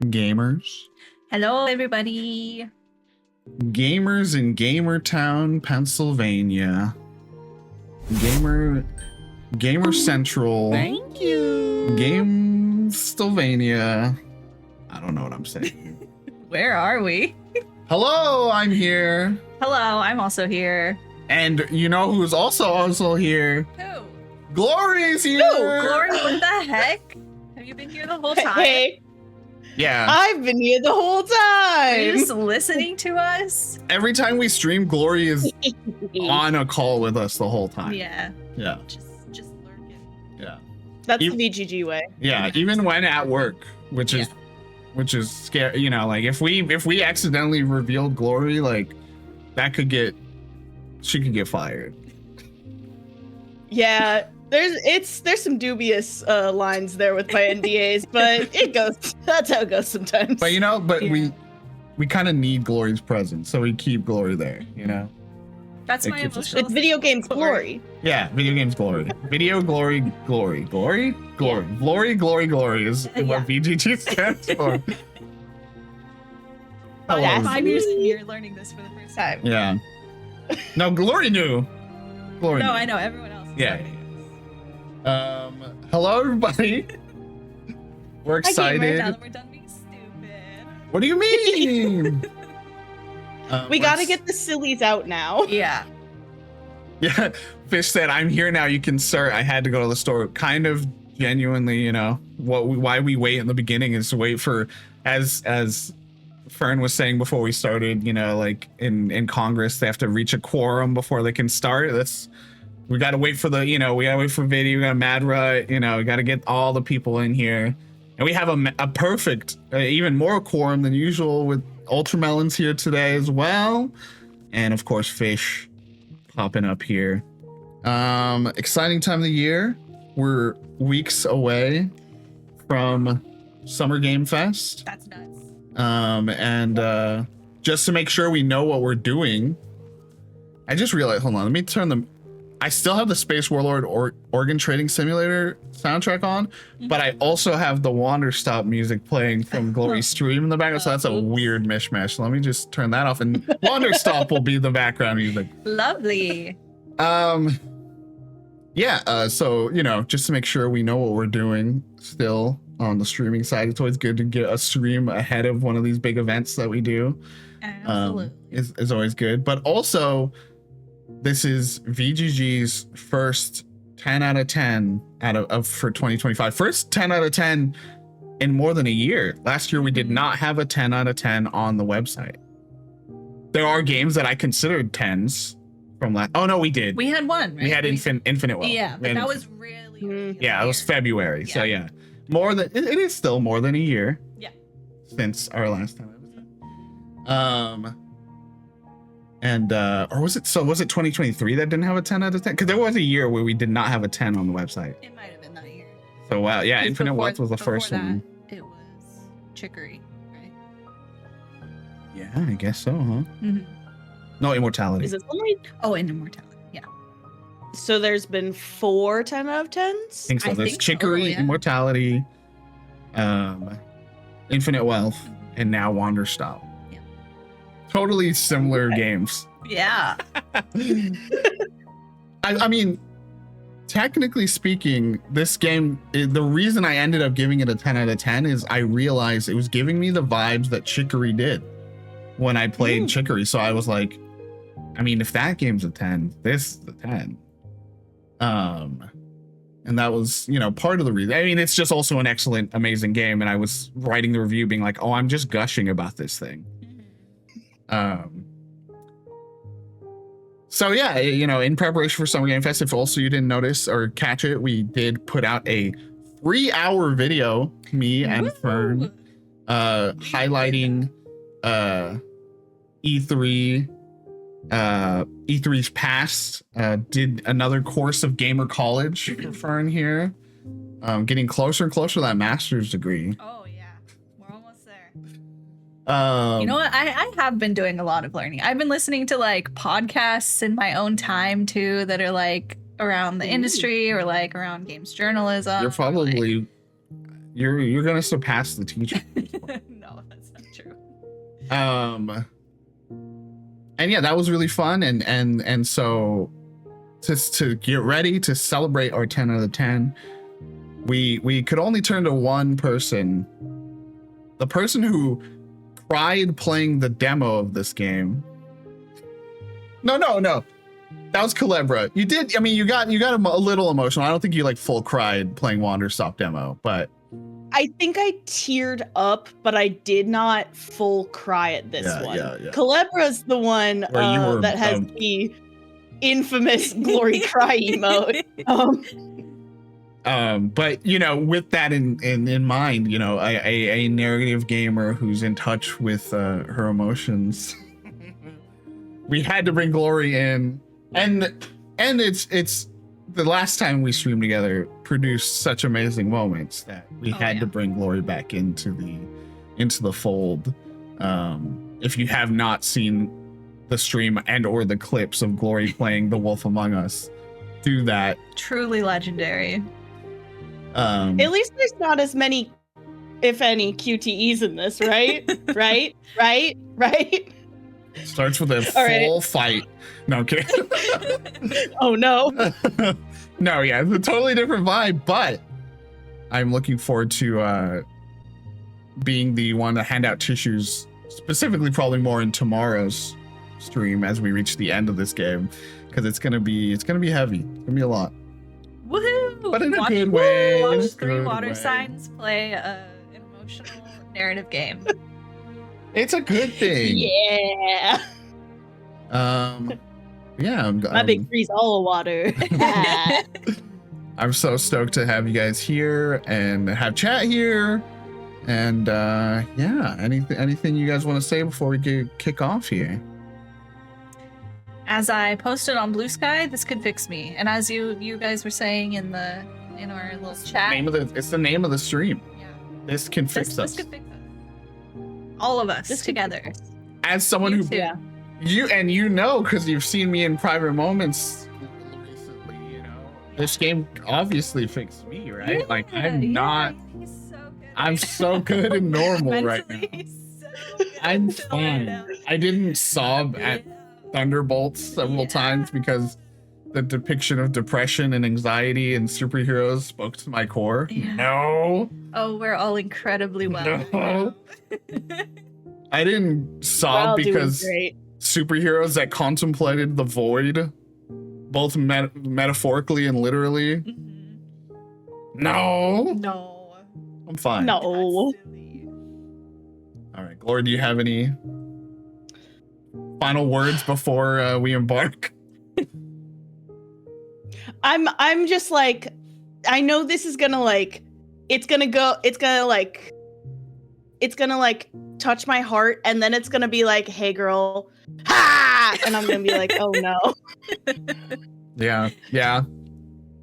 gamers. Hello, everybody. Gamers in Gamertown, Pennsylvania. Gamer Central. Thank you. Gamesylvania. I don't know what I'm saying. Where are we? Hello, I'm here. Hello, I'm also here. And you know who's also here? Who? Glory's here. Glory, what the heck? Have you been here the whole time? Hey, Yeah. I've been here the whole Are you time. just listening to us? Every time we stream, Glory is on a call with us the whole time. Yeah. Yeah. Just lurking. Yeah. That's You- the VGG way. Yeah, even when at work, which is scary. You know, like if we accidentally revealed Glory, like she could get fired. Yeah, there's some dubious lines there with my NDAs, but it goes. That's how it goes sometimes. But Yeah. we kind of need Glory's presence, so we keep Glory there. You know. That's It my keeps us- emotional. It's video games glory. Yeah, video games Glory. Video Glory is Yeah. what Yeah. VGG stands for. Hello. That's 5 years in, you're learning this for the first time. Yeah. No, Glory knew. Glory. No, knew. I know. Everyone else is Yeah. learning Hello everybody. We're this. Now excited. that we're done being stupid. What do you mean? We gotta get the sillies out now. Yeah. Yeah, Fish said, "I'm here now. You can start." I had to go to the store. Kind of genuinely, you know, why we wait in the beginning is to wait for, as Fern was saying before we started. You know, like in Congress, they have to reach a quorum before they can start. We got to wait for we got to wait for video. We got Madra. You know, we got to get all the people in here, and we have a perfect, even more quorum than usual with Ultramelons here today as well, and of course Fish popping up here. Exciting time of the year. We're weeks away from Summer Game Fest. That's nuts. And just to make sure we know what we're doing, I just realized, hold on, let me turn them. I still have the Space Warlord Organ Trading Simulator soundtrack on, but I also have the Wanderstop music playing from Glory's stream in the background, so that's a weird mishmash. Let me just turn that off, and Wanderstop will be the background music. Lovely. So, you know, just to make sure we know what we're doing still on the streaming side, it's always good to get a stream ahead of one of these big events that we do. Absolutely. Is always good. But also, this is VGG's first 10 out of 10 for 2025. First 10 out of 10 in more than a year. Last year, we did not have a 10 out of 10 on the website. There are games that I considered 10s from last. Oh, no, we did. We had one, right? We had Infinite Wealth. Yeah, but And- that was really yeah, it was February. So Yeah. more than it is still more than a year. Yeah. Since our last time I was there. Or was it 2023 that didn't have a 10 out of 10? Because there was a year where we did not have a 10 on the website. It might have been that year. So wow, yeah, 'Cause Infinite before- Wealth was the before first that, one. It was Chicory, right? Yeah, I guess so, huh? Mm-hmm. No, Immortality. Is it only Oh, and Immortality. Yeah. so? There's been 4 10 out of 10s. I think so. I There's think so, Chicory, yeah. Immortality, Infinite Wealth, and now Wanderstop. Yeah. Totally similar Okay. games. Yeah. I mean, technically speaking, this game, the reason I ended up giving it a 10 out of 10 is I realized it was giving me the vibes that Chicory did when I played Chicory. So I was like, I mean, if that game's a 10, this is a 10. And that was, you know, part of the reason. I mean, it's just also an excellent, amazing game. And I was writing the review being like, oh, I'm just gushing about this thing. So yeah, you know, in preparation for Summer Game Fest, if also you didn't notice or catch it, we did put out a 3-hour video, me and Fern, highlighting E3's past. Did another course of gamer college for Fern here. Getting closer and closer to that master's degree. Oh yeah, we're almost there. You You know what? I have been doing a lot of learning. I've been listening to like podcasts in my own time too that are like around the industry or like around games journalism. You're probably You're gonna surpass the teacher. No, that's not true. And yeah, that was really fun. And so to get ready to celebrate our 10 out of 10, we could only turn to one person. The person who cried playing the demo of this game. No. That was Calebra. You did. I mean, you got a little emotional. I don't think you like full cried playing Wanderstop demo, but I think I teared up, but I did not full cry at this one. Yeah. Calebra's the one that has the infamous glory cry emote. But you know, with that in mind, you know, a narrative gamer who's in touch with her emotions, we had to bring Glory in, and it's the last time we streamed together produced such amazing moments that we had to bring Glory back into the fold. If you have not seen the stream and or the clips of Glory playing The Wolf Among Us, do that. Truly legendary. At least there's not as many, if any, QTEs in this, right? right? Starts with a full fight. No, I'm kidding. Oh no. No, yeah, it's a totally different vibe, but I'm looking forward to being the one to hand out tissues, specifically probably more in tomorrow's stream as we reach the end of this game, because it's gonna be heavy. It's gonna be a lot. Woohoo! But in a good way. Watch 3 water signs play an emotional narrative game. It's a good thing. Yeah. Yeah. My big freeze all water. I'm so stoked to have you guys here and have chat here. And yeah, anything you guys want to say before we kick off here? As I posted on Blue Sky, this could fix me. And as you guys were saying in our little chat, It's the name of the stream. yeah, This can fix us. This could fix us. All of us together. As someone You who too. Yeah. you know, because you've seen me in private moments recently, you know, this game obviously fixed me, right? Yeah, Like I'm he's so good. I'm so good and normal right now. Mentally, so good. I'm Chill right fine. now. I didn't sob at Thunderbolts several times because the depiction of depression and anxiety in superheroes spoke to my core. Yeah. No. Oh, we're all incredibly well. No. I didn't We're sob all doing because great. superheroes that contemplated the void, both metaphorically and literally. Mhm. No. No. I'm fine. No. That's silly. All right, Glory, do you have any final words before we embark? I'm just like, I know this is gonna like, it's gonna touch my heart, and then it's gonna be like, hey girl, ha, and I'm gonna be like, oh no. Yeah.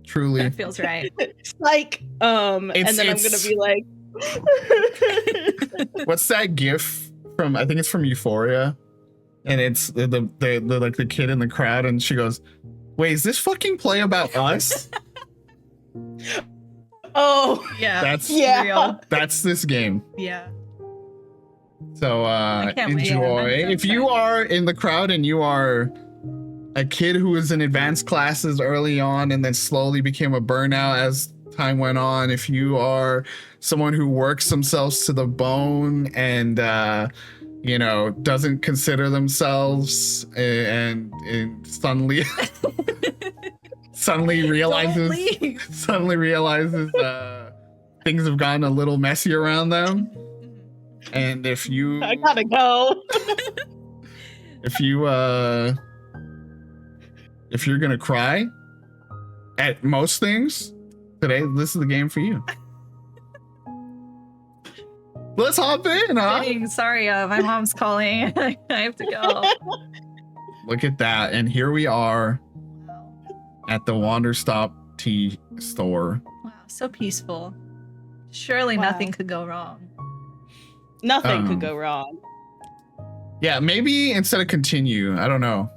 Truly. That feels right. It's like, and then I'm It's- gonna be like, What's that gif from? I think it's from Euphoria, and it's the like the kid in the crowd, and she goes, "Wait, is this fucking play about us?" oh Yeah. That's yeah. Real. that's this game. Yeah. So I can't wait. enjoy. I'm so If you excited. are in the crowd and you are a kid who was in advanced classes early on and then slowly became a burnout as time went on, if you are someone who works themselves to the bone and you know, doesn't consider themselves and suddenly Don't realizes leave. things have gotten a little messy around them. Mhm. And if you I gotta go. if you're gonna cry at most things today, this is the game for you. Let's hop in, huh? Dang, sorry, my mom's calling. I have to go. Look at that, and here we are Wow. at the Wanderstop tea store. Wow, so peaceful. Surely Wow. nothing could go wrong. Nothing could go wrong. Yeah, maybe instead of continue, I don't know.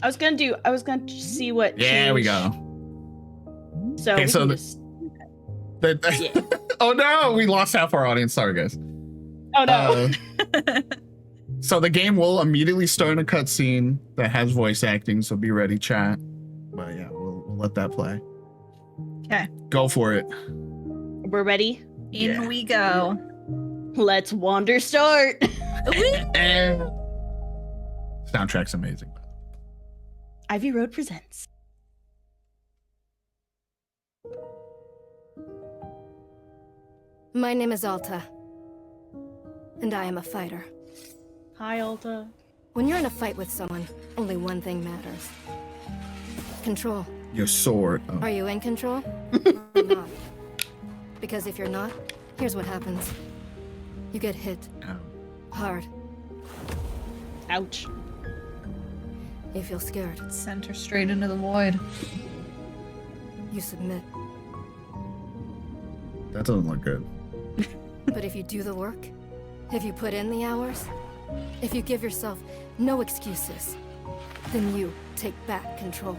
I was gonna see what Yeah, we changed. go. So, Okay, we so can the- just, The, Oh no, we lost half our audience. Sorry, guys. Oh no. So the game will immediately start a cutscene that has voice acting, so be ready, chat. But yeah, we'll let that play. Okay. Go for it. We're ready. In we go. Let's wander start. And soundtrack's amazing. Ivy Road presents. My name is Alta, and I am a fighter. Hi, Alta. When you're in a fight with someone, only one thing matters. Control. Your sword. Oh. Are you in control? Or not? Because if you're not, here's what happens. You get hit. Oh. Hard. Ouch. You feel scared. Sent her straight into the void. You submit. That doesn't look good. But if you do the work, if you put in the hours, if you give yourself no excuses, then you take back control.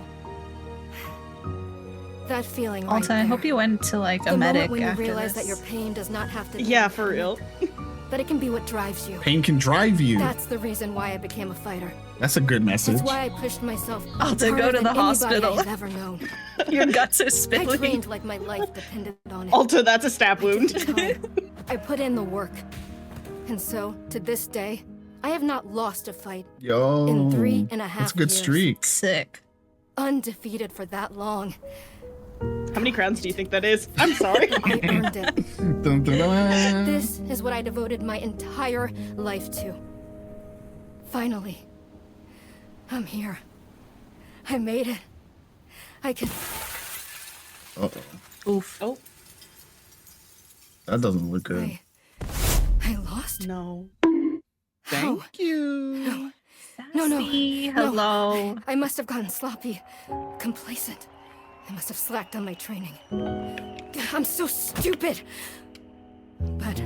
That feeling right Alta, I there. hope you went to like a The medic moment when you after realize this. that your pain does not have to be Yeah, for real. that it can be what drives you. Pain can drive you. That's the reason why I became a fighter. That's a good message. That's why I pushed myself Alta, harder go to than the anybody hospital. I've ever known. Your guts are I spilling. trained like my life depended on it. Alta, that's a stab I wound. took the time. I put in the work. And so, to this day, I have not lost a fight Yo. in 3.5 That's a good years. streak. Sick. Undefeated for that long. How many crowns do you think that is? I'm sorry. I earned it. Dun, dun, dun. This is what I devoted my entire life to. Finally, I'm here. I made it. I can. Uh-oh. Oof. Oh, That doesn't look good. I lost? no. How? you. No, no. Sassy, No. hello. I must have gotten sloppy, complacent. I must have slacked on my training. I'm so stupid. But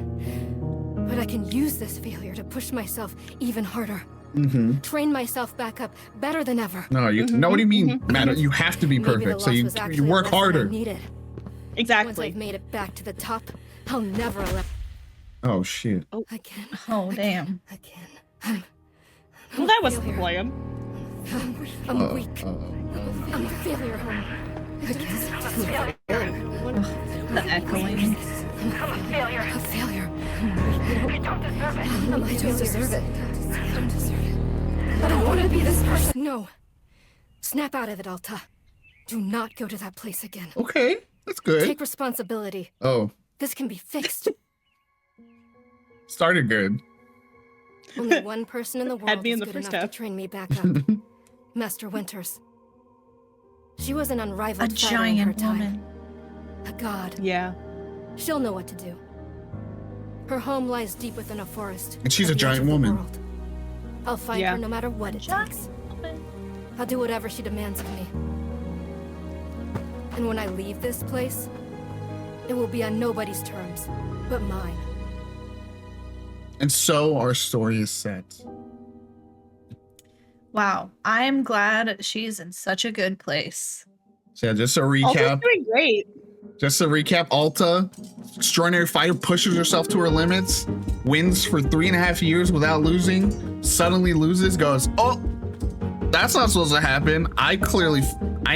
I can use this failure to push myself even harder. Mm-hmm. Train myself back up better than ever. No, you. Mhm, No, what do you mean, mhm, Matt? You have to be Maybe the perfect, so loss you was actually you work a lesson I harder. needed. Once Exactly. I've made it back to the top, I'll never let Oh shit. again. Oh, damn. Again. Well, that was the failure. plan. I'm weak. Uh-oh. I'm a failure. The echoing. A failure. I don't deserve it. I don't deserve it. I don't want to be this person. No. Snap out of it, Alta. Do not go to that place again. Okay, that's good. Take responsibility. Oh, This can be fixed. started good. Only one person in the Had world me is in the good first enough half. to train me back up. Master Winters. She was an A unrivaled fighter in her giant time. woman. A god. Yeah. She'll know what to do. Her home lies deep within a forest. And she's at a the edge giant of the woman. world. I'll find Yeah. her no matter what it takes. I'll do whatever she demands of me. And when I leave this place, it will be on nobody's terms, but mine. And so our story is set. Wow. I'm glad she's in such a good place. So yeah, just a Alta's recap. doing great. Just to recap, Alta, extraordinary fighter, pushes herself to her limits, wins for 3.5 years without losing, suddenly loses, goes, oh, that's not supposed to happen. I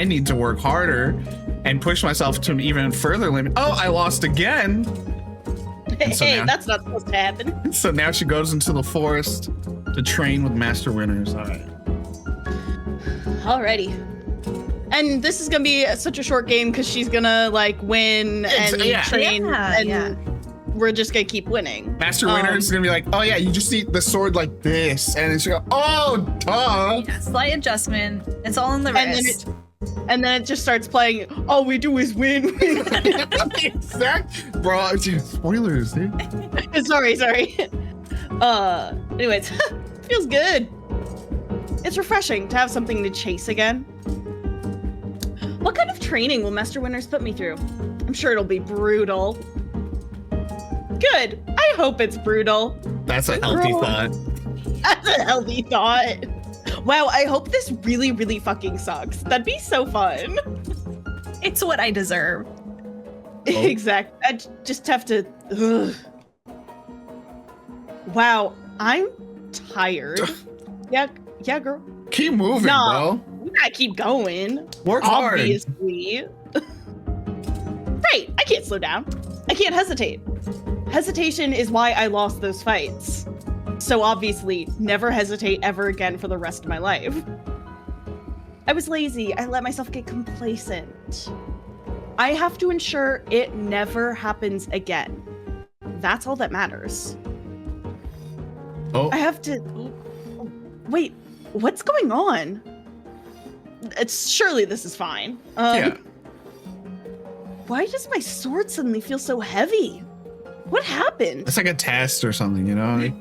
need to work harder and push myself to an even further limit. Oh, I lost again. So Hey, now- that's not supposed to happen. So now she goes into the forest to train with Master Winters. All right. Alrighty. And this is gonna be such a short game because she's gonna like win and Yeah. train, Yeah, and yeah. we're just gonna keep winning. Master Winters is gonna be like, oh yeah, you just need the sword like this, and then she go, oh duh. Yeah, slight adjustment. It's all in the And then wrist. And then it just starts playing. All we do is win. Exact, bro. Dude, spoilers, dude. sorry. Anyways, feels good. It's refreshing to have something to chase again. What kind of training will Master Winters put me through? I'm sure it'll be brutal. Good. I hope it's brutal. That's a healthy Girl. thought. That's a healthy thought. Wow, I hope this really, really fucking sucks. That'd be so fun. It's what I deserve. Exactly. I just have to. Ugh. Wow, I'm tired. Yeah, girl. Keep moving, No, bro. we gotta keep going. Work hard. Obviously. Right, I can't slow down. I can't hesitate. Hesitation is why I lost those fights. So obviously, never hesitate ever again for the rest of my life. I was lazy. I let myself get complacent. I have to ensure it never happens again. That's all that matters. Oh, I have to. Wait, what's going on? Surely this is fine. yeah. Why does my sword suddenly feel so heavy? What happened? It's like a test or something, you know?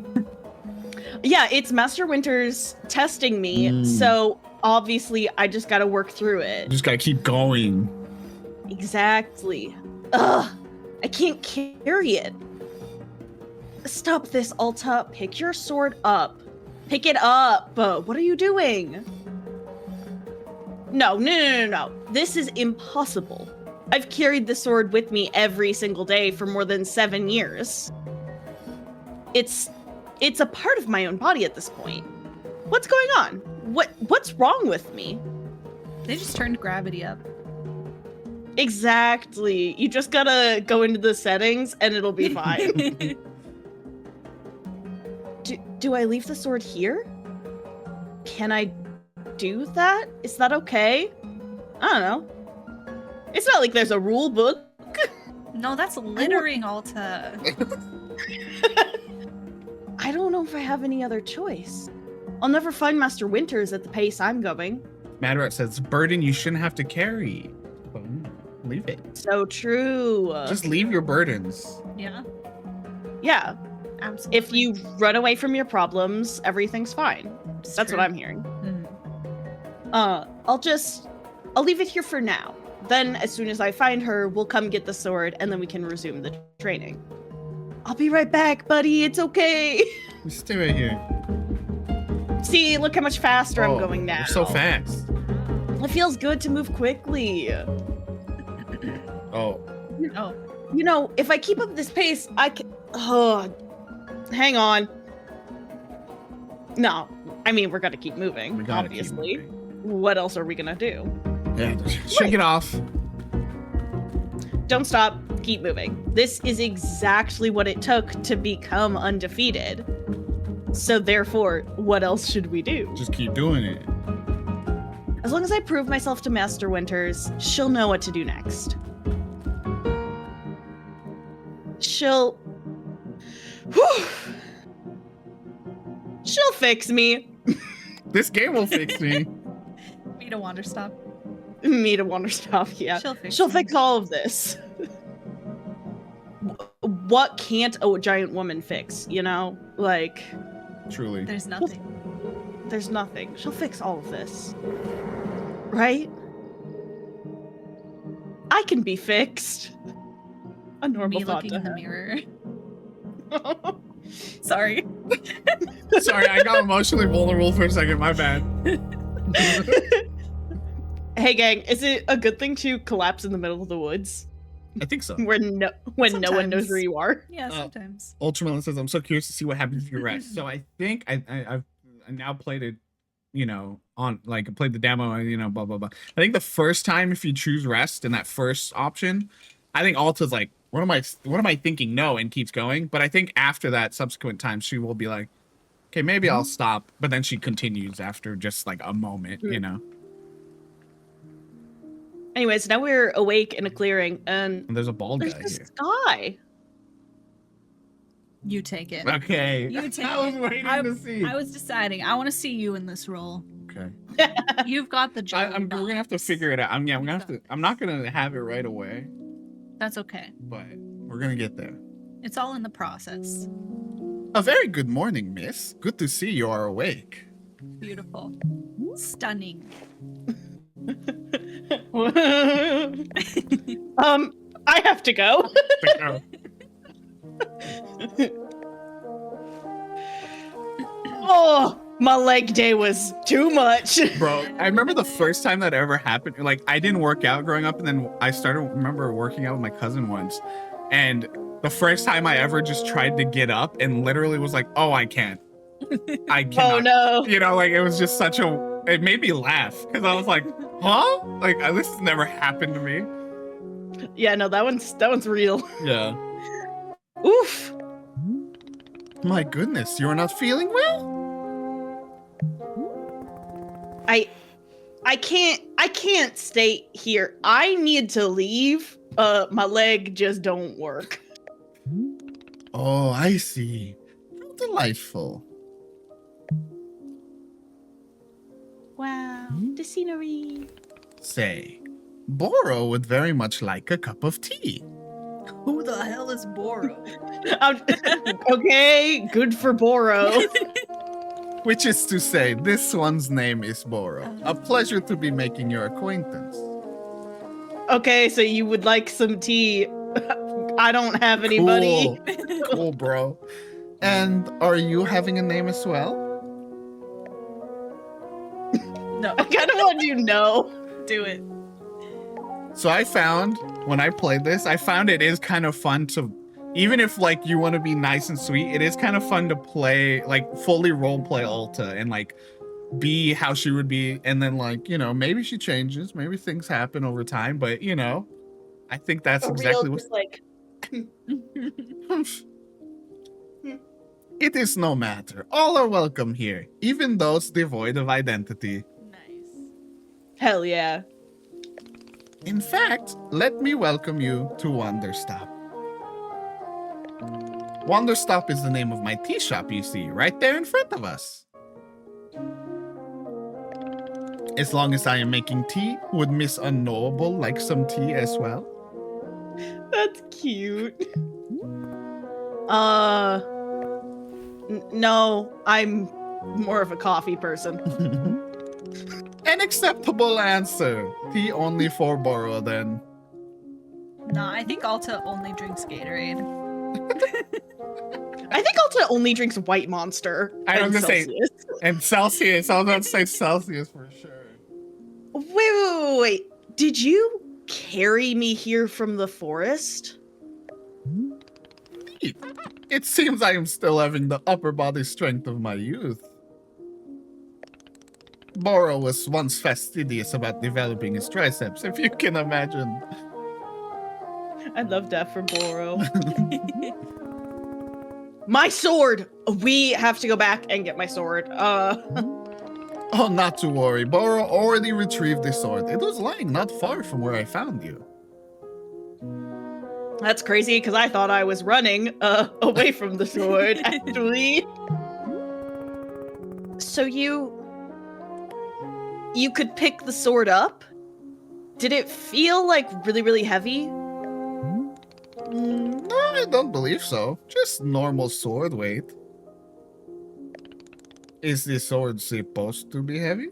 Yeah, it's Master Winters testing me, so obviously I just gotta work through it. Just gotta keep going. Exactly. Ugh, I can't carry it. Stop this, Alta. Pick your sword up. Pick it up. What are you doing? No. This is impossible. I've carried the sword with me every single day for more than 7 years. It's a part of my own body at this point. What's going on? What's wrong with me? They just turned gravity up. Exactly. You just gotta go into the settings and it'll be fine. Do I leave the sword here? Can I do that? Is that okay? I don't know. It's not like there's a rule book. No, that's littering, Alta. I don't know if I have any other choice. I'll never find Master Winters at the pace I'm going. Madrat says, burden you shouldn't have to carry. Leave it. So true. Just leave your burdens. Yeah, Yeah. absolutely. If you run away from your problems, everything's fine. It's That's true. what I'm hearing. Mhm. I'll leave it here for now. Then, as soon as I find her, we'll come get the sword, and then we can resume the training. I'll be right back, buddy. It's okay. Just stay right here. See, look how much faster I'm going now. You're so fast. It feels good to move quickly. Oh. Oh, You know, if I keep up this pace, I can... Oh, hang on. No, I mean, we're gonna keep moving, We gotta obviously. keep moving. What else are we gonna do? Yeah, shake it off. Don't stop, keep moving. This is exactly what it took to become undefeated. So therefore, what else should we do? Just keep doing it. As long as I prove myself to Master Winters, she'll know what to do next. She'll fix me. This game will fix me. me to Wanderstop. Me to Wanderstop, yeah. She'll Fix all of this. What can't a giant woman fix, you know? Like, Truly. There's nothing. there's nothing. She'll fix all of this. Right? I can be fixed. A normal Me thought looking to in the have. mirror. Sorry. Sorry, I got emotionally vulnerable for a second. My bad. Hey gang, is it a good thing to collapse in the middle of the woods I think so. when no one knows Sometimes. where you are? Yeah, sometimes. Ultramelon says, I'm so curious to see what happens if you rest. So I think I've now played it, you know, on like played the demo, you know, blah, blah, blah. I think the first time if you choose rest in that first option, I think Alta's like, what am I thinking? No, and keeps going. But I think after that subsequent time, she will be like, okay, maybe I'll stop. But then she continues after just like a moment, you know. Anyways, now we're awake in a clearing, and And there's a bald there's guy this here. guy. You take it. Okay. You take I was it. waiting to see. I was deciding. I want to see you in this role. Okay. You've got the job. we're gonna have to figure it out. I'm gonna have to. I'm not gonna have it right away, That's okay. but we're gonna get there. It's all in the process. A very good morning, miss. Good to see you are awake. Beautiful. Stunning. I have to go. Oh, My leg day was too much. Bro, I remember the first time that ever happened. Like, I didn't work out growing up, and then I remember working out with my cousin once. And the first time I ever just tried to get up and literally was like, oh, I can't. I cannot. Oh no. You know, like, it was just it made me laugh because I was like, huh? Like, this has never happened to me. Yeah, no, that one's real. Yeah. Oof. My goodness, you're not feeling well? I can't stay here. I need to leave. My leg just don't work. Oh, I see. How delightful. Wow, the scenery. Say, Boro would very much like a cup of tea. Who the hell is Boro? Okay, good for Boro. Which is to say, this one's name is Boro. A pleasure to be making your acquaintance. Okay, so you would like some tea. I don't have anybody. Cool, cool, bro. And are you having a name as well? No, I kind of want you to know. do it. So I found, when I played this, I found it is kind of fun to, even if like you want to be nice and sweet, it is kind of fun to play, like fully role play Alta and like be how she would be. And then like, you know, maybe she changes, maybe things happen over time, but you know, I think that's exactly what. Like. It is no matter. All are welcome here, even those devoid of identity. Nice. Hell yeah. In fact, let me welcome you to Wanderstop. Wanderstop is the name of my tea shop you see right there in front of us. As long as I am making tea, would Miss Unknowable like some tea as well? That's cute. No, I'm more of a coffee person. An acceptable answer. Tea only for Boro then. Nah, I think Alta only drinks Gatorade. I think Alta only drinks White Monster. I was and gonna say- Celsius. And Celsius, I was about to say Celsius for sure. Wait. Did you carry me here from the forest? It seems I am still having the upper body strength of my youth. Boro was once fastidious about developing his triceps, if you can imagine. I love that for Boro. My sword! We have to go back and get my sword. Oh, not to worry. Boro already retrieved the sword. It was lying not far from where I found you. That's crazy because I thought I was running away from the sword, actually. So you could pick the sword up? Did it feel like really, really heavy? No, I don't believe so. Just normal sword weight. Is the sword supposed to be heavy?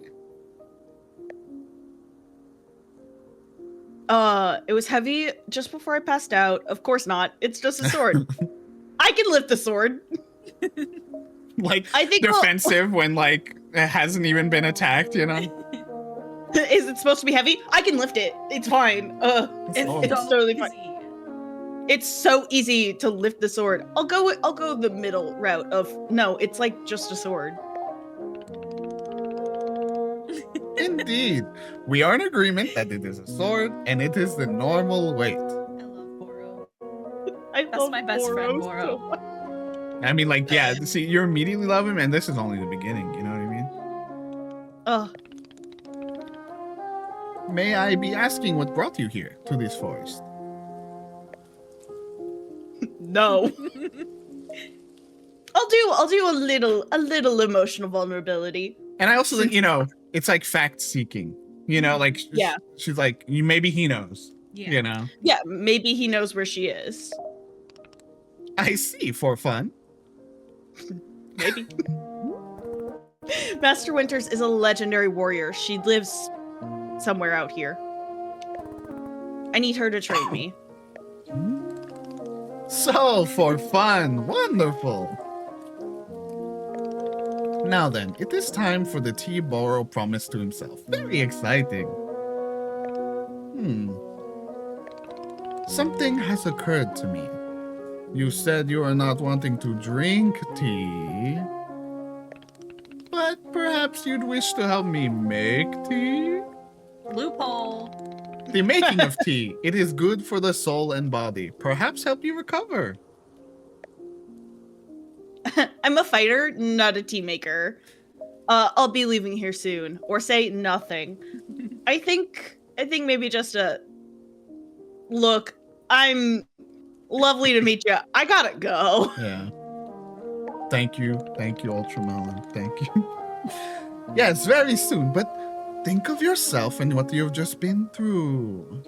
It was heavy just before I passed out. Of course not. It's just a sword. I can lift the sword. Like, I think defensive when, like, it hasn't even been attacked, you know? Is it supposed to be heavy? I can lift it. It's fine. It's totally fine. Easy. It's so easy to lift the sword. I'll go the middle route of no, it's like just a sword. Indeed. We are in agreement that it is a sword, and it is the normal weight. I love Boro. I That's love my best friend, so Boro. much. I mean, like, yeah, see, you immediately love him, and this is only the beginning, you know what I mean? May I be asking what brought you here to this forest? No. I'll do a little emotional vulnerability. And I also think, you know, it's like fact seeking, you know, like, Yeah. she's like, maybe he knows, Yeah. you know? Yeah, maybe he knows where she is. I see, for fun. Maybe. Master Winters is a legendary warrior. She lives somewhere out here. I need her to train me. So, for fun. Wonderful. Now then, it is time for the tea Boro promised to himself. Very exciting. Something has occurred to me. You said you are not wanting to drink tea, but perhaps you'd wish to help me make tea? Loophole. The making of tea. It is good for the soul and body. Perhaps help you recover. I'm a fighter, not a tea maker. I'll be leaving here soon, or say nothing. I think maybe just a look. I'm lovely to meet you. I gotta go. Yeah. Thank you, Ultramelon. Thank you. Yes, very soon, but think of yourself and what you've just been through.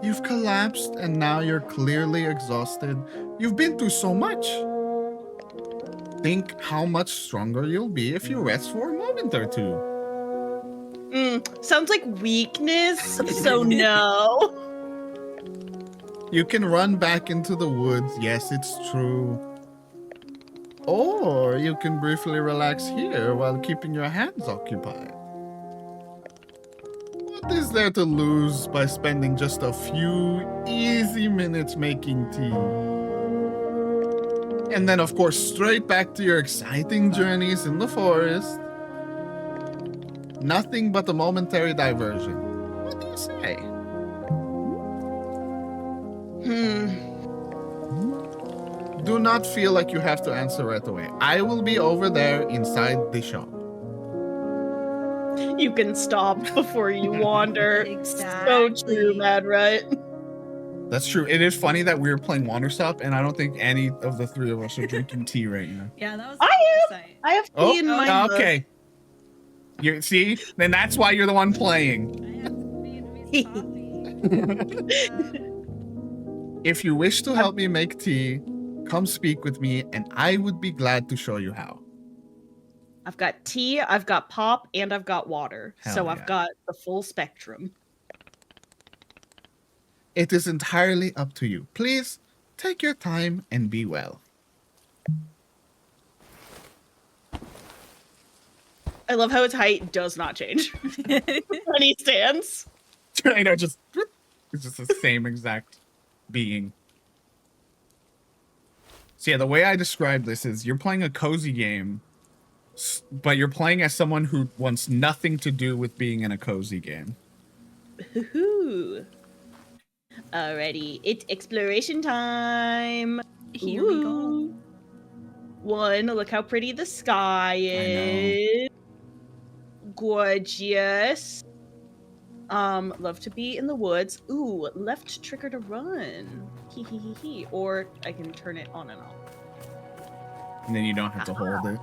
You've collapsed and now you're clearly exhausted. You've been through so much. Think how much stronger you'll be if you rest for a moment or two. Sounds like weakness, so no. You can run back into the woods. Yes, it's true. Or you can briefly relax here while keeping your hands occupied. What is there to lose by spending just a few easy minutes making tea? And then, of course, straight back to your exciting journeys in the forest. Nothing but a momentary diversion. What do you say? Do not feel like you have to answer right away. I will be over there inside the shop. You can stop before you wander. Exactly. So true, Mad Rut. That's true. It is funny that we were playing Wanderstop, and I don't think any of the three of us are drinking tea right now. Yeah, that was. I have tea in my mug. okay. You see? Then that's why you're the one playing. If you wish to help me make tea, come speak with me, and I would be glad to show you how. I've got tea, I've got pop, and I've got water. Hell so yeah. I've got the full spectrum. It is entirely up to you. Please take your time and be well. I love how its height does not change when he stands. I know, it's just the same exact being. So yeah, the way I describe this is you're playing a cozy game, but you're playing as someone who wants nothing to do with being in a cozy game. Ooh. Alrighty, it's exploration time. Here we go. One, look how pretty the sky is. Gorgeous. Love to be in the woods. Ooh, left trigger to run. Hee hee hee hee. Or I can turn it on and off. And then you don't have to hold it.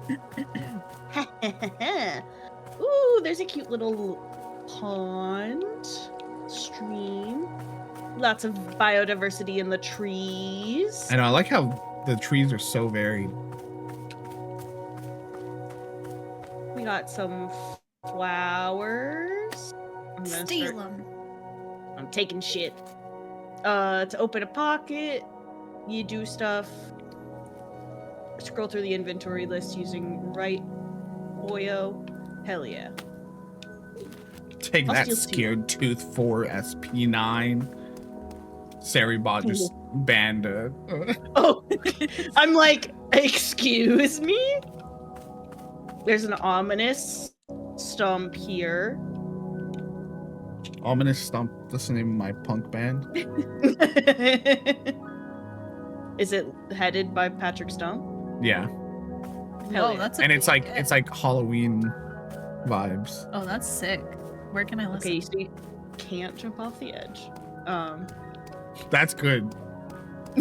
Ooh, there's a cute little pond, stream. Lots of biodiversity in the trees. I know, I like how the trees are so varied. We got some flowers. Steal them. I'm taking shit. To open a pocket, you do stuff. Scroll through the inventory list using right Oyo. Hell yeah. Take I'll that, steal Scared Tooth 4 SP9. Saribot just banned it. Oh, I'm like, excuse me? There's an ominous stump here. Ominous Stump, that's the name of my punk band. Is it headed by Patrick Stump? Yeah. Hell Oh, yeah. that's a And cool it's like kit. it's like Halloween vibes. Oh, that's sick. Where can I listen? Okay, so you can't jump off the edge. That's good.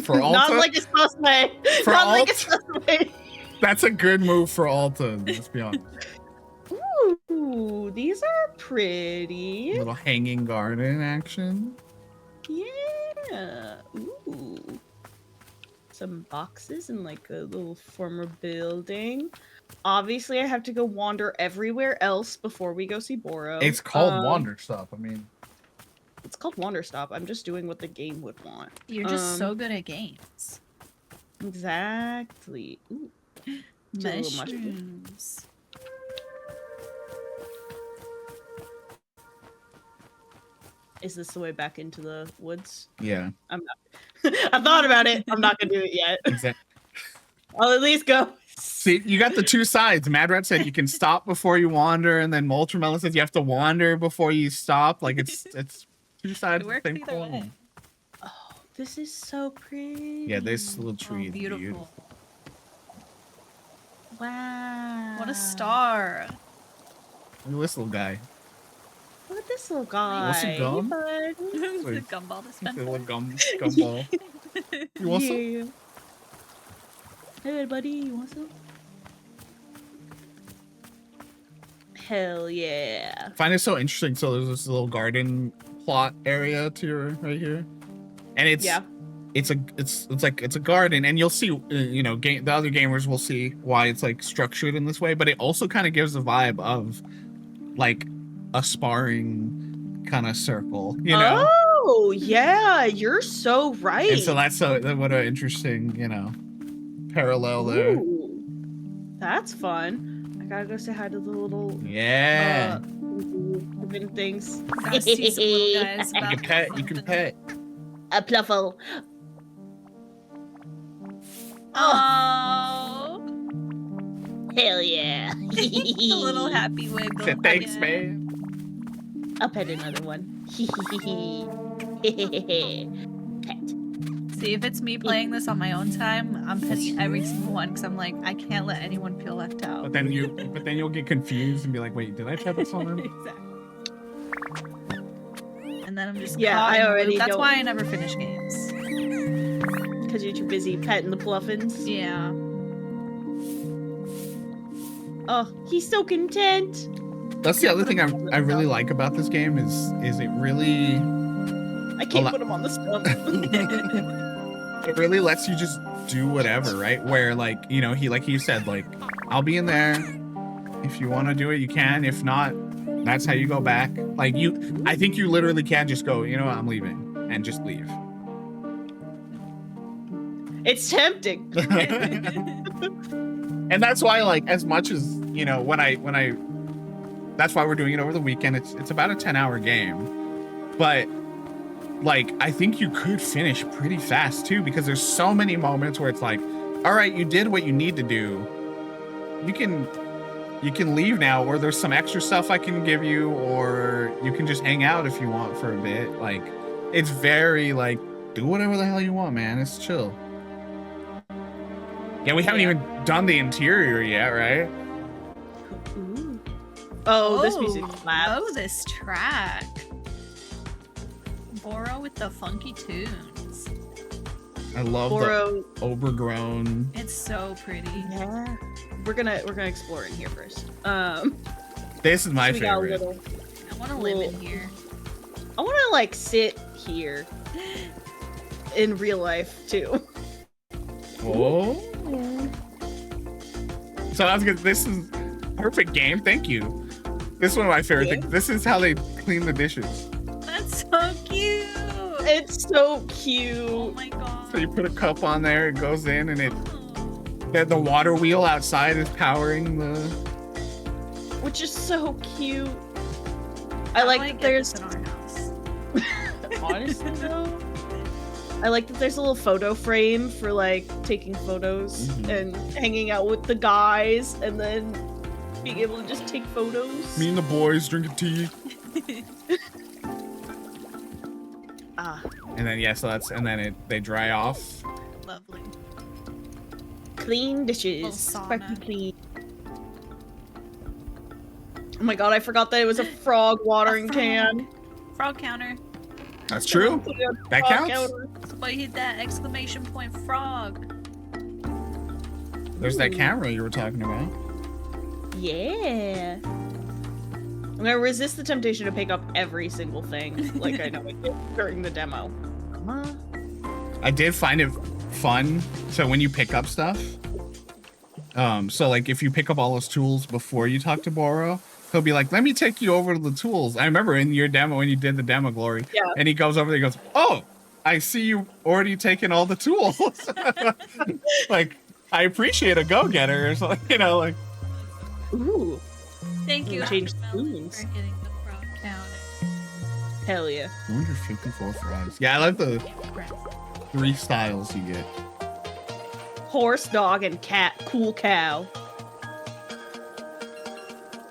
For Alta, Not like it's Susme. For Not like Alt? it's Susme. that's a good move for Alta, let's be honest. Ooh, these are pretty. Little hanging garden action. Yeah. Ooh. Some boxes and like a little former building. Obviously, I have to go wander everywhere else before we go see Boro. It's called Wanderstop. I mean, It's called Wanderstop. I'm just doing what the game would want. You're just so good at games. Exactly. Ooh. Do a little mushroom. Mushrooms. games. Is this the way back into the woods? Yeah. I'm not. I thought about it. I'm not gonna do it yet. Exactly. I'll at least go. See, you got the two sides. Mad Rat said you can stop before you wander, and then Moltramelon says you have to wander before you stop. Like it's two sides It of works the same either coin. way. Oh, this is so pretty. Yeah, this little Oh, tree. is beautiful. Wow. What a star. Look at this little guy. Look at this little guy. Want some gum? Hey, bud. The gumball This dispenser. little gumball. You want some? Yeah. Hey, buddy, you want some? Hell yeah. I find it so interesting. So there's this little garden plot area to your right here, and it's Yeah. it's a garden, and you'll see the other gamers will see why it's like structured in this way, but it also kind of gives the vibe of like a sparring kind of circle, you know. Oh, yeah. You're so right. And so that's what an interesting parallel there. Ooh, that's fun. I gotta go say hi to the little Yeah. living things. Gotta see some little guys You about can pet. You can pet. A pluffle. Oh, Hell yeah. a little happy wiggle. Say thanks, Yeah. man. I'll pet another one. Pet. See, if it's me playing this on my own time, I'm petting every single one because I'm like, I can't let anyone feel left out. But then you'll get confused and be like, wait, did I pet this one? Exactly. And then I'm just Yeah, caught I in the already loop. That's don't- why I never finish games. Because you're too busy petting the pluffins. Yeah. Oh, he's so content. That's the other thing I really like about this game is it really I can't Well, put him on the stump. it really lets you just do whatever, right? Where like he said, like, I'll be in there. If you want to do it, you can. If not, that's how you go back. Like I think you literally can just go, you know what, I'm leaving, and just leave. It's tempting. And that's why, like, as much as when I that's why we're doing it over the weekend. It's about a 10-hour game, but like I think you could finish pretty fast too, because there's so many moments where it's like, all right, you did what you need to do. You can leave now, or there's some extra stuff I can give you, or you can just hang out if you want for a bit. Like, it's very like, do whatever the hell you want, man. It's chill. Yeah, we haven't even done the interior yet, right? Ooh. Oh, this music slaps. Oh, this track. Boro with the funky tunes. I love Boro. the overgrown. It's so pretty. Yeah. We're gonna explore in here first. This is my we got a favorite. little. I want to live in here. I want to like sit here in real life too. Oh. So that's good. This is perfect game. Thank you. This is one of my favorite things. This is how they clean the dishes. That's so cute. It's so cute. Oh my god. So you put a cup on there, it goes in, and the water wheel outside is powering the. Which is so cute. I like that there's. in our house. Honestly though, I like that there's a little photo frame for like taking photos and hanging out with the guys, and then being able to just take photos. Me and the boys drinking tea. And then they dry off. Lovely. Clean dishes, Little sauna. sparkly clean. Oh my god, I forgot that it was a frog watering can. Frog counter. That's true. That Frog counts. counter. Somebody hit that exclamation point frog. There's that camera you were talking about. Yeah. I'm gonna resist the temptation to pick up every single thing, like I know I did during the demo. Come on. I did find it fun. So when you pick up stuff, so like if you pick up all those tools before you talk to Boro, he'll be like, "Let me take you over to the tools." I remember in your demo when you did the demo, Glory. Yeah. And he goes over there, he goes, "Oh, I see you already taken all the tools." Like, I appreciate a go-getter or something, like. Ooh, Thank you, Change Melon, spoons. for hitting the frog down. hell yeah. 254 fries. Yeah, I like the 3 styles you get. Horse, dog, and cat. Cool cow.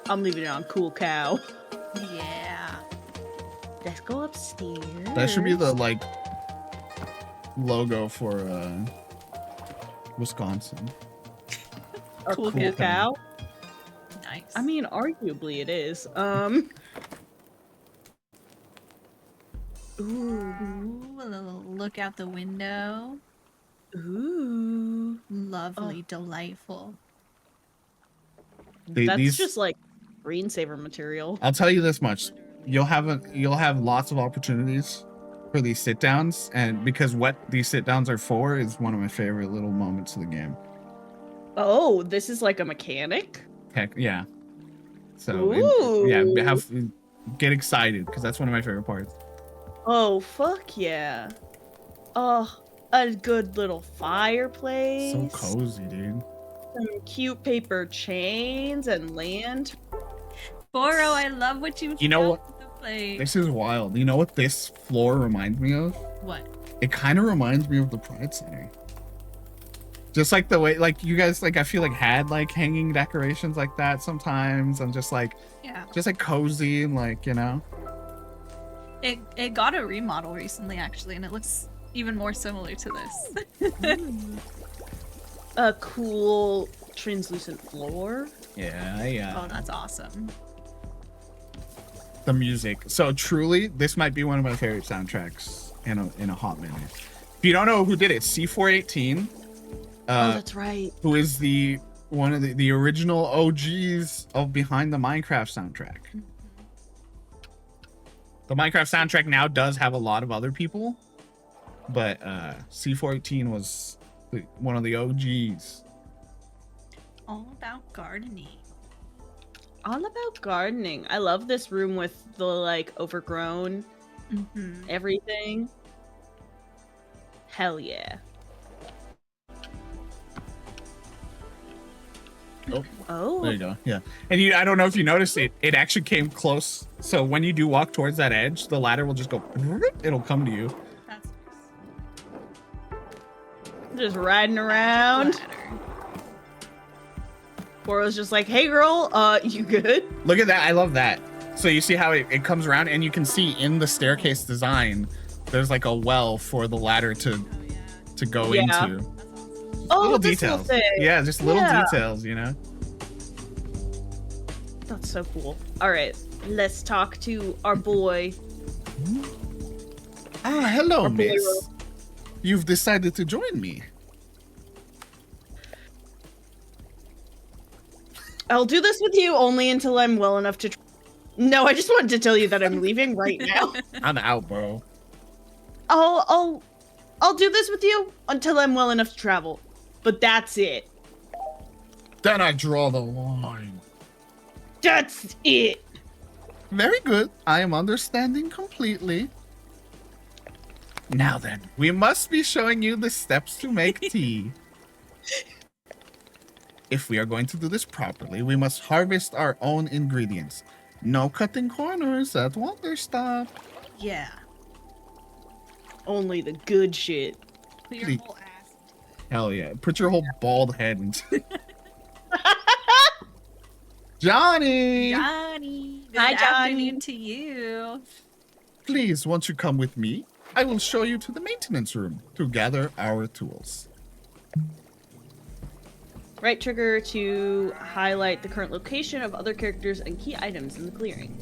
I'm leaving it on cool cow. Yeah. Let's go upstairs. That should be the like logo for Wisconsin. Or Cool cool cow. cow. Nice. I mean, arguably it is. Ooh. Ooh, a little look out the window. Ooh. Lovely, delightful. They- That's these- just like screensaver material. I'll tell you this much: you'll have lots of opportunities for these sit downs, and because what these sit downs are for is one of my favorite little moments of the game. Oh, this is like a mechanic? Heck, yeah. So Ooh. get excited because that's one of my favorite parts. Oh, fuck yeah. Oh, a good little fireplace. So cozy, dude. Some cute paper chains and land. Boro, I love what you've You know done what? with the place. This is wild. You know what this floor reminds me of? What? It kind of reminds me of the Pride Center. Just like the way, like you guys, like I feel like had like hanging decorations like that sometimes, and just like Yeah. cozy and like It got a remodel recently, actually, and it looks even more similar to this. A cool translucent floor. yeah. Oh, that's awesome. The music. So truly, this might be one of my favorite soundtracks in a hot minute. If you don't know who did it, C418. Oh, that's right. Who is one of the original OGs of behind the Minecraft soundtrack. The Minecraft soundtrack now does have a lot of other people, but C418 was one of the OGs. All about gardening. All about gardening. I love this room with the like overgrown Mm-hmm. everything. Hell yeah. Oh, there you Oh, go. Yeah, and I don't know if you noticed it. It actually came close. So when you do walk towards that edge, the ladder will just go. It'll come to you. That's just riding around. ladder. Boro's just like, hey girl, you good? Look at that. I love that. So you see how it comes around, and you can see in the staircase design, there's like a well for the ladder to go Yeah. into. Oh, Little this details. little thing. Yeah, just little Yeah. details, you know? That's so cool. All right, let's talk to our boy. Ah, hello, Or boy miss. roll. You've decided to join me. I'll do this with you only until I'm well enough to. No, I just wanted to tell you that I'm leaving right now. I'm out, bro. I'll do this with you until I'm well enough to travel, but that's it. Then I draw the line. That's it. Very good. I am understanding completely. Now then, we must be showing you the steps to make tea. If we are going to do this properly, we must harvest our own ingredients. No cutting corners at Wanderstop. Yeah. Only the good shit. Put your Please. whole ass into it. Hell yeah. Put your whole bald head into Johnny! Johnny. Good Hi, Johnny. afternoon to you. Please, won't you come with me? I will show you to the maintenance room to gather our tools. Right trigger to highlight the current location of other characters and key items in the clearing.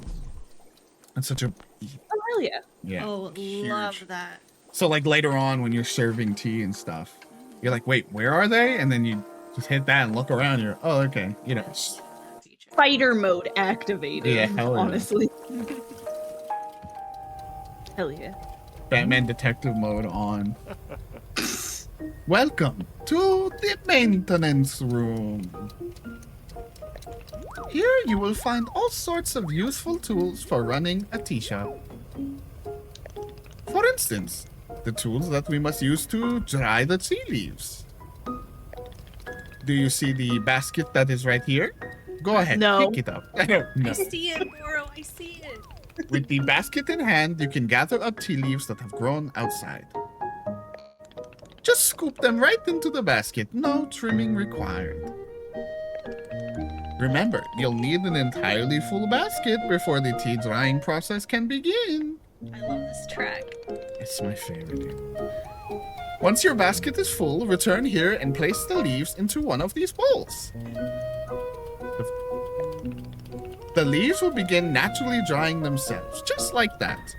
That's such a... Oh, hell yeah. Yeah. Oh, huge. love that. So like later on when you're serving tea and stuff, you're like, wait, where are they? And then you just hit that and look around. You're, oh, okay. You know. Fighter mode activated. Yeah, hell yeah. honestly. Hell yeah. Batman detective mode on. Welcome to the maintenance room. Here you will find all sorts of useful tools for running a tea shop. For instance, the tools that we must use to dry the tea leaves. Do you see the basket that is right here? Go ahead, No. pick it up. I don't know. I see it, Boro. I see it. With the basket in hand, you can gather up tea leaves that have grown outside. Just scoop them right into the basket. No trimming required. Remember, you'll need an entirely full basket before the tea drying process can begin. I love this track. It's my favorite, dude. Once your basket is full, return here and place the leaves into one of these bowls. The leaves will begin naturally drying themselves, just like that.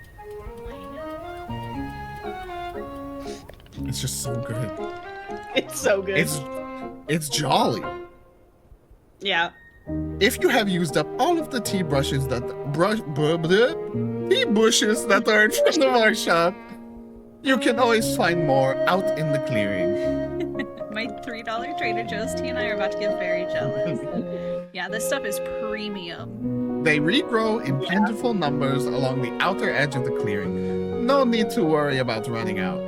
It's just so good. It's so good. It's jolly. Yeah. If you have used up all of the tea bushes that are from the workshop, you can always find more out in the clearing. My $3 Trader Joe's tea and I are about to get very jealous. Yeah, this stuff is premium. They regrow in plentiful numbers along the outer edge of the clearing. No need to worry about running out.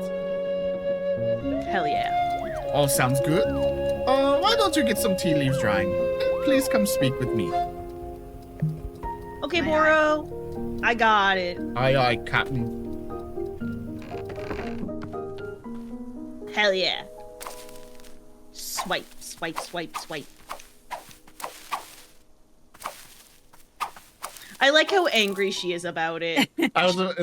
Hell yeah. All sounds good. Why don't you get some tea leaves drying? Please come speak with me. Okay, Boro. I got it. Aye, aye, Captain. Hell yeah. Swipe, swipe, swipe, swipe. I like how angry she is about it. So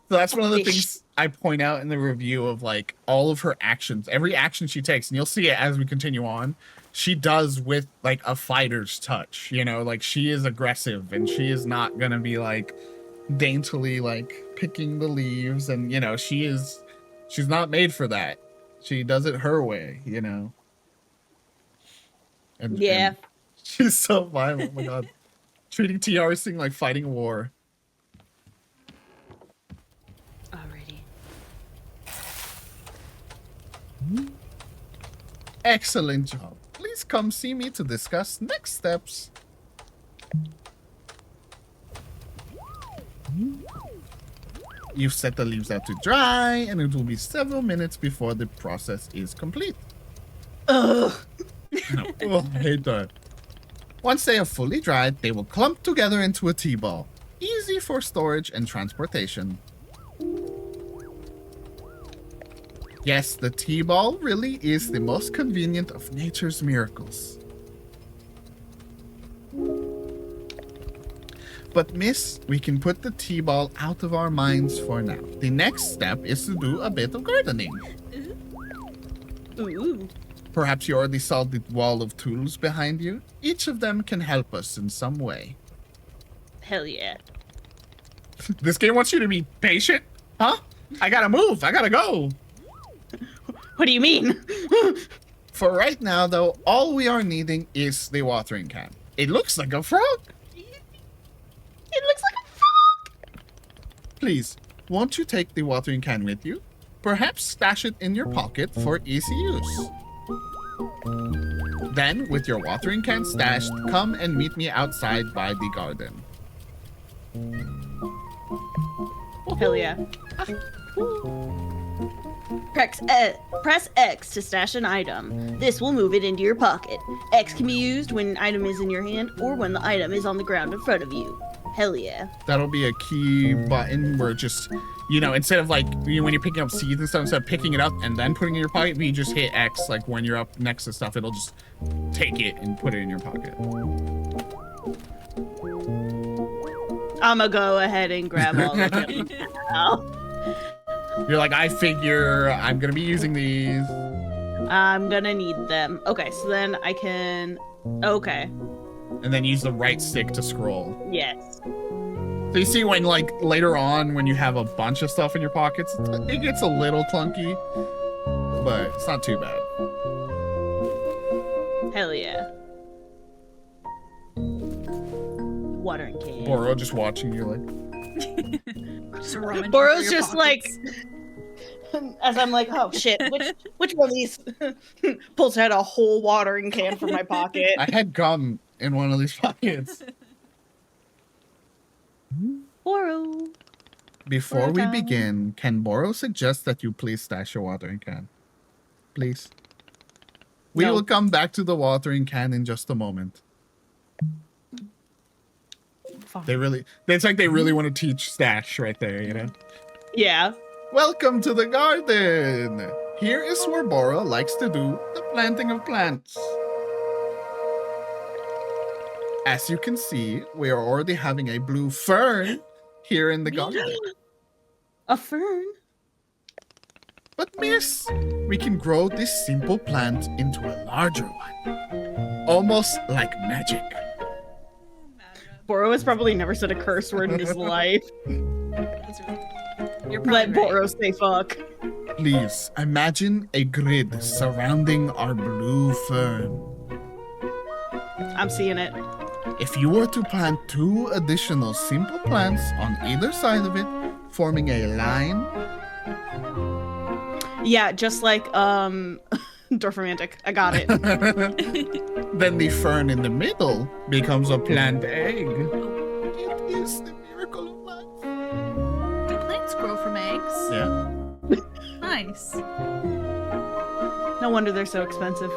that's one of the Fish. things I point out in the review of like all of her actions, every action she takes, and you'll see it as we continue on. She does with like a fighter's touch, you know, like she is aggressive and she is not gonna be like daintily like picking the leaves, and you know, she's not made for that. She does it her way, you know. And Yeah. she's so violent. Oh my god. Treating TRing like fighting a war. Alrighty. Excellent job. Please come see me to discuss next steps. You've set the leaves out to dry, and it will be several minutes before the process is complete. Ugh. No. Oh, I hate that. Once they are fully dried, they will clump together into a tea ball. Easy for storage and transportation. Yes, the tea ball really is the most convenient of nature's miracles. But miss, we can put the tea ball out of our minds for now. The next step is to do a bit of gardening. Ooh. Perhaps you already saw the wall of tools behind you. Each of them can help us in some way. Hell yeah. This game wants you to be patient? Huh? I gotta move. I gotta go. What do you mean? For right now, though, all we are needing is the watering can. It looks like a frog. It looks like a frog. Please, won't you take the watering can with you? Perhaps stash it in your pocket for easy use. Then, with your watering can stashed, come and meet me outside by the garden. Hell yeah. Press X to stash an item. This will move it into your pocket. X can be used when an item is in your hand or when the item is on the ground in front of you. Hell yeah. That'll be a key button where just, you know, instead of like, you know, when you're picking up seeds and stuff, instead of picking it up and then putting it in your pocket, you just hit X, like when you're up next to stuff, it'll just take it and put it in your pocket. I'ma go ahead and grab all of them now. You're like, I figure I'm gonna be using these. I'm gonna need them. Okay, so then I can... Okay. And then use the right stick to scroll. Yes. So you see when, like, later on, when you have a bunch of stuff in your pockets, it gets a little clunky, but it's not too bad. Hell yeah. Watering can. Boro just watching you like... Just rummaging Boro's through your just like... pockets. As I'm like, oh shit, which one of these pulls out a whole watering can from my pocket? I had gum in one of these pockets. Boro. Before we Boro. begin, can Boro suggest that you please stash your watering can? Please. We No. will come back to the watering can in just a moment. Fine. It's like they really want to teach Stash right there, you know? Yeah. Welcome to the garden. Here is where Bora likes to do the planting of plants. As you can see, we are already having a blue fern here in the garden. A fern? But miss, we can grow this simple plant into a larger one. Almost like magic. Boro has probably never said a curse word in his life. You're Let probably right. Boro say fuck. Please imagine a grid surrounding our blue fern. I'm seeing it. If you were to plant 2 additional simple plants on either side of it, forming a line, Yeah, just like Dorfromantic. I got it. then the fern in the middle becomes a plant egg. It is the miracle of life. Do plants grow from eggs? Yeah. Nice. No wonder they're so expensive.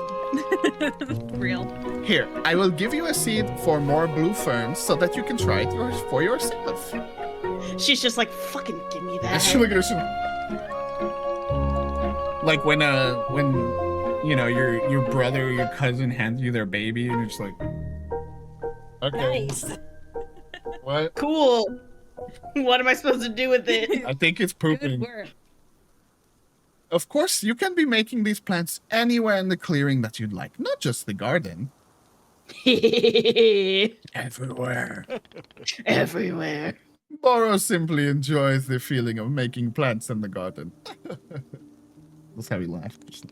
Real. Here, I will give you a seed for more blue ferns so that you can try it for yourself. She's just like, fucking give me that. Look at her. Like when you know your brother or your cousin hands you their baby and it's like, okay, Nice. what? Cool. What am I supposed to do with it? I think it's Good pooping. work. Of course, you can be making these plants anywhere in the clearing that you'd like, not just the garden. Everywhere. Everywhere. Boro simply enjoys the feeling of making plants in the garden. That's how he laughed.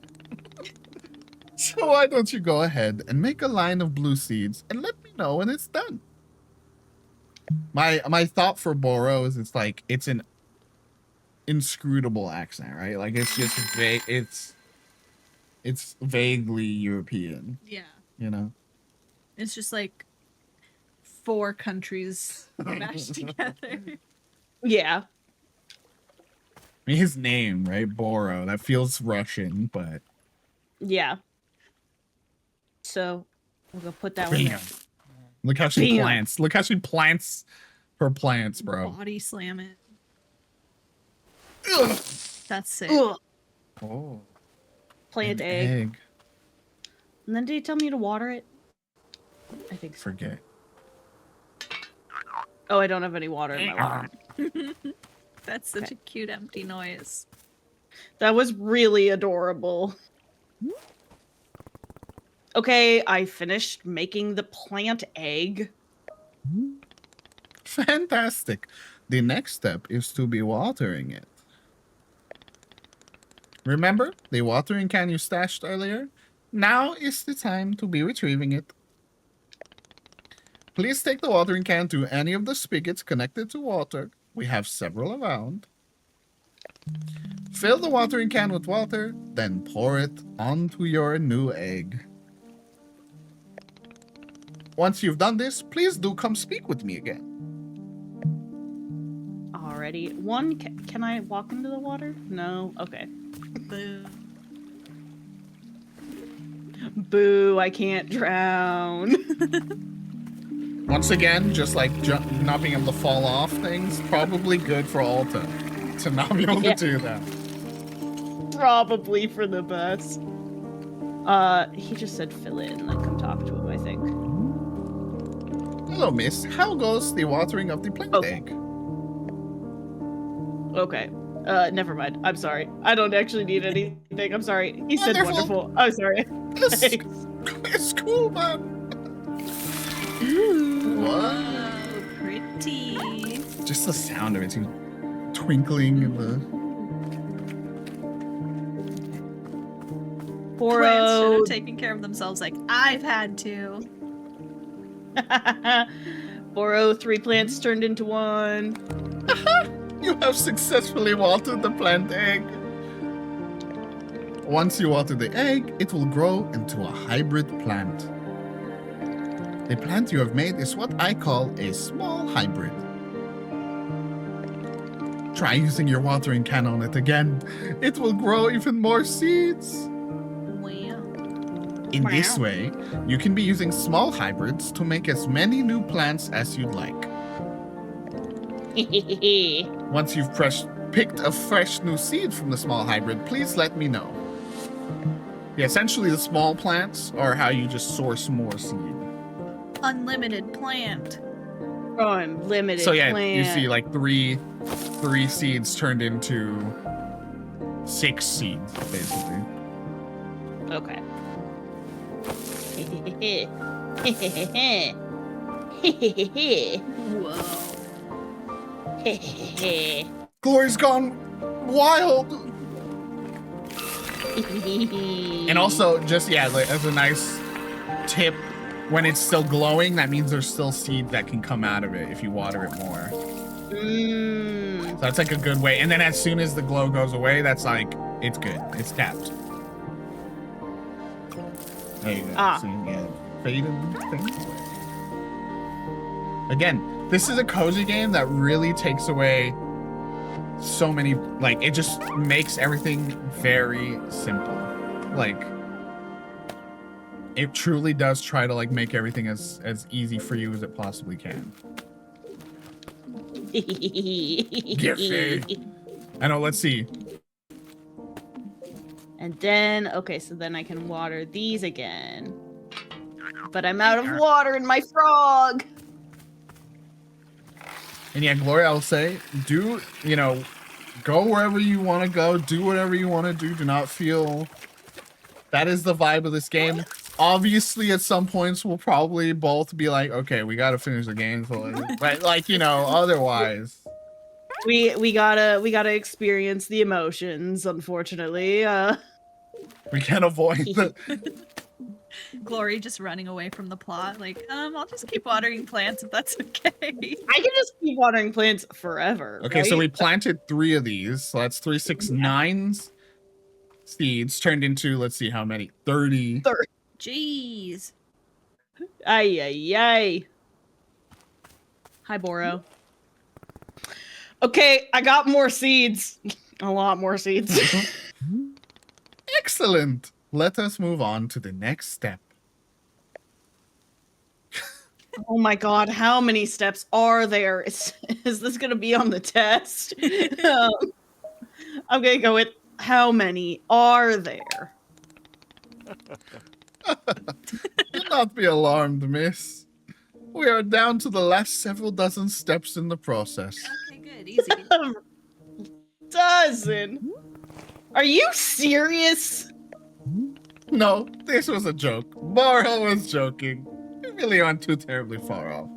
So why don't you go ahead and make a line of blue seeds and let me know when it's done. My thought for Boro is it's an inscrutable accent, right? Like it's just vague. It's vaguely European, Yeah. you know. It's just like 4 countries mashed together. Yeah. I mean, his name, right? Boro. That feels Russian, but Yeah. So we're gonna put that one bam. there. Look how she Bam. plants. Look how she plants her plants, bro. Body slam it. Ugh. That's sick. Ugh. Oh, Plant an egg. And then did he tell me to water it? I think so. Forget. Oh, I don't have any water in my water. That's such a cute empty noise. That was really adorable. Okay, I finished making the plant egg. Fantastic. The next step is to be watering it. Remember the watering can you stashed earlier? Now is the time to be retrieving it. Please take the watering can to any of the spigots connected to water. We have several around. Fill the watering can with water, then pour it onto your new egg. Once you've done this, please do come speak with me again. Alrighty. Can I walk into the water? No? Okay. Boo. Boo, I can't drown. Once again, just like not being able to fall off things, probably good for Alta to not be able Yeah. to do that. Probably for the best. He just said fill it and then come talk to him, I think. Hello, miss. How goes the watering of the plant Okay. egg? Okay. Never mind. I'm sorry. I don't actually need anything. I'm sorry. He said Wonderful. wonderful. I'm sorry. It's, it's cool, man. What? Oh, pretty. Just the sound of it, too. Twinkling in the... Plants should Boro. have taken care of themselves like I've had to. Boro, 3 plants turned into 1. You have successfully watered the plant egg. Once you water the egg, it will grow into a hybrid plant. The plant you have made is what I call a small hybrid. Try using your watering can on it again. It will grow even more seeds. Wow. In this Wow. way, you can be using small hybrids to make as many new plants as you'd like. Once you've picked a fresh new seed from the small hybrid, please let me know. Yeah, essentially the small plants are how you just source more seed. Unlimited plant. Unlimited So yeah, plant. you see like three seeds turned into 6 seeds, basically. Okay. Whoa. Glory's gone wild. And also, just like, as a nice tip, when it's still glowing, that means there's still seeds that can come out of it if you water it more. So that's like a good way. And then as soon as the glow goes away, that's like, it's good. It's tapped. There you go. So you get faded things. Again, this is a cozy game that really takes away so many, like, it just makes everything very simple. Like, it truly does try to like make everything as easy for you as it possibly can. I know, let's see. And then, okay, so then I can water these again. But I'm out of water in my frog. And yeah, Gloria, I'll say, go wherever you want to go, do whatever you want to do. Do not feel, that is the vibe of this game. Obviously, at some points, we'll probably both be like, okay, we got to finish the game. So, but like, otherwise. We gotta experience the emotions, unfortunately. We can't avoid the... Glory just running away from the plot. Like, I'll just keep watering plants if that's okay. I can just keep watering plants forever. Okay, right? so we planted 3 of these. So that's 3, 6, 9 seeds turned into, let's see how many, 30. Jeez. Ay. Hi, Boro. Okay, I got more seeds. A lot more seeds. Excellent. Let us move on to the next step. Oh my god, how many steps are there? Is this gonna be on the test? I'm gonna go with how many are there? Do not be alarmed, miss. We are down to the last several dozen steps in the process. Okay, good. Easy. Dozen? Are you serious? No, this was a joke. Boro was joking. You really aren't too terribly far off.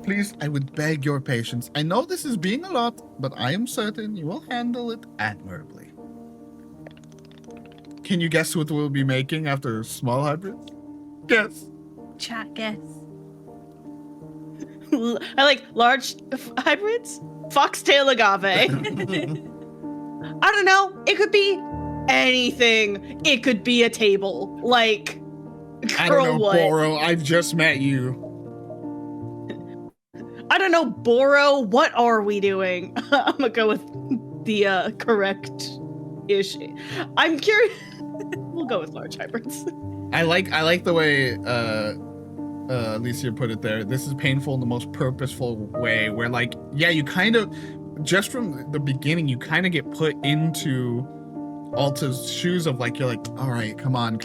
Please, I would beg your patience. I know this is being a lot, but I am certain you will handle it admirably. Can you guess what we'll be making after small hybrids? Guess. Chat guess. I like large hybrids? Foxtail agave. I don't know. It could be anything. It could be a table. Like, I girl, don't know, what? Boro. I've just met you. I don't know, Boro. What are we doing? I'm gonna go with the correct ish. I'm curious. We'll go with large hybrids. I like the way Alicia put it there. This is painful in the most purposeful way, where like, yeah, you kind of, just from the beginning, you kind of get put into Alta's shoes of like, you're like, all right, come on,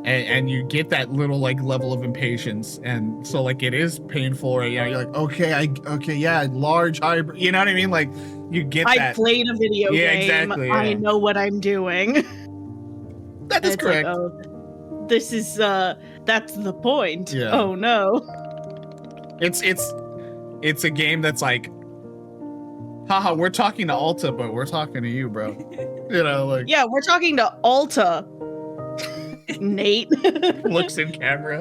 and you get that little like level of impatience, and so like it is painful, right? Yeah, you're like, okay, yeah, large hybrid, you know what I mean? Like you get that. I played a video game. Exactly, yeah. I know what I'm doing. That is correct. Like, oh, this is that's the point. Yeah. Oh no. It's a game that's like, haha, we're talking to Alta, but we're talking to you, bro. You know, like, Yeah, we're talking to Alta. Nate looks in camera.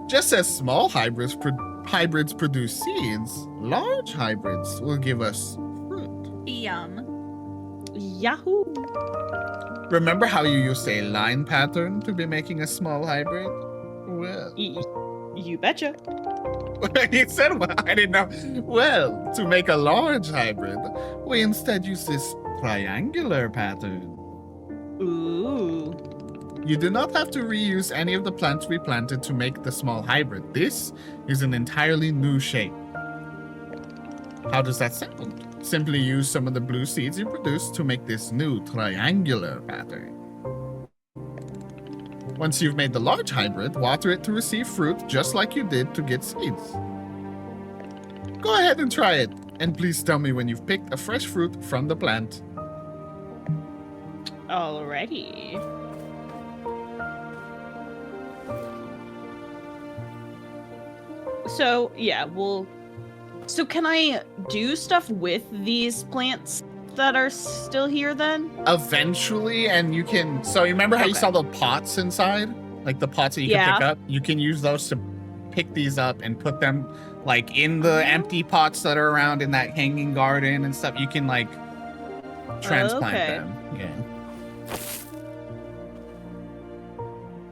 Just as small hybrids produce seeds, large hybrids will give us fruit. Yum. Yahoo. Remember how you used a line pattern to be making a small hybrid? Well, You betcha. he said, well, I didn't know. Well, to make a large hybrid, we instead use this triangular pattern. Ooh. You do not have to reuse any of the plants we planted to make the small hybrid. This is an entirely new shape. How does that sound? Simply use some of the blue seeds you produced to make this new triangular pattern. Once you've made the large hybrid, water it to receive fruit just like you did to get seeds. Go ahead and try it, and please tell me when you've picked a fresh fruit from the plant. Alrighty. So, yeah, so can I do stuff with these plants that are still here then? Eventually, and you can... So you remember how you Okay. saw the pots inside? Like the pots that you can pick up? You can use those to pick these up and put them like in the empty pots that are around in that hanging garden and stuff. You can like transplant Okay. them. Yeah.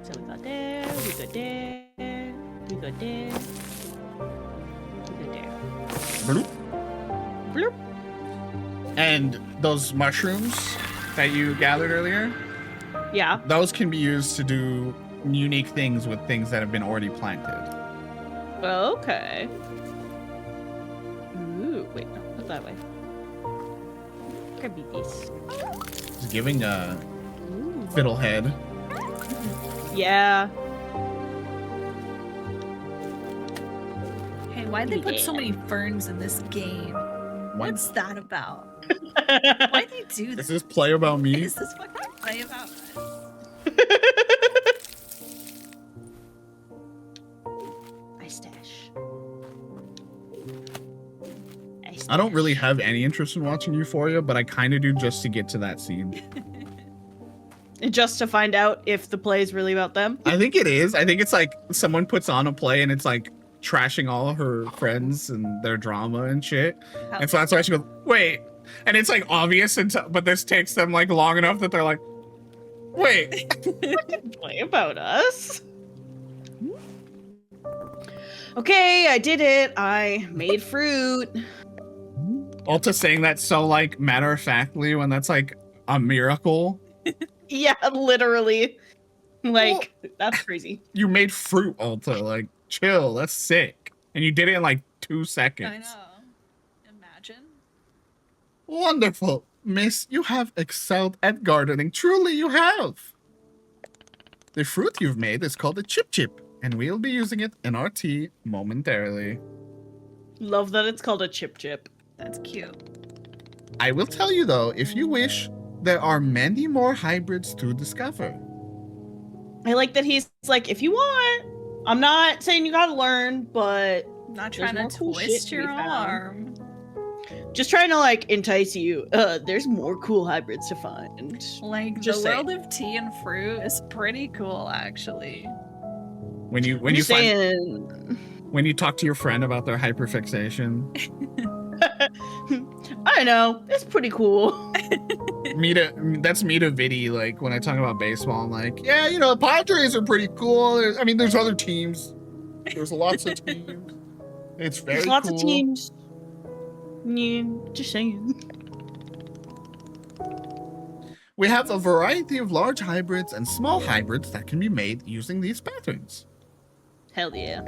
So we got there, we got there, we got there, we got there. Bloop. Bloop. And those mushrooms that you gathered earlier, Yeah. those can be used to do unique things with things that have been already planted. Okay. Ooh, wait, no, not that way. Could be this. Just giving a Ooh. fiddlehead. Yeah. Hey, why'd they put so many ferns in this game? What's that about? Why'd they do Is this? this play about me? Is this fucking play about us? I stash. I don't really have any interest in watching Euphoria, but I kind of do just to get to that scene. Just to find out if the play is really about them. I think it is. I think it's like someone puts on a play and it's like trashing all her friends and their drama and shit. And so that's why she goes, wait. And it's like obvious, but this takes them like long enough that they're like, wait. Play about us. Okay, I did it. I made fruit. Alta saying that so like matter of factly when that's like a miracle. Yeah, literally. Like, that's crazy. You made fruit, Alta. Like, chill. That's sick. And you did it in like 2 seconds. I know. Imagine. Wonderful. Miss, you have excelled at gardening. Truly, you have. The fruit you've made is called a chip chip, and we'll be using it in our tea momentarily. Love that it's called a chip chip. That's cute. I will tell you, though, if you wish, there are many more hybrids to discover. I like that he's like, if you want, I'm not saying you gotta learn, but I'm not There's trying to more cool shit twist to your be found. arm. just trying to like entice you. There's more cool hybrids to find. Like, Just the saying. world of tea and fruit is pretty cool, actually. When you Just find, saying. when you talk to your friend about their hyperfixation, I don't know. It's pretty cool. that's me to Viddy. Like when I talk about baseball, I'm like, yeah, you know, the Padres are pretty cool. There's other teams. There's lots of teams. It's very There's lots cool. of teams. Yeah, just saying. We have a variety of large hybrids and small hybrids that can be made using these patterns. Hell yeah.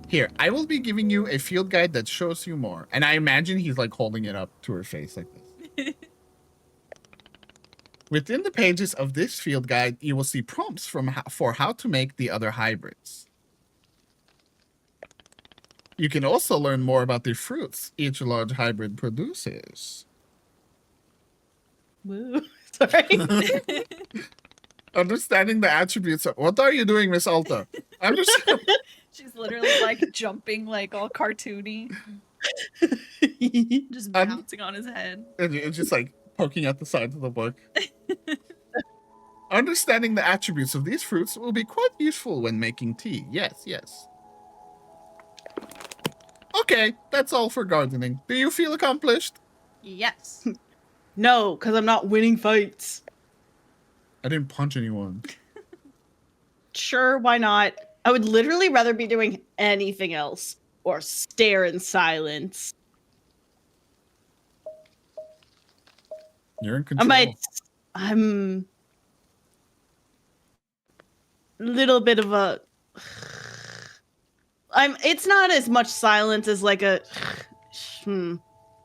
Here, I will be giving you a field guide that shows you more. And I imagine he's like holding it up to her face like this. Within the pages of this field guide, you will see prompts for how to make the other hybrids. You can also learn more about the fruits each large hybrid produces. Woo. Sorry. Understanding the attributes of... What are you doing, Miss Alta? I'm just... She's literally like jumping like all cartoony, just I'm- bouncing on his head. And it's just like poking at the sides of the book. Understanding the attributes of these fruits will be quite useful when making tea. Yes, yes. Okay, that's all for gardening. Do you feel accomplished? Yes. No, because I'm not winning fights. I didn't punch anyone. Sure, why not? I would literally rather be doing anything else or stare in silence. You're in I control. might. I'm little bit of a. It's not as much silence as like a.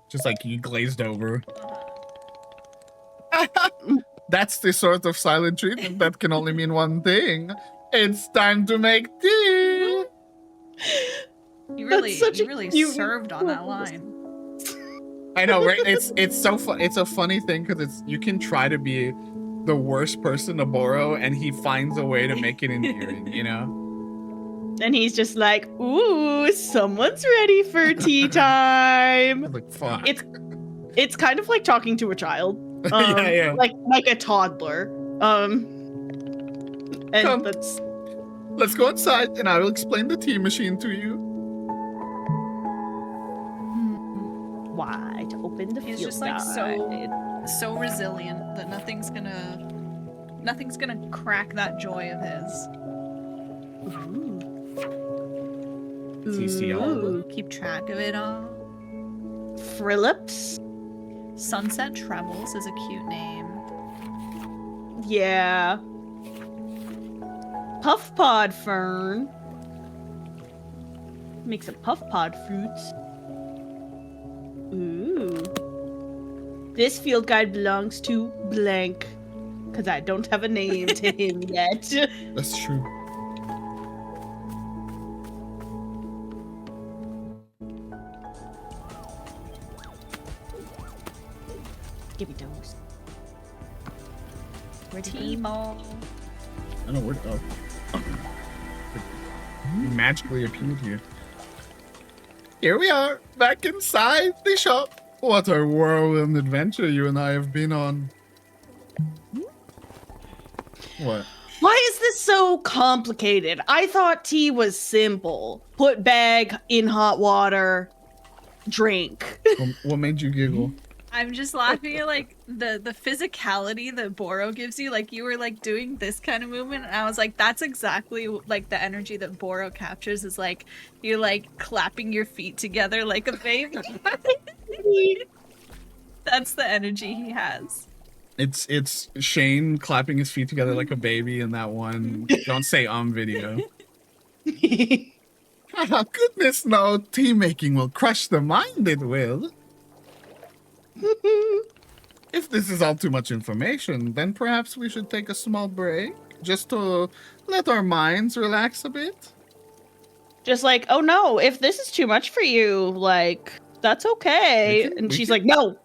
Just like you glazed over. That's the sort of silent treatment that can only mean one thing. It's time to make tea. You really, such you a really cute served on that request. line. I know, right? It's so fun. It's a funny thing because you can try to be the worst person to borrow, and he finds a way to make it endearing. You know. And he's just like, "Ooh, someone's ready for tea time." I'm like, fuck. It's kind of like talking to a child. Yeah. Like a toddler. And Come. that's Let's go inside, and I will explain the tea machine to you. why to open the He's field just like guide. so resilient that nothing's gonna crack that joy of his. TCL. Ooh. Keep track of it all. Frillips? Sunset Trebles is a cute name. Yeah. Puff pod fern. Make some puff pod fruits. Ooh. This field guide belongs to blank. Because I don't have a name to him yet. That's true. Give me those. Where'd he go? T-Mall. I don't know where to go. Magically appeared here. Here we are, back inside the shop. What a whirlwind adventure you and I have been on. What? Why is this so complicated? I thought tea was simple. Put bag in hot water, drink. What made you giggle? I'm just laughing at like the physicality that Boro gives you. Like you were like doing this kind of movement, and I was like, that's exactly like the energy that Boro captures. Is like you're like clapping your feet together like a baby. That's the energy he has. It's Shane clapping his feet together like a baby in that one "Don't Say video. Goodness no, tea making will crush the mind, it will. If this is all too much information, then perhaps we should take a small break, just to let our minds relax a bit. Just like, oh no, if this is too much for you, like, that's okay. And she's like, no,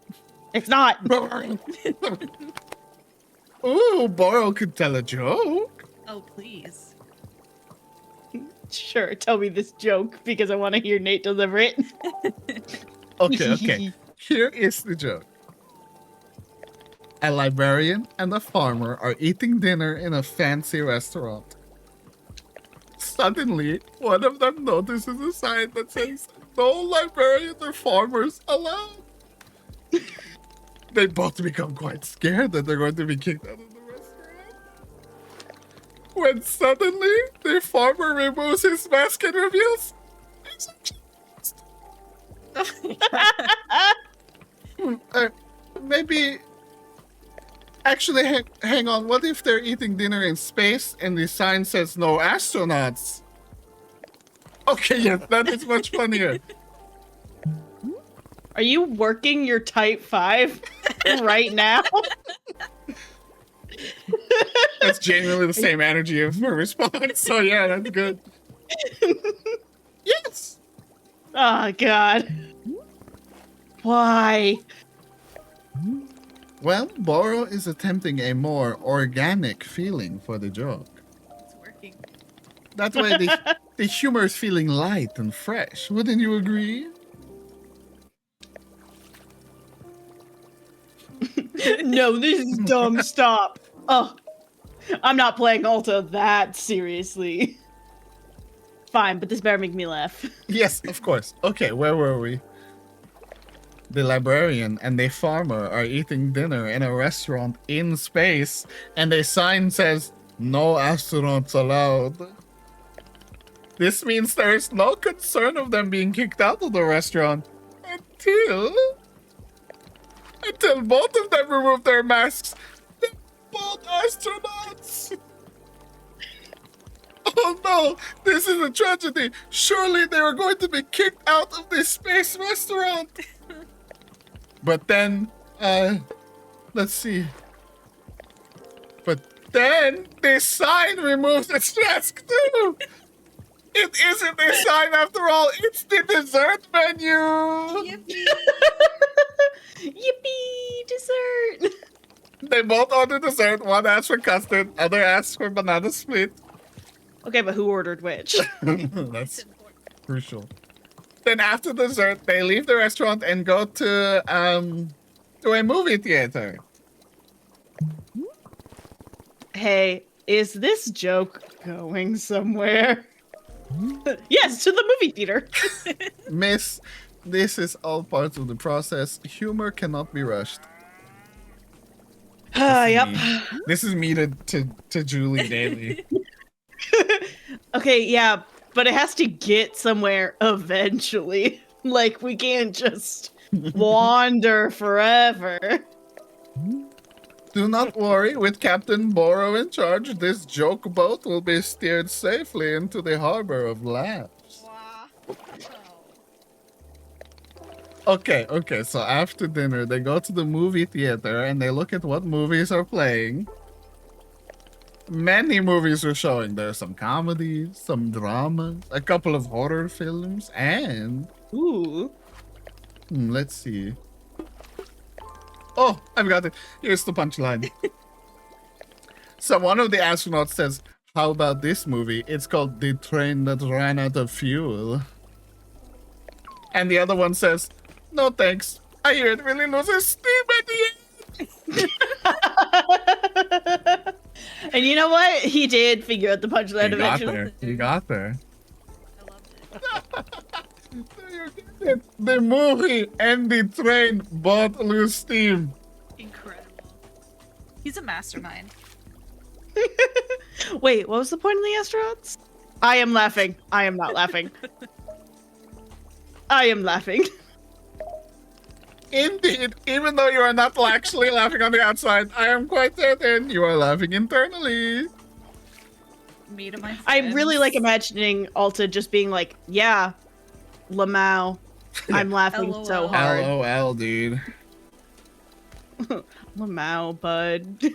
it's not. Ooh, Boro could tell a joke. Oh please. Sure, tell me this joke because I want to hear Nate deliver it. Okay. Here is the joke. A librarian and a farmer are eating dinner in a fancy restaurant. Suddenly, one of them notices a sign that says, "No librarians or farmers allowed." They both become quite scared that they're going to be kicked out of the restaurant. When suddenly, the farmer removes his mask and reveals he's a maybe. Actually, hang on. What if they're eating dinner in space and the sign says "No astronauts"? Okay, yes, that is much funnier. Are you working your type 5 right now? That's genuinely the same energy of her response. So yeah, that's good. Yes. Oh, God. Why? Well, Boro is attempting a more organic feeling for the joke. It's working. That way the humor is feeling light and fresh. Wouldn't you agree? No, this is dumb. Stop. Oh, I'm not playing Alta that seriously. Fine, but this better make me laugh. Yes, of course. Okay, where were we? The librarian and the farmer are eating dinner in a restaurant in space, and a sign says, "No astronauts allowed." This means there is no concern of them being kicked out of the restaurant until both of them remove their masks. They're both astronauts. no, this is a tragedy. Surely they were going to be kicked out of this space restaurant. But then, let's see. But then this sign removes its mask too. It isn't a sign after all. It's the dessert menu. Yippee! Yippee! Dessert! They both ordered dessert. One asked for custard, other asked for banana split. Okay, but who ordered which? That's crucial. Then after dessert, they leave the restaurant and go to a movie theater. Hey, is this joke going somewhere? Yes, to the movie theater. Miss, this is all part of the process. Humor cannot be rushed. Yep. This is me to Julie daily. Okay, yeah, but it has to get somewhere eventually. Like, we can't just wander forever. Do not worry, with Captain Boro in charge, this joke boat will be steered safely into the harbor of laughs. Wow. Okay, so after dinner, they go to the movie theater and they look at what movies are playing. Many movies are showing. There are some comedies, some dramas, a couple of horror films, and... Ooh. let's see. Oh, I've got it. Here's the punchline. So one of the astronauts says, how about this movie? It's called The Train That Ran Out of Fuel. And the other one says, no thanks. I hear it really loses steam at the end. And you know what? He did figure out the punchline eventually. You got there. I loved it. So you get it. The movie and the train both lose steam. Incredible. He's a mastermind. Wait, what was the point of the astronauts? I am laughing. I am not laughing. I am laughing. Indeed, even though you are not actually laughing on the outside, I am quite certain you are laughing internally. Me to my friends. I really like imagining Alta just being like, yeah, Lamau, I'm laughing so LOL. hard. LOL, dude. Lamau, bud.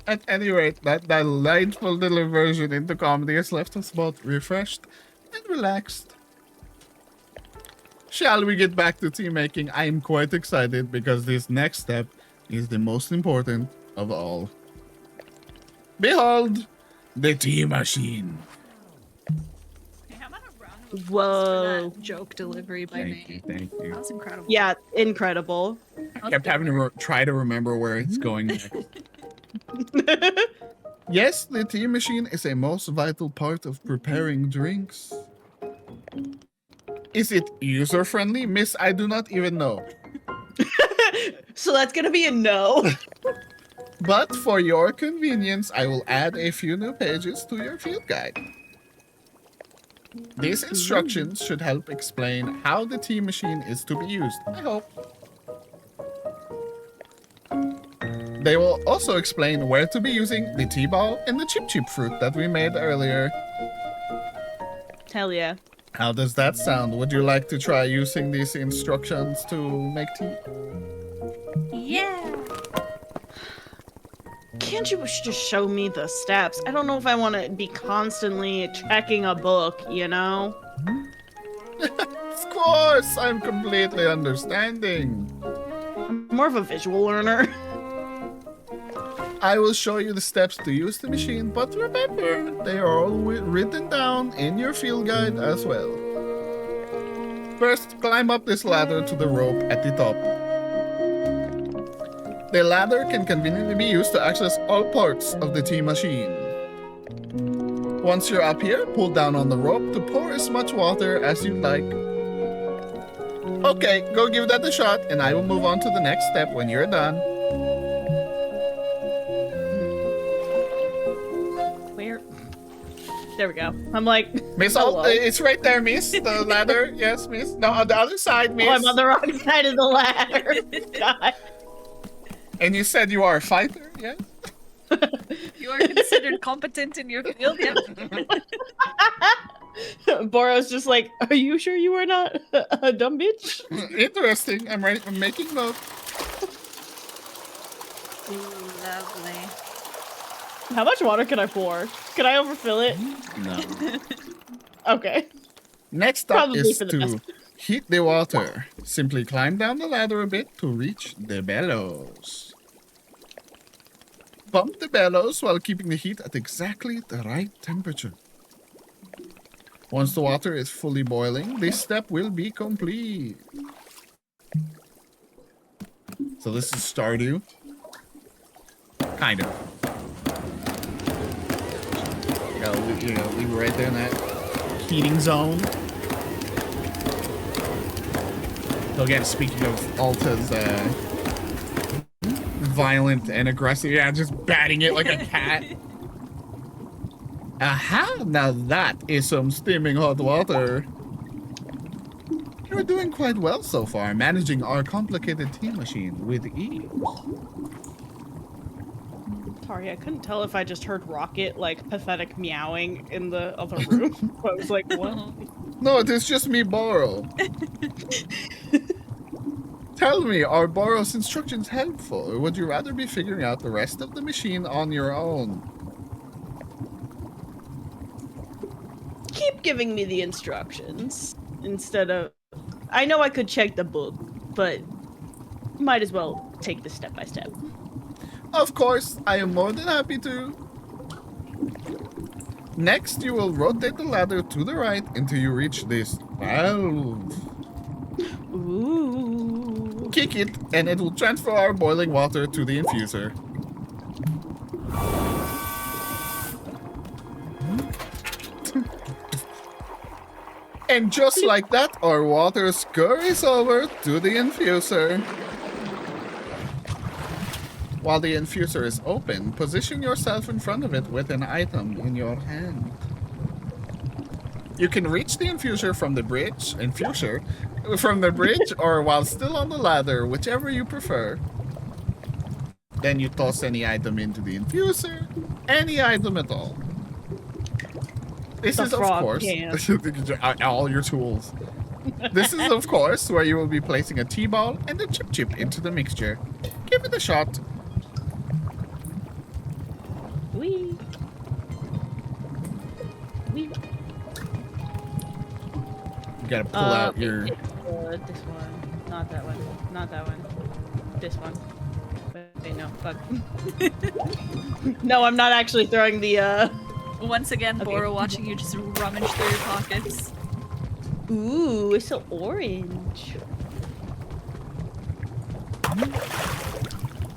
At any rate, that delightful little version into comedy has left us both refreshed and relaxed. Shall we get back to tea making? I am quite excited because this next step is the most important of all. Behold, the tea machine. Hey, how about a round of applause Whoa. for that joke delivery by me? Thank That you. was incredible. Yeah, incredible. I kept having to try to remember where it's going next. Yes, the tea machine is a most vital part of preparing drinks. Is it user-friendly? Miss, I do not even know. So that's gonna be a no. But for your convenience, I will add a few new pages to your field guide. These instructions should help explain how the tea machine is to be used, I hope. They will also explain where to be using the tea ball and the chip chip fruit that we made earlier. Hell yeah. How does that sound? Would you like to try using these instructions to make tea? Yeah. Can't you just show me the steps? I don't know if I want to be constantly checking a book, you know? Of course, I'm completely understanding. I'm more of a visual learner. I will show you the steps to use the machine, but remember, they are all written down in your field guide as well. First, climb up this ladder to the rope at the top. The ladder can conveniently be used to access all parts of the tea machine. Once you're up here, pull down on the rope to pour as much water as you'd like. Okay, go give that a shot, and I will move on to the next step when you're done. Where? There we go. I'm like, Miss, hello. it's right there, Miss. The ladder. Yes, Miss. No, on the other side, Miss. Oh, I'm on the wrong side of the ladder. God. And you said you are a fighter, yes? You are considered competent in your field. Yep. Boro's just like, are you sure you are not a dumb bitch? Interesting. I'm right. I'm making note. Ooh, lovely. How much water can I pour? Can I overfill it? No. Okay. Next up Probably is for the to best. heat the water. Simply climb down the ladder a bit to reach the bellows. Pump the bellows while keeping the heat at exactly the right temperature. Once the water is fully boiling, this step will be complete. So this is Stardew. Kind of. You gotta leave it right there in that heating zone. So again, speaking of Alta's violent and aggressive, yeah, just batting it like a cat. Aha! Now that is some steaming hot water. You're doing quite well so far, managing our complicated tea machine with ease. Sorry, I couldn't tell if I just heard Rocket, like, pathetic meowing in the other room. I was like, what? No, it is just me, Boro. Tell me, are Boro's instructions helpful, or would you rather be figuring out the rest of the machine on your own? Keep giving me the instructions instead of... I know I could check the book, but might as well take this step by step. Of course, I am more than happy to. Next, you will rotate the ladder to the right until you reach this valve. Ooh. Kick it, and it will transfer our boiling water to the infuser. And just like that, our water scurries over to the infuser. While the infuser is open, position yourself in front of it with an item in your hand. You can reach the infuser from the bridge, or while still on the ladder, whichever you prefer. Then you toss any item into the infuser, any item at all. This The is, of frog course, can. all your tools. This is, of course, where you will be placing a tea ball and a chip into the mixture. Give it a shot. Wee. Wee. You gotta pull out your... This one. Not that one. Not that one. This one. Wait, no. Fuck. No, I'm not actually throwing the, Once again, Okay. Boro watching you just rummage through your pockets. Ooh, it's so orange.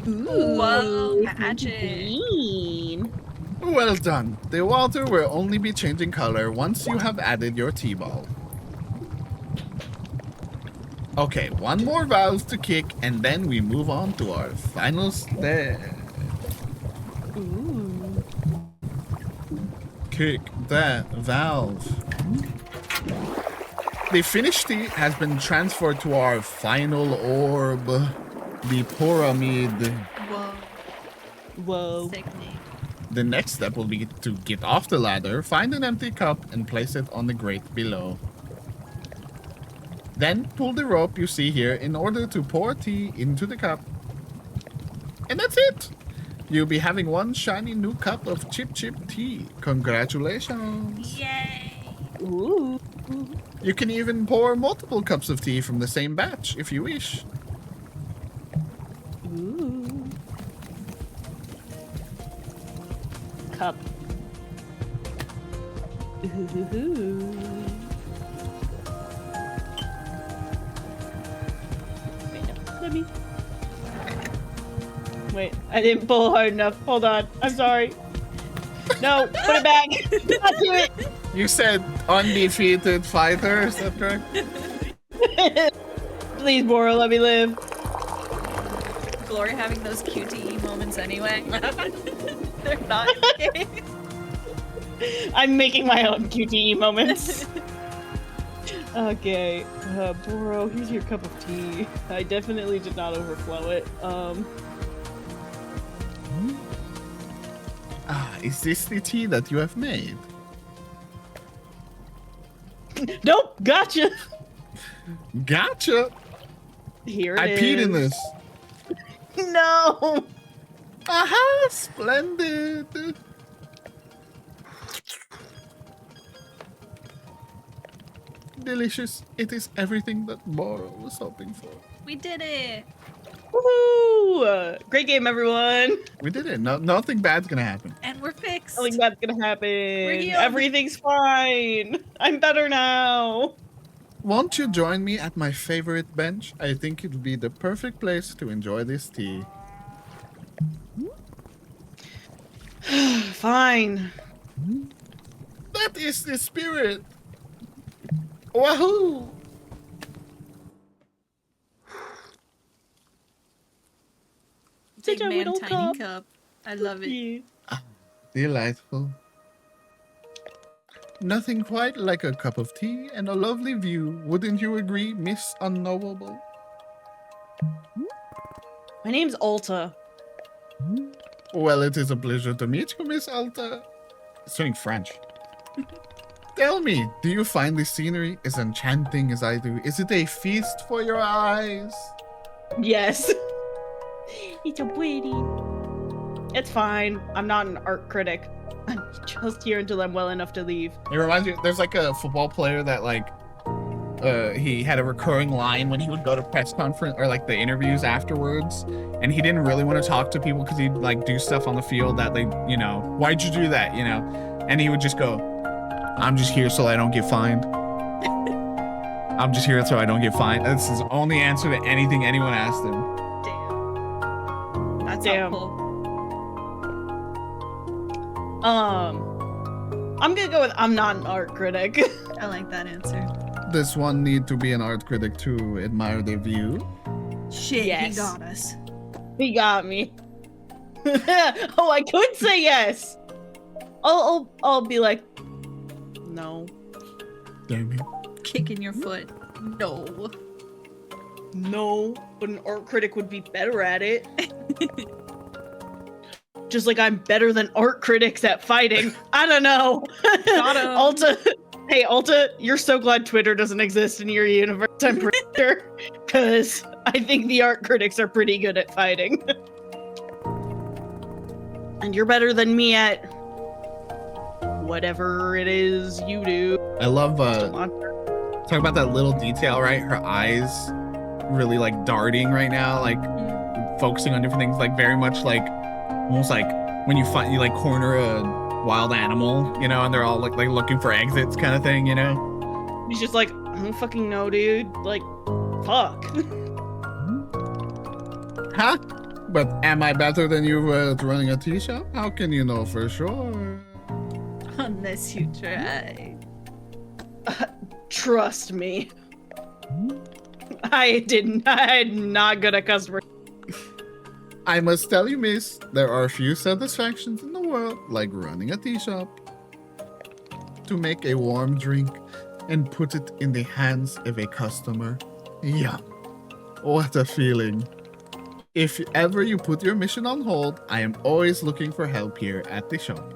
Ooh, Whoa, it's magic. green. Well done. The water will only be changing color once you have added your tea ball. Okay, one more valve to kick, and then we move on to our final step. Ooh. Kick that valve. The finished tea has been transferred to our final orb, the pyramid. Whoa, Whoa. sick name. The next step will be to get off the ladder, find an empty cup, and place it on the grate below. Then pull the rope you see here in order to pour tea into the cup. And that's it! You'll be having one shiny new cup of Chip Chip tea. Congratulations! Yay! Ooh. You can even pour multiple cups of tea from the same batch if you wish. Ooh. Cup. Ooh. Wait, no. Let me. Wait, I didn't pull hard enough. Hold on. I'm sorry. No, put it back. Not do it. You said undefeated fighter, is that correct? Please, Boro, let me live. Glory having those QTE moments anyway. They're not in the game. I'm making my own QTE moments. Okay, Boro, here's your cup of tea. I definitely did not overflow it. Is this the tea that you have made? Nope, gotcha. Gotcha. Here it I is. peed in this. No. Aha, splendid. Delicious. It is everything that Boro was hoping for. We did it. Woohoo! Great game, everyone. We did it. No, nothing bad's gonna happen. And we're fixed. Nothing bad's gonna happen. healed. Everything's fine. I'm better now. Won't you join me at my favorite bench? I think it would be the perfect place to enjoy this tea. Fine. That is the spirit. Wahoo! Big Such a man, little tiny cup. cup. I love it. Yeah. Delightful. Nothing quite like a cup of tea and a lovely view. Wouldn't you agree, Miss Unknowable? My name's Alta. Well, it is a pleasure to meet you, Miss Alta. It's turning French. Tell me, do you find the scenery as enchanting as I do? Is it a feast for your eyes? Yes. It's so pretty. It's fine. I'm not an art critic. I'm just here until I'm well enough to leave. It reminds me, there's like a football player that he had a recurring line when he would go to press conference or like the interviews afterwards, and he didn't really want to talk to people because he'd like do stuff on the field that they, you know, why'd you do that, you know? And he would just go, I'm just here so I don't get fined. I'm just here so I don't get fined. That's his only answer to anything anyone asked him. Damn. That's Damn. helpful. I'm gonna go with I'm not an art critic. I like that answer. Does one need to be an art critic to admire their view? Shit, Yes. he got us. He got me. Oh, I could say yes. I'll be like, no, Damn it. Kicking your foot. No. no. But an art critic would be better at it. Just like I'm better than art critics at fighting. I don't know. Got 'em. Alta. Hey, Alta, you're so glad Twitter doesn't exist in your universe, I'm pretty sure. Because I think the art critics are pretty good at fighting. And you're better than me at whatever it is you do. I love talk about that little detail, right? Her eyes really like darting right now, like focusing on different things, like very much like almost like when you like corner a wild animal, you know, and they're all like looking for exits kind of thing, you know? He's just like, I don't fucking know, dude. Like, fuck. Huh? But am I better than you at running a tea shop? How can you know for sure? Unless you try. Trust me. I'm not good at customer. I must tell you, miss, there are few satisfactions in the world like running a tea shop. To make a warm drink and put it in the hands of a customer. Yum. What a feeling. If ever you put your mission on hold, I am always looking for help here at the shop.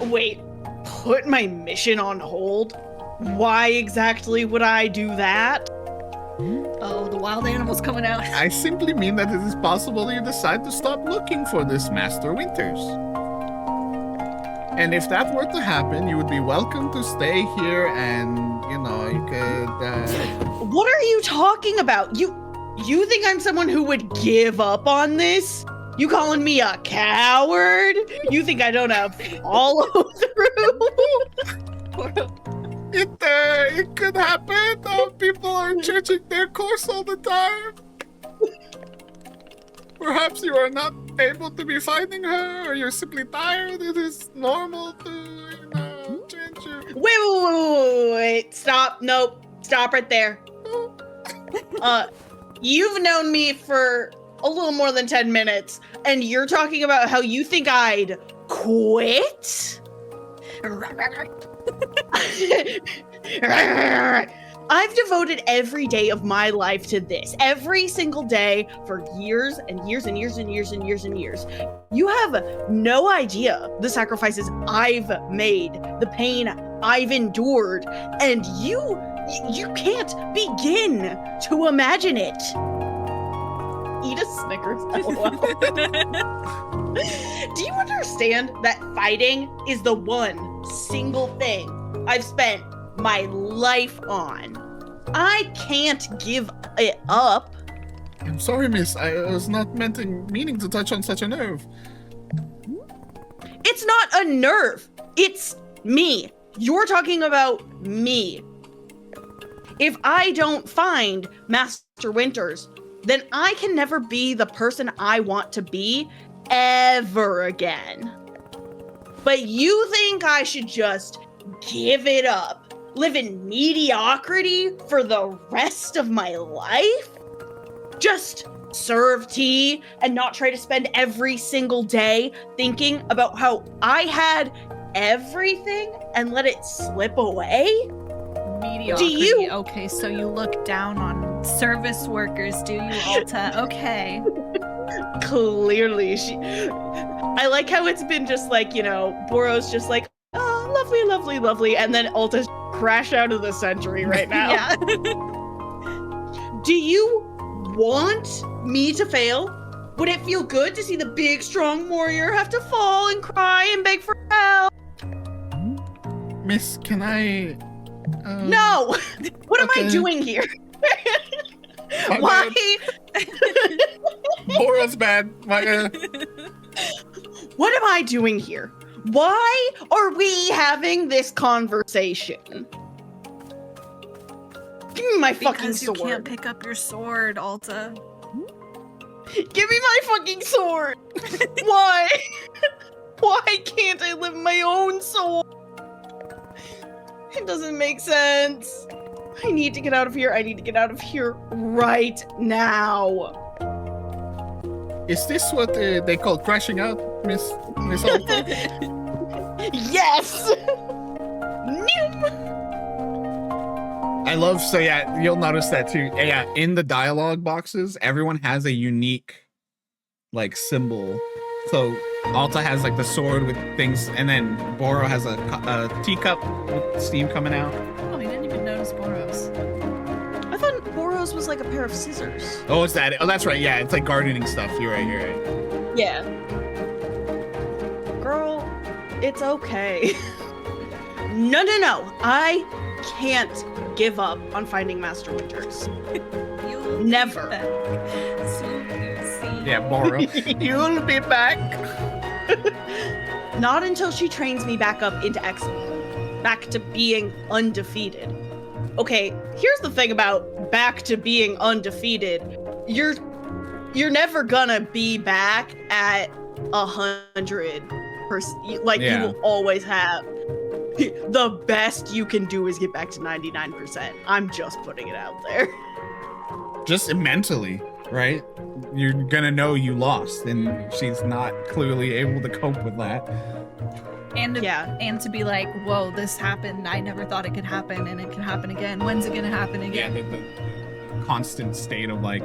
Wait. Put my mission on hold? Why exactly would I do that? Oh, the wild animal's coming out. I simply mean that it is possible you decide to stop looking for this Master Winters. And if that were to happen, you would be welcome to stay here and, you know, you could, What are you talking about? You think I'm someone who would give up on this? You calling me a coward? You think I don't have follow through? It could happen. People are changing their course all the time. Perhaps you are not able to be finding her, or you're simply tired. It is normal to, you know, change your... Wait. Stop. Nope. Stop right there. You've known me for a little more than 10 minutes, and you're talking about how you think I'd quit? I've devoted every day of my life to this. Every single day for years and years and years and years and years and years. You have no idea the sacrifices I've made, the pain I've endured, and you can't begin to imagine it. Eat a Snickers. LOL. Do you understand that fighting is the one single thing I've spent my life on? I can't give it up. I'm sorry, miss. I was not meaning to touch on such a nerve. It's not a nerve. It's me. You're talking about me. If I don't find Master Winters, then I can never be the person I want to be ever again. But you think I should just give it up, live in mediocrity for the rest of my life? Just serve tea and not try to spend every single day thinking about how I had everything and let it slip away? Mediocrity. Okay, so you look down on service workers, do you, Alta? Okay. Clearly, I like how it's been just like, you know, Boro's just like, oh, lovely, lovely, lovely, and then Alta's crash out of the century right now. Yeah. Do you want me to fail? Would it feel good to see the big, strong warrior have to fall and cry and beg for help? Miss, can I... No! What am I okay. doing here? My Why? Bora's bad. My, What am I doing here? Why are we having this conversation? Give me my fucking Because you sword. can't pick up your sword, Alta. Give me my fucking sword. Why? Why can't I live my own sword? It doesn't make sense. I need to get out of here. I need to get out of here right now. is this what they call crashing out, Miss Alta? Yes. Noom. I love, so yeah, you'll notice that too. Yeah, in the dialogue boxes, everyone has a unique, like, symbol. So Alta has like the sword with things, and then Boro has a teacup with steam coming out. Oh, we didn't even notice Boros. I thought Boros was like a pair of scissors. Oh, is that it? Oh, that's right. Yeah, it's like gardening stuff. You're right. You're right. Yeah. Girl, it's okay. No. I can't give up on finding Master Winters. You'll Never. be back. Soon you see. Yeah, Boro. You'll be back. Not until she trains me back up into excellence. Back to being undefeated. Okay, here's the thing about back to being undefeated. You're never gonna be back at 100%. Like, Yeah. you will always have. The best you can do is get back to 99%. I'm just putting it out there. Just mentally, right? You're gonna know you lost, and she's not clearly able to cope with that. And to, Yeah. and to be like, whoa, this happened. I never thought it could happen, and it can happen again. When's it gonna happen Yeah, again? the constant state of like,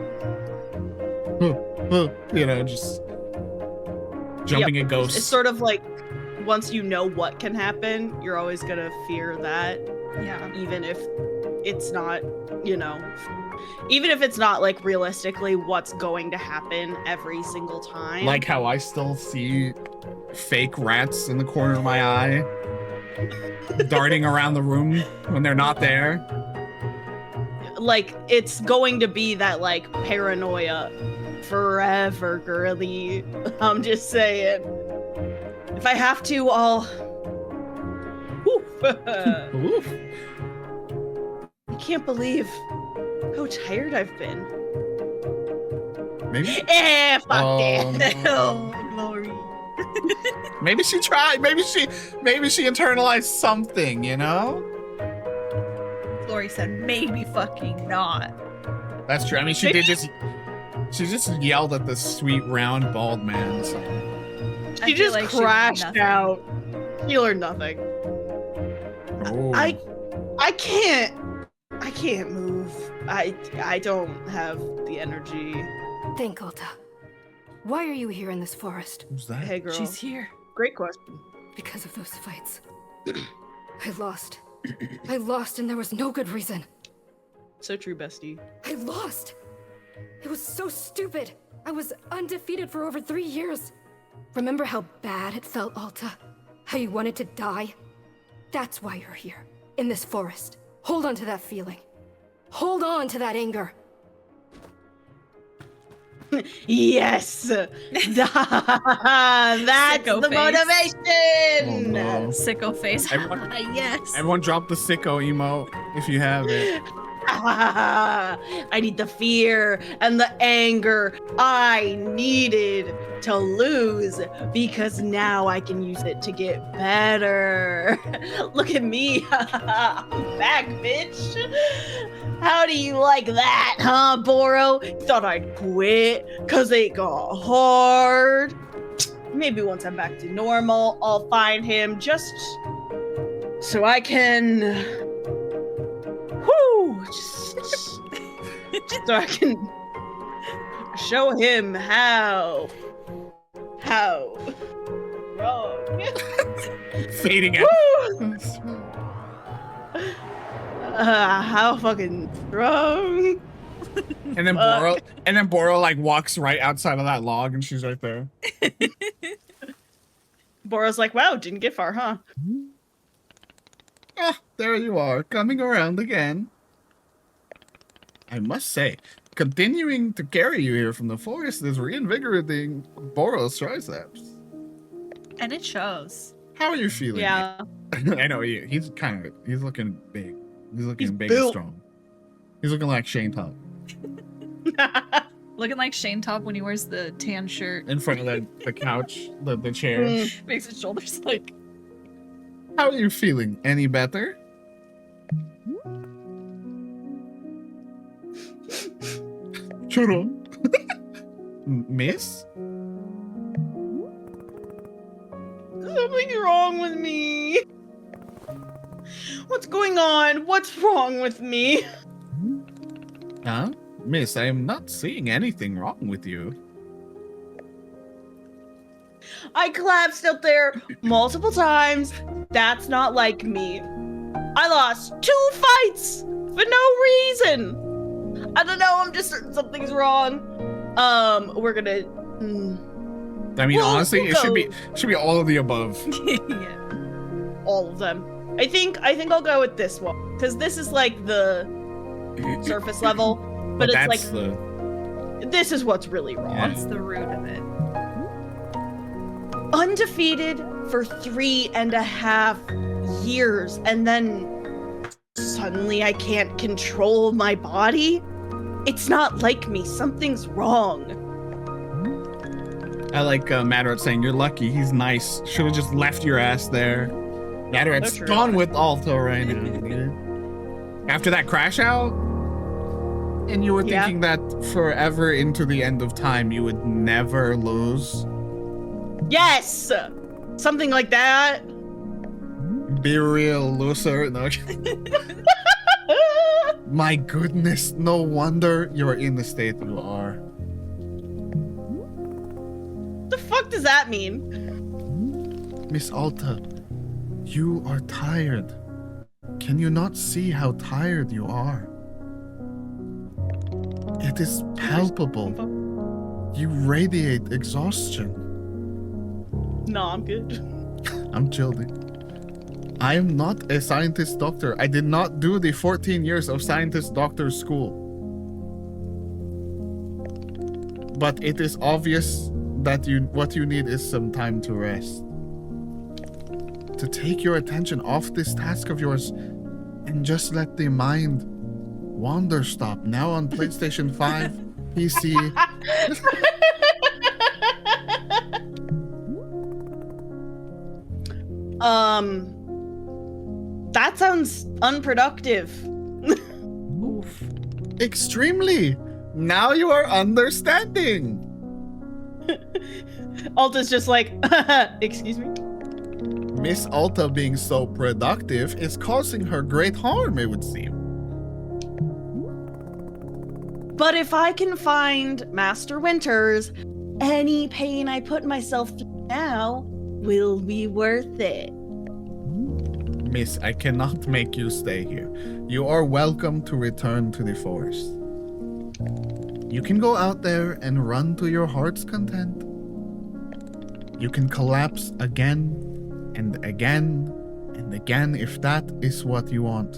you know, just jumping at ghosts. It's sort of like, once you know what can happen, you're always gonna fear that, Yeah. even if it's not, you know, even if it's not like realistically what's going to happen every single time. Like how I still see fake rats in the corner of my eye, darting around the room when they're not there. Like, it's going to be that like paranoia forever, girly. I'm just saying. If I have to, I'll. Oof. Oof. I can't believe how tired I've been. Maybe. Fuck it. Oh, glory. Maybe she tried. Maybe she internalized something. You know. Glory said, maybe fucking not. That's true. I mean, she just yelled at the sweet round bald man. So. I She feel just like she learned crashed nothing. out. She learned nothing. Oh. I can't I can't move. I don't have the energy. Think, Alta. Why are you here in this forest? Who's that? Hey, girl. She's here. Great question. Because of those fights. I lost. I lost and there was no good reason. So true, bestie. I lost! It was so stupid! I was undefeated for over 3 years. Remember how bad it felt, Alta? How you wanted to die? That's why you're here, in this forest. Hold on to that feeling. Hold on to that anger. Yes! That's Sicko the face. motivation! Oh, no. Sicko face. Everyone- Yes. Everyone drop the sicko emote if you have it. I need the fear and the anger I needed to lose because now I can use it to get better. Look at me. I'm back, bitch. How do you like that, huh, Boro? Thought I'd quit because it got hard. Maybe once I'm back to normal, I'll find him just so I can just so I can show him how wrong. Fading out. Woo! How fucking wrong. And then Boro like walks right outside of that log and she's right there. Boro's like, wow, didn't get far, huh? Ah, there you are, coming around again. I must say, continuing to carry you here from the forest is reinvigorating Boro's triceps. And it shows. How are you feeling? Yeah. I know he's looking big. He's looking He's big built. and strong. He's looking like Shane Top Looking like Shane Top when he wears the tan shirt. in front of the couch, the chair. Mm. Makes his shoulders like. How are you feeling? Any better? Shut up. Miss? Something's wrong with me. What's going on? What's wrong with me? Huh? Miss, I am not seeing anything wrong with you. I collapsed out there multiple times. That's not like me. I lost 2 fights for no reason. I don't know. I'm just certain something's wrong. We're gonna. I mean, Well, honestly, we'll it should go. be all of the above. Yeah. All of them. I think I'll go with this one because this is like the surface level, but it's like this is what's really wrong. Yeah. That's the root of it. Undefeated for 3.5 years, and then suddenly I can't control my body. It's not like me. Something's wrong. I like Madrat saying, you're lucky, he's nice. Should have just left your ass there. Madrat's So true. gone with Alto right now, dude. After that crash out, and you were Yeah. thinking that forever into the end of time, you would never lose. Yes, something like that. Be real, loser. No. My goodness, no wonder you're in the state you are. The fuck does that mean? Miss Alta, you are tired. Can you not see how tired you are? It is palpable. You radiate exhaustion. No, I'm good. I'm chilling. I am not a scientist doctor. I did not do the 14 years of scientist doctor school. But it is obvious that what you need is some time to rest. To take your attention off this task of yours and just let the mind Wanderstop, now on PlayStation 5, PC. That sounds unproductive. Oof. Extremely. Now you are understanding. Alta's just like, excuse me? Miss Alta being so productive is causing her great harm, it would seem. But if I can find Master Winters, any pain I put myself through now will be worth it. Miss, I cannot make you stay here. You are welcome to return to the forest. You can go out there and run to your heart's content. You can collapse again and again and again if that is what you want.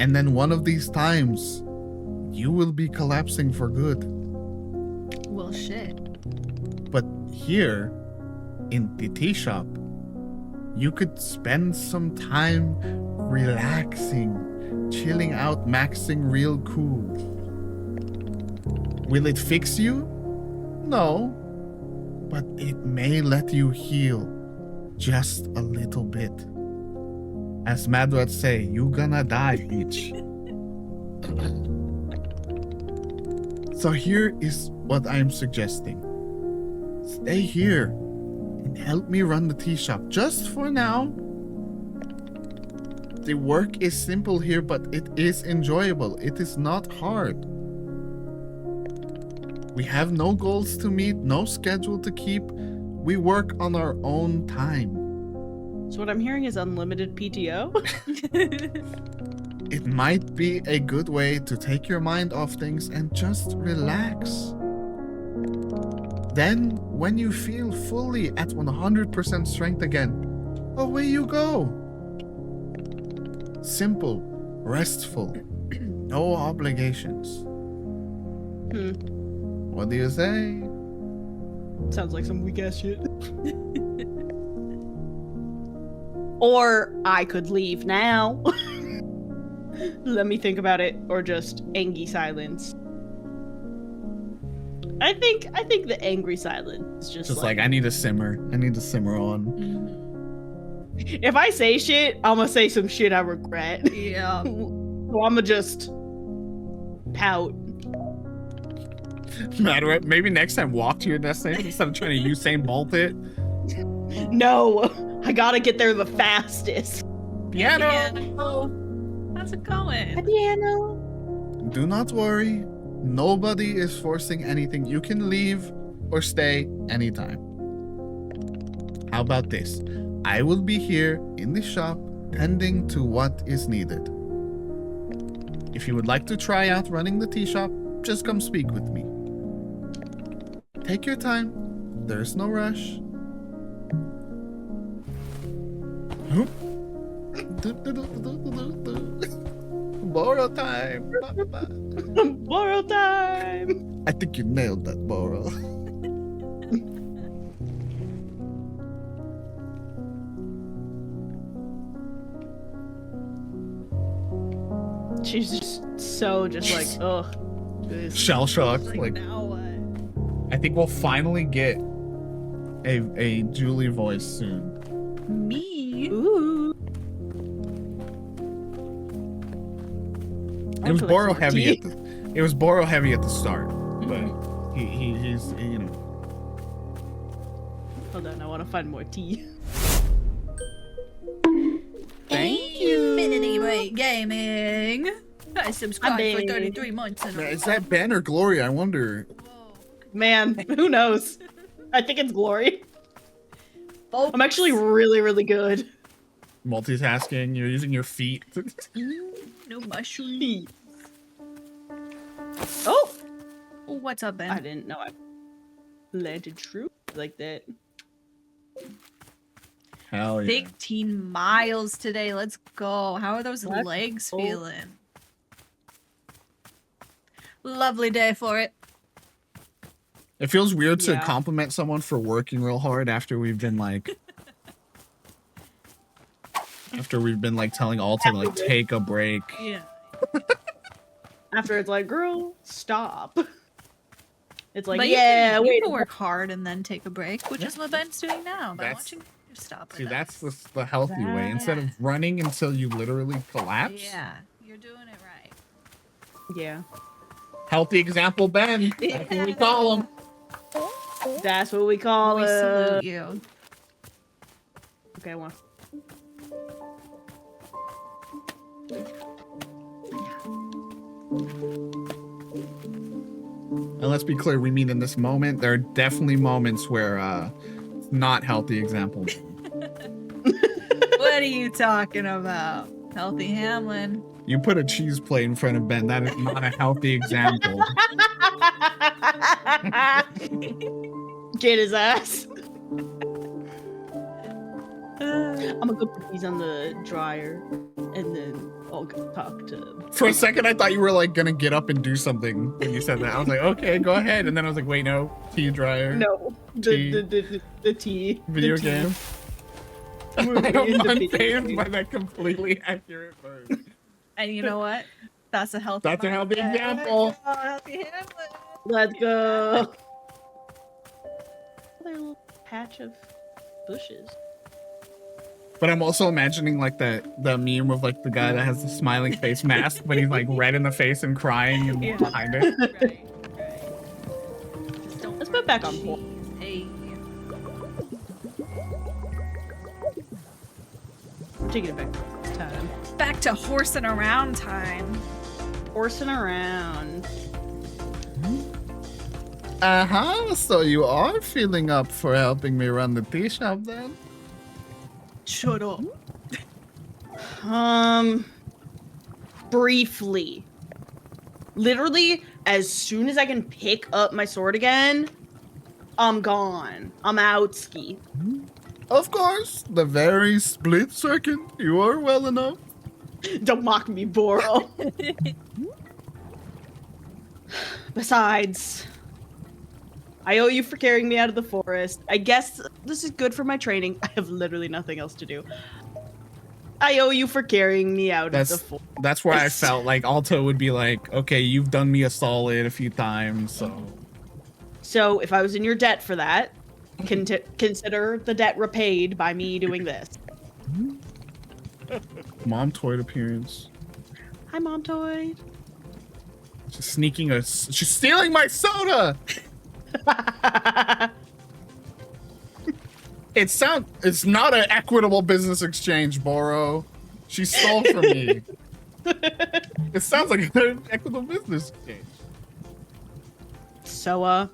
And then one of these times, you will be collapsing for good. Well, shit. But here, in the tea shop, you could spend some time relaxing, chilling out, maxing real cool. Will it fix you? No. But it may let you heal just a little bit. As Mad would say, you gonna die, bitch. So here is what I'm suggesting. Stay here and help me run the tea shop just for now. The work is simple here, but it is enjoyable. It is not hard. We have no goals to meet, no schedule to keep. We work on our own time. So what I'm hearing is unlimited PTO? It might be a good way to take your mind off things and just relax. Then, when you feel fully at 100% strength again, away you go. Simple, restful, no obligations. What do you say? Sounds like some weak ass shit. Or I could leave now. Let me think about it, or just angry silence. I think the angry silence is just Like I need to simmer. I need to simmer on. if I say shit, I'm gonna say some shit I regret. Yeah. So I'm gonna just pout. Matter maybe next time walk to your destination instead of trying to Usain Bolt it. No, I gotta get there the fastest. Piano. How's it going? Piano. Do not worry. Nobody is forcing anything. You can leave or stay anytime. How about this? I will be here in the shop tending to what is needed. If you would like to try out running the tea shop, just come speak with me. Take your time. There's no rush. Borrow time. Borrow time. I think you nailed that, Borrow. She's just so like, ugh. Shell shocked. Like, now what? I think we'll finally get a Julie voice soon. Me? Ooh. It was Borrow heavy. It was Borrow heavy at the start, but he's you know. Hold on, I want to find more tea. Thank you, Minute Break Gaming. I subscribed for big. 33 months in a Is that Ben or Gloria? I wonder. row. Man, who knows? I think it's Glory. I'm actually really, really good. Multitasking. You're using your feet. No mushroom. Oh! Oh, what's up, Ben? I didn't know I landed true like that. Hell yeah. 15 miles today. Let's go. How are those Let's legs go. feeling? Lovely day for it. It feels weird to Yeah. compliment someone for working real hard after we've been like telling all to like take a break. Yeah. After it's like, girl, stop. It's like, But yeah, you wait. can work hard and then take a break, which is what Ben's doing now by That's- watching you stop. See, that's the healthy way. Instead of running until you literally collapse. Yeah, you're doing it right. Yeah, Healthy example, Ben. That's what we call him. that's what we call We it. salute you. Okay, one. And let's be clear, we mean in this moment. There are definitely moments where it's not healthy example. What are you talking about? Healthy Hamlin. You put a cheese plate in front of Ben. That is not a healthy example. Get his ass. I'm gonna go put these on the dryer, and then I'll go talk to. For a second, I thought you were like gonna get up and do something when you said that. I was like, okay, go ahead. And then I was like, wait, no, tea dryer. No, the tea. Video the tea. game. Movie, I'm fazed by that completely accurate word. And you know what? That's a healthy. That's a healthy mindset. example. Oh, healthy Hamlin. Let's go. Another little patch of bushes. But I'm also imagining like the meme of like the guy that has the smiling face mask, but he's like red in the face and crying and Yeah. behind it. Right. Just don't Let's put it back on full. Hey. Taking it back this time. Back to horsing around time. Horsing around. Uh-huh. So you are feeling up for helping me run the tea shop then? Shut up. Briefly. Literally, as soon as I can pick up my sword again, I'm gone. I'm out ski. Of course. The very split second. You are well enough. Don't mock me, Boro. Besides, I owe you for carrying me out of the forest. I guess this is good for my training. I have literally nothing else to do. I owe you for carrying me out of the forest. That's where I felt like Alto would be like, okay, you've done me a solid a few times, so. So if I was in your debt for that, consider the debt repaid by me doing this. Mom Toy appearance. Hi, Mom Toy. She's she's stealing my soda! It's not an equitable business exchange, Boro. She stole from me. It sounds like an equitable business exchange. So,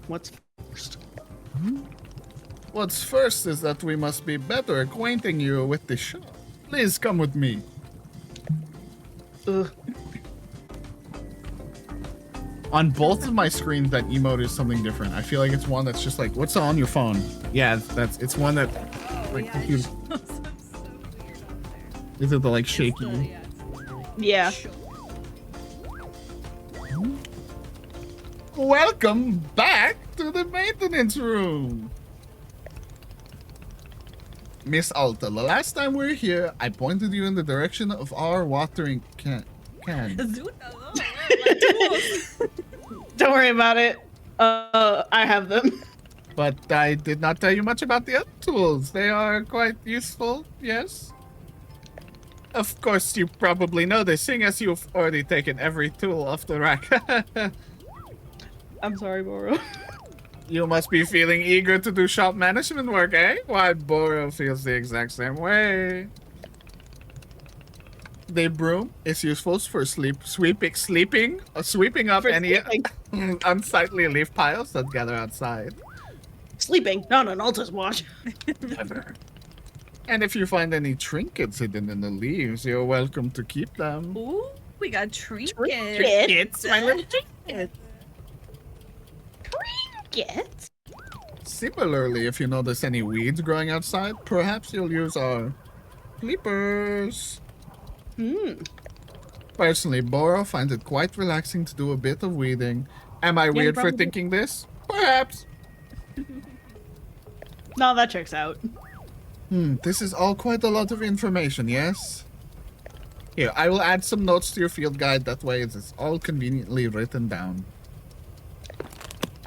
what's first? What's first is that we must be better acquainting you with the shop. Please come with me. Ugh. On both of my screens, that emote is something different. I feel like it's one that's just like, what's on your phone? Yeah, it's one that like Yeah, computer. so weird on there. Is it the like shaky? Still, Yeah. Welcome back to the maintenance room. Miss Alta, the last time we were here, I pointed you in the direction of our watering can. Don't worry about it. I have them. But I did not tell you much about the other tools. They are quite useful, yes? Of course, you probably know this, seeing as you've already taken every tool off the rack. I'm sorry, Boro. You must be feeling eager to do shop management work, eh? Why, Boro feels the exact same way. The broom is useful for sweeping up any unsightly leaf piles that gather outside. Sleeping, not an Alta's watch. Never. And if you find any trinkets hidden in the leaves, you're welcome to keep them. Ooh, we got trinkets. Trinkets? My little trinkets. Trinkets? Similarly, if you notice any weeds growing outside, perhaps you'll use our clippers. Personally, Boro finds it quite relaxing to do a bit of weeding. Am I weird for probably. thinking this? Perhaps. No, that checks out. This is all quite a lot of information, yes? Here, I will add some notes to your field guide. That way it's all conveniently written down.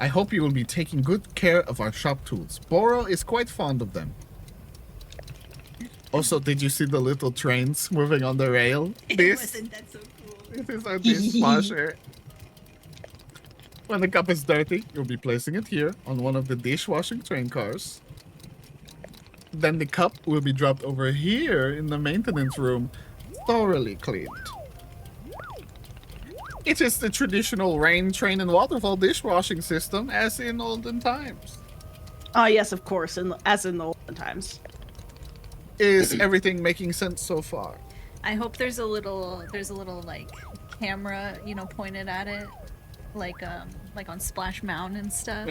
I hope you will be taking good care of our shop tools. Boro is quite fond of them. Also, did you see the little trains moving on the rail? Wasn't that so cool? This is our dishwasher. When the cup is dirty, you'll be placing it here on one of the dishwashing train cars. Then the cup will be dropped over here in the maintenance room, thoroughly cleaned. It is the traditional rain, train, and waterfall dishwashing system as in olden times. Ah, yes, of course, as in the olden times. Is everything making sense so far? I hope there's a little like camera, you know, pointed at it, like on Splash Mountain and stuff.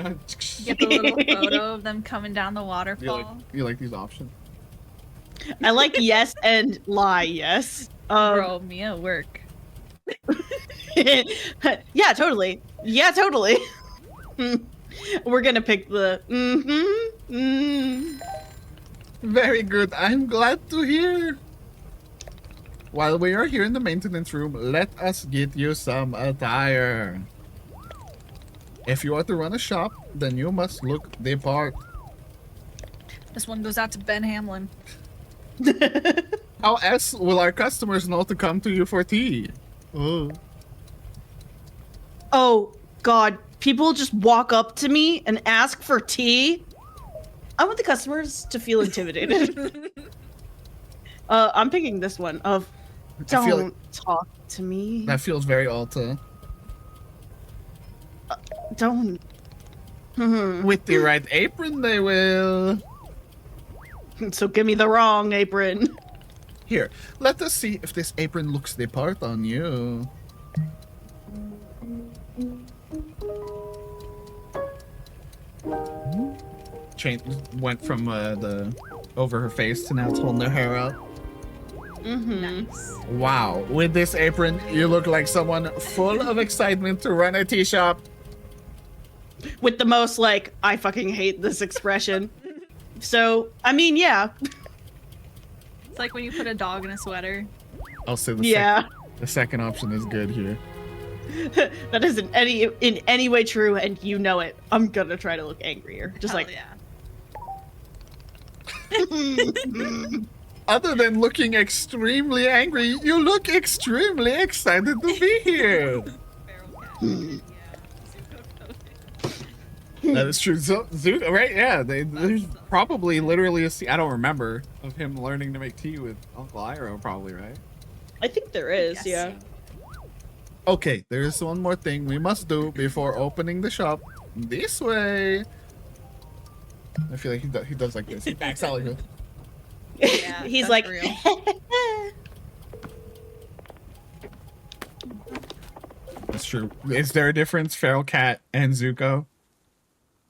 Get the little photo of them coming down the waterfall. You like these options? I like yes and lie, yes. Bro, me at work. Yeah, totally. Yeah, totally. We're gonna pick the Very good. I'm glad to hear. While we are here in the maintenance room, let us get you some attire. If you are to run a shop, then you must look the part. This one goes out to Ben Hamlin. How else will our customers know to come to you for tea? Oh. Oh god, people just walk up to me and ask for tea. I want the customers to feel intimidated. I'm picking this one of don't talk to me. That feels very Alta. Don't. With the right apron, they will. So give me the wrong apron. Here, let us see if this apron looks the part on you. Chain went from the over her face to now it's holding her hair out. Nice. Wow, with this apron, you look like someone full of excitement to run a tea shop. With the most like, I fucking hate this expression. So, I mean, yeah. It's like when you put a dog in a sweater. I'll say the second option is good here. That isn't in any way true, and you know it. I'm gonna try to look angrier. Just Hell like, yeah. Other than looking extremely angry, you look extremely excited to be here. That is true. Zuko, right? Yeah, there's probably literally a scene, I don't remember, of him learning to make tea with Uncle Iroh, probably, right? I think there is, Yes. yeah. Okay, there is one more thing we must do before opening the shop. This way. I feel like he does like this. He backs out like this. Yeah, He's that's like, real. That's true. Is there a difference, Feral Cat and Zuko?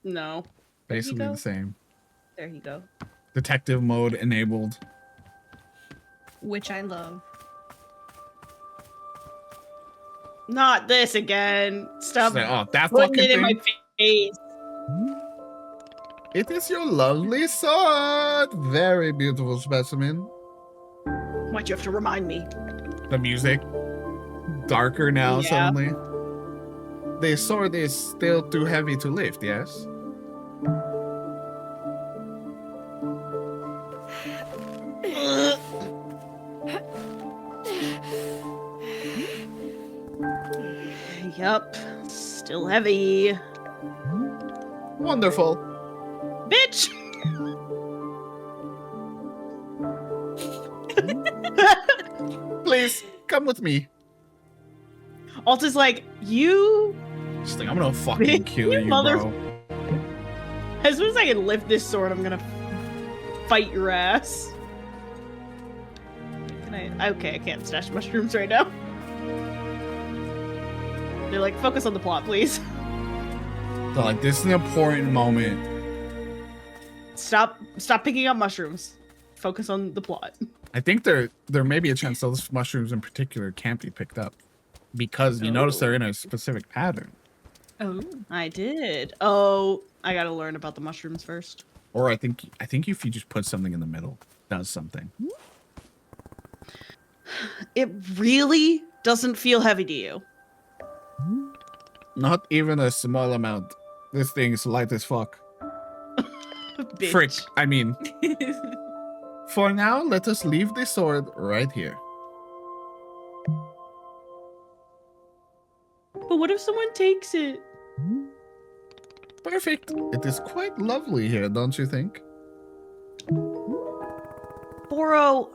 no. Basically go. the same. There you go. Detective mode enabled. Which I love. Not this again. Stop Like, oh, that putting fucking it in my thing. face. It is your lovely sword. Very beautiful specimen. Why'd you have to remind me? The music darker now Yeah. suddenly. The sword is still too heavy to lift, yes? Yup. Still heavy. Wonderful. Bitch! Please come with me. Alta's like, you. She's like, I'm gonna fucking kill You you, mother- bro. As soon as I can lift this sword, I'm gonna fight your ass. Can I? Okay, I can't stash mushrooms right now. They're like, focus on the plot, please. So like, this is an important moment. Stop picking up mushrooms. Focus on the plot. I think there may be a chance those mushrooms in particular can't be picked up because you notice they're in a specific pattern. Oh. I did. Oh, I gotta learn about the mushrooms first. Or I think if you just put something in the middle, it does something. It really doesn't feel heavy to you. Not even a small amount. This thing is light as fuck. Bitch. Frick, I mean. For now, let us leave the sword right here. But what if someone takes it? Perfect. It is quite lovely here, don't you think? Boro,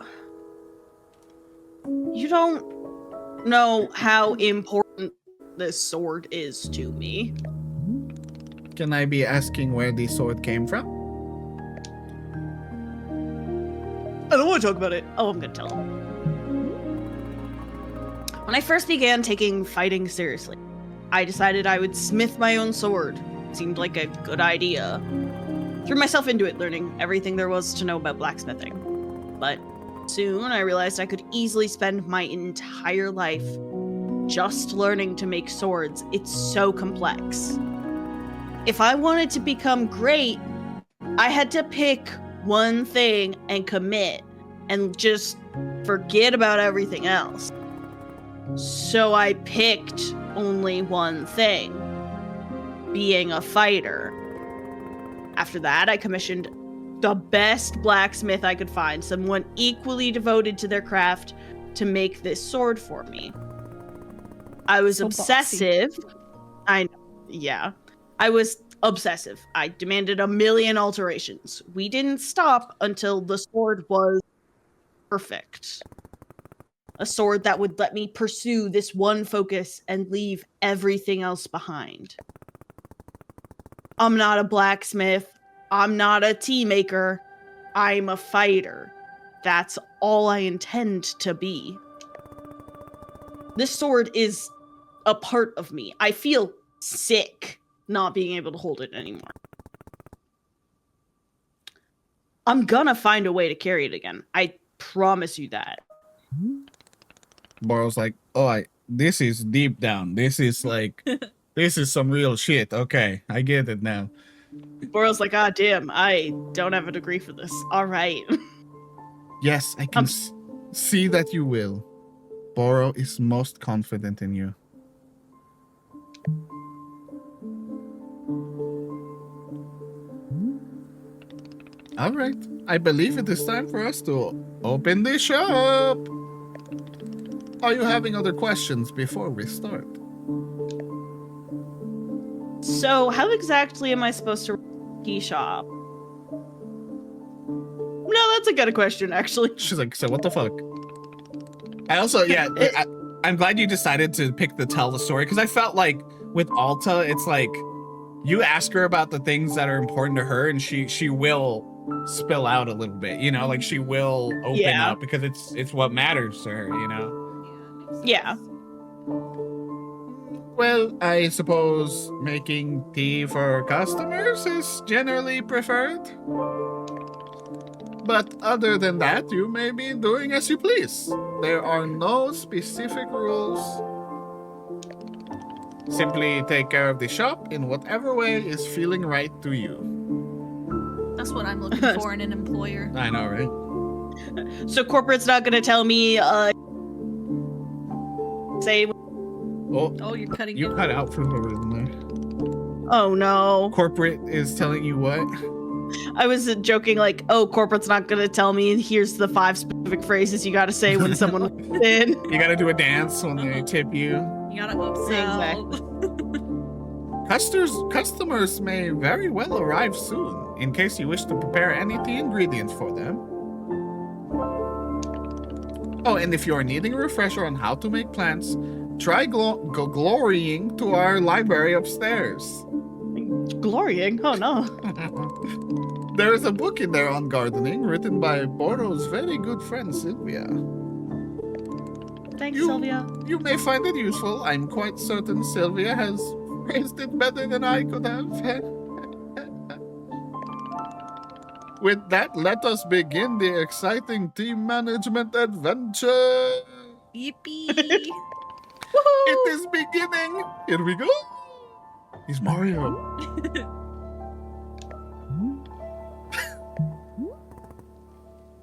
you don't know how important this sword is to me. Can I be asking where the sword came from? I don't want to talk about it. Oh, I'm gonna tell him. When I first began taking fighting seriously, I decided I would smith my own sword. Seemed like a good idea. Threw myself into it, learning everything there was to know about blacksmithing. But soon I realized I could easily spend my entire life just learning to make swords. It's so complex. If I wanted to become great, I had to pick one thing and commit and just forget about everything else. So I picked only one thing, being a fighter. After that, I commissioned the best blacksmith I could find, someone equally devoted to their craft, to make this sword for me. I was So obsessive. Yeah. I was obsessive. I demanded a million alterations. We didn't stop until the sword was perfect. A sword that would let me pursue this one focus and leave everything else behind. I'm not a blacksmith. I'm not a tea maker. I'm a fighter. That's all I intend to be. This sword is a part of me. I feel sick not being able to hold it anymore. I'm gonna find a way to carry it again. I promise you that. Borrow's like, oh, this is deep down. This is like, this is some real shit. Okay, I get it now. Boral's like, ah, damn, I don't have a degree for this. All right. Yes, I can see that you will. Borrow is most confident in you. All right, I believe it is time for us to open the shop. Are you having other questions before we start? So, how exactly am I supposed to key shop? No, that's a good question, actually. She's like, so what the fuck? I also, yeah, I'm glad you decided to pick the tell the story, because I felt like with Alta, it's like you ask her about the things that are important to her, and she will spill out a little bit, you know, like she will open up because it's what matters to her, you know. Yeah. Well, I suppose making tea for customers is generally preferred. But other than that, you may be doing as you please. There are no specific rules. Simply take care of the shop in whatever way is feeling right to you. That's what I'm looking for in an employer. I know, right? So corporate's not gonna tell me, say, Oh, you're cutting You it. cut out for no reason there. oh no. Corporate is telling you what? I was joking, like, oh, corporate's not gonna tell me, here's the 5 specific phrases you gotta say when someone walks in. You gotta do a dance when they tip you. You gotta upsell. Customers may very well arrive soon, in case you wish to prepare any tea ingredients for them. Oh, and if you're needing a refresher on how to make plants, try glorying to our library upstairs. Glorying? Oh no. There is a book in there on gardening written by Boro's very good friend Sylvia. Thanks, Sylvia. You may find it useful. I'm quite certain Sylvia has phrased it better than I could have. With that, let us begin the exciting team management adventure. Yippee! It is beginning. Here we go. He's Mario.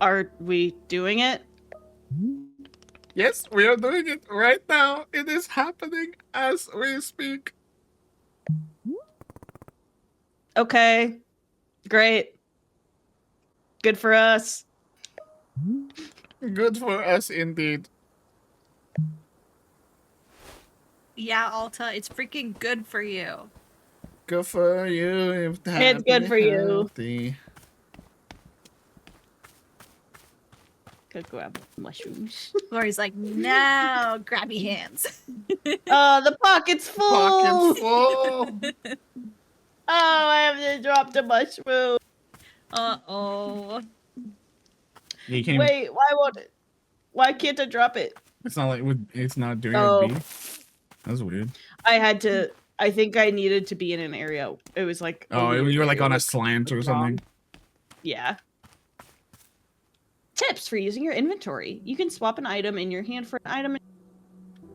Are we doing it? Yes, we are doing it right now. It is happening as we speak. Okay. Great. Good for us. Good for us indeed. Yeah, Alta, it's freaking good for you. Good for you. It's good for you. Healthy. Go grab mushrooms. Glory's like, no, grabby hands. The pocket's full. Pockets full. Oh, I have to drop the mushroom. Uh-oh. You can't even, Wait, why can't I drop it? it's not like it's not doing Oh. a B. That's weird. I think I needed to be in an area. It was like Oh, weird you were like area on a with- slant or wrong. something. Yeah. Tips for using your inventory. You can swap an item in your hand for an item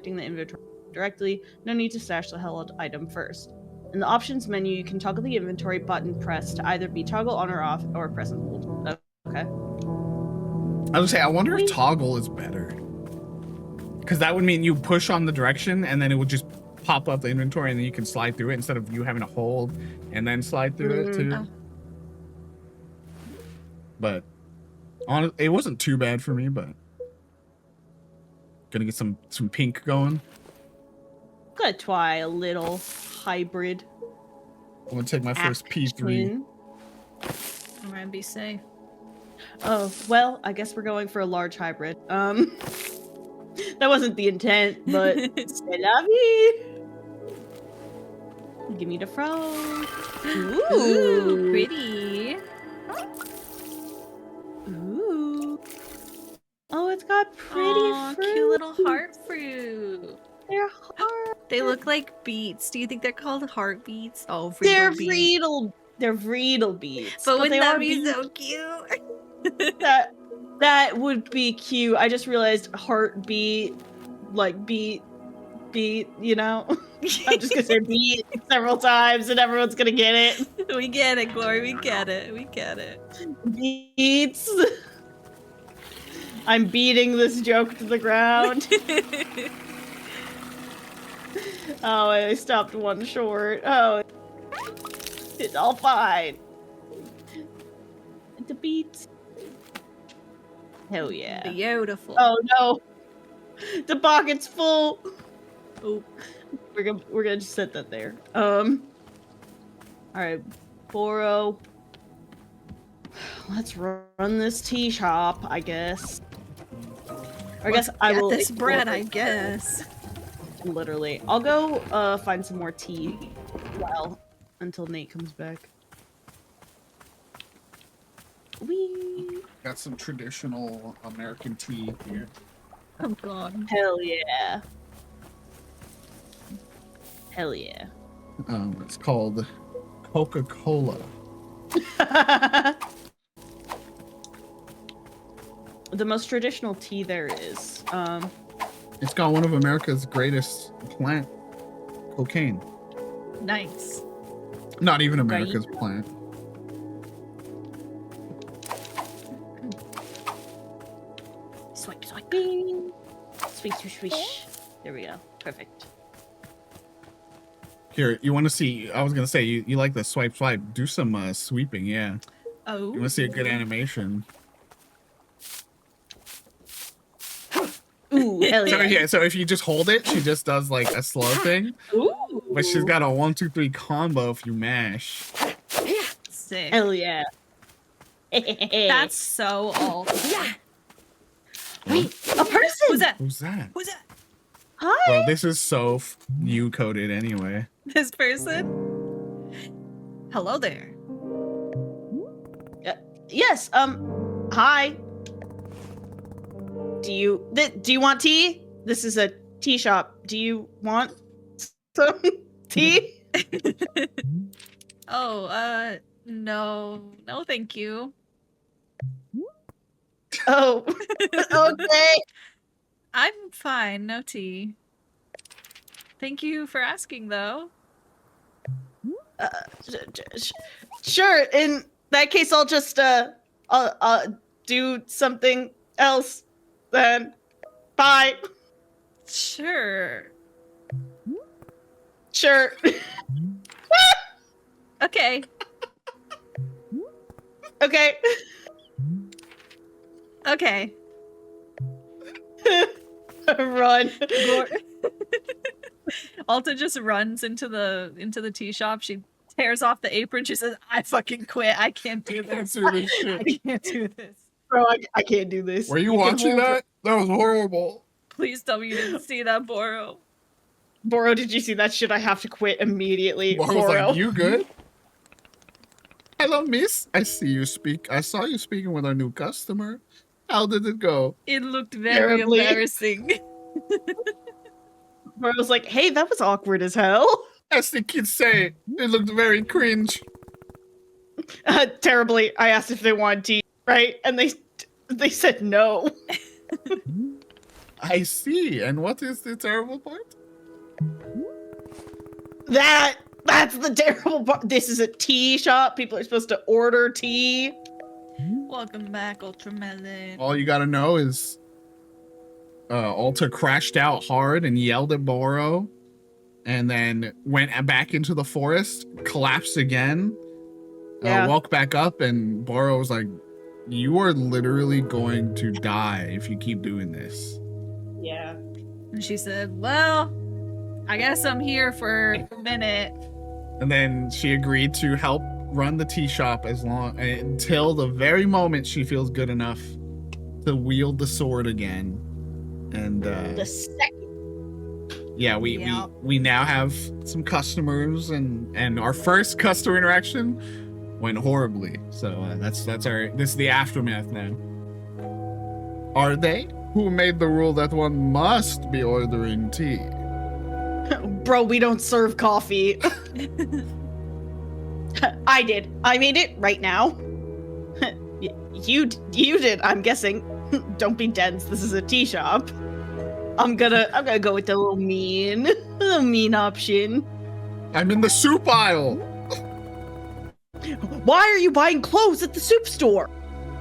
in the inventory directly. No need to stash the held item first. In the options menu, you can toggle the inventory button pressed to either be toggle on or off or press and hold. Okay. I was gonna say, I wonder if toggle is better. Because that would mean you push on the direction and then it would just pop up the inventory and then you can slide through it instead of you having to hold and then slide through it too. Oh. But it wasn't too bad for me, but gonna get some pink going. Gonna try a little hybrid. I'm gonna take my first P3. action. I'm gonna be safe. Oh, well, I guess we're going for a large hybrid. That wasn't the intent, but c'est la vie. Give me the frog. Ooh, pretty. Ooh. Oh, it's got pretty Aw, fruit. cute little heart fruit. They're hard. They look like beets. Do you think they're called heartbeats? Oh, They're Friedel beets. They're Vreedle beets. But wouldn't they that are be beets. so cute? That would be cute. I just realized heartbeat, like beat, you know? I'm just gonna say beat several times and everyone's gonna get it. We get it, Glory. We get it. We get it. Beats. I'm beating this joke to the ground. Oh, I stopped one short. Oh, it's all fine. The beat. Hell yeah. Beautiful. Oh no, the pocket's full. Oh. We're gonna just set that there. All right, Boro. Let's run this tea shop, I guess. Or I guess I Get will this bread, I explore- guess. Literally, I'll go find some more tea. Well, until Nate comes back. Wee. Got some traditional American tea here. Oh god. Hell yeah. Hell yeah. It's called Coca-Cola. The most traditional tea there is. It's got one of America's greatest plant, cocaine. Nice. Not even America's plant. Swipe, swipe, bing. Swish, swish, swish. There we go. Perfect. Here, you want to see? I was gonna say you like the swipe. Do some sweeping, yeah. Oh. You want to see a good animation? Ooh, hell So yeah. yeah, so if you just hold it, she just does like a slow thing, Ooh. but she's got a 1-2-3 combo if you mash. Sick. Hell yeah. That's so all. Yeah. Wait, a person. Who's that? Who's that? Who's that? Hi. Well, this is so you coded anyway. This person? Hello there. Yes. Hi. Do you want tea? This is a tea shop. Do you want some tea? Oh, no. No, thank you. Oh. Okay. I'm fine. No tea. Thank you for asking, though. Sure. In that case, I'll just I'll do something else. Then, bye. Sure. Sure. Okay. Okay. Okay. Run. Alta just runs into the tea shop. She tears off the apron. She says, "I fucking quit. I can't do this. do this shit." I can't do this." Bro, I can't do this. Were you can watching hold- that? That was horrible. Please tell me you didn't see that, Boro. Boro, did you see that shit? I have to quit immediately. Boro was like, "You good?" Hello, miss. I saw you speaking with our new customer. How did it go? It looked very Terribly. embarrassing. Boro's like, hey, that was awkward as hell. As the kids say, it looked very cringe. Terribly. I asked if they wanted tea, right? And they said no. I see. And what is the terrible part? That's the terrible part. This is a tea shop. People are supposed to order tea. Welcome back, Ultramelon. All you gotta know is Alta crashed out hard and yelled at Boro, and then went back into the forest, collapsed again, Yeah. woke back up, and Boro was like, "You are literally going to die if you keep doing this." Yeah. And she said, well, I guess I'm here for a minute. And then she agreed to help run the tea shop until the very moment she feels good enough to wield the sword again. And The second. yeah, we now have some customers, and our first customer interaction went horribly. So this is the aftermath now. Are they? Who made the rule that one must be ordering tea? Bro, we don't serve coffee. I did. I made it right now. You did, I'm guessing. Don't be dense. This is a tea shop. I'm gonna go with the little mean option. I'm in the soup aisle. Why are you buying clothes at the soup store?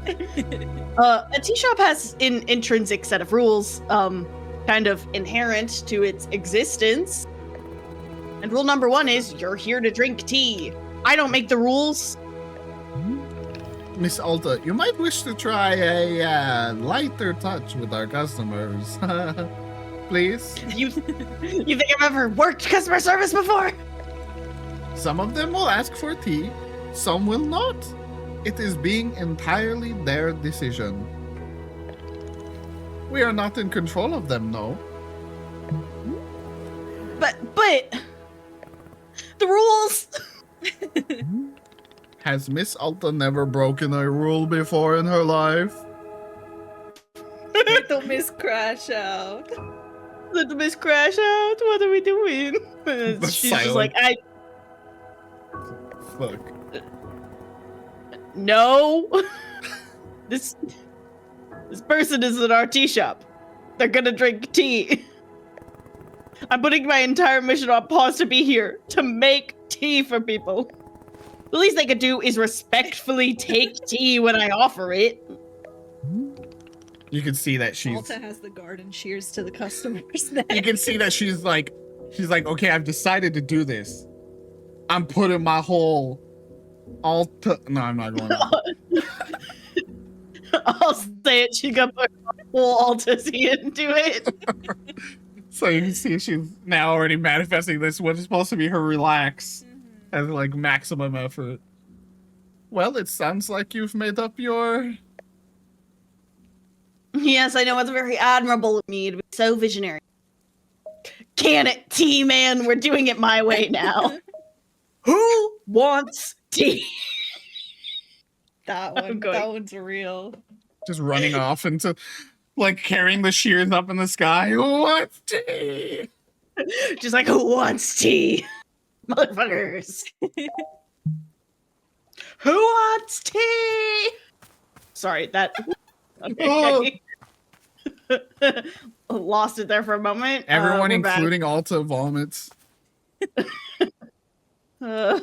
A tea shop has an intrinsic set of rules, kind of inherent to its existence. And rule number 1 is you're here to drink tea. I don't make the rules. Miss Alta, you might wish to try a lighter touch with our customers. Please? You think I've ever worked customer service before? Some of them will ask for tea, some will not. It is being entirely their decision. We are not in control of them, no. But the rules. Has Miss Alta never broken a rule before in her life? Little Miss Crash Out. Little Miss Crash Out. What are we doing? She's just like, Fuck. No. This person is at our tea shop. They're gonna drink tea. I'm putting my entire mission on pause to be here to make tea for people. The least they could do is respectfully take tea when I offer it. You can see that she's. Alta has the garden shears to the customers now. You can see that she's like, okay, I've decided to do this. I'm putting my whole Alta. No, I'm not going. I'll say it. She got put full Altazi into it. So you can see she's now already manifesting this. What is supposed to be her relax as like maximum effort. Well, it sounds like you've made up your. Yes, I know it's very admirable of me to be so visionary. Can it, tea man? We're doing it my way now. Who wants tea? That I'm going. that one's real. Just running off into, like, carrying the shears up in the sky. What tea? Just like, who wants tea? Motherfuckers. Who wants tea? Sorry, that. Okay. Lost it there for a moment. Everyone, we're back. including Alta, vomits. Who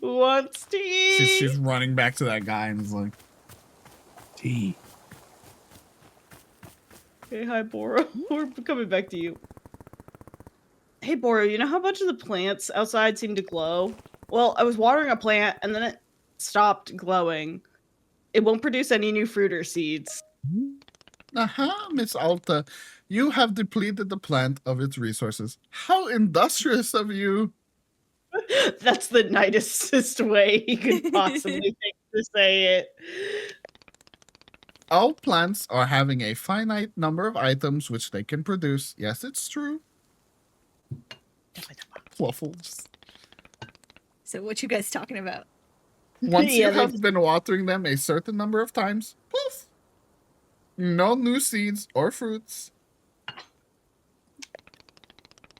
wants tea? She's running back to that guy and is like, tea. Hey, hi, Boro. We're coming back to you. Hey, Boro, you know how much of the plants outside seem to glow? Well, I was watering a plant and then it stopped glowing. It won't produce any new fruit or seeds. Aha, Miss Alta. You have depleted the plant of its resources. How industrious of you. That's the nicest way he could possibly think to say it. all plants are having a finite number of items which they can produce. Yes, it's true. Fluffles. So what you guys talking about? Once Yeah, you have been watering them a certain number of times, poof, no new seeds or fruits.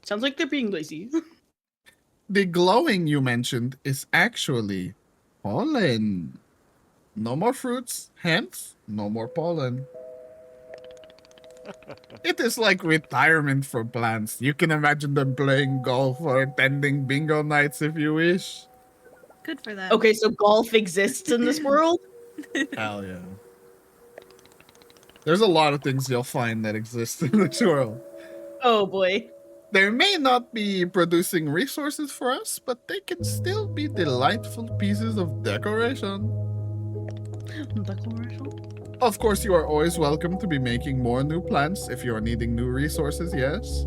Sounds like they're being lazy. The glowing you mentioned is actually pollen. No more fruits, hence no more pollen. It is like retirement for plants. You can imagine them playing golf or attending bingo nights if you wish. Good for them. Okay, so golf exists in this world? Hell yeah. There's a lot of things you'll find that exist in this world. Oh boy. They may not be producing resources for us, but they can still be delightful pieces of decoration. Decoration? Of course, you are always welcome to be making more new plants if you are needing new resources, yes?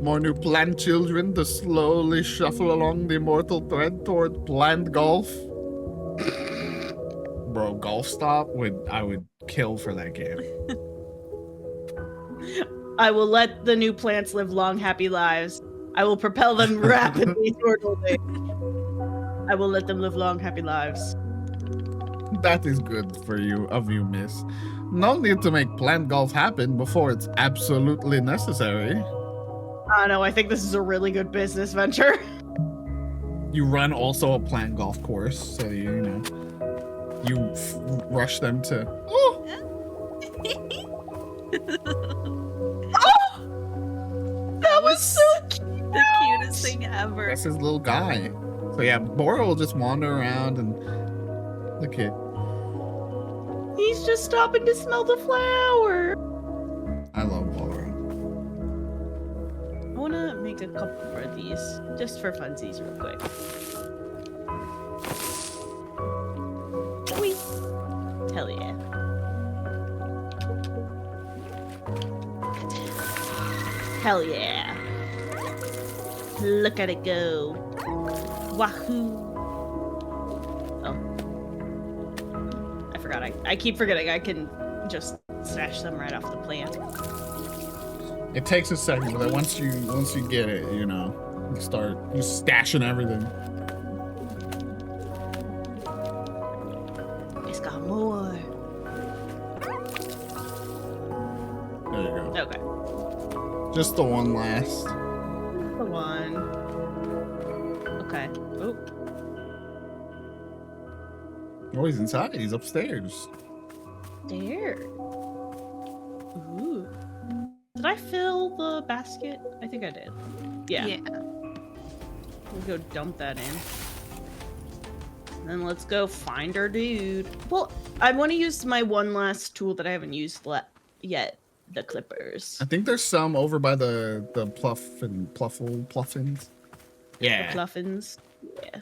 More new plant children to slowly shuffle along the immortal thread toward plant golf. Bro, golf stop I would kill for that game. I will let the new plants live long, happy lives. I will propel them rapidly toward old age. I will let them live long, happy lives. That is good for you, miss. No need to make plant golf happen before it's absolutely necessary. I know, I think this is a really good business venture. You run also a plant golf course, so you rush them to. Oh, That was so cute. The cutest thing ever. that's his little guy. So yeah, Bora will just wander around and look at. He's just stopping to smell the flower. I love Bora. I want to make a couple more of these, just for funsies, real quick. Whee! Hell yeah. Hell yeah. Look at it go. Wahoo. Oh. I forgot. I keep forgetting I can just stash them right off the plant. It takes a second, but then once you get it, you start stashing everything. It's got more. There you go. Okay. Just the one last. The one. Okay. Oh. Oh, he's inside. He's upstairs. There. Ooh. Did I fill the basket? I think I did. Yeah. We'll go dump that in. And then let's go find our dude. Well, I want to use my one last tool that I haven't used yet. The clippers. I think there's some over by the pluffins. Yeah. The pluffins. Yeah.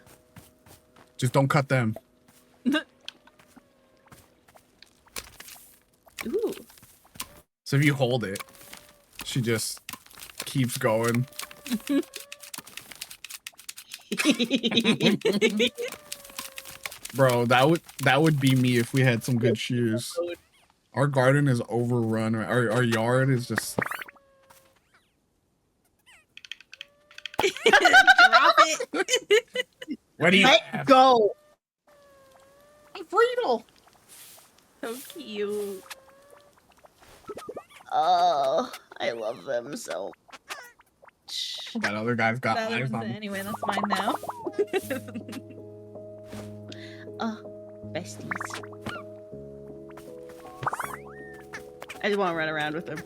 Just don't cut them. Ooh. So if you hold it, she just keeps going. Bro, that would be me if we had some good shoes. Our garden is overrun. Our yard is just. Drop it. What do you Let have? go. A Friedel. So cute. Oh, I love them so much. That other guy's got That eyes was on it. him. Anyway, that's mine now. Besties. I just want to run around with them.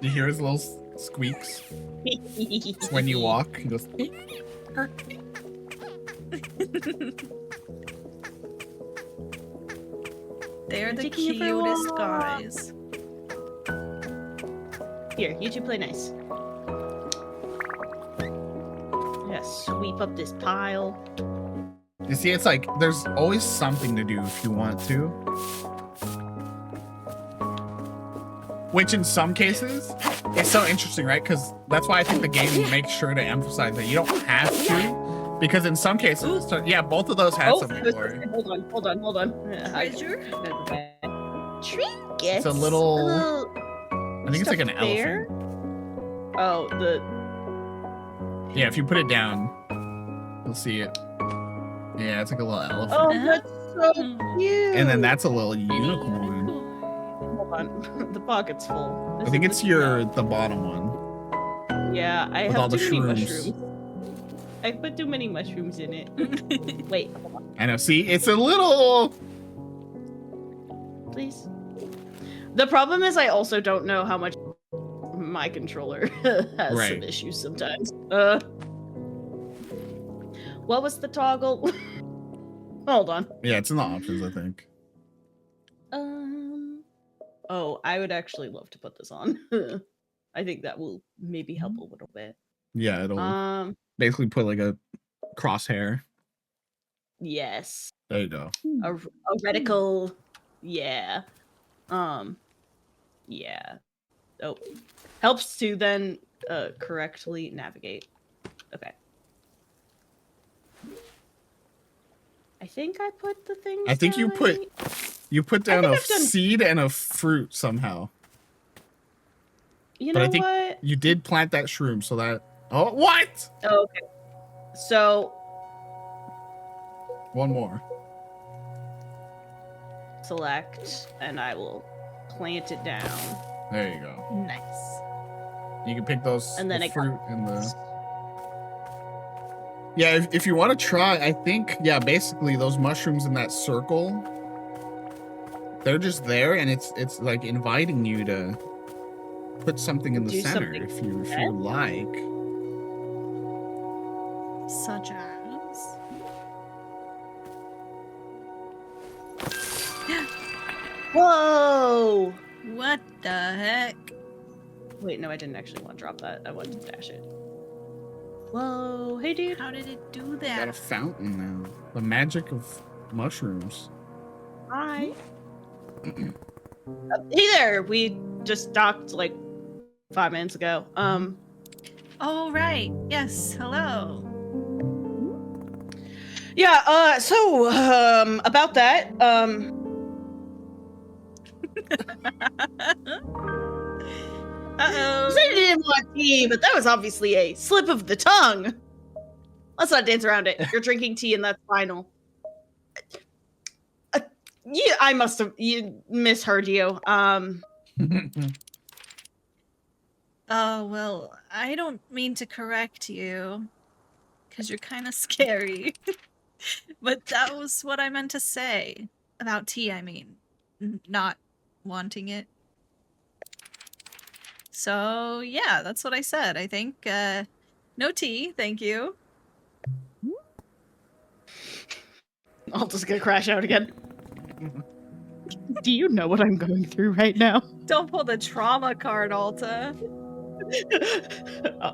You hear his little squeaks when you walk. He goes. They're I'm the taking you for a cutest walk. guys. Here, you two play nice. Yeah, sweep up this pile. You see, it's like there's always something to do if you want to. Which in some cases, it's so interesting, right? Because that's why I think the game makes sure to emphasize that you don't have to. Because in some cases, so, yeah, both of those had some glory. Hold on. Treasure? trinkets. It's a little. I think it's like an stuffed bear? elephant. Oh, the Yeah, if you put it down, you'll see it. Yeah, it's like a little elephant. oh, that's so cute. And then that's a little unicorn. Hold on, the pocket's full. I think it's the bottom one. Yeah, I with have all the too many shrooms. mushrooms. I put too many mushrooms in it. Wait, hold on, I know. See, it's a little. please. The problem is I also don't know how much my controller has Right. some issues sometimes. What was the toggle? Hold on. Yeah, it's in the options, I think. Oh, I would actually love to put this on. I think that will maybe help a little bit. Yeah, it'll basically put like a crosshair. Yes. There you go. A reticle. Yeah. Yeah. Oh. Helps to then correctly navigate. Okay. I think I put the things I think you down put right. down think a I've done- seed and a fruit somehow. You But know I think what? you did plant that shroom, so that. Oh, what? Oh, okay. So One more. select and I will plant it down. There you go. Nice. You can pick those And then the I got- fruit and the. Yeah, if you want to try, I think basically those mushrooms in that circle, they're just there, and it's like inviting you to put something in the Do center something if you red? like. Such as. Whoa! What the heck? Wait, no, I didn't actually want to drop that. I wanted to dash it. Whoa, hey dude. How did it do Got a that? fountain now. The magic of mushrooms. Hi. Hey there. We just docked like 5 minutes ago. Oh, right. Yes. Hello. Yeah, so about that, Uh-oh. said you didn't want tea, but that was obviously a slip of the tongue. Let's not dance around it. You're drinking tea, and that's final. Yeah, I must have misheard you. Oh, well, I don't mean to correct you, because you're kind of scary. But that was what I meant to say. About tea, I mean. Not wanting it. So, yeah, that's what I said, I think. No tea, thank you. I'll just gonna crash out again. Do you know what I'm going through right now? Don't pull the trauma card, Alta.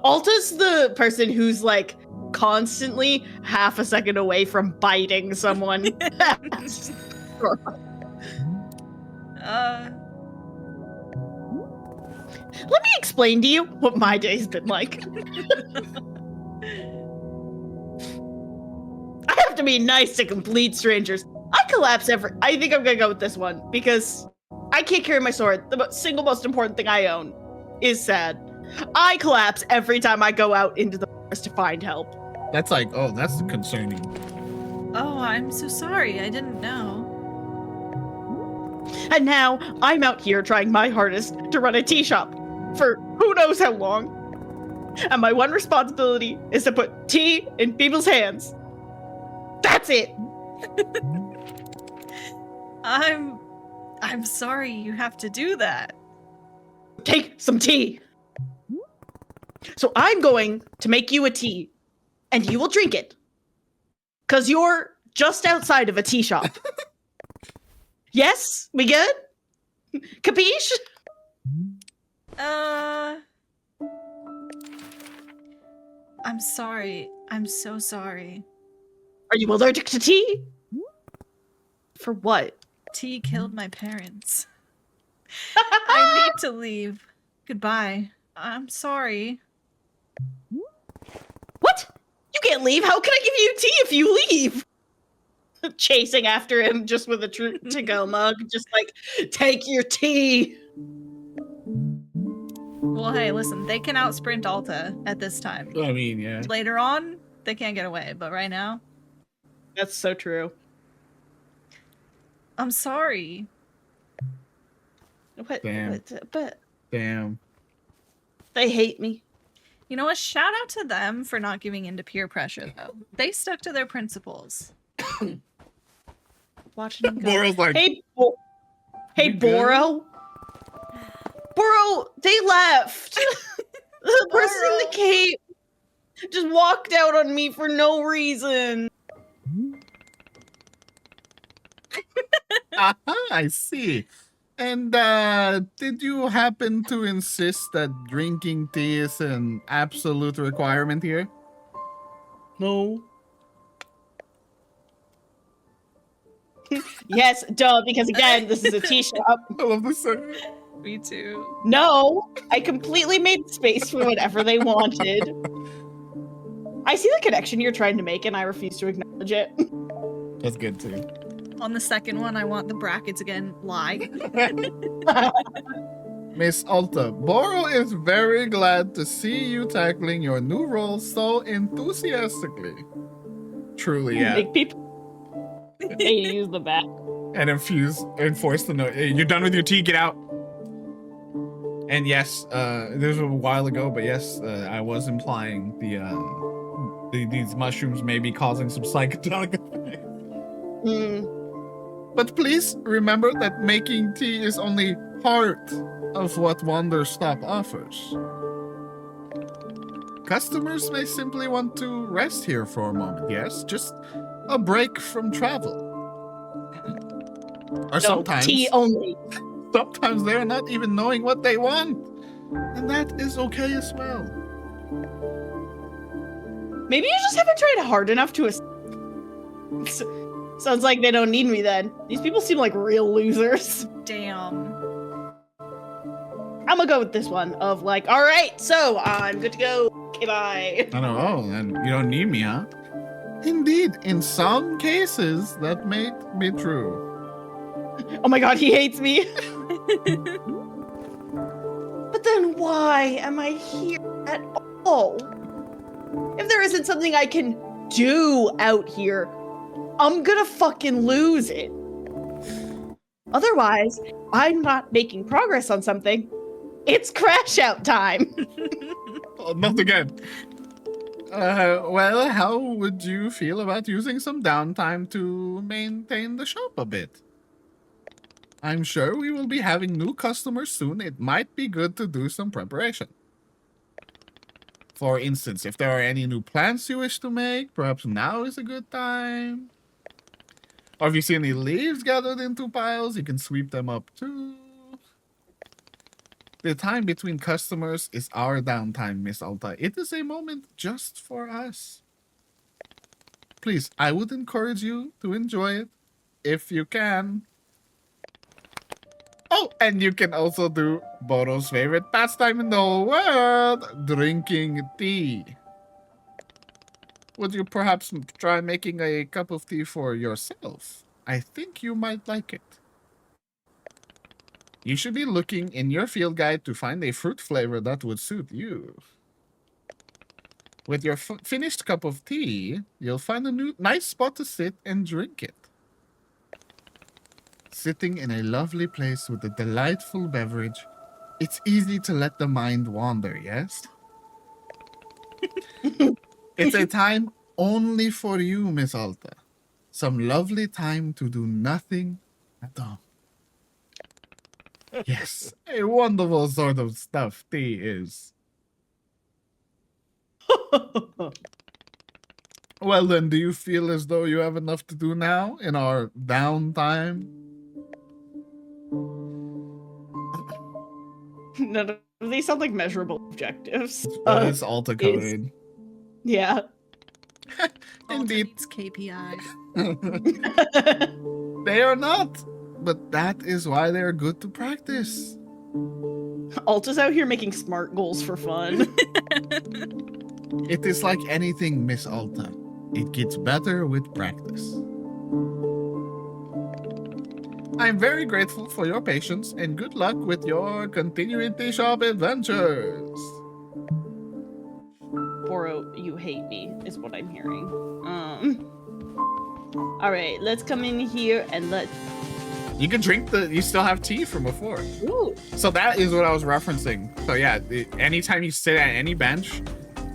Alta's the person who's like constantly half a second away from biting someone. Let me explain to you what my day's been like. I have to be nice to complete strangers. I collapse I think I'm gonna go with this one because I can't carry my sword. The single most important thing I own is sad. I collapse every time I go out into the forest to find help. That's like, oh, that's concerning. Oh, I'm so sorry. I didn't know. And now I'm out here trying my hardest to run a tea shop for who knows how long. And my one responsibility is to put tea in people's hands. That's it. I'm sorry you have to do that. Take some tea. So I'm going to make you a tea, and you will drink it. 'Cause you're just outside of a tea shop. Yes? We good? Capiche? I'm sorry. I'm so sorry. Are you allergic to tea? For what? Tea killed my parents. I need to leave. Goodbye. I'm sorry. What? You can't leave. How can I give you tea if you leave? chasing after him just with a to-go mug, just like, take your tea. Well, hey, listen, they can outsprint Alta at this time. I mean, yeah. Later on, they can't get away, but right now, That's so true. I'm sorry. Damn. But Damn. they hate me. You know what? Shout out to them for not giving in to peer pressure, though. They stuck to their principles. Watching him go. Boro's like, Hey, You good? Boro. Boro, they left. The person in the cape just walked out on me for no reason. aha, I see. And did you happen to insist that drinking tea is an absolute requirement here? No. Yes, duh, because again, this is a tea shop. I love this song. Me too. No, I completely made space for whatever they wanted. I see the connection you're trying to make, and I refuse to acknowledge it. That's good too. On the second one, I want the brackets again. Lie. Miss Alta, Boro is very glad to see you tackling your new role so enthusiastically. Truly, yeah. Make people. They use the bat. And enforce the note. Hey, you're done with your tea, get out. And yes, this was a while ago, but yes, I was implying these mushrooms may be causing some psychedelic effects. But please remember that making tea is only part of what Wanderstop offers. Customers may simply want to rest here for a moment, yes? Just a break from travel. Or sometimes tea only. sometimes they're not even knowing what they want. And that is okay as well. Maybe you just haven't tried hard enough to. Sounds like they don't need me then. These people seem like real losers. Damn. I'm gonna go with this one of like, all right, so I'm good to go. Okay, bye. I don't know, and you don't need me, huh? Indeed, in some cases, that may be true. Oh my god, he hates me. But then why am I here at all? If there isn't something I can do out here, I'm gonna fucking lose it. Otherwise, I'm not making progress on something. It's crash out time. Oh, not again. Well, how would you feel about using some downtime to maintain the shop a bit? I'm sure we will be having new customers soon. It might be good to do some preparation. For instance, if there are any new plans you wish to make, perhaps now is a good time. Or if you see any leaves gathered into piles, you can sweep them up too. The time between customers is our downtime, Miss Alta. It is a moment just for us. Please, I would encourage you to enjoy it if you can. Oh, and you can also do Boro's favorite pastime in the whole world, drinking tea. Would you perhaps try making a cup of tea for yourself? I think you might like it. You should be looking in your field guide to find a fruit flavor that would suit you. With your finished cup of tea, you'll find a nice spot to sit and drink it. Sitting in a lovely place with a delightful beverage, it's easy to let the mind wander, yes? It's a time only for you, Miss Alta. Some lovely time to do nothing at all. Yes, a wonderful sort of stuff tea is. Well then, do you feel as though you have enough to do now in our downtime? None of these sound like measurable objectives. That is Alta coded. Yeah. Indeed. It's KPI. They are not, but that is why they are good to practice. Alta's out here making smart goals for fun. It is like anything, Miss Alta. It gets better with practice. I'm very grateful for your patience and good luck with your continuity shop adventures. Boro, you hate me, is what I'm hearing. Alright, let's come in here and let's... You can drink you still have tea from before. Ooh. So that is what I was referencing. So yeah, anytime you sit at any bench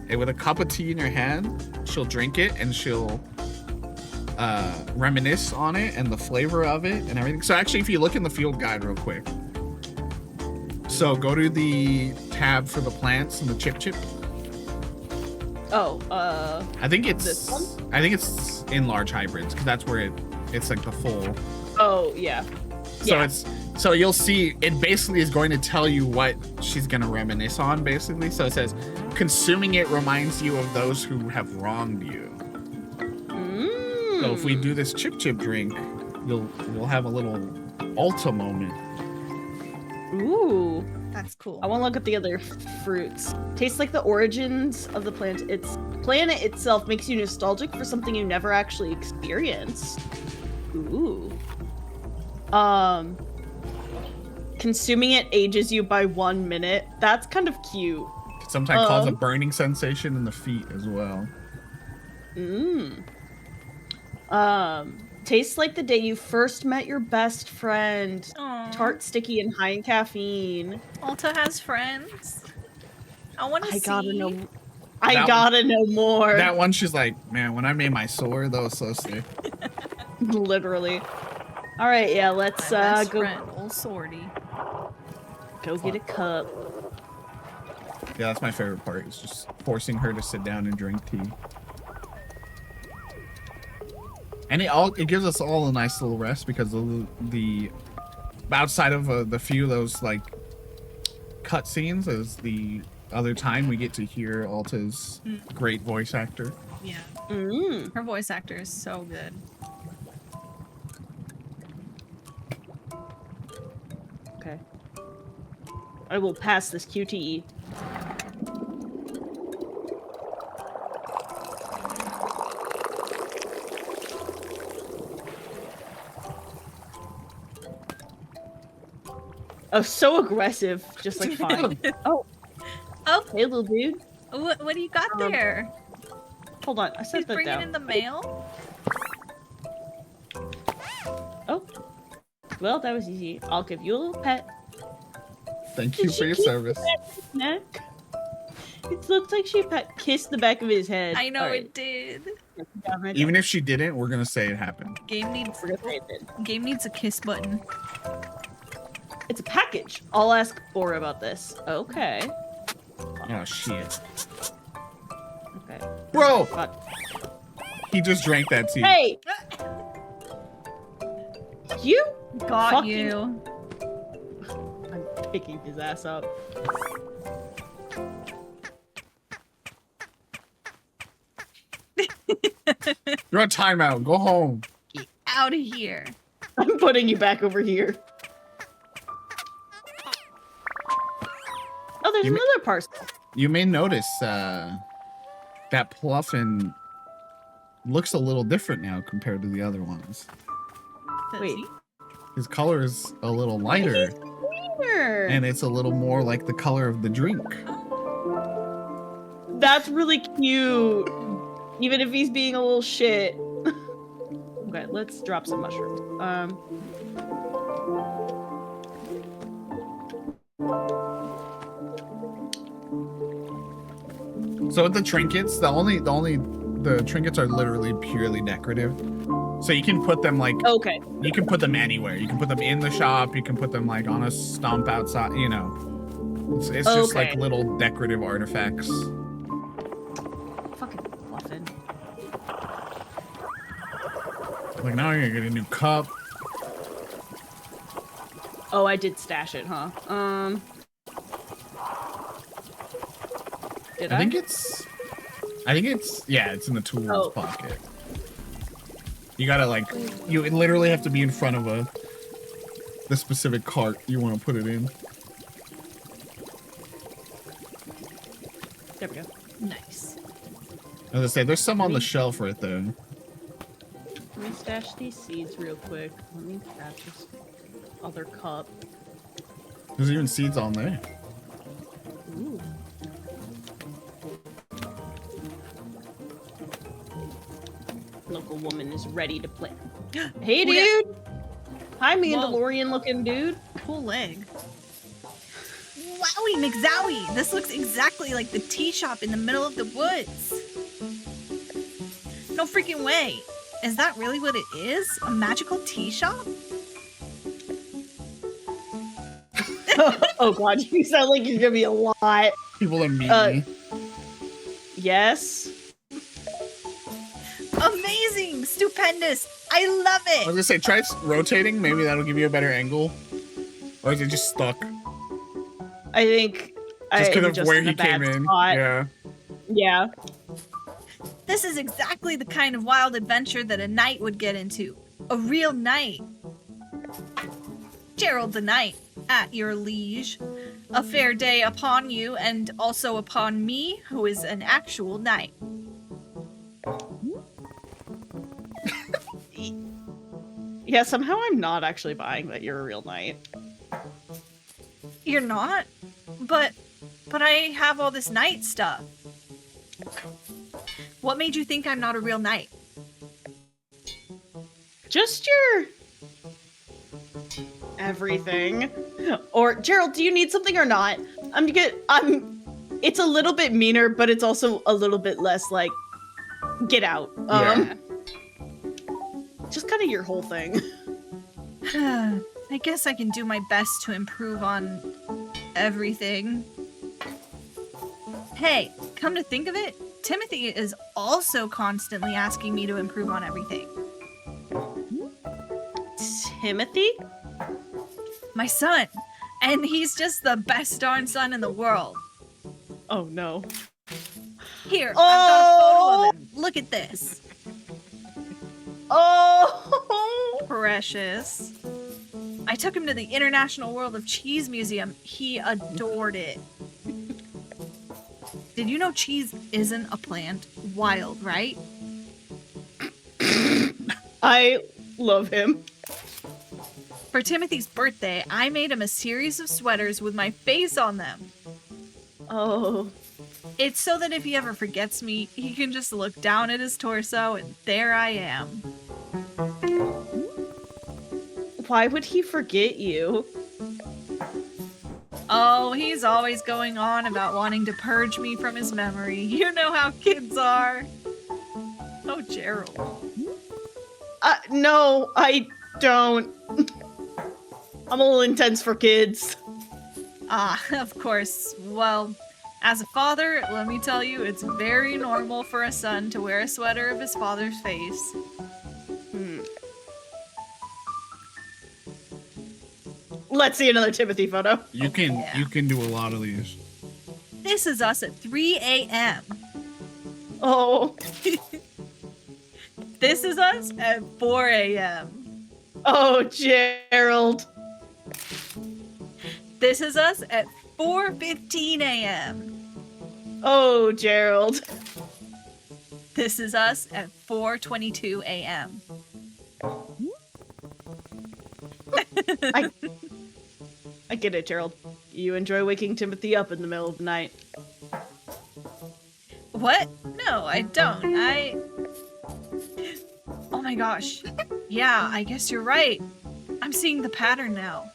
with a cup of tea in your hand, she'll drink it and she'll reminisce on it and the flavor of it and everything. So actually, if you look in the field guide real quick, so go to the tab for the plants and the chip. Oh, I think it's this one? I think it's in large hybrids because that's where it's like the full. Oh, yeah. So so you'll see it basically is going to tell you what she's going to reminisce on basically. So it says consuming it reminds you of those who have wronged you. So if we do this chip drink, we'll have a little Ulta moment. Ooh. That's cool. I want to look at the other fruits. Tastes like the origins of the plant. Planet itself makes you nostalgic for something you never actually experienced. Ooh. Consuming it ages you by 1 minute. That's kind of cute. Could sometimes cause a burning sensation in the feet as well. Tastes like the day you first met your best friend. Aw. Tart, sticky, and high in caffeine. Ulta has friends. I want to see. I gotta know more. That one, she's like, man, when I made my sword, that was so sick. Literally. All right, yeah, let's Best go. friend, old Swordy. Go get a cup. Yeah, that's my favorite part. Is just forcing her to sit down and drink tea. And it gives us all a nice little rest because of the outside of the few of those like cutscenes is the other time we get to hear Alta's great voice actor. Yeah. Mm. Her voice actor is so good. Okay. I will pass this QTE. Oh, so aggressive. Just like fine. Oh. Oh. Hey, little dude. What do you got there? Hold on. I He's set that bringing down. in the mail? Oh. Well, that was easy. I'll give you a little pet. Thank you for your service. Neck. It looks like she kissed the back of his head. I know Alright. it did. Even if she didn't, we're gonna say it happened. Game needs a kiss button. It's a package. I'll ask Bora about this. Okay. Oh shit. Okay. Bro! But, He just drank that tea. hey! You Got fucking- you. I'm picking his ass up. You're on timeout. Go home. Get out of here. I'm putting you back over here. Oh, there's You ma- another parcel. You may notice that Pluffin looks a little different now compared to the other ones. Does Wait. he? His color is a little lighter, Here. and it's a little more like the color of the drink. That's really cute. Even if he's being a little shit. Okay, let's drop some mushrooms. So with the trinkets, the trinkets are literally purely decorative. So you can put them like Okay. you can put them anywhere. You can put them in the shop. You can put them like on a stump outside. You know, it's just like Okay. little decorative artifacts. Fucking muffin. Like now you're gonna get a new cup. Oh, I did stash it, huh? Did I? I think it's yeah, it's in the tools Oh. pocket. You gotta like you literally have to be in front of the specific cart you want to put it in. There we go. Nice. As I say, there's some on the shelf right there. Let me stash these seeds real quick. Let me grab this. other cup. There's even seeds on there. Ooh. Local woman is ready to play. Hey, Oh, yeah. dude! Hi, Whoa. Mandalorian looking dude. Cool leg. Wowie McZowie! This looks exactly like the tea shop in the middle of the woods. No freaking way. Is that really what it is? A magical tea shop? Oh god, you sound like you're gonna be a lot. People are mean. Yes. Amazing! Stupendous! I love I was it! gonna say, try rotating. Maybe that'll give you a better angle. Or is it just stuck? I think Just I'm because of where in a he came bad in. spot. Yeah. Yeah. This is exactly the kind of wild adventure that a knight would get into. A real knight. Gerald the Knight, at your liege. A fair day upon you, and also upon me, who is an actual knight. Yeah, somehow I'm not actually buying that you're a real knight. You're not? But I have all this knight stuff. What made you think I'm not a real knight? Just your everything. Or Gerald, do you need something or not? It's a little bit meaner, but it's also a little bit less like get out. Yeah. Just kind of your whole thing. I guess I can do my best to improve on everything. Hey, come to think of it, Timothy is also constantly asking me to improve on everything. Timothy? My son. And he's just the best darn son in the world. Oh no. Here, I've got a photo of him. Look at this. Oh! Precious. I took him to the International World of Cheese Museum. He adored it. Did you know cheese isn't a plant? Wild, right? I love him. For Timothy's birthday, I made him a series of sweaters with my face on them. Oh. It's so that if he ever forgets me, he can just look down at his torso and there I am. Why would he forget you? Oh, he's always going on about wanting to purge me from his memory. You know how kids are. Oh, Gerald. No, I don't. I'm a little intense for kids. Ah, of course. Well, as a father, let me tell you, it's very normal for a son to wear a sweater of his father's face. Let's see another Timothy photo. You can Yeah. you can do a lot of these. This is us at 3 a.m. Oh. This is us at 4 a.m. Oh, Gerald. This is us at 4:15 a.m. Oh, Gerald. This is us at 4:22 a.m. I get it, Gerald. You enjoy waking Timothy up in the middle of the night. What? No, I don't. Oh my gosh. Yeah, I guess you're right. I'm seeing the pattern now.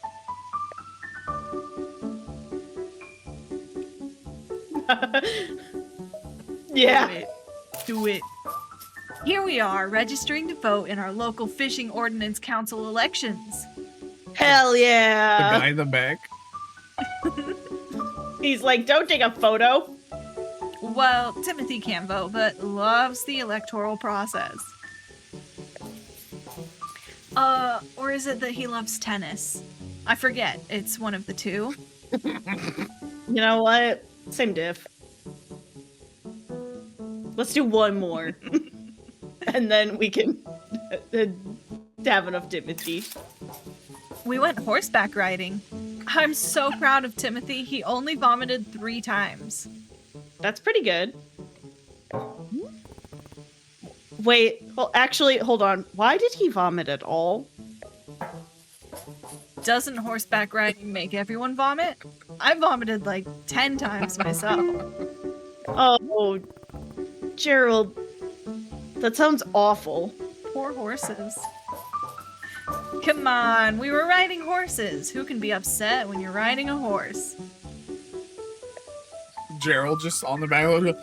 Yeah. Do it. Here we are, registering to vote in our local Fishing Ordinance Council elections. Hell The yeah. guy in the back. He's like, don't take a photo. Well, Timothy can't vote, but loves the electoral process. Or is it that he loves tennis? I forget. It's one of the two. You know what? Same diff. Let's do one more. And then we can have enough Timothy. We went horseback riding. I'm so proud of Timothy. He only vomited 3 times. That's pretty good. Wait, well, actually, hold on. Why did he vomit at all? Doesn't horseback riding make everyone vomit? I vomited like 10 times myself. Oh, Gerald, that sounds awful. Poor horses. Come on, we were riding horses. Who can be upset when you're riding a horse? Gerald just on the back of the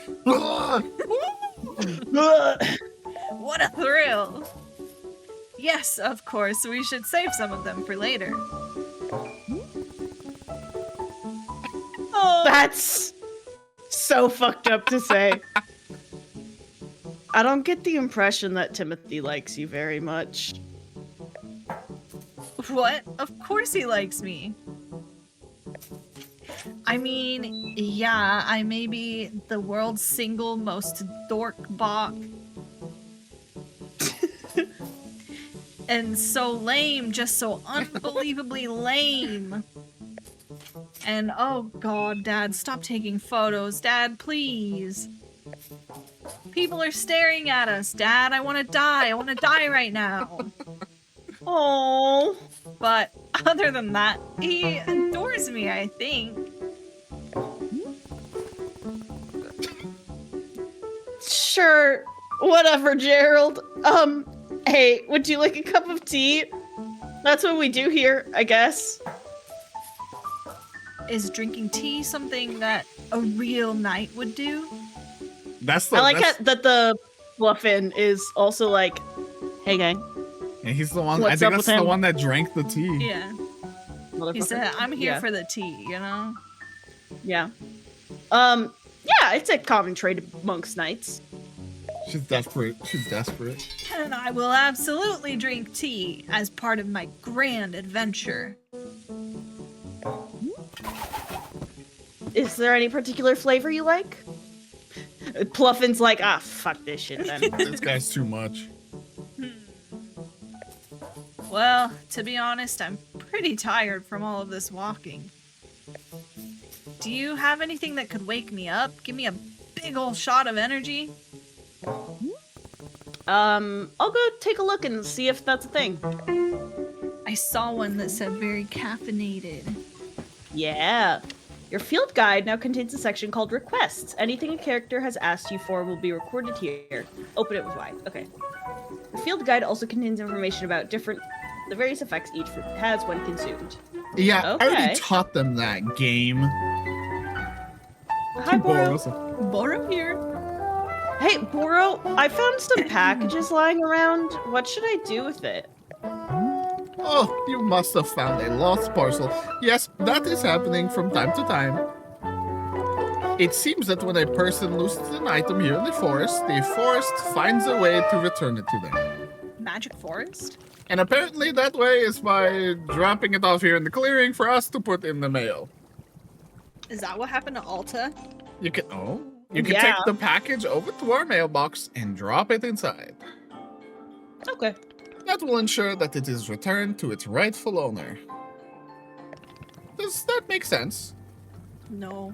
What a thrill! Yes, of course, we should save some of them for later. Oh, that's so fucked up to say. I don't get the impression that Timothy likes you very much. What? Of course he likes me. I mean, yeah, I may be the world's single most dork bot. And so lame, just so unbelievably lame. And oh god, Dad, stop taking photos. Dad, please. People are staring at us. Dad, I want to die. I want to die right now. Oh, But other than that, he adores me, I think. sure. Whatever, Gerald. Hey, would you like a cup of tea? That's what we do here, I guess. Is drinking tea something that a real knight would do? That's the. I like that's, that the Bluffin is also like, hey gang, and he's the one. I What's think up that's with the him? one that drank the tea. Yeah. He motherfucker. said, I'm here Yeah. for the tea, you know? Yeah. Yeah, it's a common trait amongst knights. She's desperate. She's desperate. And I will absolutely drink tea as part of my grand adventure. Is there any particular flavor you like? Pluffin's like, ah, fuck this shit then. This guy's too much. Well, to be honest, I'm pretty tired from all of this walking. Do you have anything that could wake me up? Give me a big ol' shot of energy? I'll go take a look and see if that's a thing. I saw one that said very caffeinated. Yeah. Your field guide now contains a section called Requests. Anything a character has asked you for will be recorded here. Open it with Y. Okay. The field guide also contains information about the various effects each fruit has when consumed. Yeah, I Okay. already taught them that game. Hi, Boro. Boro here. Hey, Boro, I found some packages lying around. What should I do with it? Oh, you must have found a lost parcel. Yes, that is happening from time to time. It seems that when a person loses an item here in the forest finds a way to return it to them. Magic Forest? And apparently that way is by dropping it off here in the clearing for us to put in the mail. Is that what happened to Alta? You can Yeah. take the package over to our mailbox and drop it inside. Okay. That will ensure that it is returned to its rightful owner. Does that make sense? No.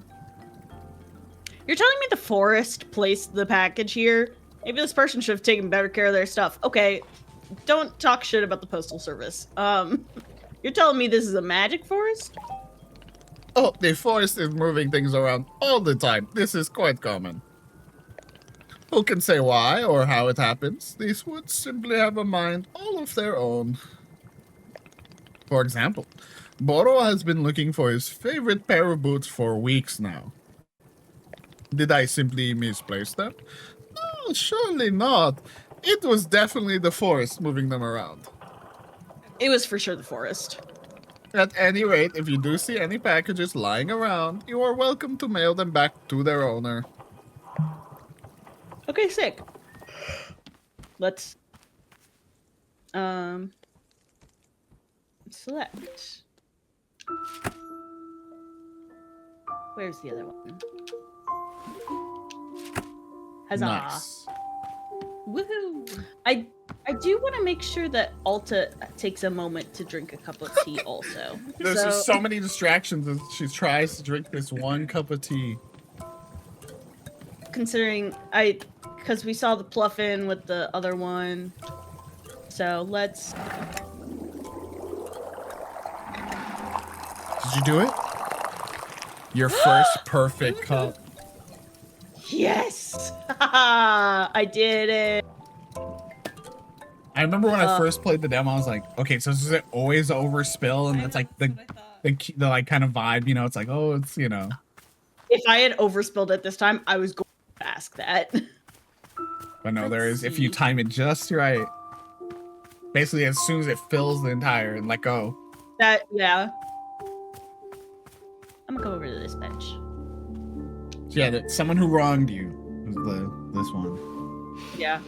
You're telling me the forest placed the package here? Maybe this person should have taken better care of their stuff. Okay, don't talk shit about the postal service. You're telling me this is a magic forest? Oh, the forest is moving things around all the time. This is quite common. Who can say why or how it happens? These woods simply have a mind all of their own. For example, Boro has been looking for his favorite pair of boots for weeks now. Did I simply misplace them? No, surely not. It was definitely the forest moving them around. It was for sure the forest. At any rate, if you do see any packages lying around, you are welcome to mail them back to their owner. Okay, sick. Let's select. Where's the other one? Huzzah. Nice. Woohoo! I do want to make sure that Alta takes a moment to drink a cup of tea also. There's just so many distractions as she tries to drink this one cup of tea. Considering because we saw the Pluffin with the other one. So let's Did you do it? Your first perfect cup. Yes! I did it. I remember when I first played the demo, I was like, okay, so is it always overspill? And I that's know, like that's what I thought. the like kind of vibe, you know, it's like, oh, it's, you know. If I had overspilled it this time, I was going to ask that. But no, there Let's is, if you see. time it just right, basically as soon as it fills the entire and let go. Yeah. I'm gonna go over to this bench. So yeah, someone who wronged you was this one. Yeah.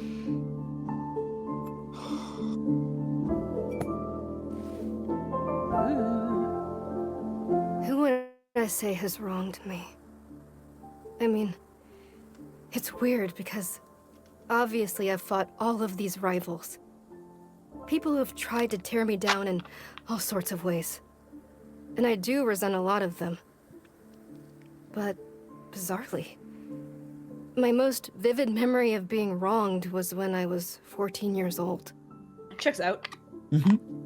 Who would I say has wronged me? I mean, it's weird because obviously I've fought all of these rivals. People who have tried to tear me down in all sorts of ways. And I do resent a lot of them. But bizarrely, my most vivid memory of being wronged was when I was 14 years old. Checks out.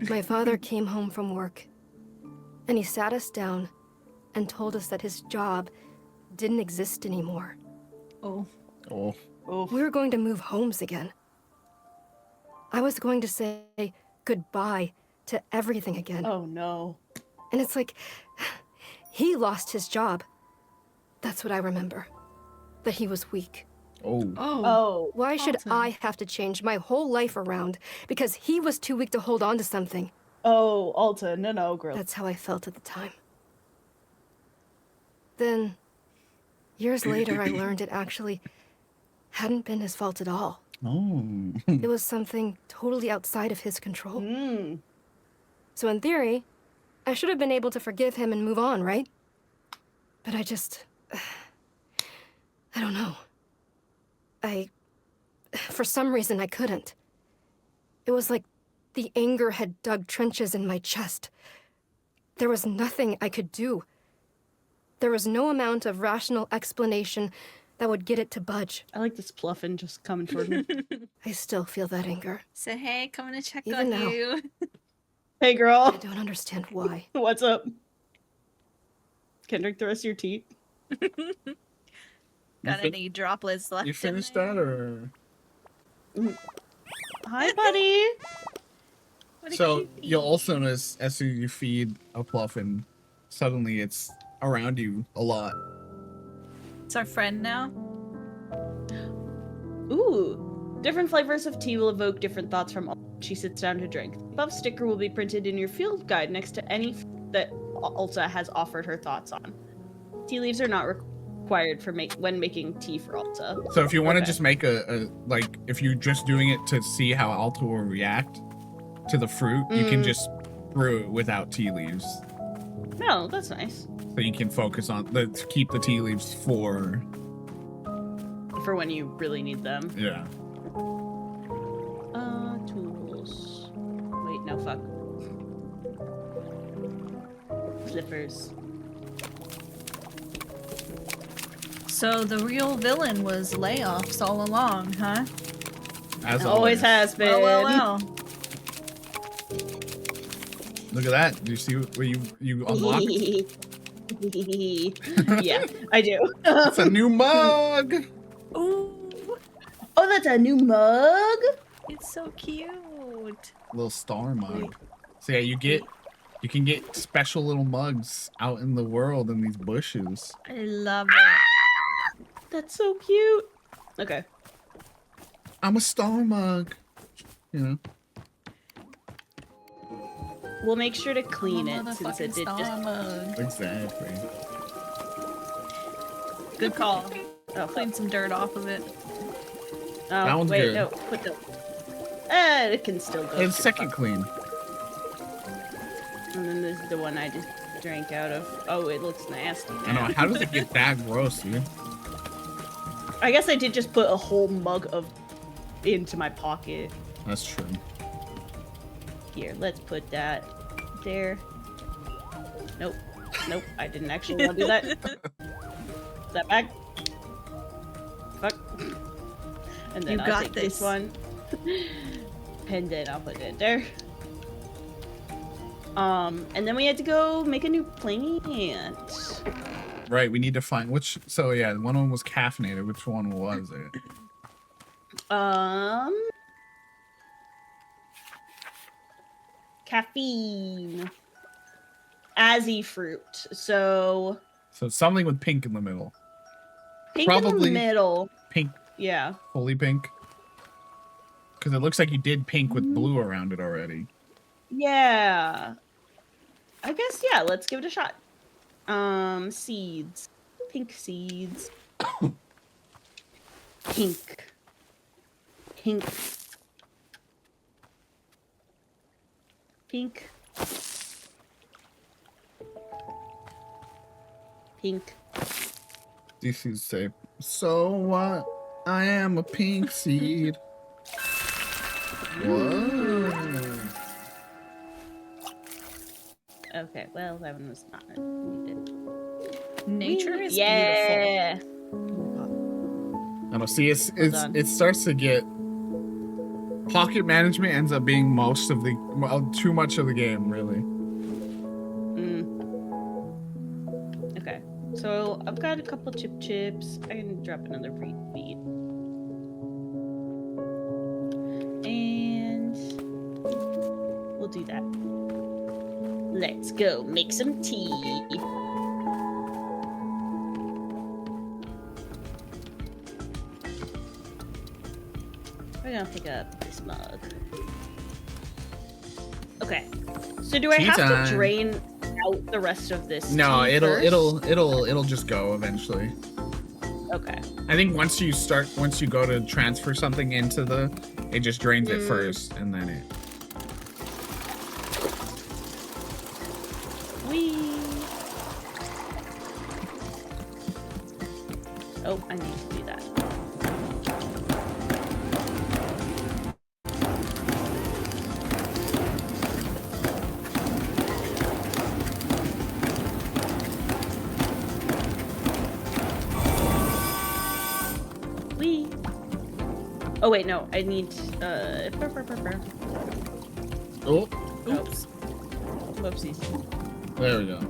My father came home from work, and he sat us down and told us that his job didn't exist anymore. Oh. Oh. We were going to move homes again. I was going to say goodbye to everything again. Oh no. And it's like, he lost his job. That's what I remember. That he was weak. Oh. Oh. Why should Alton. I have to change my whole life around because he was too weak to hold on to something? Oh, Alta, no, girl. That's how I felt at the time. Then, years later, I learned it actually hadn't been his fault at all. Oh. It was something totally outside of his control. So in theory, I should have been able to forgive him and move on, right? But I just... I don't know. For some reason, I couldn't. It was like the anger had dug trenches in my chest. There was nothing I could do. There was no amount of rational explanation that would get it to budge. I like this Pluffin just coming toward me. I still feel that anger. So hey, coming to check Even on now. you. Hey, I girl. don't understand why. What's up? Can I drink the rest of your tea? Got any droplets left? You in finished there? that or? Hi, buddy. What a So cutie. you'll also notice as soon as you feed a Pluffin, suddenly it's around you a lot. It's our friend now. Ooh. Different flavors of tea will evoke different thoughts from Alta. She sits down to drink. The above sticker will be printed in your field guide next to any that Alta has offered her thoughts on. Tea leaves are not required for when making tea for Alta. So if you want to Okay. just make like, if you're just doing it to see how Alta will react to the fruit, you can just brew it without tea leaves. No, that's nice. So you can focus on to keep the tea leaves for, For when you really need them. yeah. Tools. Wait, no, fuck. Slippers. So the real villain was layoffs all along, huh? As Always has been. Well. Look at that. Do you see what you unlocked? Yeah, I do. It's a new mug. Ooh, Oh, that's a new mug? it's so cute. Little star mug. So yeah, you can get special little mugs out in the world in these bushes. I love it. That's so cute. Okay. I'm a star mug. You know. We'll make sure to clean it since Motherfucking it did star just... mug. Exactly. Good call. Oh, Clean some dirt off of it. That one's wait, good. no, put the... it can still go. It's second clean. And then this is the one I just drank out of. Oh, it looks nasty. I know. How does it get that gross, dude? I guess I did just put a whole mug of into my pocket. That's true. Here, let's put that there. Nope. Nope, I didn't actually want to do that. Is that back? Fuck. And then You I'll got take this this. one. And then I'll put it there. And then we had to go make a new plant. Right, we need to find which. So yeah, one of them was caffeinated. Which one was it? Caffeine. Azzy fruit. So So something with pink in the middle. pink in Probably the middle. Pink, Yeah. fully pink. Because it looks like you did pink with blue around it already. Yeah. I guess, yeah, let's give it a shot. Seeds. Pink seeds. Pink. Pink. Pink. Pink. These seeds say, "So what? I am a pink seed." Whoa. Okay, well, that one was not needed. Nature is beautiful. Yeah. I don't see. done. It starts to get. Pocket management ends up being most of the too much of the game, really. Okay, so I've got a couple chips. I can drop another feed. And we'll do that. Let's go make some tea. We're gonna pick up this mug. Okay. So do I Tea have time. to drain out the rest of this? No, tea first? it'll just go eventually. Okay. I think once you go to transfer something into it just drains it first, and then it. Whee! Oh, I need to do that. Whee! Oh wait, no, I need Oh, Oops. Whoopsies. there we go.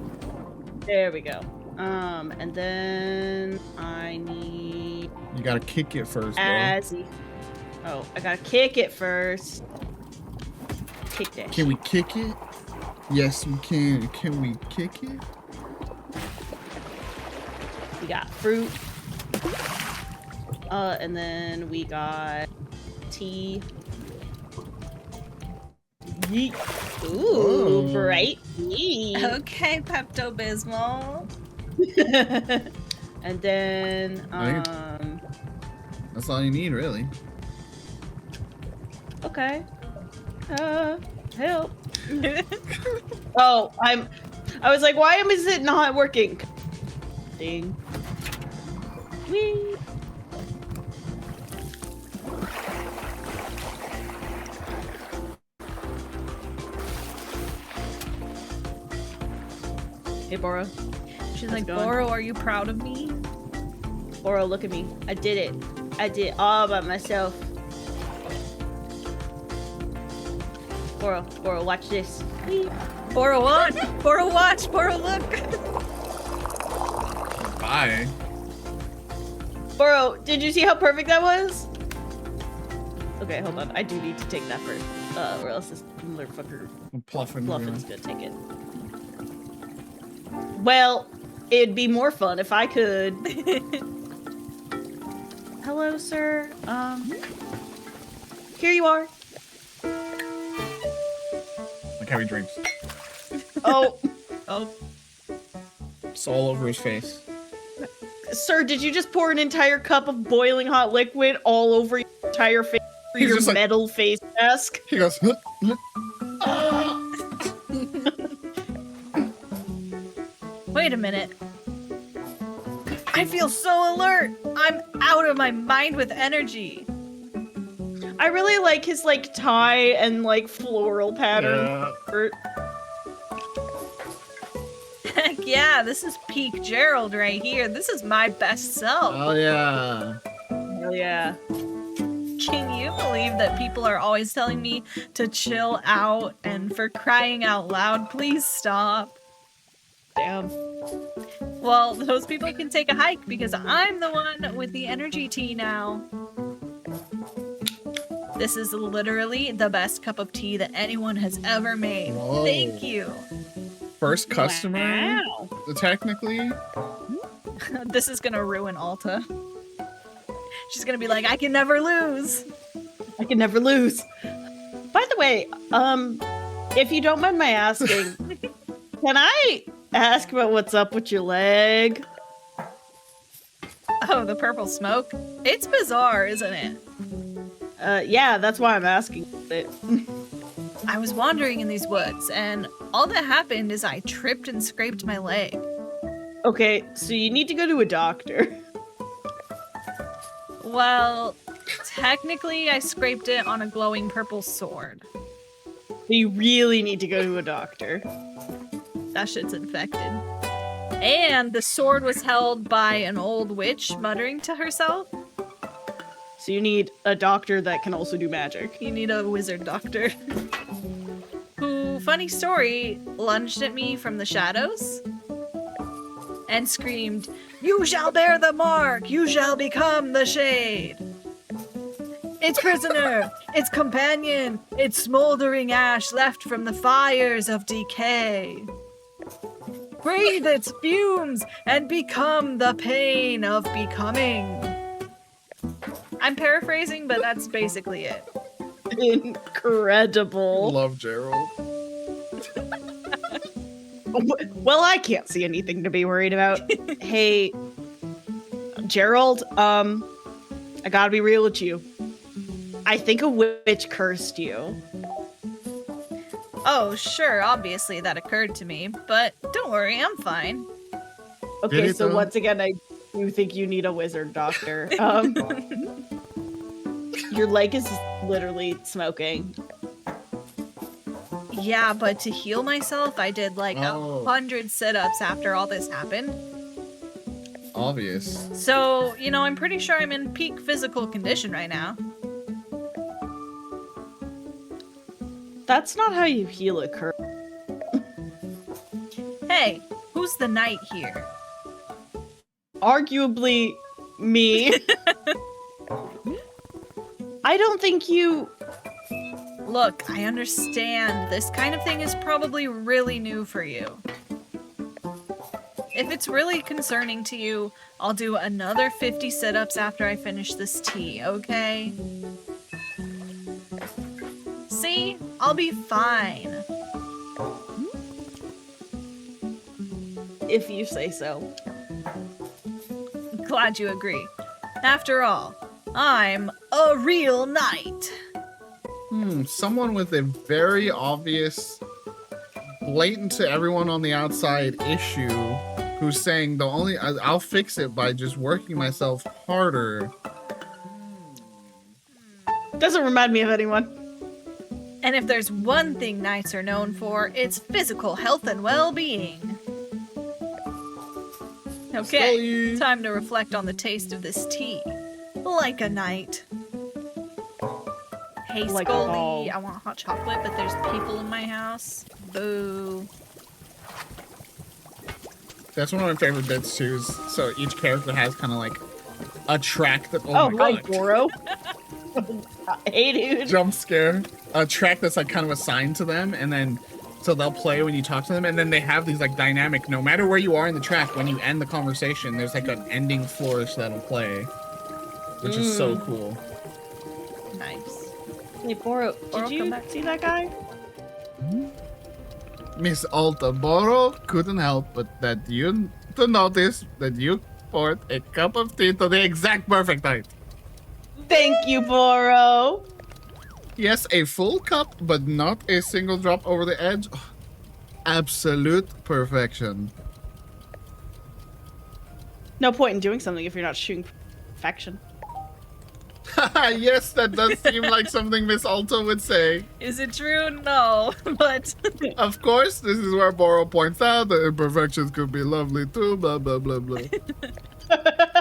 There we go. And then I need You gotta kick it first, bro. Azzy. Oh, I gotta kick it first. Kick that. Can we kick it? Yes, we can. Can we kick it? We got fruit. And then we got tea. Yeet. Ooh, Whoa. bright tea. Okay, Pepto Bismol. And then, I That's all you need, really. okay. Help. Oh, I was like, why is it not working? Ding. Whee. Hey, Boro. She's How's like, it going? Boro, are you proud of me? Boro, look at me. I did it. I did it all by myself. Boro, watch this. Whee. Boro, watch! Boro, watch! Boro, look! Bye. Boro, did you see how perfect that was? Okay, hold on. I do need to take that first. Or else this motherfucker I'm pluffing. Fluffin's gonna take it. Well, it'd be more fun if I could. Hello, sir. Here you are. Like how he drinks. Oh, Oh, It's all over his face. sir, did you just pour an entire cup of boiling hot liquid all over your entire face for He's your just like- metal face mask? He goes. wait a minute. I feel so alert! I'm out of my mind with energy. I really like his like tie and like floral pattern. Yeah. shirt. Heck yeah, this is peak Gerald right here. This is my best self. Oh yeah. Hell yeah. Can you believe that people are always telling me to chill out and for crying out loud, please stop? Damn. Well, those people can take a hike because I'm the one with the energy tea now. This is literally the best cup of tea that anyone has ever made. Whoa. Thank you. First customer, Wow. technically. This is gonna ruin Alta. She's gonna be like, I can never lose. I can never lose. By the way, if you don't mind my asking, can I ask about what's up with your leg? Oh, the purple smoke? It's bizarre, isn't it? Yeah, that's why I'm asking it. I was wandering in these woods, and all that happened is I tripped and scraped my leg. Okay, so you need to go to a doctor. Well, technically, I scraped it on a glowing purple sword. You really need to go to a doctor. That shit's infected. And the sword was held by an old witch muttering to herself. So you need a doctor that can also do magic. You need a wizard doctor. Who, funny story, lunged at me from the shadows and screamed, "You shall bear the mark! You shall become the shade! Its prisoner! Its companion! Its smoldering ash left from the fires of decay! Breathe its fumes and become the pain of becoming!" I'm paraphrasing, but that's basically it. Incredible. Love Gerald. Well, I can't see anything to be worried about. Hey, Gerald, I gotta be real with you. I think a witch cursed you. Oh, sure, obviously that occurred to me, but don't worry, I'm fine. Okay, Did it, so though? once again, I do think you need a wizard doctor. Your leg is literally smoking. Yeah, but to heal myself, I did like Oh. 100 sit-ups after all this happened. Obvious. So, you know, I'm pretty sure I'm in peak physical condition right now. That's not how you heal a curse. Hey, who's the knight here? Arguably, me. I don't think you. Look, I understand this kind of thing is probably really new for you. If it's really concerning to you, I'll do another 50 sit-ups after I finish this tea, okay? See? I'll be fine. If you say so. Glad you agree. After all, I'm a real knight. Someone with a very obvious, blatant to everyone on the outside issue, who's saying I'll fix it by just working myself harder. Doesn't remind me of anyone. And if there's one thing knights are known for, it's physical health and well-being. Okay, Scully. time to reflect on the taste of this tea. Like a knight. Hey, Like a Scully, ball. I want hot chocolate, but there's people in my house. Boo. That's one of my favorite bits too. So each character has kind of like a track that. Oh, my right, God. Boro. Hey, dude. Jump scare. A track that's like kind of assigned to them, and then so they'll play when you talk to them, and then they have these like dynamic. No matter where you are in the track, when you end the conversation, there's like an ending flourish that'll play, which is so cool. Nice. Hey, Boro, Boro, did come you back. see that guy? Miss Altaboro couldn't help but that you to notice that you poured a cup of tea to the exact perfect height. Thank you, Boro. Yes, a full cup, but not a single drop over the edge. Oh, absolute perfection. No point in doing something if you're not shooting perfection. Yes, that does seem like something Miss Alta would say. Is it true? No, but Of course, this is where Boro points out that imperfections could be lovely too, blah, blah, blah, blah.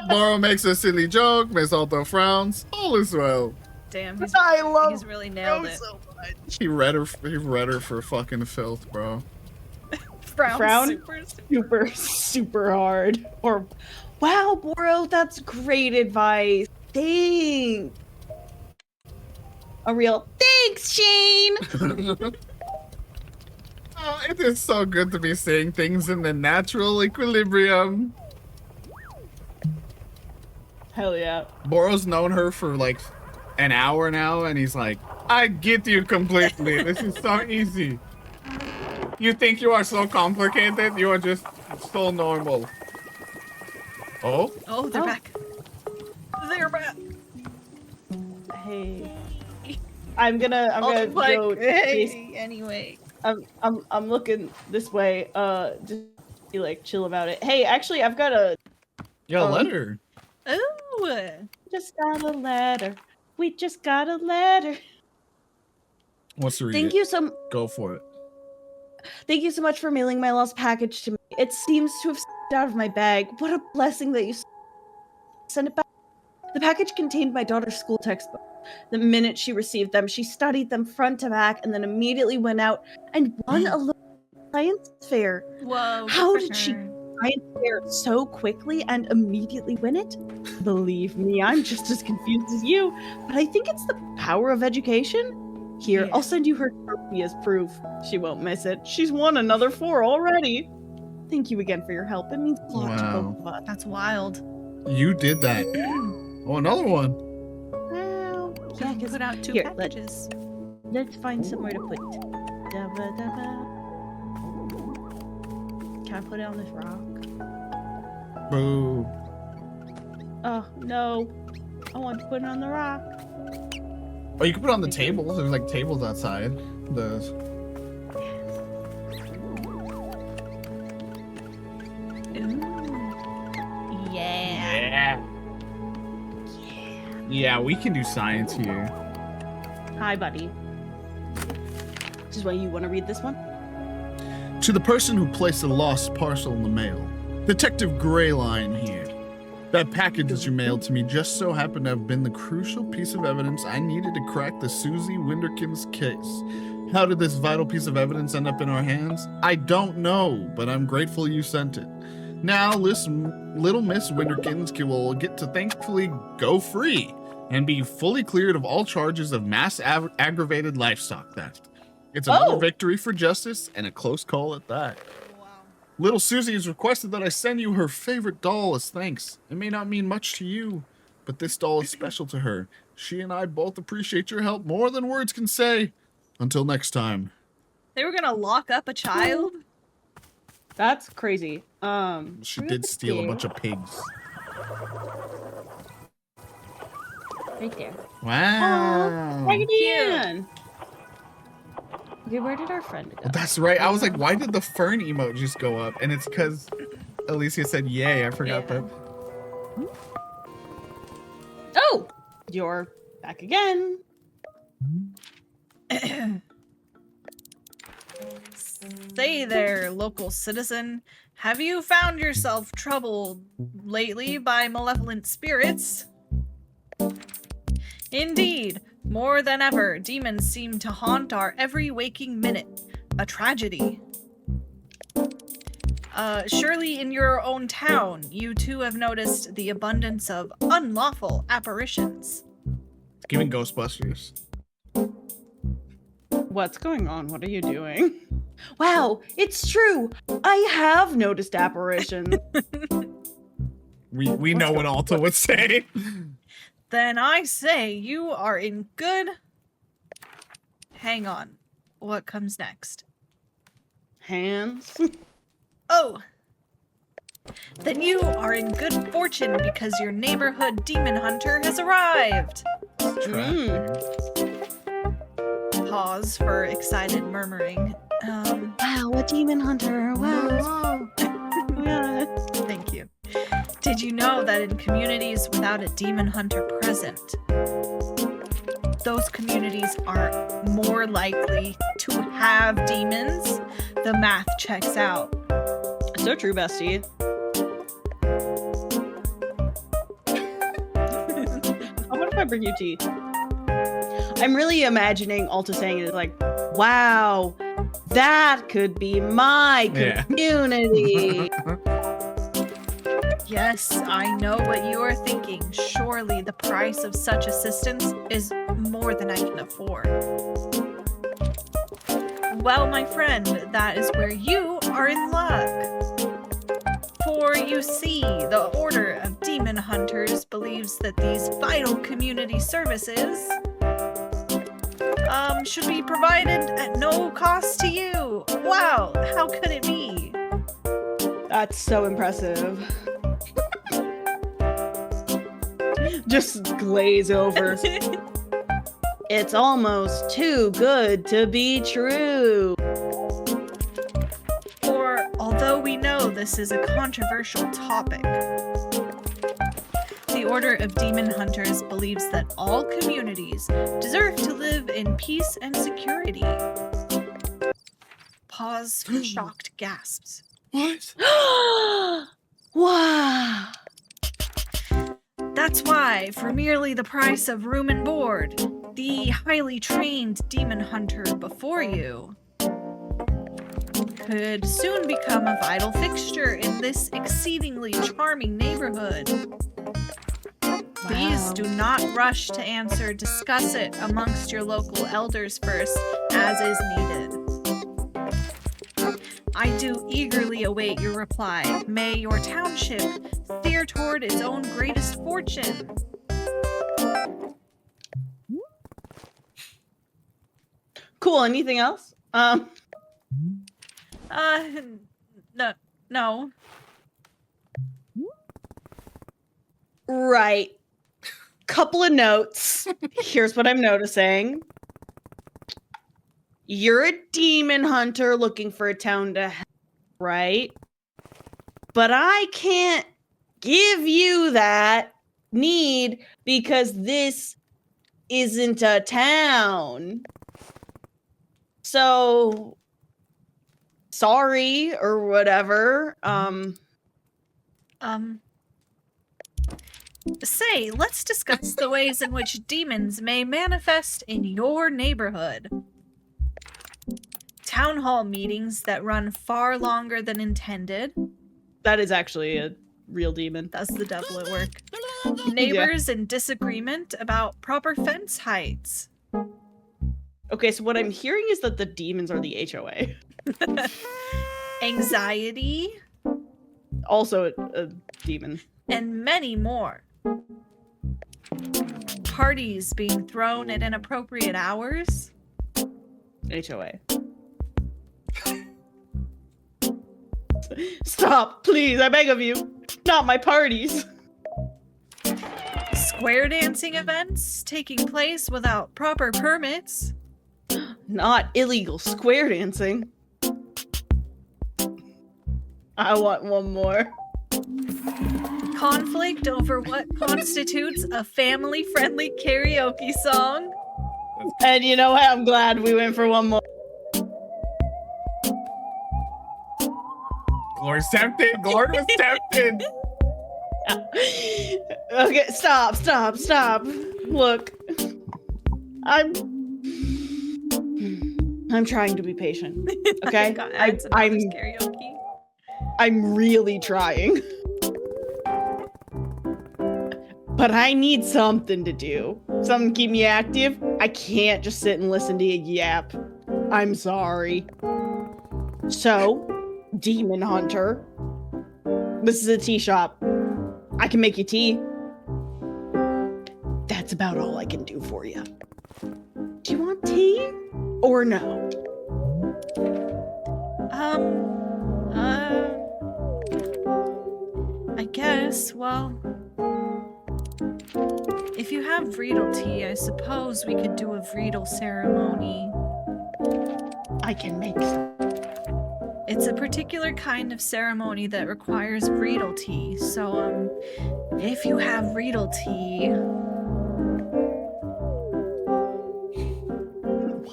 Boro makes a silly joke, Miss Alta frowns, all is well. Damn, I love he's really nailed Bro it. so much. He read her for fucking filth, bro. Frown. Super hard. Or, wow, Boro, that's great advice. Thanks. A real thanks, Shane. Oh, it is so good to be seeing things in the natural equilibrium. Hell yeah. Boro's known her for like an hour now, and he's like, I get you completely. This is so easy. You think you are so complicated? You are just so normal. Oh? Oh, they're Oh. back. They're back. Hey. I'm gonna Like, go. hey, anyway. I'm looking this way. Just be like chill about it. Hey, actually, I've got a. Yeah, letter. Ooh. Just got a letter. We just got a letter. What's the read? Thank you so. Go for it. Thank you so much for mailing my lost package to me. It seems to have slipped out of my bag. What a blessing that you sent it back. The package contained my daughter's school textbook. The minute she received them, she studied them front to back and then immediately went out and won a local science fair. Whoa. How good for did she her. science fair so quickly and immediately win it? Believe me, I'm just as confused as you, but I think it's the power of education. Here, Yeah. I'll send you her trophy as proof. She won't miss it. She's won another 4 already. Thank you again for your help. It means a lot to Wow. both of us. That's wild. You did that. Oh, another one. Wow. Yeah, Yeah, because put out 2 here, packages. let's find somewhere to put it. Dabba dabba. Can I put it on this rock? Boo. Oh, no. I want to put it on the rock. Oh, you can put it on the tables. There's like tables outside. The Ooh. Yeah. yeah. Yeah, we can do science here. Hi, buddy. This is why you want to read this one? To the person who placed a lost parcel in the mail, Detective Greyline here. That package that you mailed to me just so happened to have been the crucial piece of evidence I needed to crack the Susie Winderkins case. How did this vital piece of evidence end up in our hands? I don't know, but I'm grateful you sent it. Now, little Miss Winderkins will get to thankfully go free and be fully cleared of all charges of mass aggravated livestock theft. It's another Oh. victory for justice and a close call at that. Wow. Little Susie has requested that I send you her favorite doll as thanks. It may not mean much to you, but this doll is special to her. She and I both appreciate your help more than words can say. Until next time. They were gonna lock up a child? That's crazy. She did steal a bunch of pigs. Right there. Wow. Raggy. Okay, where did our friend go? That's right. I was like, why did the Fern emote just go up? And it's because Alicia said yay. I forgot Yeah. that. Oh! You're back again. Say there, local citizen. Have you found yourself troubled lately by malevolent spirits? Indeed, more than ever, demons seem to haunt our every waking minute. A tragedy. Surely in your own town, you too have noticed the abundance of unlawful apparitions. It's giving Ghostbusters. What's going on? What are you doing? Wow, it's true. I have noticed apparitions. We know what Alta would say. Then I say you are in good... Hang on. What comes next? Hands. Oh! Then you are in good fortune because your neighborhood demon hunter has arrived! Pause for excited murmuring. Wow, a demon hunter. Wow. Yes. Thank you. Did you know that in communities without a demon hunter present, those communities are more likely to have demons? The math checks out. So true, bestie. What if I bring you tea? I'm really imagining Alta saying it like, wow, that could be my Yeah. community. Yes, I know what you are thinking. Surely the price of such assistance is more than I can afford. Well, my friend, that is where you are in luck. For you see, the Order of Demon Hunters believes that these vital community services should be provided at no cost to you. Wow, how could it be? That's so impressive. Just glaze over. It's almost too good to be true. For although we know this is a controversial topic, the Order of Demon Hunters believes that all communities deserve to live in peace and security. Pause for shocked gasps. What? Wow. That's why, for merely the price of room and board, the highly trained demon hunter before you could soon become a vital fixture in this exceedingly charming neighborhood. Please do not rush to answer. Discuss it amongst your local elders first, as is needed. I do eagerly await your reply. May your township steer toward its own greatest fortune. Cool. Anything else? No. Right. Couple of notes. Here's what I'm noticing. You're a demon hunter looking for a town to help, right? But I can't give you that need because this isn't a town. So sorry or whatever. Say, let's discuss the ways in which demons may manifest in your neighborhood. Town hall meetings that run far longer than intended. That is actually a real demon. That's the devil at work. Neighbors in disagreement about proper fence heights. Okay, so what I'm hearing is that the demons are the HOA. Anxiety. Also a demon. And many more. Parties being thrown at inappropriate hours. HOA. Stop, please, I beg of you. Not my parties. Square dancing events taking place without proper permits. Not illegal square dancing. I want one more. Conflict over what constitutes a family-friendly karaoke song. And you know what? I'm glad we went for one more. Gloria's tempted. Gloria was tempted. Okay, stop. Look, I'm trying to be patient. Okay, I'm karaoke. I'm really trying. But I need something to do. Something to keep me active. I can't just sit and listen to you yap. I'm sorry. So, Demon Hunter. This is a tea shop. I can make you tea. That's about all I can do for you. Do you want tea? Or no? I guess, well, if you have Vreedle tea, I suppose we could do a Vreedle ceremony. I can make some. It's a particular kind of ceremony that requires Vreedle tea, so, if you have Vreedle tea...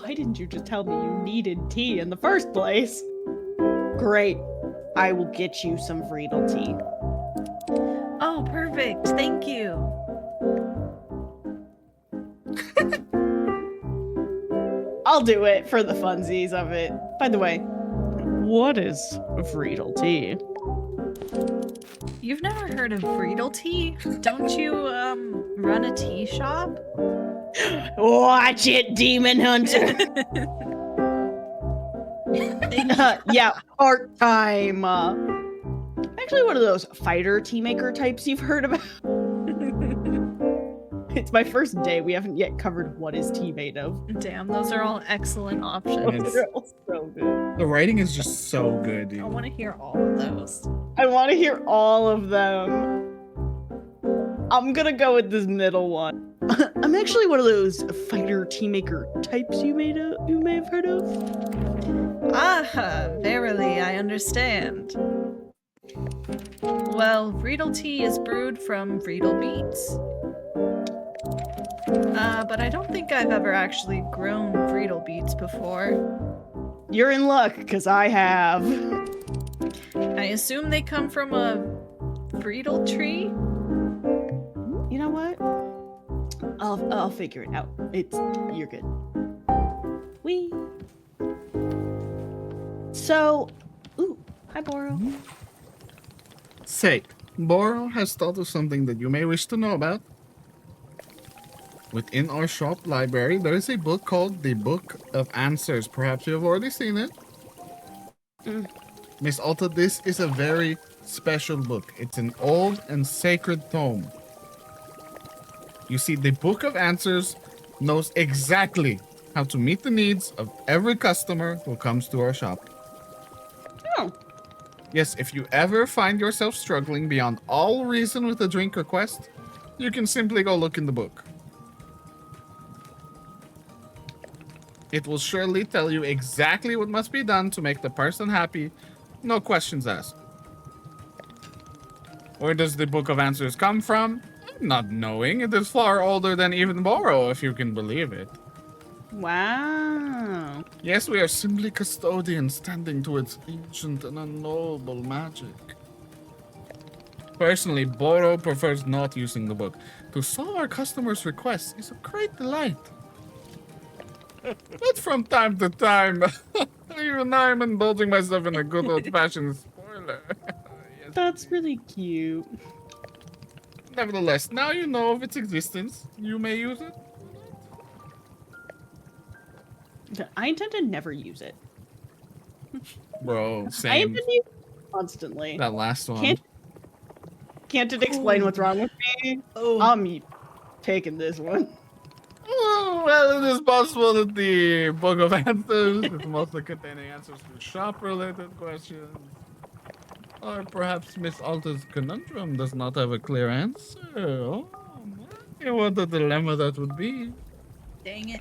Why didn't you just tell me you needed tea in the first place? Great. I will get you some Vreedle tea. Oh, perfect. Thank you. I'll do it for the funsies of it. By the way, what is Vreedle tea? You've never heard of Vreedle tea? Don't you run a tea shop? Watch it, Demon Hunter. Yeah, part time. Actually, one of those fighter tea maker types you've heard about. It's my first day. We haven't yet covered what is tea made of. Damn, those are all excellent options. They're all so good. The writing is just so good, dude. I want to hear all of those. I want to hear all of them. I'm gonna go with this middle one. I'm actually one of those fighter tea maker types you may have heard of. Ah, verily, I understand. Well, Vreedle tea is brewed from Vreedle beets. But I don't think I've ever actually grown Vreedle beets before. You're in luck, because I have. I assume they come from a Vreedle tree? You know what? I'll figure it out. You're good. Wee. So, ooh, hi Boro. Say, Boro has thought of something that you may wish to know about. Within our shop library, there is a book called The Book of Answers. Perhaps you have already seen it. Miss Alta, this is a very special book. It's an old and sacred tome. You see, the Book of Answers knows exactly how to meet the needs of every customer who comes to our shop. Oh. Yes, if you ever find yourself struggling beyond all reason with a drink request, you can simply go look in the book. It will surely tell you exactly what must be done to make the person happy, no questions asked. Where does the Book of Answers come from? Not knowing. It is far older than even Boro, if you can believe it. Wow. Yes, we are simply custodians standing to its ancient and unknowable magic. Personally, Boro prefers not using the book. To solve our customers' requests is a great delight. But from time to time, even I'm indulging myself in a good old-fashioned spoiler. Yes. That's really cute. Nevertheless, now you know of its existence. You may use it. I intend to never use it. Bro, I same. intend to use it constantly. That last one. Can't it explain what's wrong with me? Oh. I'm taking this one. Oh, well, it is possible that the Book of Answers is mostly containing answers to shop-related questions. Or perhaps Miss Alta's conundrum does not have a clear answer. Oh, what a dilemma that would be. Dang it.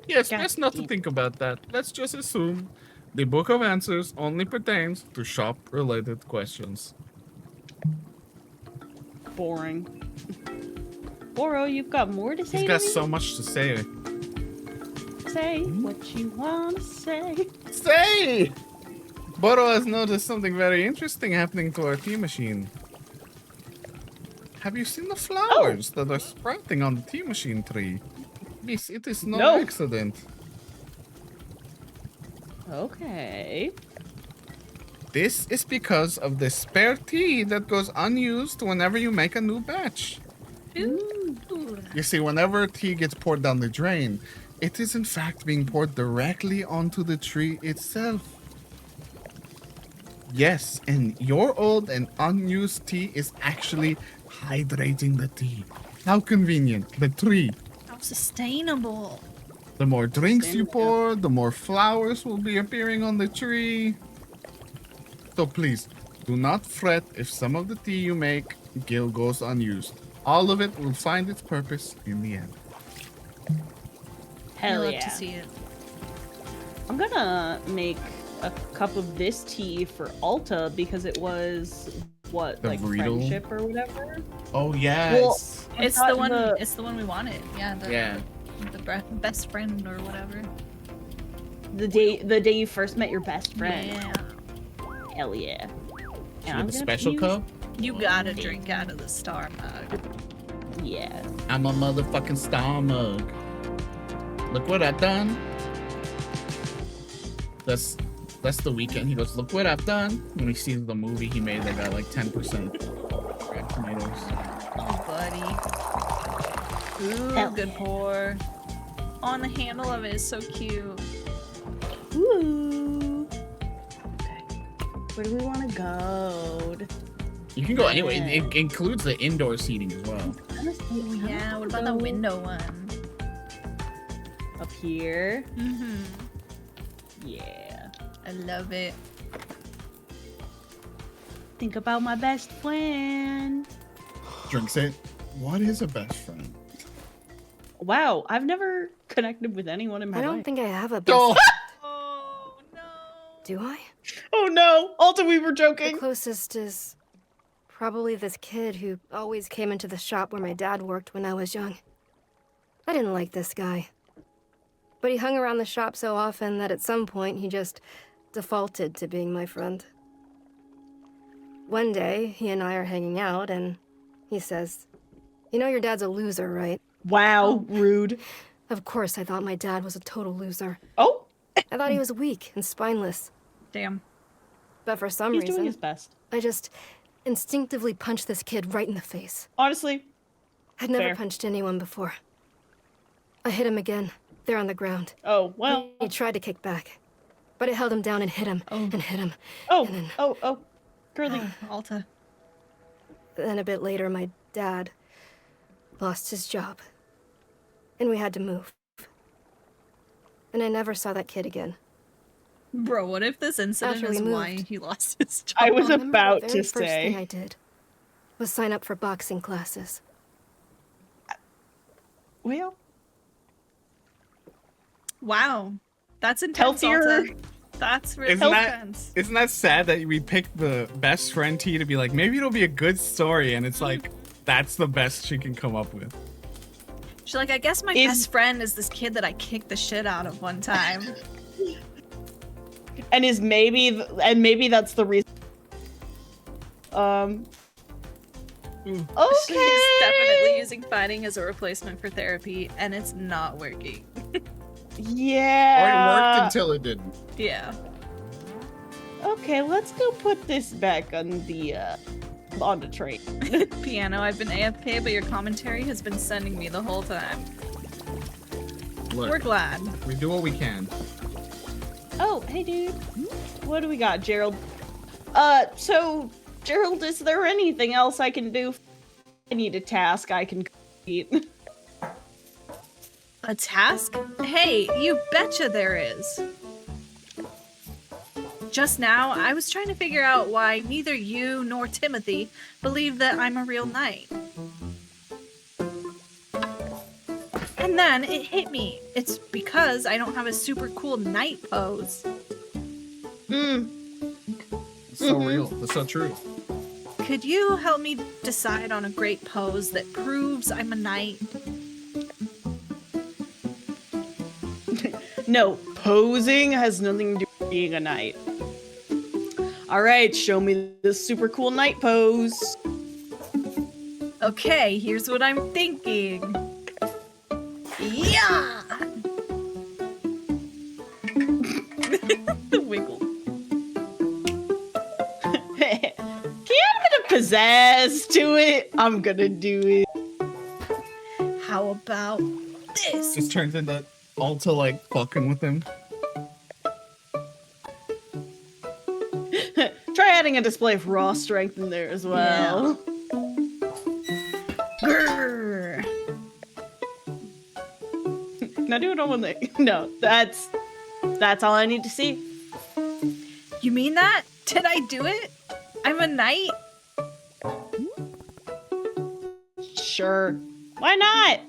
Yes, God best not to damn. think about that. Let's just assume the Book of Answers only pertains to shop-related questions. Boring. Boro, you've got more to say. He's to got me? so much to say. Say what you want to say. Say! Boro has noticed something very interesting happening to our tea machine. Have you seen the flowers that are sprouting on the tea machine tree? Yes, it is no accident. Okay. This is because of the spare tea that goes unused whenever you make a new batch. Ooh. You see, whenever tea gets poured down the drain, it is in fact being poured directly onto the tree itself. Yes, and your old and unused tea is actually hydrating the tea. How convenient. The tree. How sustainable. The more drinks you pour, the more flowers will be appearing on the tree. So please, do not fret if some of the tea you make goes unused. All of it will find its purpose in the end. Hell I love yeah. to see it. I'm gonna make a cup of this tea for Alta because it was what, The like Vreedle? friendship or whatever. Oh yes. I It's thought the one. the- It's the one we wanted. Yeah. The best friend or whatever. The day you first met your best friend. Yeah. Hell yeah. Should I'm have a gonna special use- cup. You gotta drink out of the star mug. Yeah. I'm a motherfucking star mug. Look what I done. That's the weekend. He goes, look what I've done. When he sees the movie he made that got like 10% red tomatoes. Oh, buddy. Ooh, Hell good yeah. pour. On the handle of it is so cute. Ooh. Okay. Where do we want to go? You can go anyway. It includes the indoor seating as well. Oh, yeah. What about the window one? Up here. Mm-hmm. Yeah. I love it. Think about my best friend. Drinks it. What is a best friend? Wow, I've never connected with anyone in my I life. don't think I have a best Oh, Oh, no. Do I? Oh no! Alta, we were The joking. closest is probably this kid who always came into the shop where my dad worked when I was young. I didn't like this guy. But he hung around the shop so often that at some point he just defaulted to being my friend. One day, he and I are hanging out, and he says, "You know your dad's a loser, right?" Wow, rude. Of course, I thought my dad was a total loser. Oh, I thought he was weak and spineless. Damn. But for some he's reason, doing his best. I just instinctively punched this kid right in the face. Honestly, I'd never Fair. punched anyone before. I hit him again, there on the ground. oh well. He tried to kick back, but I held him down and hit him, and hit him. Oh, and then- oh, girly. Alta. Then a bit later, my dad lost his job, and we had to move. And I never saw that kid again. Bro, what if this incident After we is why moved. he lost his job? I was remember about the to very first thing say. I did was sign up for boxing classes. Well, Wow. That's intense, Healthier- Alta. That's really Isn't that- intense. isn't that sad that we picked the best friend T to be like, maybe it'll be a good story, and it's like, that's the best she can come up with. She's like, I guess my Is- best friend is this kid that I kicked the shit out of one time. and maybe that's the reason. Okay. She's definitely using fighting as a replacement for therapy, and it's not working. Yeah. Or it worked until it didn't. Yeah. Okay, let's go put this back on the train. Piano, I've been AFK, but your commentary has been sending me the whole time. We're Look, glad. we do what we can. Oh, hey dude. What do we got, Gerald? So Gerald, is there anything else I can do? I need a task I can complete. A task? Hey, you betcha there is. Just now, I was trying to figure out why neither you nor Timothy believe that I'm a real knight. And then it hit me. It's because I don't have a super cool knight pose. It's so real. It's so true. Could you help me decide on a great pose that proves I'm a knight? No, posing has nothing to do with being a knight. Alright, show me this super cool knight pose. Okay, here's what I'm thinking. Yeah! The wiggle. Can you add a bit of pizzazz to it? I'm gonna do it. How about this? Just turns into Alta like fucking with him. Try adding a display of raw strength in there as well. Grrr. Can I do it on one leg? No, that's all I need to see. You mean that? Did I do it? I'm a knight? Sure. Why not?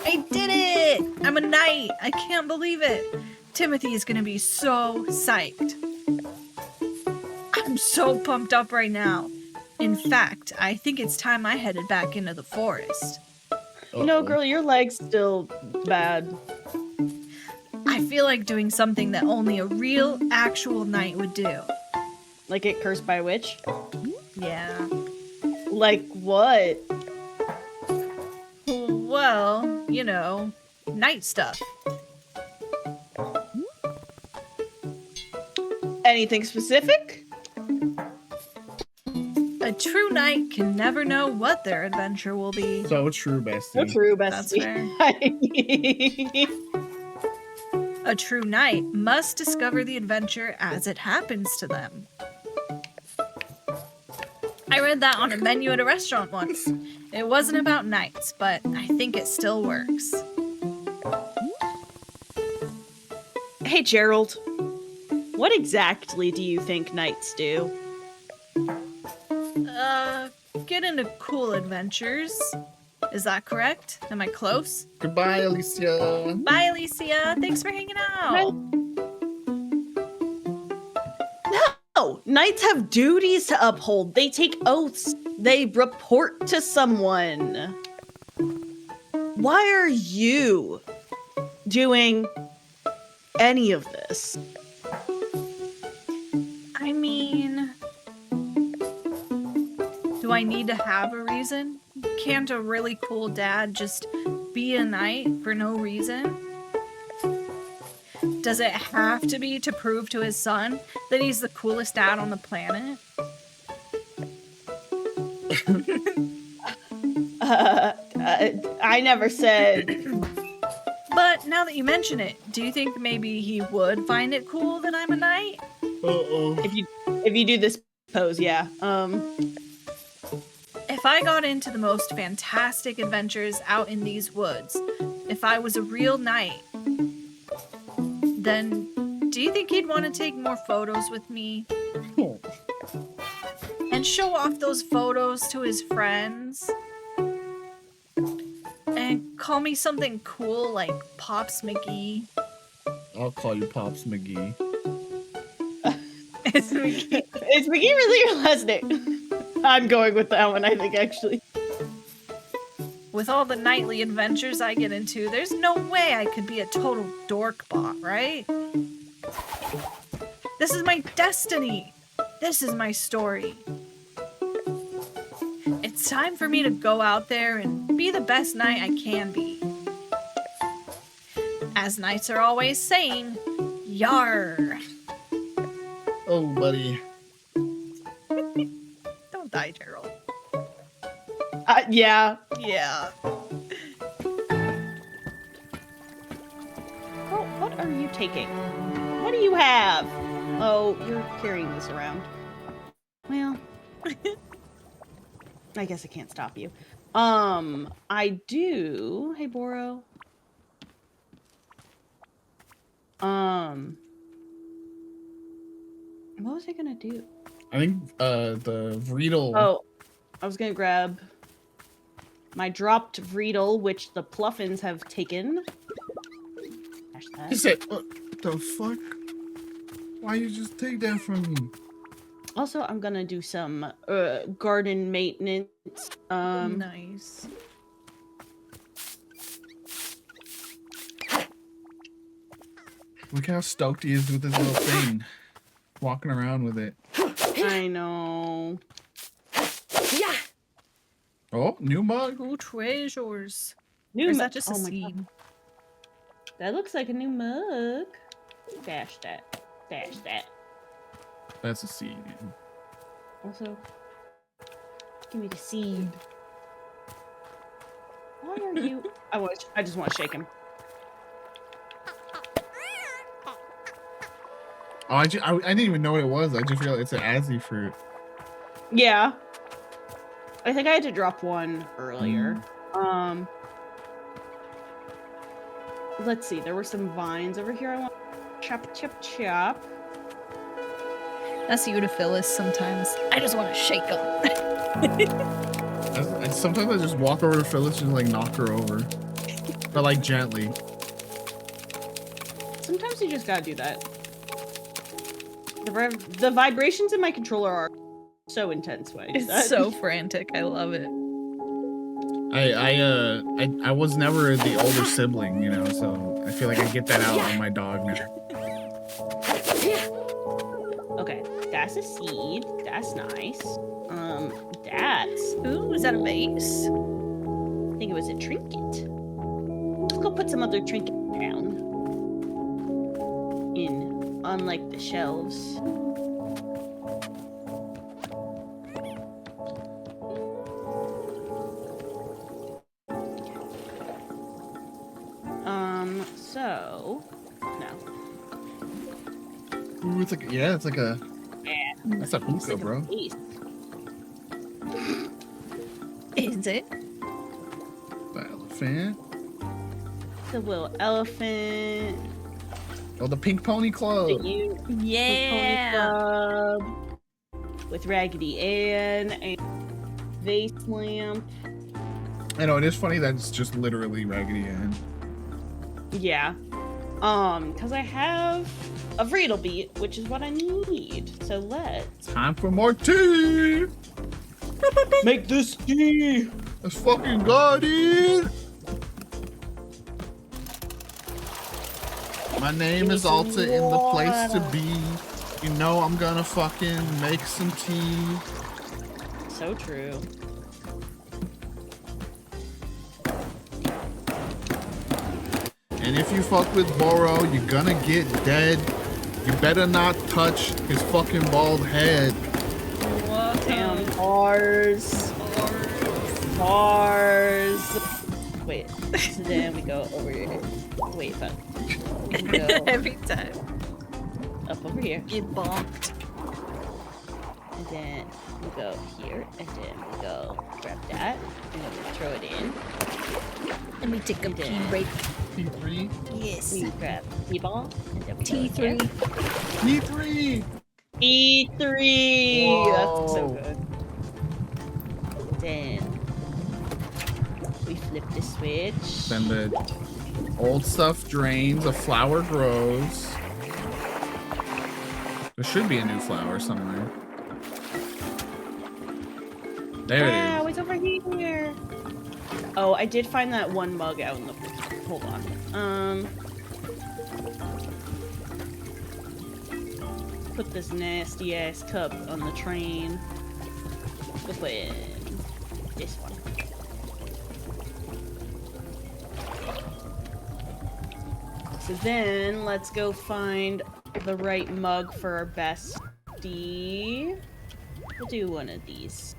I did it! I'm a knight! I can't believe it! Timothy is gonna be so psyched. I'm so pumped up right now. In fact, I think it's time I headed back into the forest. You know, girl, your leg's still bad. I feel like doing something that only a real, actual knight would do. Like get cursed by a witch? Yeah. Like what? Well, you know, knight stuff. Anything specific? A true knight can never know what their adventure will be. So true, bestie. So true, That's bestie. A true knight must discover the adventure as it happens to them. I read that on a menu at a restaurant once. It wasn't about knights, but I think it still works. Hey, Gerald. What exactly do you think knights do? Get into cool adventures. Is that correct? Am I close? Goodbye, Alicia. Bye, Alicia. Thanks for hanging out. No, knights have duties to uphold. They take oaths. They report to someone. Why are you doing any of this? I mean, do I need to have a reason? Can't a really cool dad just be a knight for no reason? Does it have to be to prove to his son that he's the coolest dad on the planet? I never said. But now that you mention it, do you think maybe he would find it cool that I'm a knight? Uh-oh. If you do this pose, yeah. If I got into the most fantastic adventures out in these woods, if I was a real knight, then do you think he'd want to take more photos with me? And show off those photos to his friends? And call me something cool like Pops McGee? I'll call you Pops McGee. It's McGee. Is McGee really your last name? I'm going with that one, I think, actually. With all the nightly adventures I get into, there's no way I could be a total dork bot, right? This is my destiny. This is my story. It's time for me to go out there and be the best knight I can be. As knights are always saying, yar. Oh, buddy. Don't die, Gerald. Yeah. Yeah. Oh, what are you taking? What do you have? Oh, you're carrying this around. Well, I guess I can't stop you. I do. Hey, Boro. What was I gonna do? I think the Vreedle. Oh, I was gonna grab my dropped Vreedle, which the Pluffins have taken. Smash that. He said, what the fuck? Why you just take that from me? Also, I'm gonna do some garden maintenance. Nice. Look how stoked he is with this little thing. Walking around with it. I know. Yeah. Oh, new mug. Cool treasures. New Or is mug. that just a Oh my scene? God. That looks like a new mug. Dash that. Dash that. That's a seed. Also, give me the seed. Why are you? I just want to shake him. Oh, I didn't even know what it was. I just realized it's an Azzy fruit. Yeah. I think I had to drop one earlier. Let's see. There were some vines over here. I want chop, chop, chop. That's Eudophilus sometimes. I just want to shake them. Sometimes I just walk over to Phyllis and like knock her over. But like gently. Sometimes you just gotta do that. The vibrations in my controller are so intense when I do that. It's so frantic. I love it. I was never the older sibling, you know, so I feel like I get that out on my dog now. Okay, that's a seed. That's nice. That's... Ooh, is that a vase? I think it was a trinket. Let's go put some other trinket down. Unlike the shelves. No. Ooh, it's like it's like a that's a It's hookah, like a bro. face. Is it? The elephant. The little elephant. Oh, the Pink Pony Club. The Pony Yeah. Club. With Raggedy Ann and Vase Lamp. I know it is funny that it's just literally Raggedy Ann. Yeah. Because I have a Vreedle beat, which is what I need. So let's Time for more tea. make this tea. Let's fucking go, dude. My name is Alta in the place to be. You know I'm gonna fucking make some tea. So true. And if you fuck with Boro, you're gonna get dead. You better not touch his fucking bald head. Damn, bars. Bars. Wait, so then we go over here. Wait, but we can go Every time. up over here. Get bonked. And then we go here, and then we go grab that, and then we throw it in. And we take a And pee then break. T3. Yes. we grab T-ball, and then we go T3. here. T3. E3! Whoa. That's so good. Then we flip the switch. Then the old stuff drains, a flower grows. There should be a new flower somewhere. There it Wow, is. it's over here. Oh, I did find that one mug out in the. Hold on. Put this nasty ass cup on the train. We'll put in this one. So then let's go find the right mug for our bestie. We'll do one of these.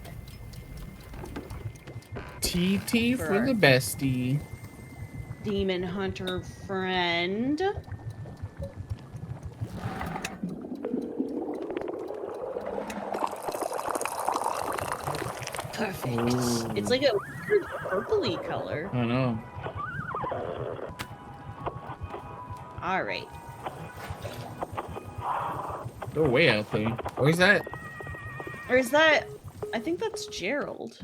TT for For the bestie. Demon Hunter friend. Perfect. Ooh. It's like a weird purpley color. I know. Alright. Go way out there. Where's that? Or is that... I think that's Gerald.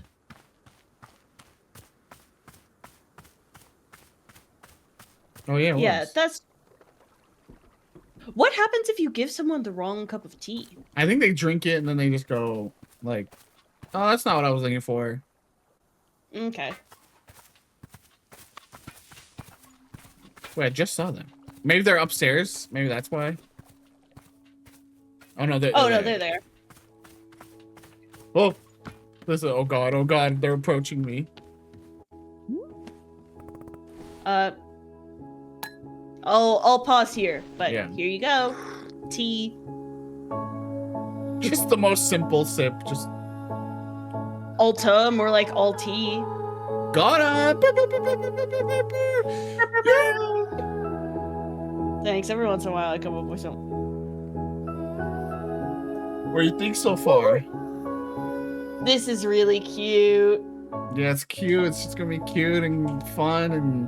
Oh yeah. It Yeah, was. that's... What happens if you give someone the wrong cup of tea? I think they drink it and then they just go like, "Oh, that's not what I was looking for." Okay. Wait, I just saw them. Maybe they're upstairs. Maybe that's why. Oh no, they're Oh no, they're there. Oh, listen! Oh god! They're approaching me. I'll pause here, but Yeah. here you go. Tea. Just the most simple sip. Just Alta, more like Alti. got up. Thanks. Every once in a while, I come up with some. What do you think so far? This is really cute. Yeah, it's cute. It's just gonna be cute and fun and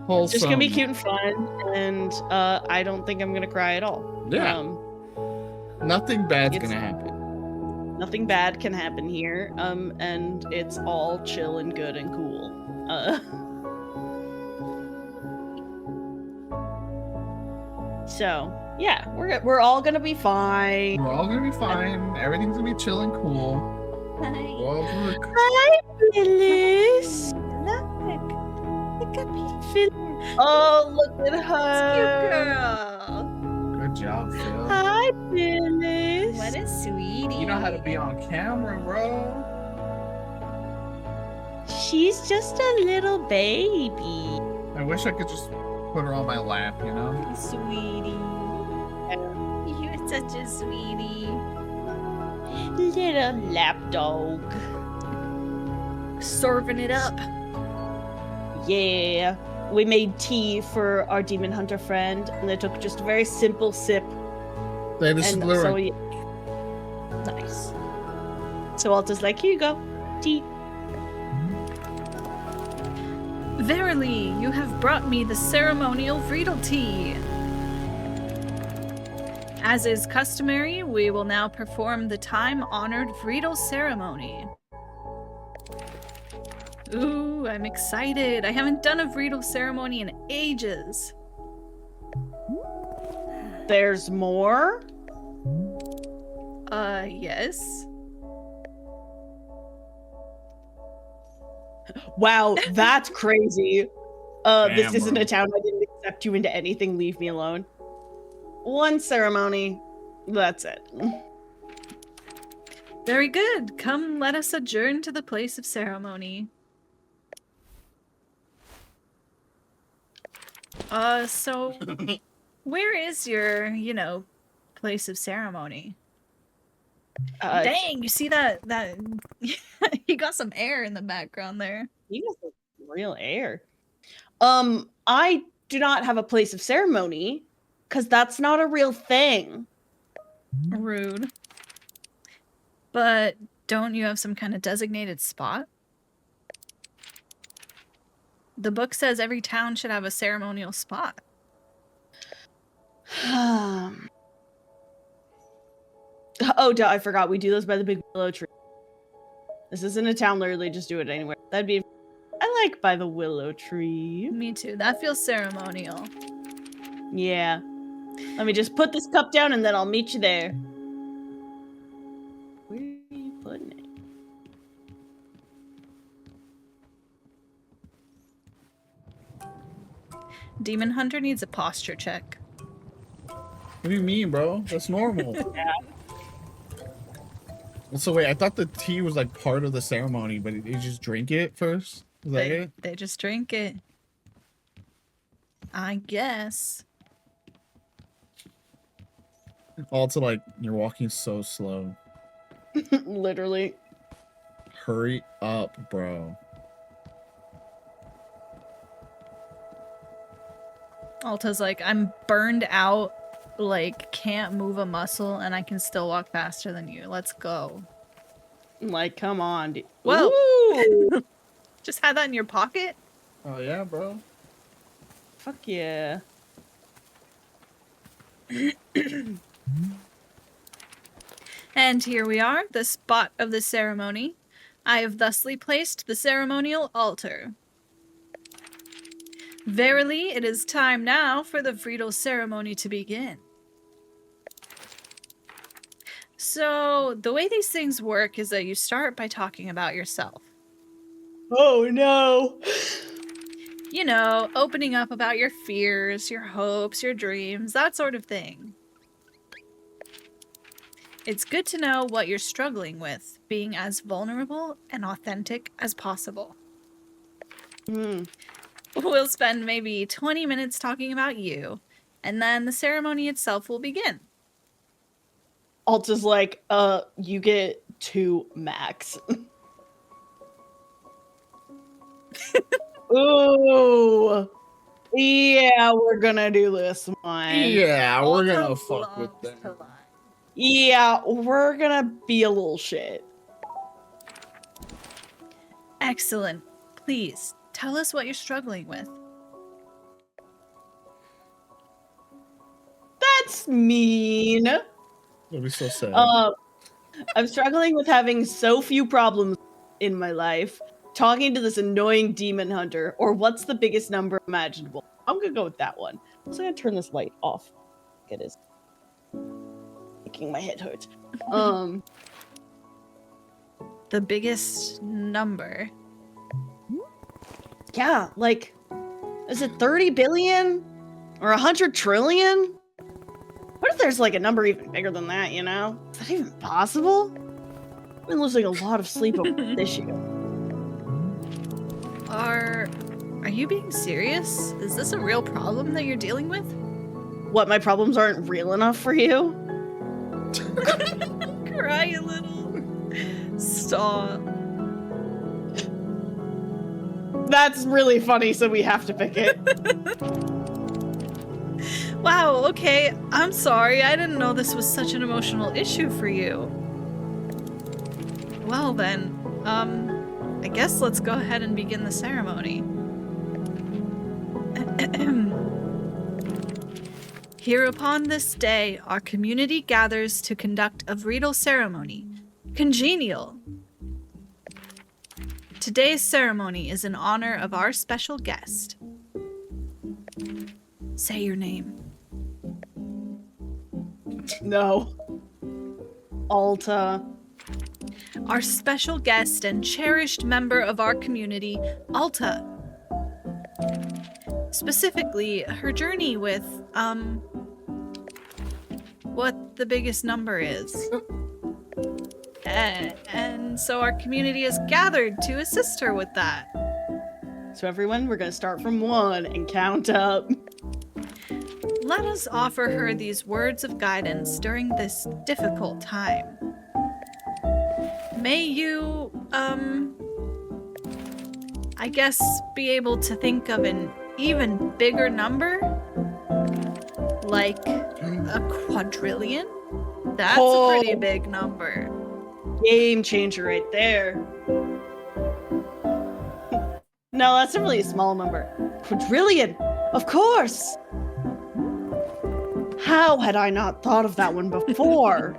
wholesome. It's just gonna be cute and fun, and I don't think I'm gonna cry at all. Yeah. Nothing bad's it's- gonna happen. Nothing bad can happen here. And it's all chill and good and cool. So yeah, we're all gonna be fine. We're all gonna be fine. Everything's gonna be chill and cool. Hi. Go over the- Hi, Phyllis. Look at me. Oh, look at Cute her. girl. Good job, Phil. Hi, Phyllis. What a sweetie. You know how to be on camera, bro. She's just a little baby. I wish I could just put her on my lap, you know? Sweetie. You're such a sweetie. Little lap dog. Serving it up. Yeah. we made tea for our demon hunter friend, and they took just a very simple sip. This is And blue. so, nice. So Alta's like, here you go, tea. Verily, you have brought me the ceremonial Vriedel tea. As is customary, we will now perform the time-honored Vriedel ceremony. Ooh, I'm excited. I haven't done a Vriedel ceremony in ages. There's more? Yes. Wow, that's crazy. This Damn, isn't bro. a town. I didn't accept you into anything. Leave me alone. One ceremony. That's it. Very good. Come, let us adjourn to the place of ceremony. So where is your, place of ceremony? Dang, you see that you got some air in the background there. You got some real air. I do not have a place of ceremony because that's not a real thing. Rude. But don't you have some kind of designated spot? The book says every town should have a ceremonial spot. Oh, duh, I forgot. We do those by the big willow tree. This isn't a town, literally, just do it anywhere. That'd be... I like by the willow tree. Me too. That feels ceremonial. Yeah. Let me just put this cup down and then I'll meet you there. Where are you putting it? Demon Hunter needs a posture check. What do you mean, bro? That's normal. Yeah. So wait, I thought the tea was like part of the ceremony, but you just drink it first? Is that it? They just drink it. I guess. Also, like, you're walking so slow. Literally. Hurry up, bro. Alta's like, I'm burned out, like, can't move a muscle, and I can still walk faster than you. Let's go. Like, come on. Dude. Whoa. Ooh! Just had that in your pocket? Oh yeah, bro. Fuck yeah. And here we are, the spot of the ceremony. I have thusly placed the ceremonial altar. Verily, it is time now for the Vriedel ceremony to begin. So, the way these things work is that you start by talking about yourself. Oh no. You know, opening up about your fears, your hopes, your dreams, that sort of thing. It's good to know what you're struggling with, being as vulnerable and authentic as possible. We'll spend maybe 20 minutes talking about you, and then the ceremony itself will begin. Alta's like, you get 2 max. Ooh. Yeah, we're gonna do this one. Yeah, we're gonna Alta fuck with loves them. to lie. Yeah, we're gonna be a little shit. Excellent. Please, tell us what you're struggling with. That's mean. That'd be so sad. I'm struggling with having so few problems in my life. Talking to this annoying demon hunter, or what's the biggest number imaginable? I'm gonna go with that one. I'm just gonna turn this light off. It is making my head hurt. The biggest number. Yeah, like, is it 30 billion or 100 trillion? What if there's like a number even bigger than that? You know, is that even possible? I've been losing a lot of sleep over this issue. Are you being serious? Is this a real problem that you're dealing with? What, my problems aren't real enough for you? Cry a little. Stop. That's really funny, so we have to pick it. Wow, okay. I'm sorry. I didn't know this was such an emotional issue for you. Well then, I guess let's go ahead and begin the ceremony. Here upon this day, our community gathers to conduct a Vreedle ceremony. Congenial. Today's ceremony is in honor of our special guest. Say your name. No. Alta. Our special guest and cherished member of our community, Alta. Specifically, her journey with, what the biggest number is. And so our community has gathered to assist her with that. So everyone, we're gonna start from 1 and count up. Let us offer her these words of guidance during this difficult time. May you, I guess, be able to think of an even bigger number? Like a quadrillion? That's a pretty big number. Game changer right there. No, that's a really small number. Quadrillion! Of course! How had I not thought of that one before?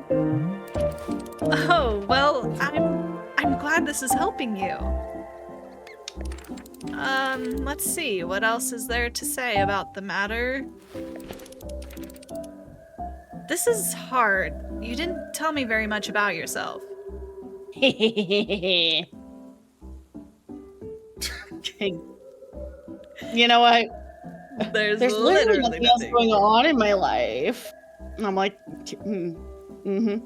Oh, well, I'm glad this is helping you. Let's see, what else is there to say about the matter? This is hard. You didn't tell me very much about yourself. You know what? There's literally nothing else going on in my life. And I'm like, mm-hmm.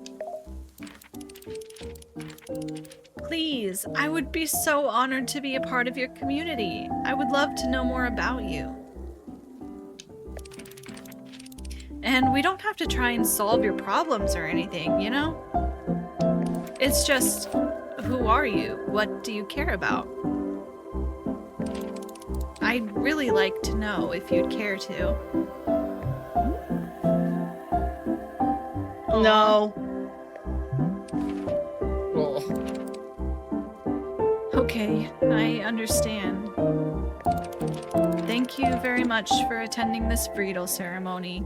Please, I would be so honored to be a part of your community. I would love to know more about you. And we don't have to try and solve your problems or anything, you know? It's just, who are you? What do you care about? I'd really like to know if you'd care to. No. Okay, I understand. Thank you very much for attending this Vreedle ceremony.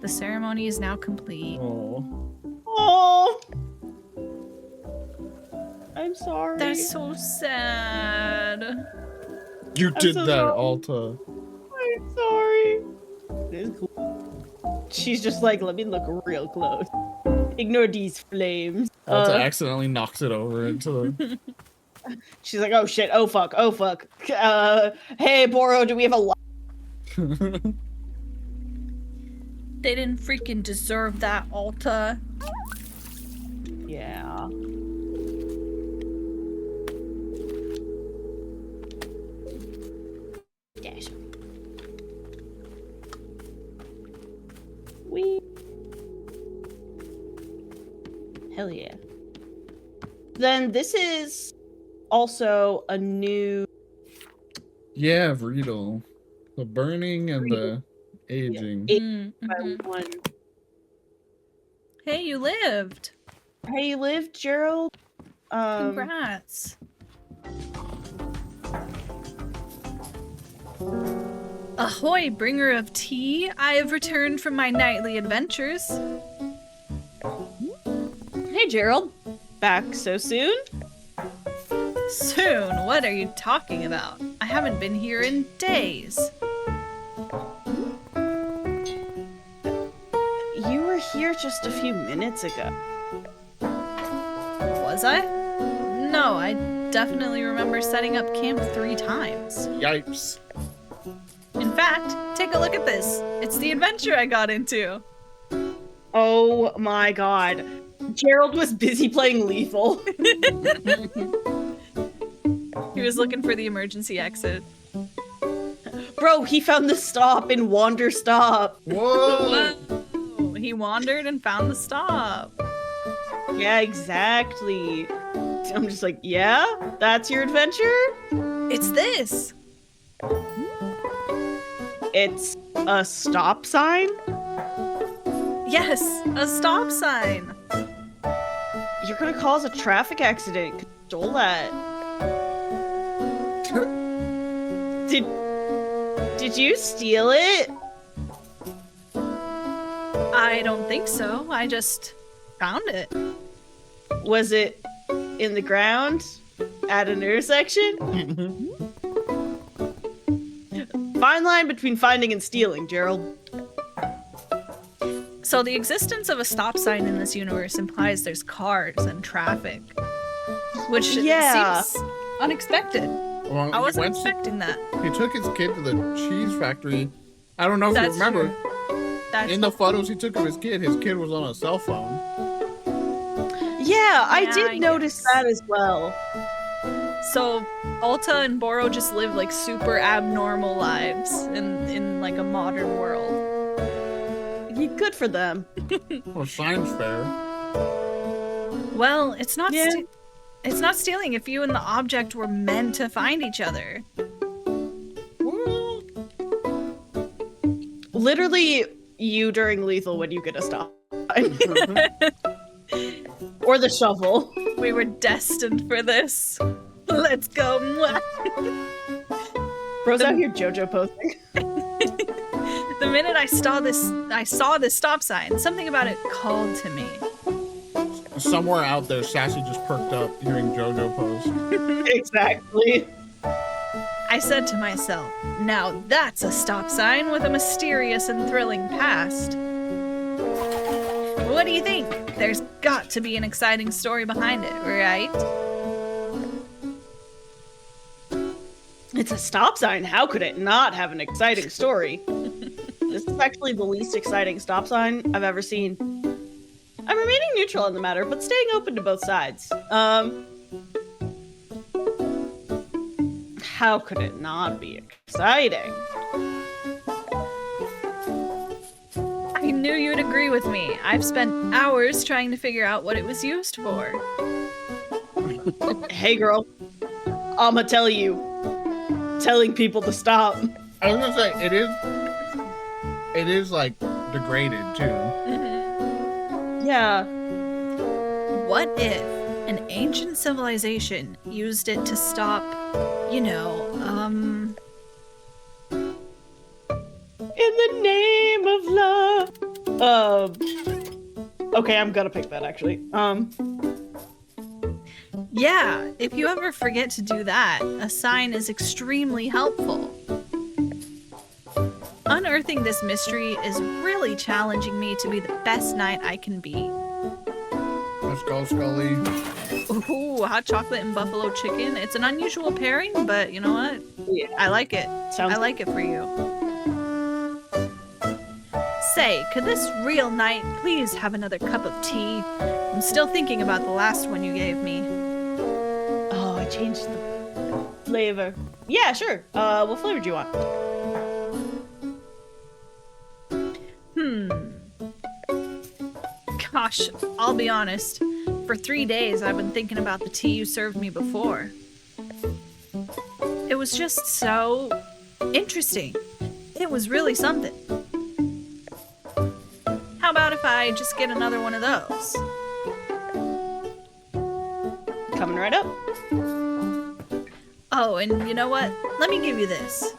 The ceremony is now complete. Oh. I'm sorry. That's so sad. You did so that, sorry. Alta. I'm sorry. It is cool. She's just like, let me look real close. Ignore these flames. Alta accidentally knocks it over into the... She's like, oh shit, oh fuck, oh fuck. Hey, Boro, do we have a lot? They didn't freaking deserve that, Alta. Yeah. Dash. Hell yeah. Then this is also a new... Yeah, Vreedle. The burning and the aging. One. Hey, you lived. Hey, you lived, Gerald? Congrats. Ahoy, bringer of tea. I have returned from my nightly adventures. Hey, Gerald. Back so soon? Soon? What are you talking about? I haven't been here in days. You were here just a few minutes ago. Was I? No, I definitely remember setting up camp 3 times. Yipes. In fact, take a look at this. It's the adventure I got into. Oh my god. Gerald was busy playing Lethal. He was looking for the emergency exit. Bro, he found the stop in Wanderstop. Whoa! Whoa. He wandered and found the stop. Yeah, exactly. I'm just like, yeah? That's your adventure? It's this. It's a stop sign? Yes, a stop sign. You're gonna cause a traffic accident. Control that. Did you steal it? I don't think so. I just found it. Was it in the ground? At an intersection? Fine line between finding and stealing, Gerald. So the existence of a stop sign in this universe implies there's cars and traffic, which seems unexpected. Well, I wasn't he expecting that. He took his kid to the cheese factory. I don't know if you That's remember. true. That's In the photos he took of his kid was on a cell phone. Yeah, I Yeah, did I notice guess. that as well. So Alta and Boro just live like super abnormal lives in like a modern world. Good for them. Well, science fair. Well, it's not Yeah. it's not stealing if you and the object were meant to find each other. Well, Literally, you during Lethal when you get a stop. Or the shovel. We were destined for this. Let's go. Bro's out here JoJo posting. The minute I saw this stop sign, something about it called to me. somewhere out there, Sassy just perked up hearing JoJo post. Exactly. I said to myself, now that's a stop sign with a mysterious and thrilling past. What do you think? There's got to be an exciting story behind it, right? It's a stop sign. How could it not have an exciting story? This is actually the least exciting stop sign I've ever seen. I'm remaining neutral on the matter, but staying open to both sides. How could it not be exciting? I knew you'd agree with me. I've spent hours trying to figure out what it was used for. Hey girl, I'ma tell you. Telling people to stop. I was gonna say it is like degraded too. Yeah. What if an ancient civilization used it to stop, you know, In the name of love. Okay, I'm gonna pick that actually. yeah, if you ever forget to do that, a sign is extremely helpful. Unearthing this mystery is really challenging me to be the best knight I can be. Let's go, Scully. Ooh, hot chocolate and buffalo chicken. It's an unusual pairing, but you know what? Yeah. I like it. Sounds I like it for you. Say, could this real knight please have another cup of tea? I'm still thinking about the last one you gave me. Oh, I changed the flavor. Yeah, sure. What flavor do you want? Gosh, I'll be honest. For 3 days, I've been thinking about the tea you served me before. It was just so interesting. It was really something. How about if I just get another one of those? Coming right up. Oh, and you know what? Let me give you this.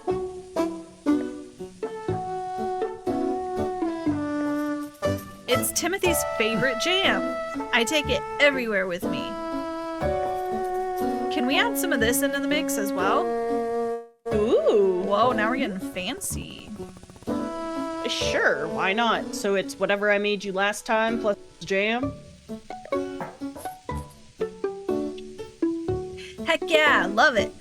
It's Timothy's favorite jam. I take it everywhere with me. Can we add some of this into the mix as well? Ooh. Whoa, now we're getting fancy. Sure, why not? So it's whatever I made you last time plus jam? Heck yeah, love it.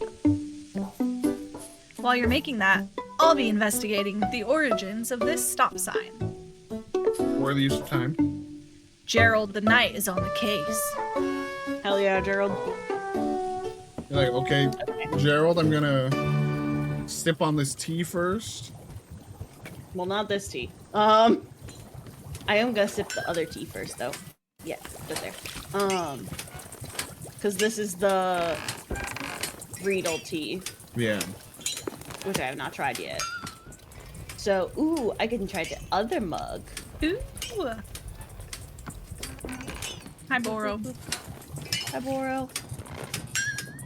While you're making that, I'll be investigating the origins of this stop sign. Worth the use of time. Gerald the Knight is on the case. Hell yeah, Gerald. You're like, okay, Gerald, I'm gonna sip on this tea first. Well, not this tea. I am gonna sip the other tea first, though. Yeah, right there. Because this is the Riedel tea. Yeah. which I have not tried yet. So, ooh, I can try the other mug. Ooh. Hi, Boro. Hi, Boro.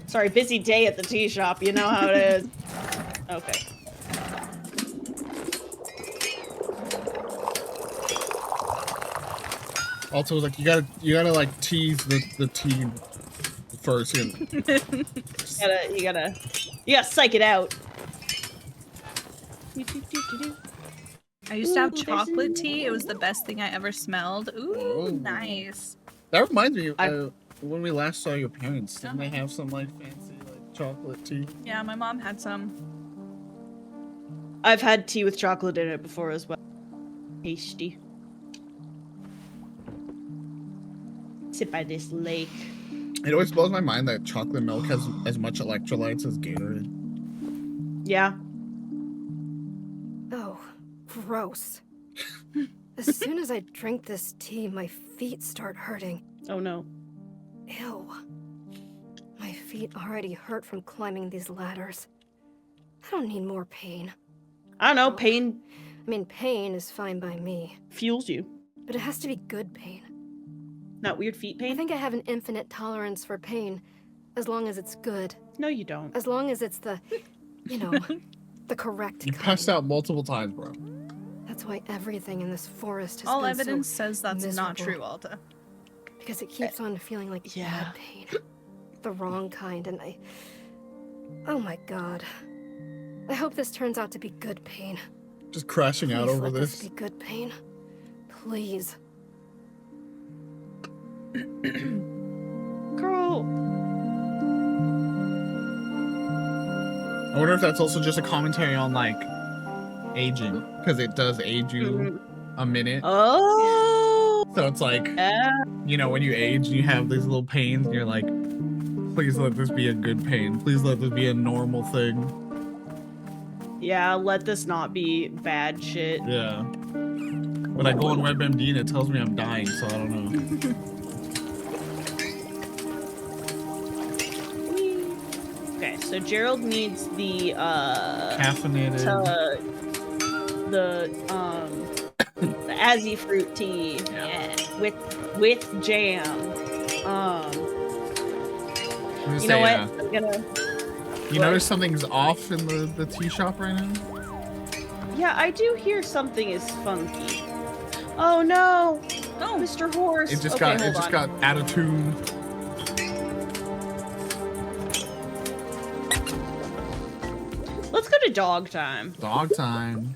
Sorry, busy day at the tea shop. You know how it is. Okay. Also, like you gotta like tease the tea first. You You gotta psych it out. I used to have Ooh, there's chocolate a- tea. It was the best thing I ever smelled. Ooh, Oh. nice. That reminds me, when we last saw your parents, didn't they have some like fancy like chocolate tea? Yeah, my mom had some. I've had tea with chocolate in it before as well. Tasty. Sit by this lake. It always blows my mind that chocolate milk has as much electrolytes as Gatorade. Yeah. Oh, gross. As soon as I drink this tea, my feet start hurting. Oh no. Ew. My feet already hurt from climbing these ladders. I don't need more pain. I don't know. Pain I mean, pain is fine by me, fuels you. but it has to be good pain. Not weird feet I pain? think I have an infinite tolerance for pain, as long as it's good. No, you don't. As long as it's the, you know, the correct You kind. passed out multiple times, bro. That's why everything in this forest has All been evidence so says that's not miserable. true, Alta. Because it keeps on feeling like yeah. bad pain. The wrong kind, and oh my god. I hope this turns out to be good pain. Just crashing out Please over let this. be good pain. Please. Girl. I wonder if that's also just a commentary on like aging, because it does age you a minute. Oh. So it's like, Yeah. you know, when you age, you have these little pains, and you're like, please let this be a good pain. Please let this be a normal thing. Yeah, let this not be bad shit. Yeah. But I go on WebMD and it tells me I'm dying, so I don't know. Okay, so Gerald needs the Caffeinated. The Azzy fruit tea. Yeah. With jam. I'm gonna You say, know what? I'm gonna. You What? notice something's off in the tea shop right now? Yeah, I do hear something is funky. Oh no! Oh, Mr. Horse. It just Okay, got hold on. out of tune. Let's go to dog time. Dog time.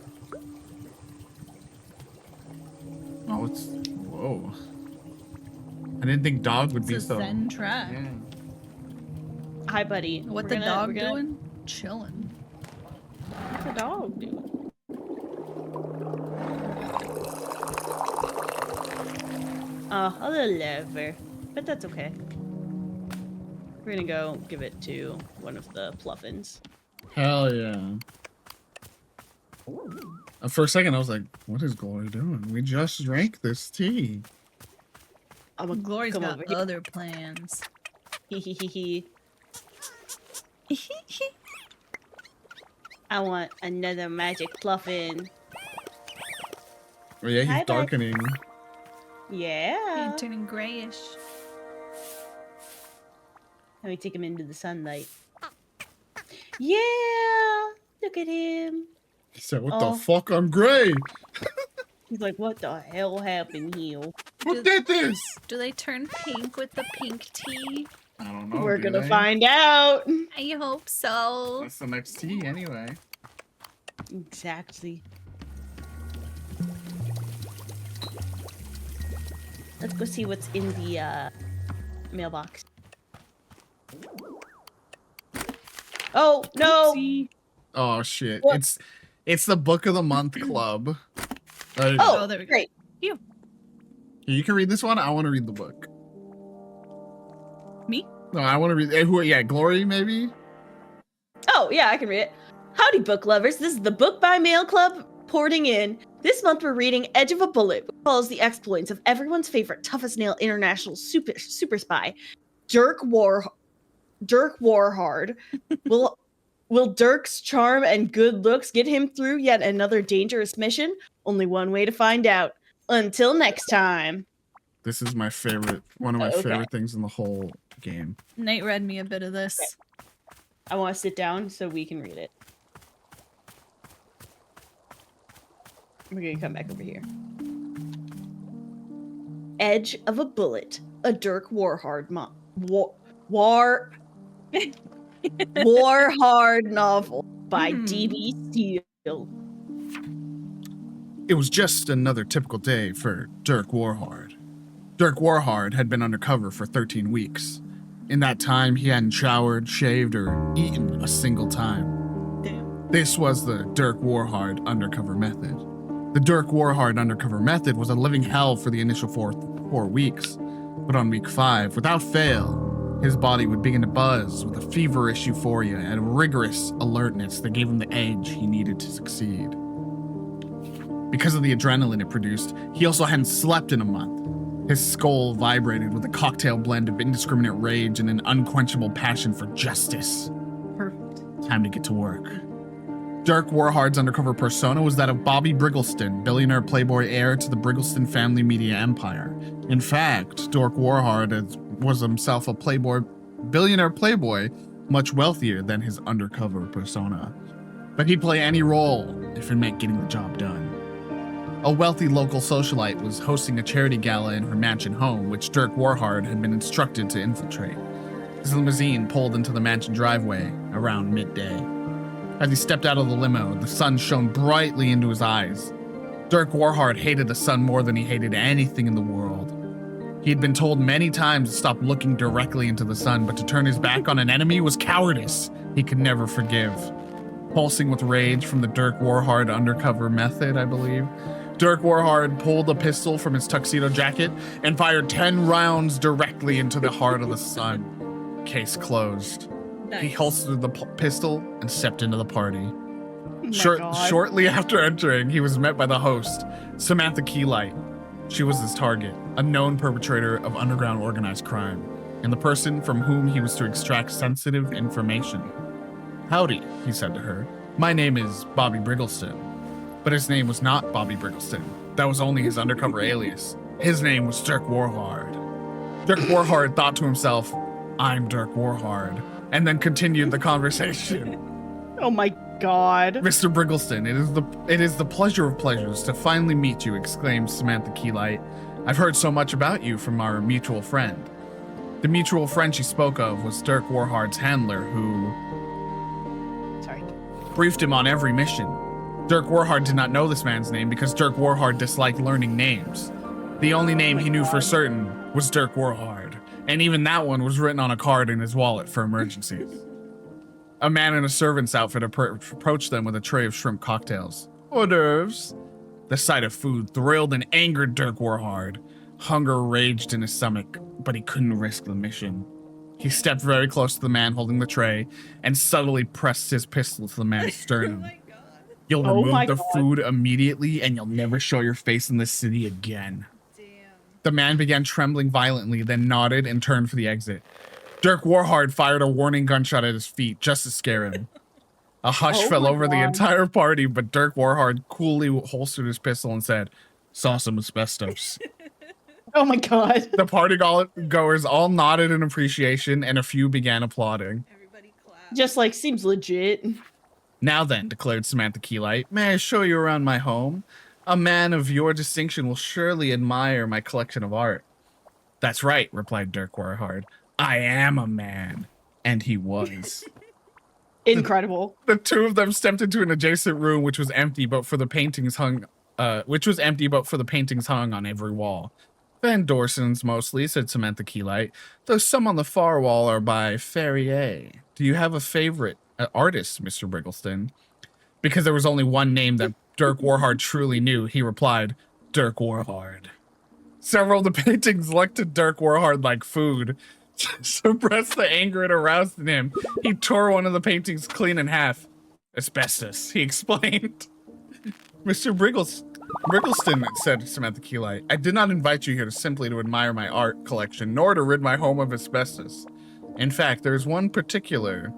Oh, it's whoa. I didn't think dog would it's be a so. zen track. Yeah. Hi, buddy. What We're the gonna- dog we're gonna- doing? Chilling. What's the dog doing? A little lover, but that's okay. We're gonna go give it to one of the pluffins. Hell yeah. For a second, I was like, "What is Glory doing? We just drank this tea." I'm gonna Glory's come got over here. other plans. Hee. I want another magic pluffin. Oh yeah, he's Hi, bud. darkening. Yeah. He's turning grayish. Let me take him into the sunlight. Yeah. Look at him. He said, "What Oh. the fuck? I'm gray. He's like, what the hell happened here? Who did this?" Do they turn pink with the pink tea? I don't know. We're do gonna they? find out. I hope so. That's the next tea, anyway. Exactly. Let's go see what's in the mailbox. Oh no! Oopsie. Oh shit! What? It's the book of the month club. Oh, there we go. great. You can read this one. I want to read the book. Me? No, I want to read. Who? Yeah, Glory maybe. Oh yeah, I can read it. Howdy, book lovers. This is the Book by Mail Club porting in. This month we're reading Edge of a Bullet, which follows the exploits of everyone's favorite toughest nail international super spy, Dirk Warhard. Will Will Dirk's charm and good looks get him through yet another dangerous mission? Only one way to find out. Until next time. This is my favorite, one of my Okay. favorite things in the whole game. Nate read me a bit of this. I want to sit down so we can read it. We're gonna come back over here. Edge of a Bullet, a Dirk Warhard Warhard novel by D.B. Steele. It was just another typical day for Dirk Warhard. Dirk Warhard had been undercover for 13 weeks. In that time, he hadn't showered, shaved, or eaten a single time. Damn. This was the Dirk Warhard undercover method. The Dirk Warhard undercover method was a living hell for the initial four weeks, but on week 5, without fail, his body would begin to buzz with a feverish euphoria and a rigorous alertness that gave him the edge he needed to succeed. Because of the adrenaline it produced, he also hadn't slept in a month. His skull vibrated with a cocktail blend of indiscriminate rage and an unquenchable passion for justice. Perfect. Time to get to work. Dirk Warhard's undercover persona was that of Bobby Briggleston, billionaire playboy heir to the Briggleston family media empire. In fact, Dirk Warhard was himself a billionaire playboy, much wealthier than his undercover persona. But he'd play any role if it meant getting the job done. A wealthy local socialite was hosting a charity gala in her mansion home, which Dirk Warhard had been instructed to infiltrate. His limousine pulled into the mansion driveway around midday. As he stepped out of the limo, the sun shone brightly into his eyes. Dirk Warhard hated the sun more than he hated anything in the world. He had been told many times to stop looking directly into the sun, but to turn his back on an enemy was cowardice he could never forgive. Pulsing with rage from the Dirk Warhard undercover method, I believe, Dirk Warhard pulled a pistol from his tuxedo jacket and fired 10 rounds directly into the heart of the sun. Case closed. Nice. He holstered the pistol and stepped into the party. Oh my God. Shortly after entering, he was met by the host, Samantha Keylight. She was his target, a known perpetrator of underground organized crime, and the person from whom he was to extract sensitive information. Howdy, he said to her. My name is Bobby Briggleston. But his name was not Bobby Briggleston. That was only his undercover alias. His name was Dirk Warhard. Dirk Warhard thought to himself, I'm Dirk Warhard, and then continued the conversation. Oh my God. Mr. Briggleston, it is the pleasure of pleasures to finally meet you, exclaimed Samantha Keylight. I've heard so much about you from our mutual friend. The mutual friend she spoke of was Dirk Warhard's handler, who Sorry. briefed him on every mission. Dirk Warhard did not know this man's name because Dirk Warhard disliked learning names. The only name he knew for certain was Dirk Warhard, and even that one was written on a card in his wallet for emergencies. A man in a servant's outfit approached them with a tray of shrimp cocktails. Hors d'oeuvres. The sight of food thrilled and angered Dirk Warhard. Hunger raged in his stomach, but he couldn't risk the mission. He stepped very close to the man holding the tray and subtly pressed his pistol to the man's sternum. You'll Oh remove my the God. food immediately and you'll never show your face in this city again. Damn. The man began trembling violently, then nodded and turned for the exit. Dirk Warhard fired a warning gunshot at his feet just to scare him. A hush Oh fell my over the God. entire party, but Dirk Warhard coolly holstered his pistol and said, saw some asbestos. Oh my God. The party goers all nodded in appreciation and a few began applauding. Everybody clap. Just like seems legit. Now then, declared Samantha Keylight, may I show you around my home? A man of your distinction will surely admire my collection of art. That's right, replied Dirk Warhard. I am a man. And he was. Incredible. The two of them stepped into an adjacent room which was empty but for the paintings hung on every wall. Van Dorsens mostly, said Samantha Keylight, though some on the far wall are by Ferrier. Do you have a favorite artist, Mr. Briggleston? Because there was only one name that Dirk Warhard truly knew, he replied, Dirk Warhard. Several of the paintings looked at Dirk Warhard like food. To suppress the anger it aroused in him, he tore one of the paintings clean in half. Asbestos, he explained. Mr. Briggleston, said Samantha Keylight, I did not invite you here simply to admire my art collection, nor to rid my home of asbestos. In fact, there is one particular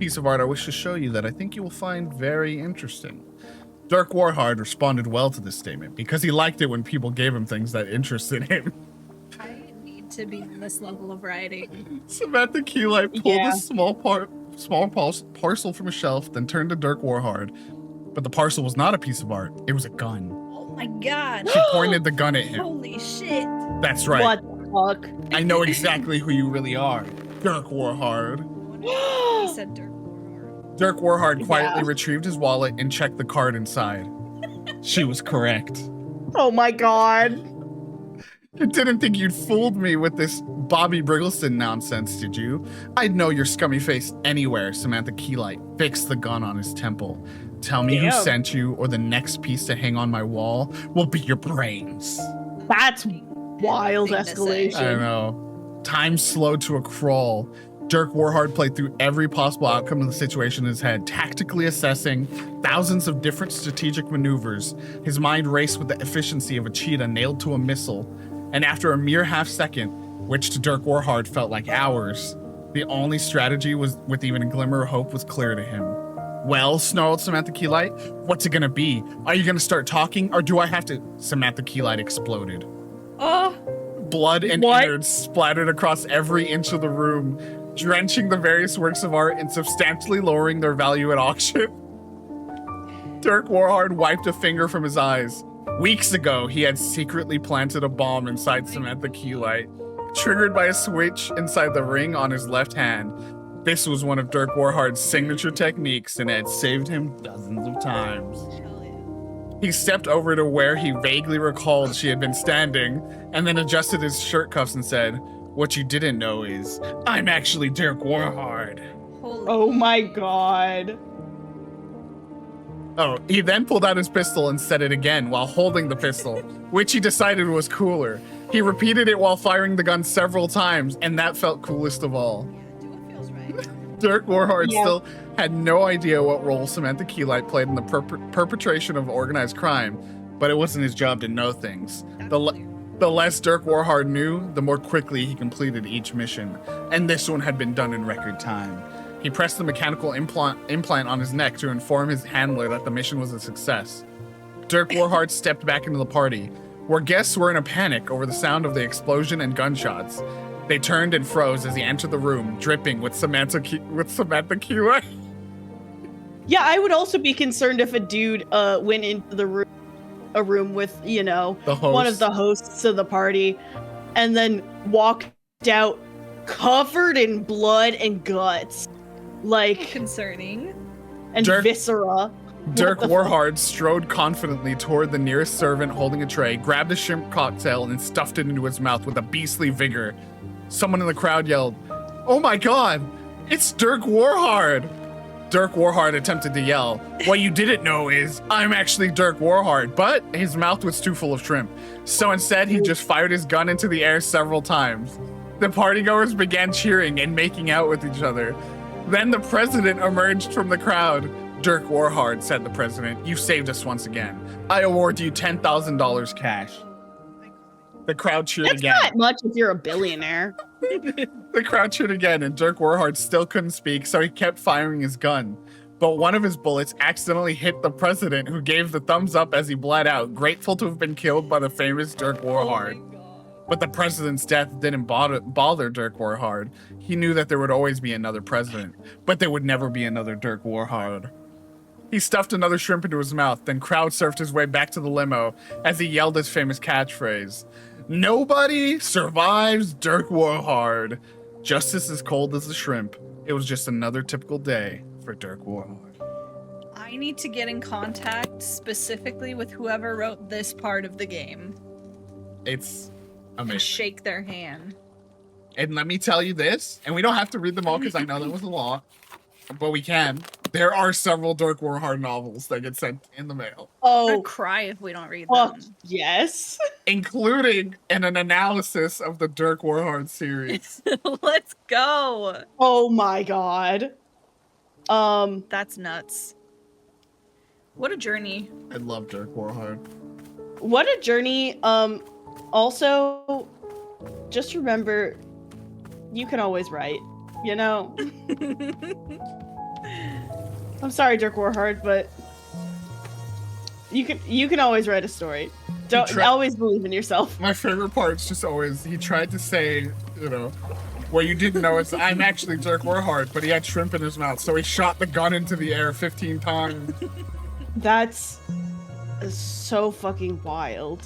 piece of art I wish to show you that I think you will find very interesting. Dirk Warhard responded well to this statement because he liked it when people gave him things that interested him. I need to be on this level of writing. Samantha Keylight pulled a small parcel from a shelf, then turned to Dirk Warhard. But the parcel was not a piece of art. It was a gun. Oh my god. She pointed the gun at him. Holy shit. That's right. What the fuck? I know exactly who you really are. Dirk Warhard. He said Dirk Warhard. Dirk Warhard quietly retrieved his wallet and checked the card inside. She was correct. Oh my god. You didn't think you'd fooled me with this Bobby Briggleston nonsense, did you? I'd know your scummy face anywhere. Samantha Keylight fixed the gun on his temple. Tell me who sent you, or the next piece to hang on my wall will be your brains. That's wild escalation. I know. Time slowed to a crawl. Dirk Warhard played through every possible outcome of the situation in his head, tactically assessing thousands of different strategic maneuvers. His mind raced with the efficiency of a cheetah nailed to a missile. And after a mere half second, which to Dirk Warhard felt like hours, the only strategy was with even a glimmer of hope was clear to him. Well, snarled Samantha Keylight, what's it gonna be? Are you gonna start talking, or do I have to? Samantha Keylight exploded. Oh. Blood and innards splattered across every inch of the room, drenching the various works of art and substantially lowering their value at auction. Dirk Warhard wiped a finger from his eyes. Weeks ago, he had secretly planted a bomb inside Samantha Keylight, triggered by a switch inside the ring on his left hand. This was one of Dirk Warhard's signature techniques and had saved him dozens of times. He stepped over to where he vaguely recalled she had been standing, and then adjusted his shirt cuffs and said, "What you didn't know is, I'm actually Dirk Warhard." Oh my god. Oh, he then pulled out his pistol and said it again while holding the pistol, which he decided was cooler. He repeated it while firing the gun several times, and that felt coolest of all. Dirk Warhard still had no idea what role Samantha Keylight played in the perpetration of organized crime, but it wasn't his job to know things. The less Dirk Warhard knew, the more quickly he completed each mission, and this one had been done in record time. He pressed the mechanical implant on his neck to inform his handler that the mission was a success. Dirk Warhard stepped back into the party, where guests were in a panic over the sound of the explosion and gunshots. They turned and froze as he entered the room, dripping with Samantha Keylight. Yeah, I would also be concerned if a dude went into a room with, you know, one of the hosts of the party, and then walked out covered in blood and guts. Like, concerning. And viscera. Dirk Warhard strode confidently toward the nearest servant holding a tray, grabbed a shrimp cocktail, and stuffed it into his mouth with a beastly vigor. Someone in the crowd yelled, "Oh my god, it's Dirk Warhard!" Dirk Warhard attempted to yell, "What you didn't know is, I'm actually Dirk Warhard," but his mouth was too full of shrimp. So instead, he just fired his gun into the air several times. The partygoers began cheering and making out with each other. Then the president emerged from the crowd. "Dirk Warhard," said the president, "you saved us once again. I award you $10,000 cash." The crowd cheered again. That's not much if you're a billionaire. The crowd cheered again, and Dirk Warhard still couldn't speak, so he kept firing his gun. But one of his bullets accidentally hit the president, who gave the thumbs up as he bled out, grateful to have been killed by the famous Dirk Warhard. But the president's death didn't bother Dirk Warhard. He knew that there would always be another president, but there would never be another Dirk Warhard. He stuffed another shrimp into his mouth, then crowd surfed his way back to the limo as he yelled his famous catchphrase, "Nobody survives Dirk Warhard." Just as cold as the shrimp, it was just another typical day for Dirk Warhard. I need to get in contact specifically with whoever wrote this part of the game. It's amazing. Shake their hand. And let me tell you this, and we don't have to read them all because I know that was a lot, but we can. There are several Dirk Warhard novels that get sent in the mail. I'd cry if we don't read them. Yes. Including an analysis of the Dirk Warhard series. Let's go. Oh my god. That's nuts. What a journey. I love Dirk Warhard. What a journey. Also, just remember, you can always write, you know? I'm sorry, Dirk Warhard, but you can always write a story. Don't always believe in yourself. My favorite part is just always he tried to say, you know, what you didn't know is I'm actually Dirk Warhard, but he had shrimp in his mouth, so he shot the gun into the air 15 times. That's so fucking wild.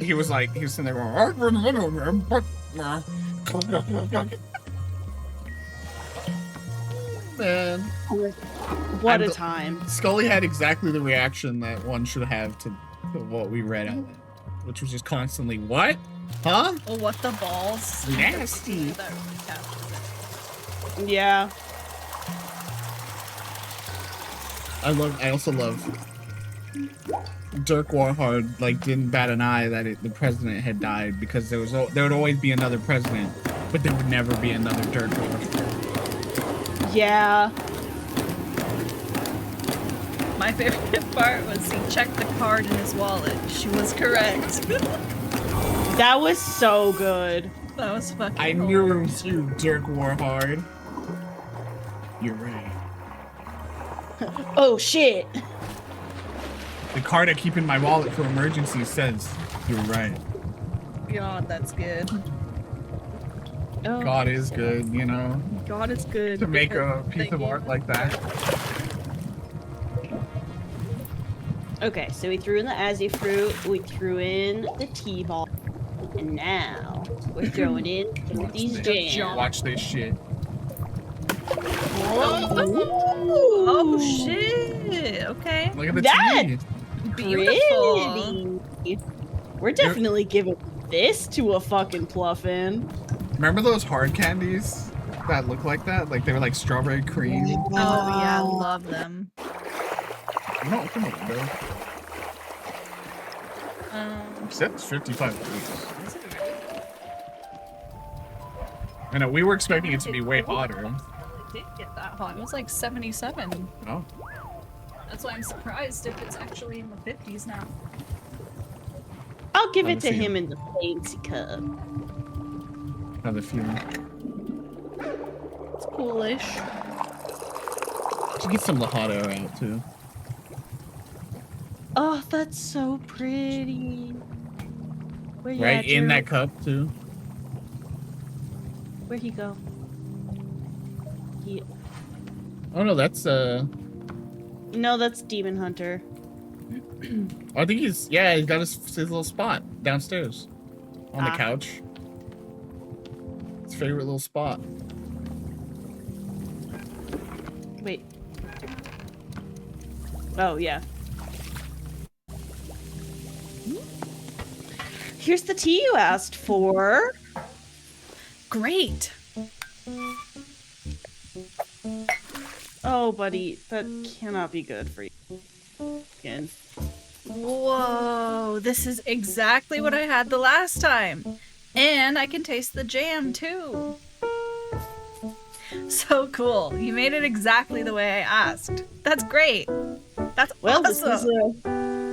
He was sitting there going, man. What a time. Scully had exactly the reaction that one should have to what we read out, which was just constantly, what? Huh? Oh, what the balls? Nasty. That really captures it. Yeah. I also love Dirk Warhard didn't bat an eye that the president had died, because there would always be another president, but there would never be another Dirk Warhard. Yeah. My favorite part was he checked the card in his wallet. She was correct. That was so good. That was fucking I knew it was you, Dirk Warhard. You're right. Oh shit. The card I keep in my wallet for emergencies says, you're right. God, that's good. Oh. God is good, you know? God is good. To make a piece of art like that. Okay, so we threw in the Azzy fruit, we threw in the T-ball, and now we're throwing in these jams. Watch this shit. Oh shit! Okay. Look at the That- tea. Beautiful. Pretty. We're definitely giving this to a fucking Pluffin. Remember those hard candies that look like that? Like they were like strawberry cream? Oh yeah, I love them. No, open the window. Except it's 55 degrees. I know, we were expecting it to be way hotter. It did get that hot. It was like 77. Oh. That's why I'm surprised if it's actually in the 50s now. I'll give Let it to me see. him in the fancy cup. How the feeling. It's coolish. Should get some of the hot air out too. Oh, that's so pretty. Where you Right at, in Drew? that cup too. Where'd he go? He... Oh no, that's No, that's Demon Hunter. I think he's got his little spot downstairs. On the couch. His favorite little spot. Wait. Oh, yeah. Here's the tea you asked for. Great. Oh, buddy, that cannot be good for you. Again. Whoa, this is exactly what I had the last time. And I can taste the jam too. So cool. You made it exactly the way I asked. That's great. That's Well, awesome.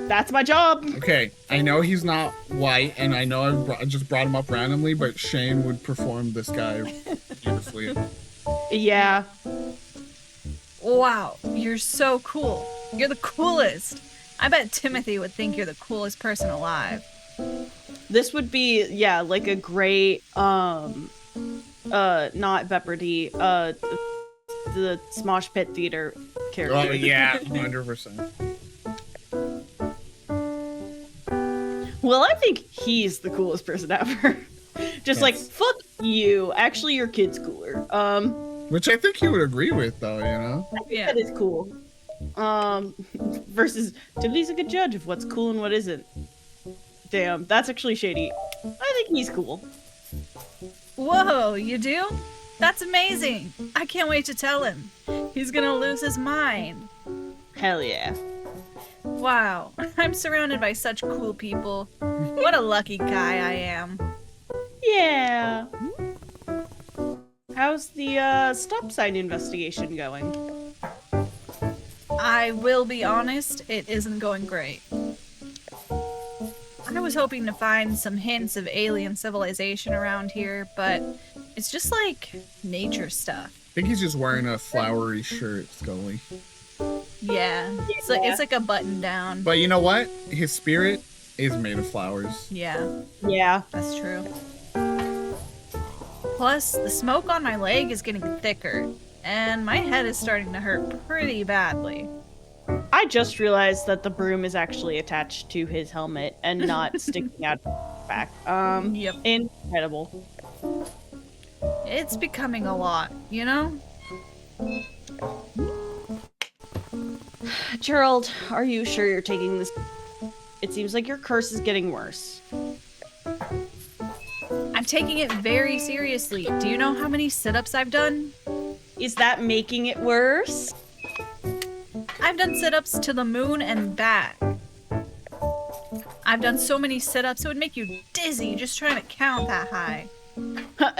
that's my job. Okay, I know he's not white, and I know I just brought him up randomly, but Shane would perform this guy beautifully. Yeah. Wow, you're so cool. You're the coolest. I bet Timothy would think you're the coolest person alive. This would be, yeah, like a great, not Beppardy, the Smosh Pit Theater character. Oh yeah, 100%. Well, I think he's the coolest person ever. Just like, Yes. fuck you. Actually, your kid's cooler. Which I think he would agree with, though, you know? Yeah. That is cool. Versus Tiffany's a good judge of what's cool and what isn't. Damn, that's actually shady. I think he's cool. Whoa, you do? That's amazing. I can't wait to tell him. He's gonna lose his mind. Hell yeah. Wow, I'm surrounded by such cool people. What a lucky guy I am. Yeah. How's the stop sign investigation going? I will be honest, it isn't going great. I was hoping to find some hints of alien civilization around here, but it's just like nature stuff. I think he's just wearing a flowery shirt, Scully. Yeah. It's like a button down. But you know what? His spirit is made of flowers. Yeah, Yeah. that's true. Plus, the smoke on my leg is getting thicker, and my head is starting to hurt pretty badly. I just realized that the broom is actually attached to his helmet and not sticking out back. Yep. Incredible. It's becoming a lot, you know? Gerald, are you sure you're taking this? It seems like your curse is getting worse. I'm taking it very seriously. Do you know how many sit-ups I've done? Is that making it worse? I've done sit-ups to the moon and back. I've done so many sit-ups it would make you dizzy just trying to count that high.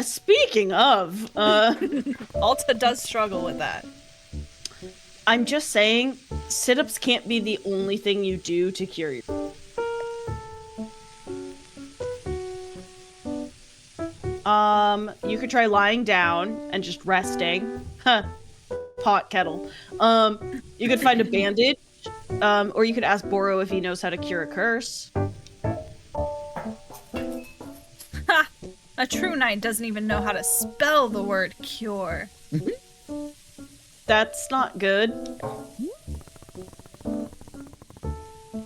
Speaking of, Alta does struggle with that. I'm just saying, sit-ups can't be the only thing you do to cure you. You could try lying down and just resting. Huh. Pot kettle. You could find a bandage, or you could ask Boro if he knows how to cure a curse. Ha! A true knight doesn't even know how to spell the word cure. That's not good.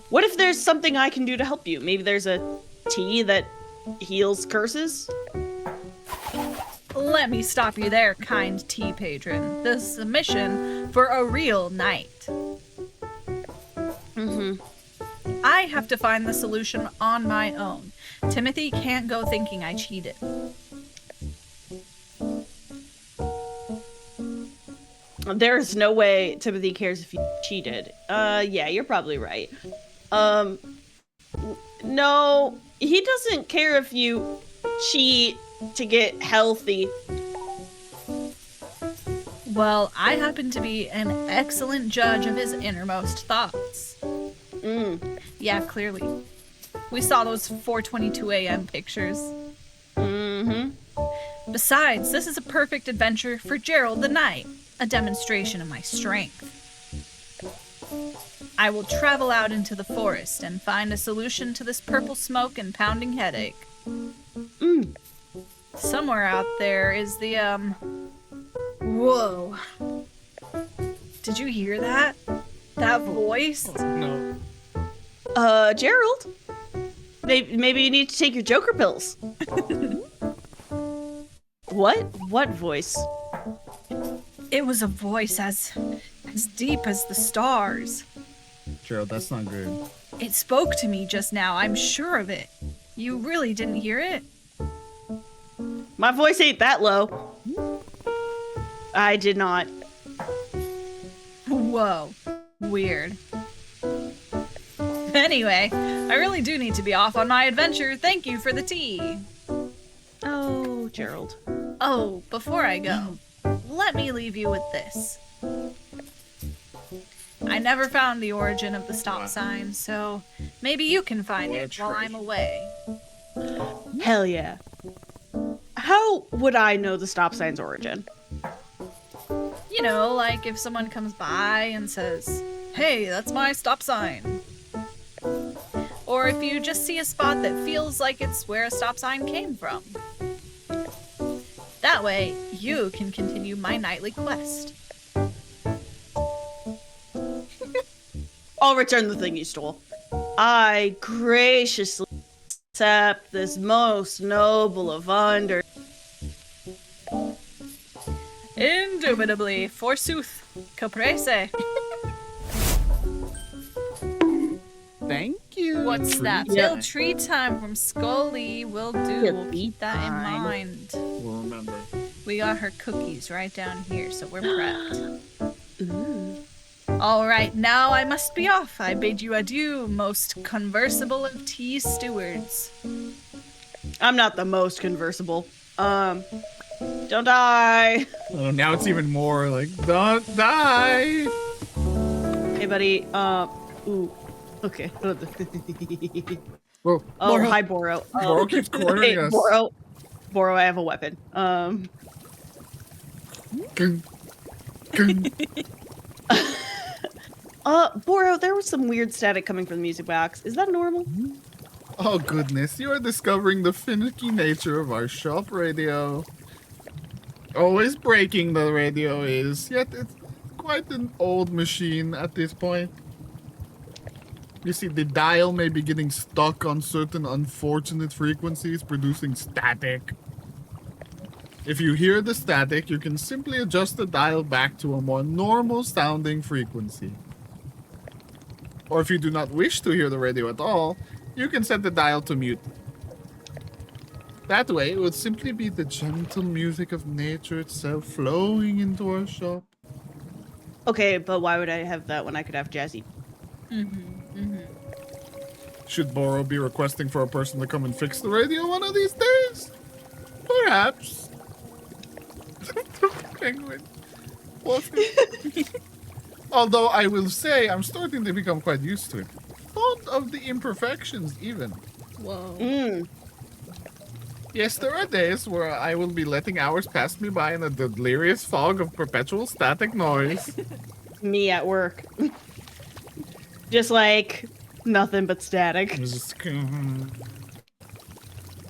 What if there's something I can do to help you? Maybe there's a tea that heals curses? Let me stop you there, kind tea patron. This is a mission for a real knight. I have to find the solution on my own. Timothy can't go thinking I cheated. There's no way Timothy cares if you cheated. Yeah, you're probably right. No, he doesn't care if you cheat to get healthy. Well, I happen to be an excellent judge of his innermost thoughts. Yeah, clearly. We saw those 4:22 a.m. pictures. Besides, this is a perfect adventure for Gerald the Knight, a demonstration of my strength. I will travel out into the forest and find a solution to this purple smoke and pounding headache. Somewhere out there is the, Whoa. Did you hear that? That voice? No. Gerald? Maybe you need to take your Joker pills. What? What voice? It was a voice as deep as the stars. Gerald, that's not good. It spoke to me just now, I'm sure of it. You really didn't hear it? My voice ain't that low. I did not. Whoa. Weird. Anyway, I really do need to be off on my adventure. Thank you for the tea. Oh, Gerald. Oh, before I go, let me leave you with this. I never found the origin of the stop sign, so maybe you can find it while I'm away. Hell yeah. How would I know the stop sign's origin? You know, like if someone comes by and says, "Hey, that's my stop sign." Or if you just see a spot that feels like it's where a stop sign came from. That way, you can continue my nightly quest. I'll return the thing you stole. I graciously accept this most noble of under. Indubitably, forsooth, caprese. Thank you. What's that? Yeah. Till tree time from Scully will do. We'll keep that in time. mind. We'll remember. We got her cookies right down here, so we're prepped. Ooh. All right, now I must be off. I bid you adieu, most conversable of tea stewards. I'm not the most conversable. Don't die. Oh, now it's even more like, don't die. Hey, buddy. Ooh. Okay. Whoa. Oh, Boro. hi, Boro. Boro keeps cornering us. Boro, I have a weapon. Gung. Gung. Boro, there was some weird static coming from the music box. Is that normal? Oh goodness, you are discovering the finicky nature of our shop radio. Always breaking the radio is, yet it's quite an old machine at this point. You see, the dial may be getting stuck on certain unfortunate frequencies, producing static. If you hear the static, you can simply adjust the dial back to a more normal sounding frequency. Or if you do not wish to hear the radio at all, you can set the dial to mute. That way, it would simply be the gentle music of nature itself flowing into our shop. Okay, but why would I have that when I could have Jazzy? Should Boro be requesting for a person to come and fix the radio one of these days? Perhaps. Penguin. Although I will say, I'm starting to become quite used to it. Fond of the imperfections, even. Whoa. Yes, there are days where I will be letting hours pass me by in a delirious fog of perpetual static noise. Me at work. Just like nothing but static.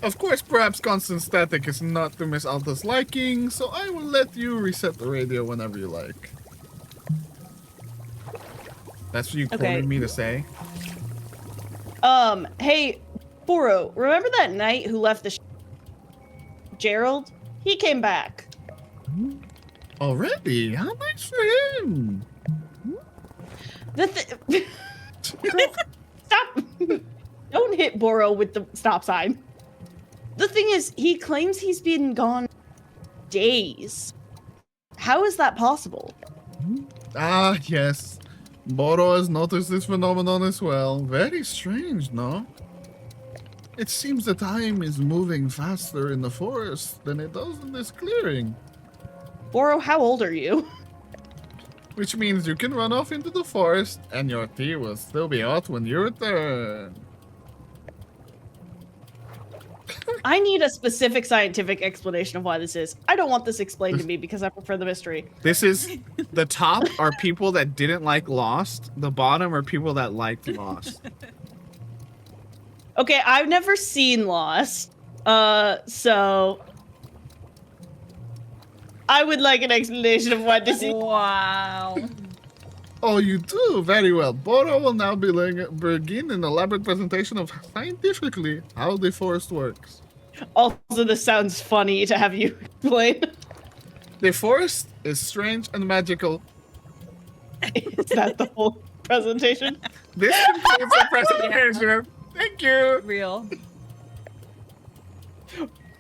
Of course, perhaps constant static is not to Miss Alta's liking, so I will let you reset the radio whenever you like. That's what you quoted me to say? Hey, Boro, remember that knight who left the Gerald? He came back. Already? How nice for him! Girl, stop! Don't hit Boro with the stop sign. The thing is, he claims he's been gone days. How is that possible? Ah, yes. Boro has noticed this phenomenon as well. Very strange, no? It seems the time is moving faster in the forest than it does in this clearing. Boro, how old are you? Which means you can run off into the forest and your tea will still be hot when you return. I need a specific scientific explanation of why this is. I don't want this explained to me because I prefer the mystery. This is the top are people that didn't like Lost. The bottom are people that liked Lost. Okay, I've never seen Lost. So I would like an explanation of why this is. Wow. Oh, you do? Very well. Boro will now begin an elaborate presentation of scientifically how the forest works. Also, this sounds funny to have you explain. The forest is strange and magical. Is that the whole presentation? This concludes the presentation. Thank you. Real.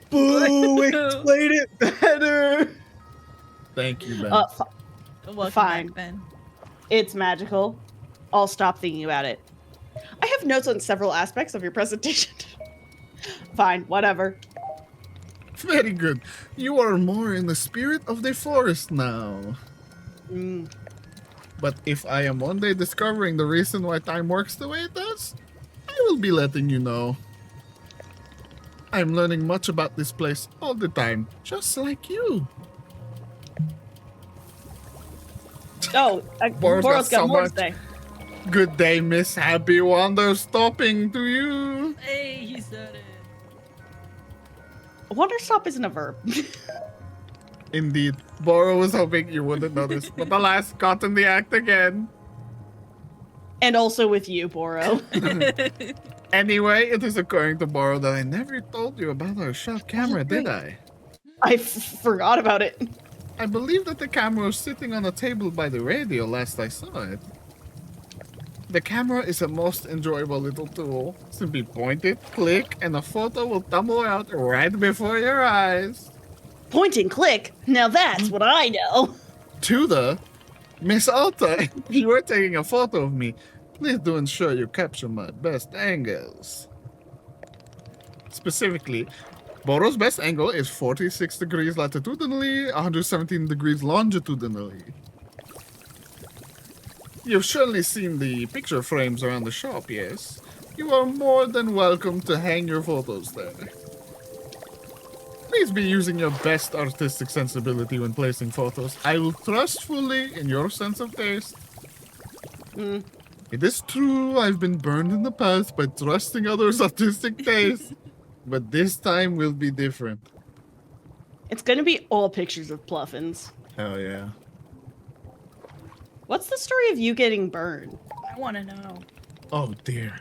Boo! Explain it better. Thank you, Ben. Welcome Fine. back, Ben. It's magical. I'll stop thinking about it. I have notes on several aspects of your presentation. Fine, whatever. Very good. You are more in the spirit of the forest now. But if I am one day discovering the reason why time works the way it does, I will be letting you know. I'm learning much about this place all the time, just like you. Oh, Boro's got so more to much. say. Good day, Miss Happy Wanderstopping to you. Hey, he said it. Wanderstop isn't a verb. Indeed. Boro was hoping you wouldn't notice, but alas, caught in the act again. And also with you, Boro. Anyway, it is occurring to Boro that I never told you about our shop camera, did I? I forgot about it. I believe that the camera was sitting on a table by the radio last I saw it. The camera is a most enjoyable little tool. Simply point it, click, and a photo will tumble out right before your eyes. Point and click. Now that's what I know. To the Miss Alta, if you are taking a photo of me, please do ensure you capture my best angles. Specifically, Boro's best angle is 46 degrees latitudinally, 117 degrees longitudinally. You've surely seen the picture frames around the shop, yes? You are more than welcome to hang your photos there. Please be using your best artistic sensibility when placing photos. I will trust fully in your sense of taste. Mm. It is true I've been burned in the past by trusting others' artistic taste, but this time will be different. It's gonna be all pictures of Pluffins. Hell yeah. What's the story of you getting burned? I want to know. Oh dear.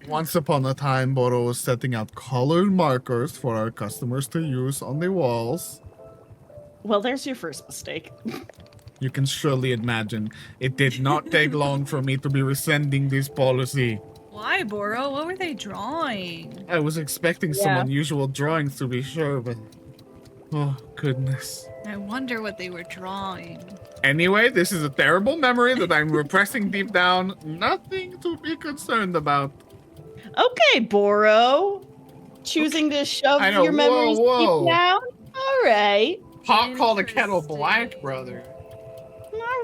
Once upon a time, Boro was setting out colored markers for our customers to use on the walls. Well, there's your first mistake. You can surely imagine it did not take long for me to be rescinding this policy. Why, Boro? What were they drawing? I was expecting some Yeah. unusual drawings to be sure, but oh goodness. I wonder what they were drawing. Anyway, this is a terrible memory that I'm repressing deep down. Nothing to be concerned about. Okay, Boro. Choosing to shove I know, your memories whoa. deep down? Alright. Pot called a kettle Interesting. black, brother.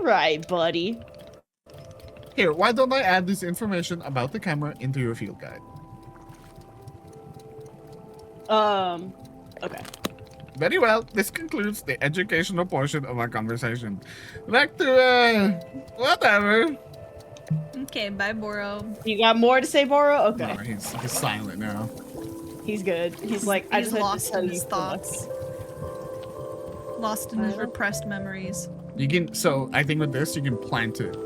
Alright, buddy. Here, why don't I add this information about the camera into your field guide? Okay. Very well, this concludes the educational portion of our conversation. Back to, whatever. Okay, bye, Boro. You got more to say, Boro? Okay. No, he's silent now. He's good. He's like, I He's just had to lost tell in you his so thoughts. Lost in his repressed memories. You can, so I think with this, you can plant it.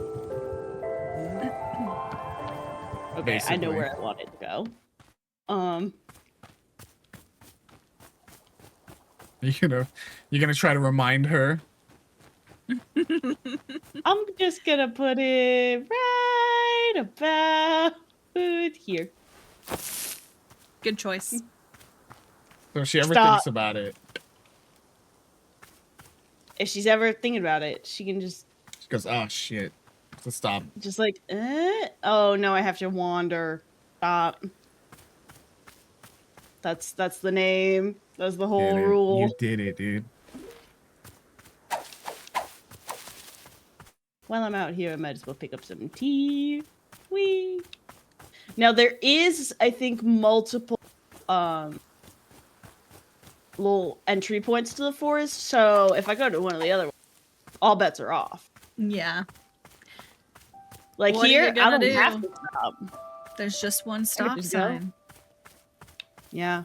much. Okay, I basically. know where I want it to go. You're gonna try to remind her. I'm just gonna put it right about here. Good choice. So if she ever Stop. thinks about it, If she's ever thinking about it, she can just she goes, oh shit. So stop. like, oh no, I have to wander. Stop. That's the name. That's the whole Did it. rule. You did it, dude. While I'm out here, I might as well pick up some tea. Whee! Now there is, I think, multiple little entry points to the forest. So if I go to one of the other ones, all bets are off. Yeah. Like What are here, you I gonna don't do? have to stop. There's just one stop just go. sign. Yeah.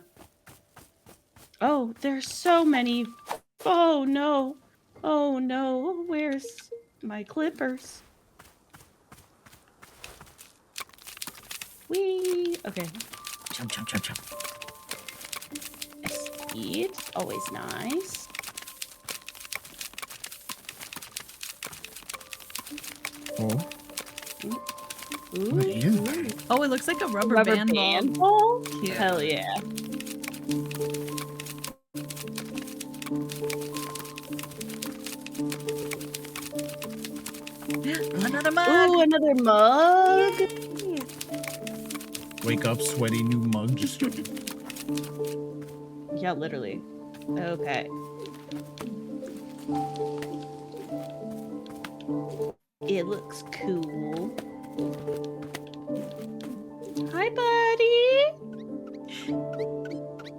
Oh, there's so many. Oh no. Oh no. Where's my clippers? Whee! Okay. Jump, jump, jump, jump. Speed. Always nice. Oh, Ooh. what is that? Oh, it looks like a rubber, Rubber band, band ball. ball? Cute. Hell yeah. Another mug. Ooh, another mug. Wake up, sweaty new mug. Just Yeah, literally. Okay. It looks cool. Hi, buddy.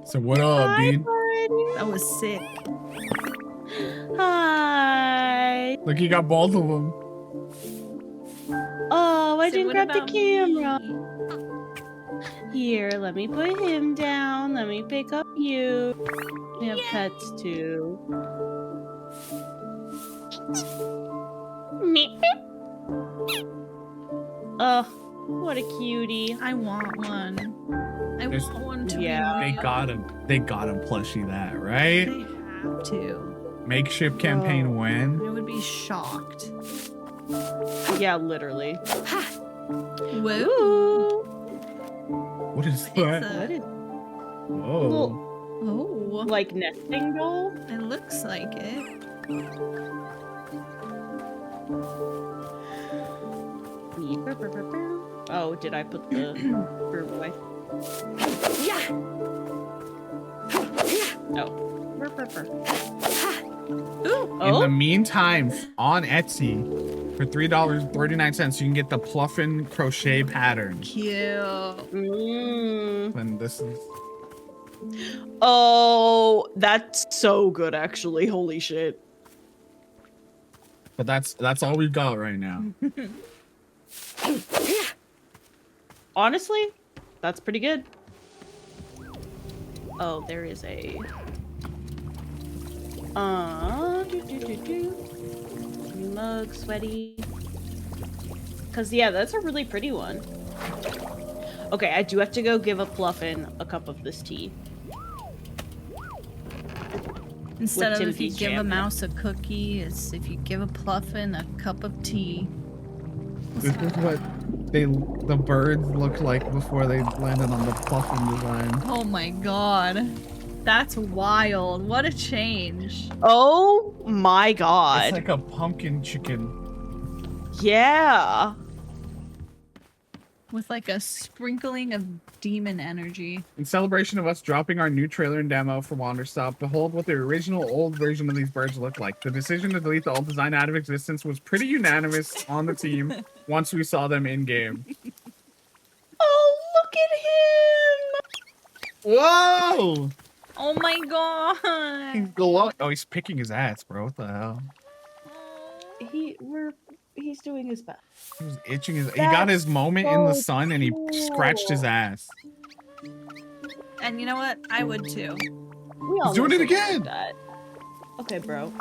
so what up, Hi, dude? buddy. That was sick. Hi. Look, you got both of them. Oh, I So didn't what grab the about camera. me? Here, let me put him down. Let me pick up you. We have pets too. Meep. Oh, what a cutie. I want one. I There's- want one to Yeah. be They real. got him. They got him plushie that, right? They have to. Makeshift campaign Oh. when? I would be shocked. Yeah, literally. Woo! Ooh. What is It's that? What a, is Oh. oh, like nesting doll? it looks like it. Oh, did I put the bird away? Yeah. No. Ooh, In the Oh, meantime, on Etsy, for $3.39, you can get the Pluffin crochet pattern. cute. And this is Oh, that's so good, actually. Holy shit. but that's all we've got right now. Honestly, that's pretty good. Oh, there is a... New mug, sweaty. Because, yeah, that's a really pretty one. Okay, I do have to go give a Pluffin a cup of this tea. Instead With of if you Timothy's give a jam. mouse a cookie, it's if you give a Pluffin a cup of tea. This is what the birds looked like before they landed on the Puffin design. Oh my god. That's wild. What a change. Oh my god. It's like a pumpkin chicken. Yeah. With like a sprinkling of demon energy. In celebration of us dropping our new trailer and demo for Wanderstop, behold what the original old version of these birds look like. The decision to delete the old design out of existence was pretty unanimous on the team once we saw them in game. Oh, look at him! Whoa! Oh my god. He's glowing. Oh, he's picking his ass, bro. What the hell? He's doing his best. He was itching his. He got his moment in the so sun and he scratched his cool. ass. And you know what? I would too. We all He's doing know it something again. like that. Okay, bro.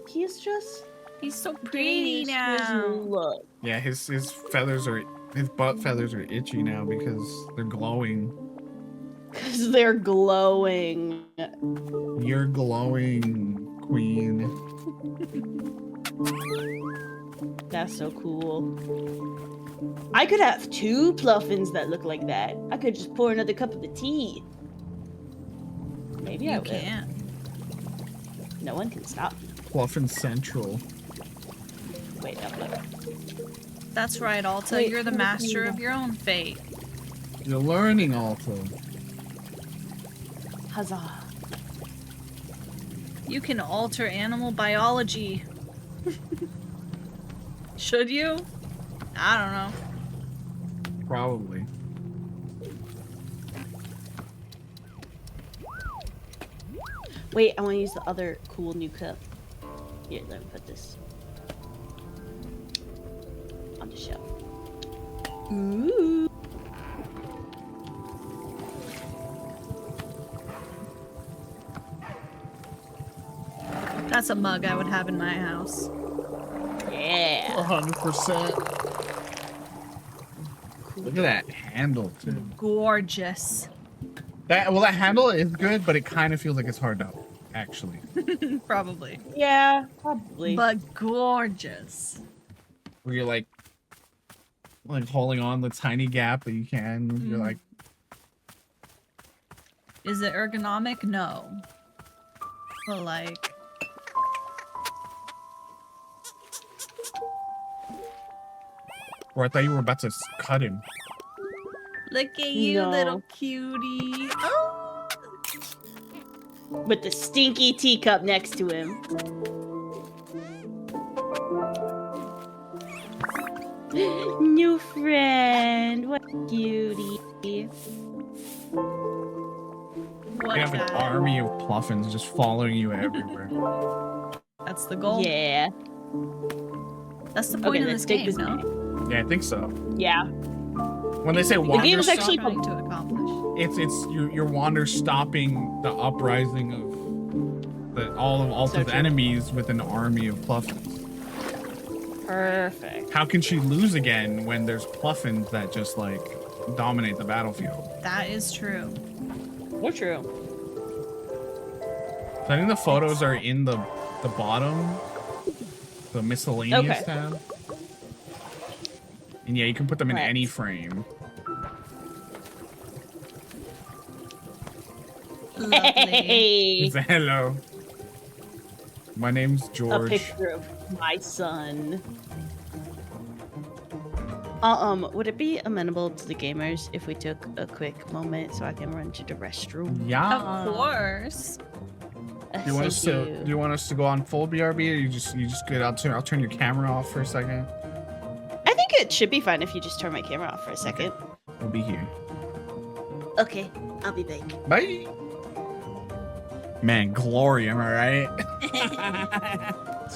He's just He's so pretty getting used to his now. look. Yeah, his feathers are his butt feathers are itchy now because they're glowing. Because they're glowing. You're glowing, queen. That's so cool. I could have 2 Pluffins that look like that. I could just pour another cup of the tea. Maybe I You will. can't. No one can stop me. Pluffin Central. Wait, no, look. That's right, Alta. Wait, You're the wait, master wait. of your own fate. You're learning also. Huzzah. You can alter animal biology. Should you? I don't know. Probably. Wait, I want to use the other cool new cup. Here, let me put this on the shelf. Ooh. That's a mug I would have in my house. Yeah. 100%. Look at that handle too. Gorgeous. That handle is good, but it kind of feels like it's hard to actually. Probably. Yeah, probably. But gorgeous. Where you're like holding on the tiny gap that you can. You're like, Is it ergonomic? No. But like... or I thought you were about to cut him. Look at you, No. little cutie. Oh! With the stinky teacup next to him. New friend. What a cutie. What You have an guy. army of Pluffins just following you everywhere. That's the goal. Yeah. That's the point of let's this take game, this no? minute. Yeah, I think so. Yeah. When they say The game is Wanderstop, actually Trying to accomplish. it's you're wander stopping the uprising of all of Alta's true. enemies with an army of Pluffins. Perfect. How can she lose again when there's Pluffins that just like dominate the battlefield? That is true. What true? So I think the photos are in the bottom, the miscellaneous Okay. tab. And yeah, you can put them in Right. any frame. Lovely. Hey! Say hello. My name's A George. picture of my son. Would it be amenable to the gamers if we took a quick moment so I can run to the restroom? Yeah. Of course. Do you want us to Thank do you want us to go on full BRB, or you just get I'll turn your camera off for a second. I think it should be fine if you just turn my camera off for a second. We'll be here. Okay, I'll be back. Bye. Man, glory, am I right?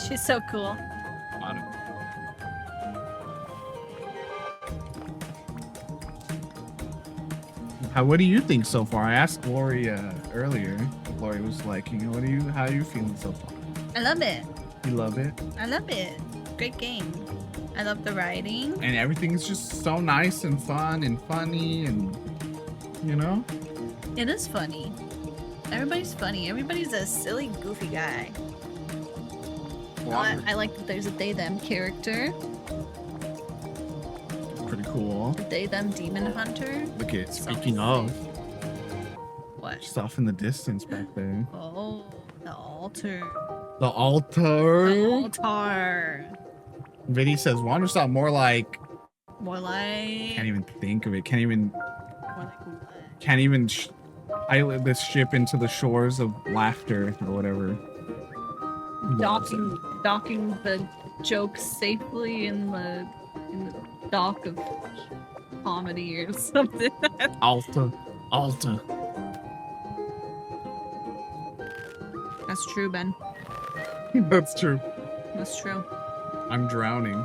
She's so cool. What do you think so far? I asked Gloria earlier. Gloria was like, how are you feeling so far? I love it. You love it? I love it. Great game. I love the writing. And everything's just so nice and fun and funny and, It is funny. Everybody's funny. Everybody's a silly, goofy guy. I like that there's a they-them character. Pretty cool. They-them demon hunter. Look at So speaking of, What? just off in the distance back there. Oh, the altar. The altar. The altar. Vinny says Wanderstop more like More like. can't even think of it. Can't even what? pilot this ship into the shores of laughter or whatever. Docking the jokes safely in the dock of comedy or something. Alta. That's true, Ben. That's true. That's true. I'm drowning.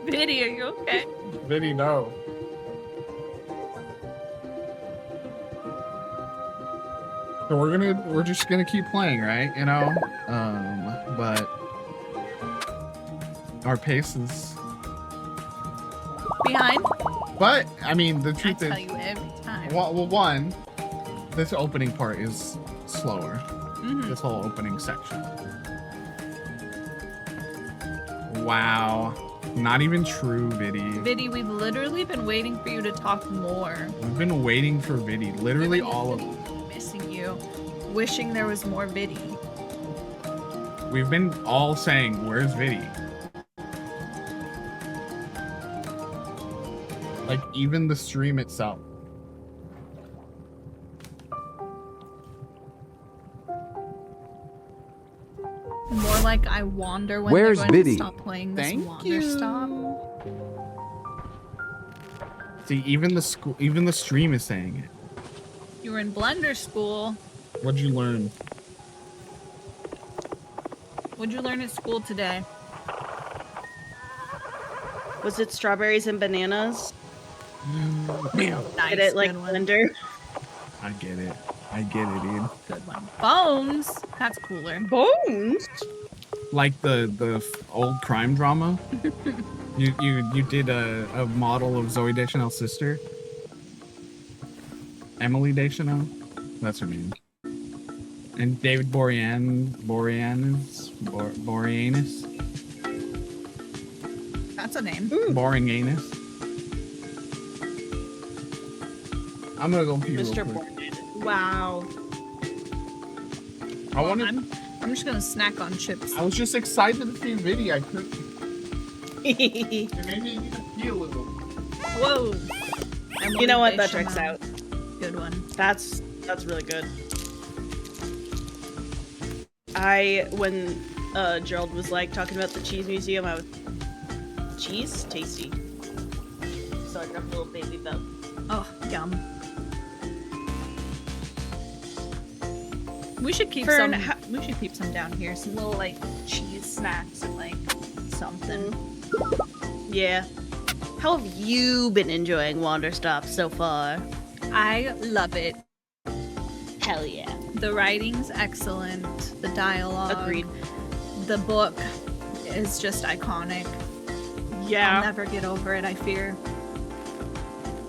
Vinny, are you okay? Vinny, no. So we're just gonna keep playing, right? But our pace is. Behind? But I mean, the I truth tell is, you every time. one, this opening part is slower. Mhm. This whole opening section. Wow. Not even true, Viddy. Viddy, we've literally been waiting for you to talk more. We've been waiting for Viddy. Literally all of Missing you. Wishing there was more Viddy. We've been all saying, where's Viddy? Like, even the stream itself. More like I wonder when Where's they're going to Viddy? stop playing this Thank Wanderstop. See, even the stream is saying it. You were in Blender school. What'd you learn? What'd you learn at school today? Was it strawberries and bananas? Nice, Get it like good one. blender? I get it, dude. Good one. Bones. That's cooler. Bones? Like the old crime drama. You did a model of Zoe Deschanel's sister, Emily Deschanel. That's her name. And David Boreanaz. That's a name. Boreanaz. I'm gonna go pee real Mr. quick. Bourne. Wow. I wanted. I'm just gonna snack on chips. I was just excited to see Viddy. I couldn't. It made me need to pee a little. Whoa. You know what? That Emily checks Deschanel. out. Good one. That's really good. When Gerald was like talking about the cheese museum, I was cheese tasty. So I grabbed a little baby belt. Oh, yum. We should keep Fern, we should keep some down here. Some little like cheese snacks and like something. Yeah. How have you been enjoying Wanderstop so far? I love it. Hell yeah. The writing's excellent. The dialogue. Agreed. The book is just iconic. I'll Yeah. never get over it, I fear.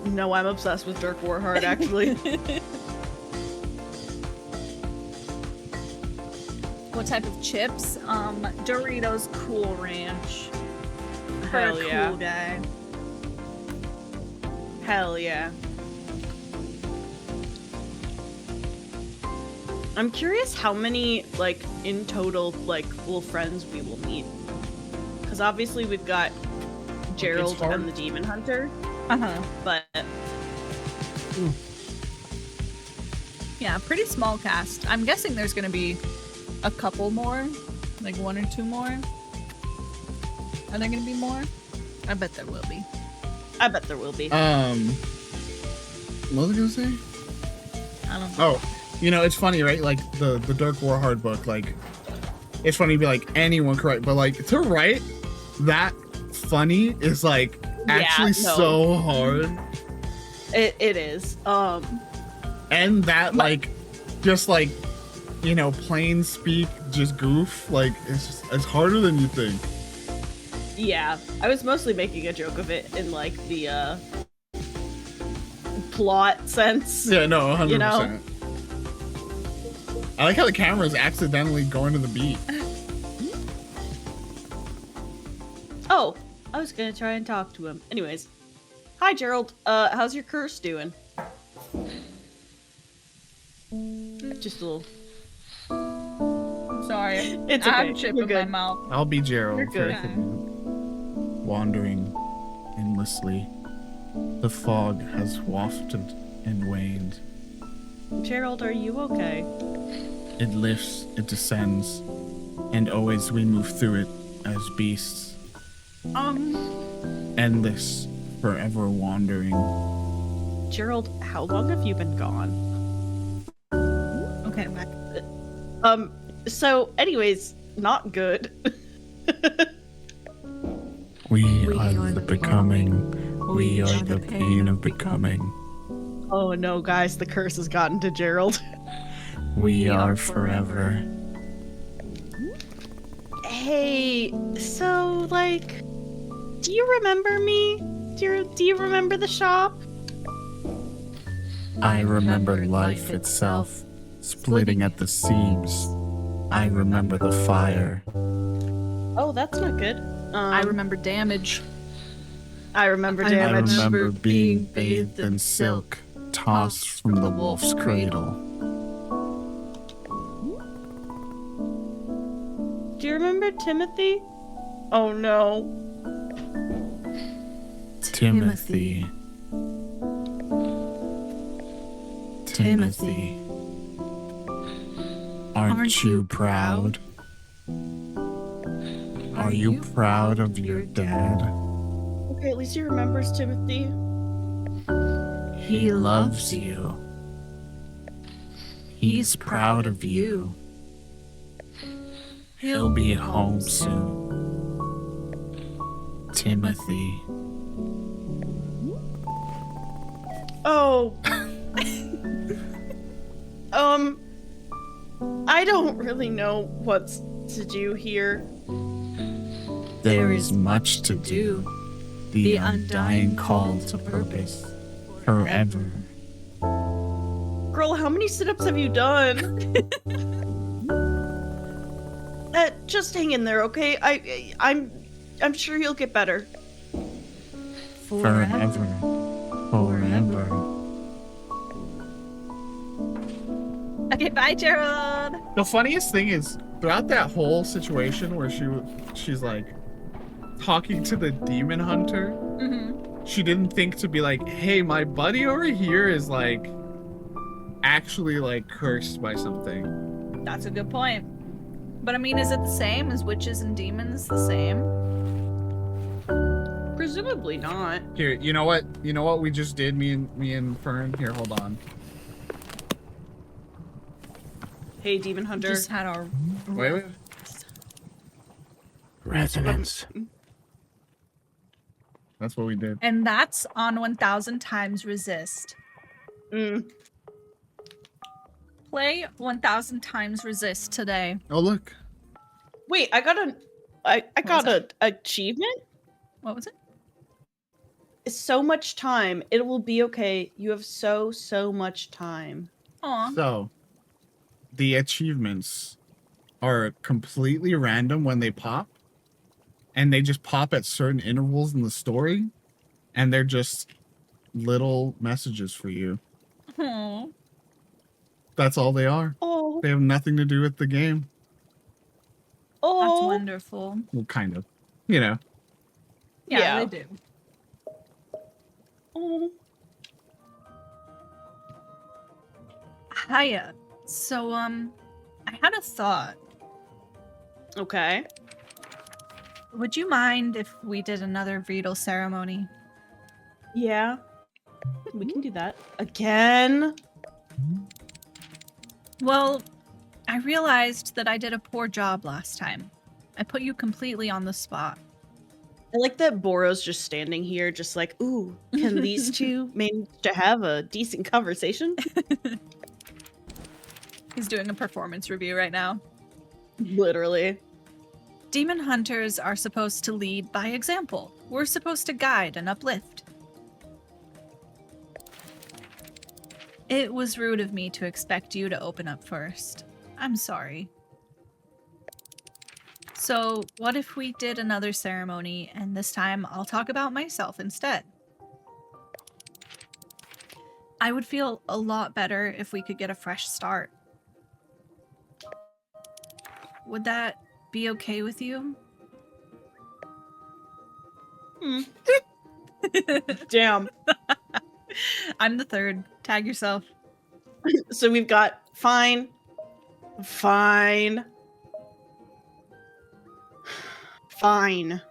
No, I'm obsessed with Dirk Warhard, actually. What type of chips? Doritos Cool Ranch. For Hell a yeah. cool day. Hell yeah. I'm curious how many, like, in total, like, little friends we will meet. Because obviously we've got Gerald hard. and the Demon Hunter, Uh-huh. but Yeah, pretty small cast. I'm guessing there's gonna be a couple more. Like one or two more. Are there gonna be more? I bet there will be. I bet there will be. What was I gonna say? I don't know. Oh, it's funny, right? Like the Dirk Warhard book, like it's funny to be like anyone could write, but like to write that funny is like actually no. so hard. It is. And that just plain speak, just goof, it's harder than you think. Yeah, I was mostly making a joke of it in like the plot sense. Yeah, no, 100%. You know? I like how the camera is accidentally going to the beat. Oh, I was gonna try and talk to him. Anyways, hi Gerald. How's your curse doing? Just a little. Sorry. It's I okay. have chip You're in my good. mouth. I'll be Gerald. You're good. for- Wandering endlessly. The fog has wafted and waned. Gerald, are you okay? It lifts, it descends, and always we move through it as beasts. Endless, forever wandering. Gerald, how long have you been gone? Okay, I'm back. So anyways, not good. We are the becoming. We are the pain of becoming. Oh no, guys, the curse has gotten to Gerald. We are forever. Hey, so like, do you remember me? Do you remember the shop? I remember life itself, splitting at the seams. I remember the fire. Oh, that's not good. I remember damage. I remember I damage. I remember being bathed in silk, tossed from the wolf's cradle. Do you remember Timothy? Oh no. Timothy. Timothy. Aren't you proud? Are you proud of your dad? Okay, at least he remembers Timothy. He loves you. He's proud of you. He'll be home soon. Timothy. Oh. I don't really know what to do here. There is much to do. The undying call to purpose. Forever. Girl, how many sit-ups have you done? Just hang in there, okay? I'm sure you'll get better. Forever. Forever. Okay, bye, Gerald. The funniest thing is, throughout that whole situation where she's like talking to the demon hunter, she didn't think to be like, hey, my buddy over here is like actually like cursed by something. That's a good point. But I mean, is it the same? Is witches and demons the same? Presumably not. Here, you know what we just did, me and Fern? Here, hold on. Hey, Demon Hunter. Just had our Wait. Resonance. That's what we did. and that's on 1000 times resist. Play 1000 times resist today. Oh, look. Wait, I got an achievement? What was it? So much time. It will be okay. You have so much time. Aw. So, the achievements are completely random when they pop, and they just pop at certain intervals in the story, and they're just little messages for you. Aw. That's all they are. Oh, They have nothing to do with the game. That's oh. wonderful. Well, kind of. You know. Yeah, Yeah. they do. Oh. Hiya. So, I had a thought. Okay. Would you mind if we did another Vedal ceremony? Yeah. We can do that. Again? Well, I realized that I did a poor job last time. I put you completely on the spot. I like that Boro's just standing here, just like, ooh, can these two manage to have a decent conversation? He's doing a performance review right now. Literally. Demon hunters are supposed to lead by example. We're supposed to guide and uplift. It was rude of me to expect you to open up first. I'm sorry. So, what if we did another ceremony, and this time I'll talk about myself instead? I would feel a lot better if we could get a fresh start. Would that be okay with you? Damn. I'm the third. Tag yourself. So we've got fine, fine, fine,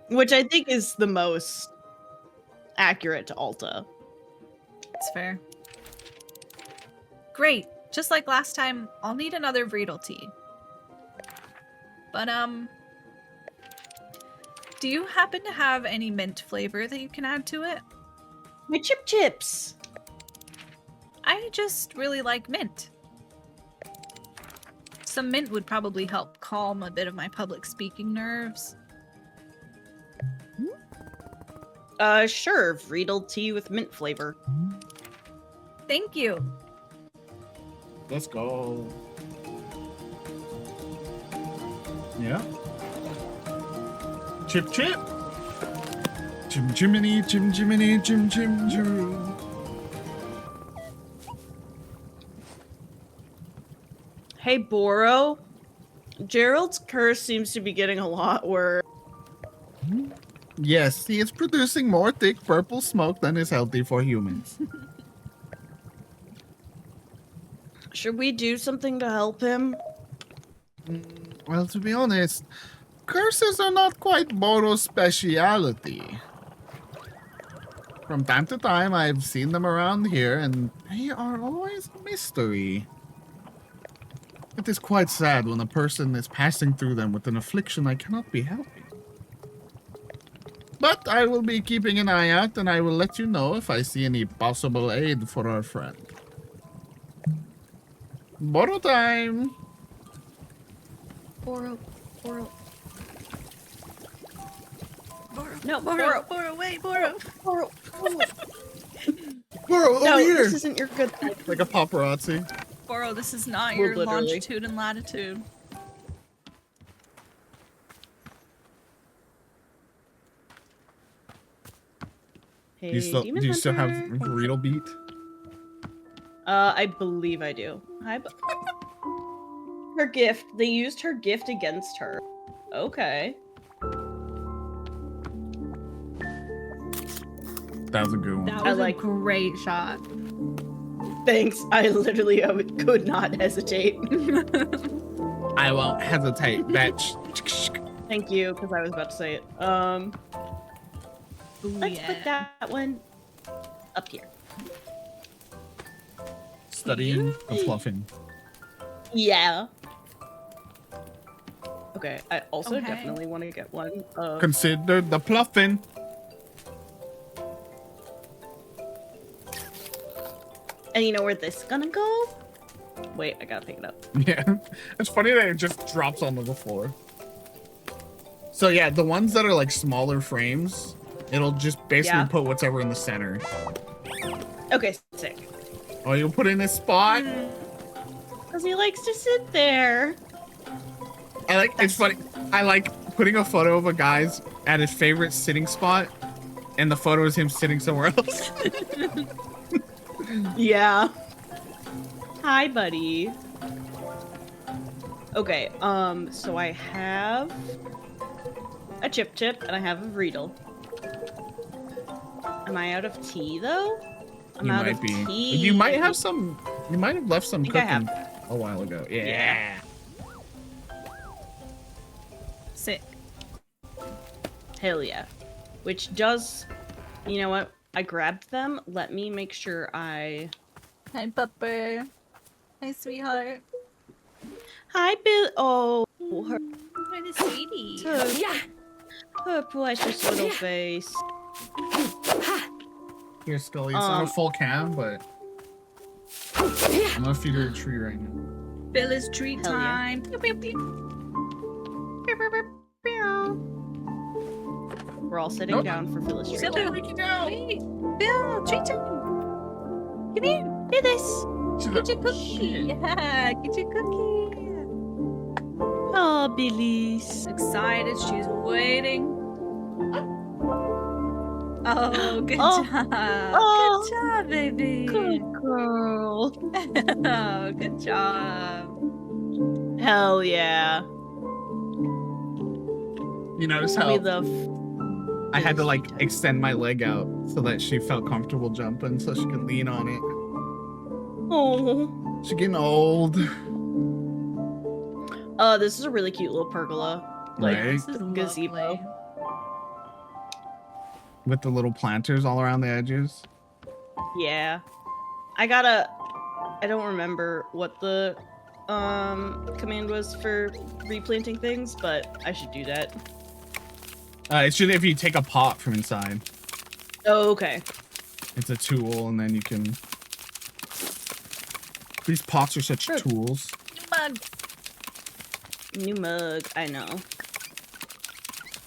which I think is the most accurate to Alta. It's fair. Great. Just like last time, I'll need another Vreedle tea. But, do you happen to have any mint flavor that you can add to it? My chips. I just really like mint. Some mint would probably help calm a bit of my public speaking nerves. Sure, Vreedle tea with mint flavor. Thank you. Let's go. Yeah. Chip chip. Jim Jiminy, Jim Jiminy, Jim Jim Jim. Hey, Boro. Gerald's curse seems to be getting a lot worse. Yes, he is producing more thick purple smoke than is healthy for humans. Should we do something to help him? Well, to be honest, curses are not quite Boro's speciality. From time to time, I've seen them around here, and they are always a mystery. It is quite sad when a person is passing through them with an affliction I cannot be helping. But I will be keeping an eye out, and I will let you know if I see any possible aid for our friend. Boro time! Boro. No, Boro, wait, Boro. Boro. Boro, No, over here! this isn't your good thing. Like a paparazzi. Boro, this is not Well, your literally. longitude and latitude. Hey, Do Demon you still have Hunter. Riddle beat? I believe I do. Hi, her gift. They used her gift against her. Okay. That was a good one. That I was like- a great shot. Thanks. I literally could not hesitate. I won't hesitate, bitch. Thank you, because I was about to say it. Ooh, Let's yeah. put that one up here. Studying and fluffing. Yeah. Okay, I also Okay. definitely want to get one of... Consider the pluffing. And you know where this is gonna go? Wait, I gotta pick it up. Yeah. It's funny that it just drops onto the floor. So yeah, the ones that are like smaller frames, it'll just basically Yeah. put whatever in the center. Okay, sick. Oh, you'll put in a spot? Because he likes to sit there. It's funny. I like putting a photo of a guy's at his favorite sitting spot, and the photo is him sitting somewhere else. Yeah. Hi, buddy. Okay, so I have a chip and I have a Vreedle. Am I out of tea, though? I'm You out might of be. tea. You might have some. You might have left some think I cooking have. a while ago. Yeah. Yeah. Sick. Hell yeah. Which does... You know what? I grabbed them. Let me make sure I... Hi, Pupper. Hi, sweetheart. Hi, Bill. Oh, her... Hi, the sweetie. her, Yeah. Her precious little face. Here, Scully. It's not a full cam, but I'm gonna feed her a tree right now. Phyllis treat Hell yeah. time. Pew, pew, pew. Pew, pew, pew, pew. We're all sitting down for Phyllis Sit treat. there. Break it down. Wait, Bill, treat time. Come here. Do this. Get your cookie. Yeah, get your cookie. Oh, Billy's. She's excited. She's waiting. Oh, good Oh. job. Oh. Good job, baby. Good girl. Oh, good job. Hell yeah. You notice We how love. I had to like extend my leg out so that she felt comfortable jumping so she could lean on it. Oh. She's getting old. This is a really cute little pergola. Like, Right. This is gazebo. lovely. With the little planters all around the edges. Yeah. I don't remember what the command was for replanting things, but I should do that. It should if you take a pot from inside. Oh, okay. It's a tool, and then you can. These pots are such tools. Mug. New mug, I know.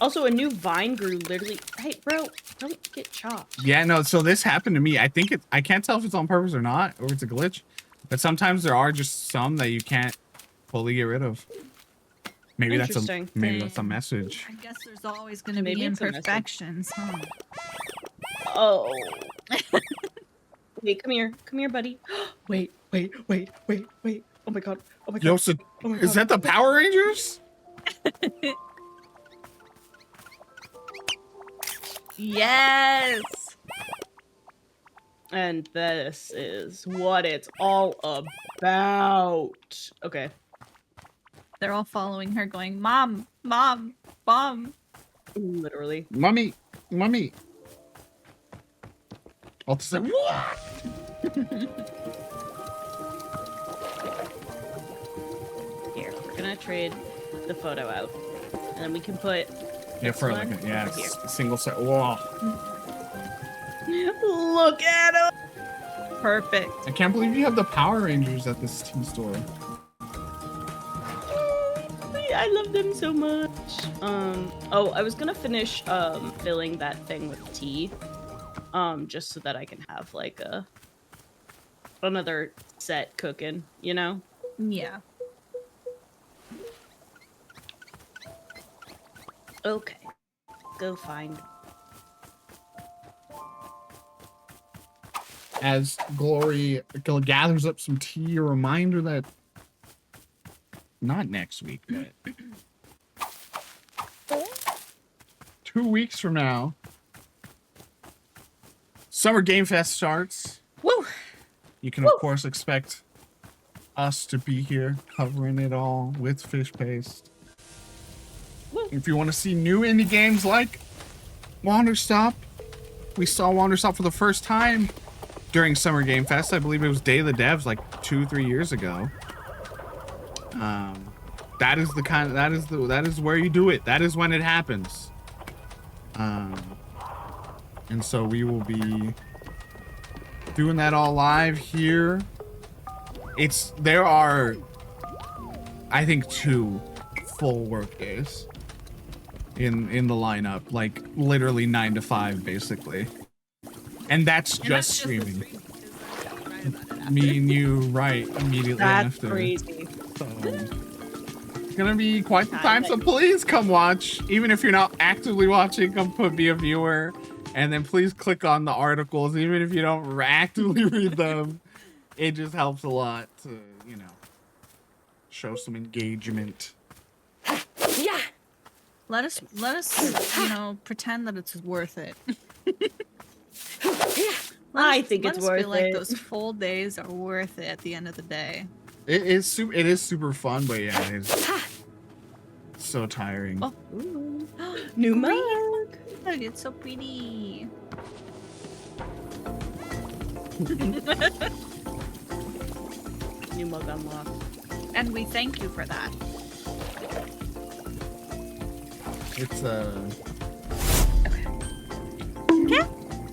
Also, a new vine grew literally. Hey, bro, don't get chopped. Yeah, no. So this happened to me. I think it. I can't tell if it's on purpose or not, or it's a glitch. But sometimes there are just some that you can't fully get rid of. Maybe that's a Interesting. message. I guess there's always going to be Maybe it's a message. imperfections, huh? Oh. Wait, come here, buddy. Wait. Oh my god. Oh my god. Yo, so Oh my is god. that the Power Rangers? Yes. And this is what it's all about. Okay. They're all following her going, Mom, Mom, Mom. Literally. Mummy. I'll say, what? Here, we're gonna trade the photo out. And then we can put Yeah, for like one over here. a single set. Whoa. Look at him! Perfect. I can't believe you have the Power Rangers at this tea store. I love them so much. Oh, I was gonna finish filling that thing with tea. Just so that I can have like another set cooking, you know? Yeah. Okay. Go find. As Glory gathers up some tea, a reminder that not next week, but 2 weeks from now, Summer Game Fest starts. Woo! You can, of course, expect us to be here covering it all with Fish Paste. Woo. If you want to see new indie games like Wanderstop, we saw Wanderstop for the first time during Summer Game Fest. I believe it was Day of the Devs like 2-3 years ago. That is the kind of, that is where you do it. That is when it happens. And so we will be doing that all live here. There are, I think, 2 full work days in the lineup, like literally 9 to 5 basically. And that's just streaming. Me and you, right, immediately That's after. crazy. So, it's gonna be quite the time, so please come watch. Even if you're not actively watching, come be a viewer. And then please click on the articles, even if you don't actively read them. It just helps a lot to, show some engagement. Yeah. Let us, pretend that it's worth it. I think it's worth feel like it. those full days are worth it at the end of the day. It is super fun, but yeah, it is so tiring. Oh, new mug. Look, it's so pretty. New mug unlocked. And we thank you for that. It's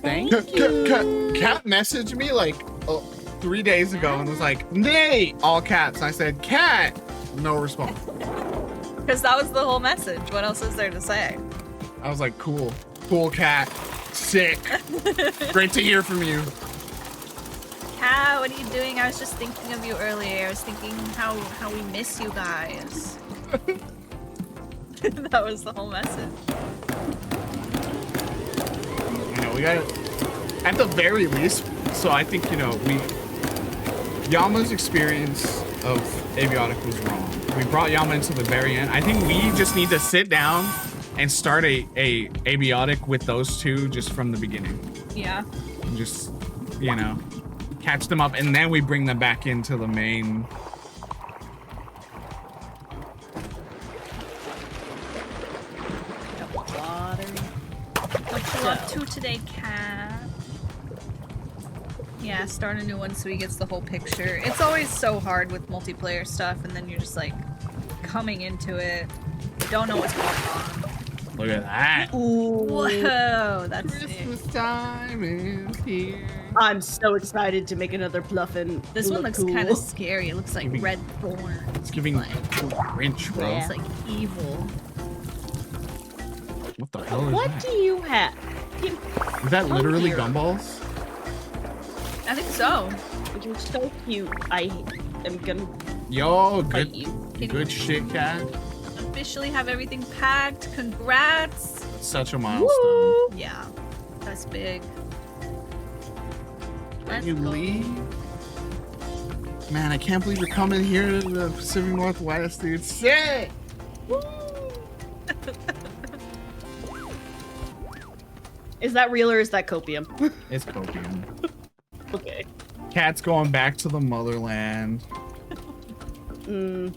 Thank you. Cat messaged me like 3 days ago and was like, Nate, all caps. I said, Cat. No response. Because that was the whole message. What else is there to say? I was like, cool. Cool, Cat. Sick. Great to hear from you. Kat, what are you doing? I was just thinking of you earlier. I was thinking how we miss you guys. That was the whole message. You know, we got at the very least. So I think, you know, Yama's experience of Aviotic was wrong. We brought Yama into the very end. I think we just need to sit down and start a Aviotic with those two just from the beginning. Yeah. And just, you know, catch them up, and then we bring them back into the main. What you up to today, Kat? Yeah, start a new one so he gets the whole picture. It's always so hard with multiplayer stuff, and then you're just like coming into it, don't know what's going on. Look at that. Ooh. Whoa, that's Christmas sick. time is here. I'm so excited to make another Bluffin. This one looks cool. kind of scary. It looks like Giving- red thorn. It's giving like Grinch, bro. Yeah. It's like evil. What the hell is What that? do you have? Is that literally here. gumballs? I think so. You're so cute. I am gonna Yo, fight good, you. good shit, Cat. Officially have everything packed. Congrats. Such a milestone. Woo! Yeah, that's big. Can Let's you go. leave? Man, I can't believe you're coming here to the Pacific Northwest, dude. Sick! Is that real or is that copium? It's copium. Okay. Cat's going back to the motherland. Mm,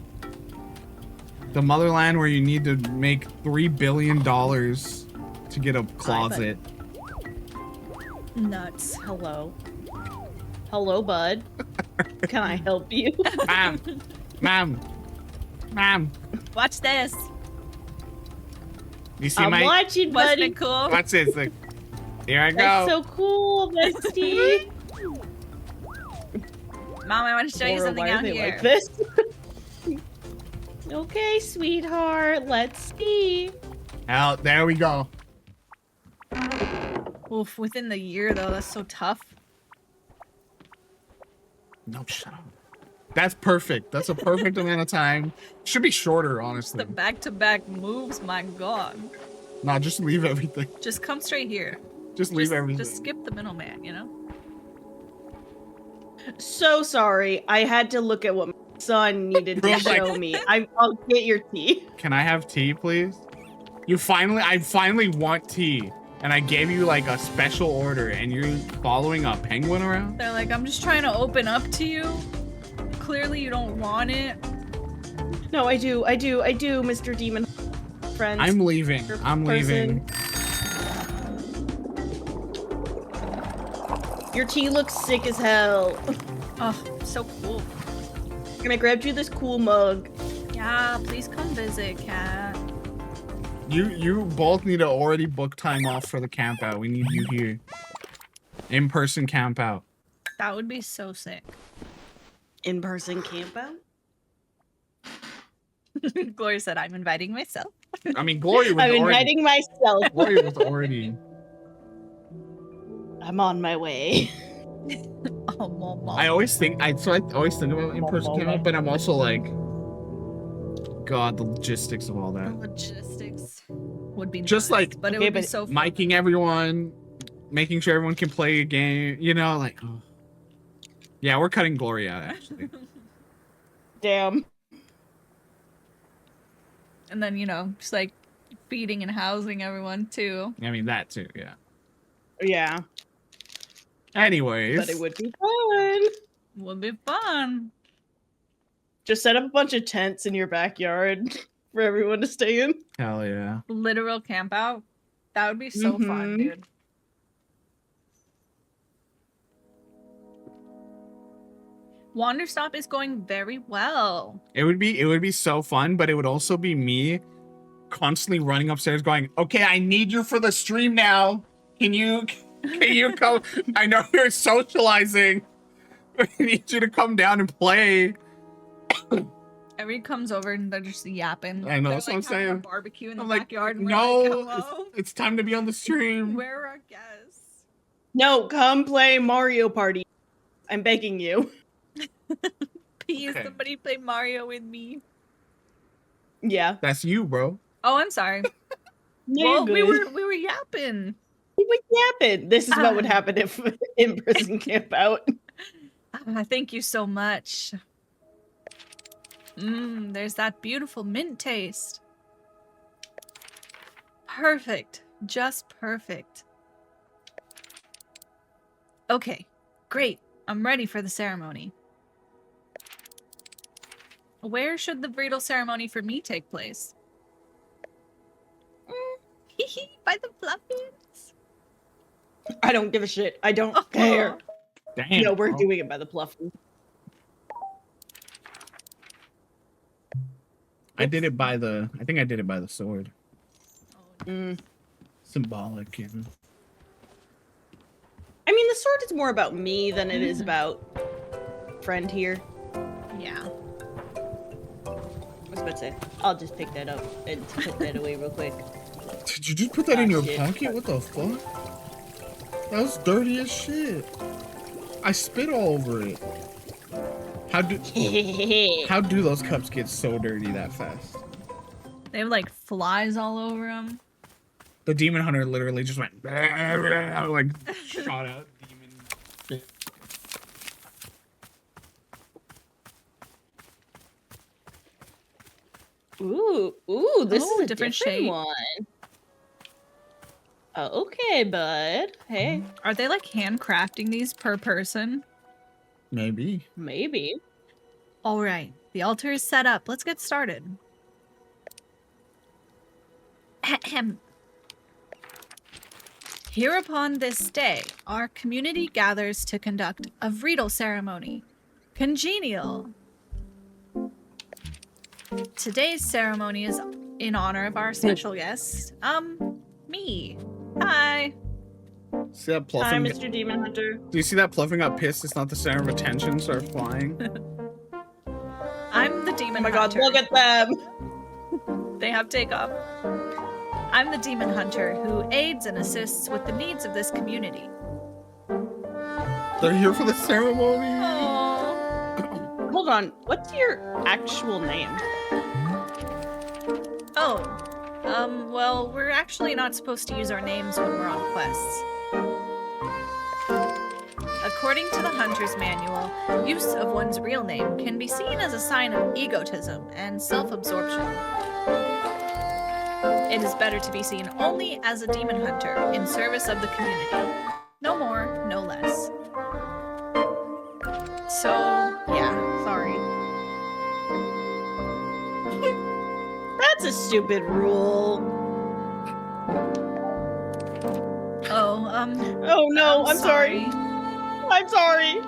The motherland where you need to make $3 billion to get a closet. Nuts. hello. Hello, bud. Can I help you? Ma'am. Watch this. You see I'm my... watching, Wasn't buddy. it cool? Watch this. Like, here I go. That's so cool, bestie. Mom, I want to show you Laura, something why are out they here. like this? Okay, sweetheart. Let's see. Out. There we go. Oof, within the year though, that's so tough. No, shut up. That's perfect. That's a perfect amount of time. Should be shorter, honestly. The back-to-back moves, my god. Nah, just leave everything. Just come straight here. Just leave everything. Just skip the middleman, you know? So sorry. I had to look at what my son needed to Bro, like- show me. I'll get your tea. Can I have tea, please? I finally want tea. And I gave you like a special order and you're following a penguin around? They're like, I'm just trying to open up to you. Clearly you don't want it. No, I do, Mr. Demon friend. I'm leaving. I'm leaving. Your tea looks sick as hell. Oh, so cool. And I grabbed you this cool mug. Yeah, please come visit, Kat. You both need to already book time off for the camp out. We need you here. In-person camp out. That would be so sick. In-person camp out? Gloria said, I'm inviting myself. I mean, Gloria was I'm already... inviting myself. Gloria was already... I'm on my way. Oh, mom. I always think always think about in-person camp out, but I'm also like, God, the logistics of all The that. logistics would be Just nuts, like- but it Okay, would be but so fun. Miking everyone, making sure everyone can play a game, you know, like... Oh. Yeah, we're cutting Gloria out, actually. Damn. And then, you know, just like feeding and housing everyone too. I mean, that too, yeah. Yeah, Anyways. but it would be fun. Would be fun. Just set up a bunch of tents in your backyard for everyone to stay in. Hell yeah. Literal camp out. That would be so fun, Mhm. dude. Wanderstop is going very well. It would be so fun, but it would also be me constantly running upstairs going, okay, I need you for the stream now. Can you come? I know you're socializing. I need you to come down and play. Everybody comes over and they're just yapping. I know, They're that's what I'm having a saying. barbecue in the I'm like, backyard. And no, we're like, hello? it's time to be on the stream. Where are our guests? No, come play Mario Party. I'm begging you. Please, Okay. somebody play Mario with me. Yeah. That's you, bro. Oh, I'm sorry. No, Well, you're we good. were yapping. What happened? This is what would happen if in-person camp out. Thank you so much. There's that beautiful mint taste. Perfect. Just perfect. Okay, great. I'm ready for the ceremony. Where should the bridal ceremony for me take place? By the Fluffins. I don't give a shit. I don't care. Damn. No, we're bro. doing it by the Pluffy. I think I did it by the sword. Mm. Symbolic, and I mean, the sword is more about me than it is about friend here. Yeah. I was about to say, I'll just pick that up and put that away real quick. Did you just put that in your Shit. pocket? What the fuck? That was dirty as shit. I spit all over it. How do those cups get so dirty that fast? They have like flies all over them. The demon hunter literally just went like shot out demon spit. Ooh, this Oh, is a different different shape. one. Oh, okay, bud. Hey, Are they like handcrafting these per person? Maybe. maybe. All right, the altar is set up. Let's get started. Ahem. Here upon this day, our community gathers to conduct a bridal ceremony. Congenial. Today's ceremony is in honor of our special guest, me. Hi. See that Hi, Pluffin? Mr. Demon Hunter. Do you see that Pluffin got pissed? It's not the center of attention. Start flying. I'm the demon Oh my god, hunter. look at them. They have takeoff. I'm the demon hunter who aids and assists with the needs of this community. They're here for the ceremony. Aww. Hold on, what's your actual name? Oh, well, we're actually not supposed to use our names when we're on quests. According to the Hunter's Manual, use of one's real name can be seen as a sign of egotism and self-absorption. It is better to be seen only as a demon hunter in service of the community. No more, no less. So, yeah, sorry. That's a stupid rule. Oh, Oh no, I'm sorry. I'm sorry.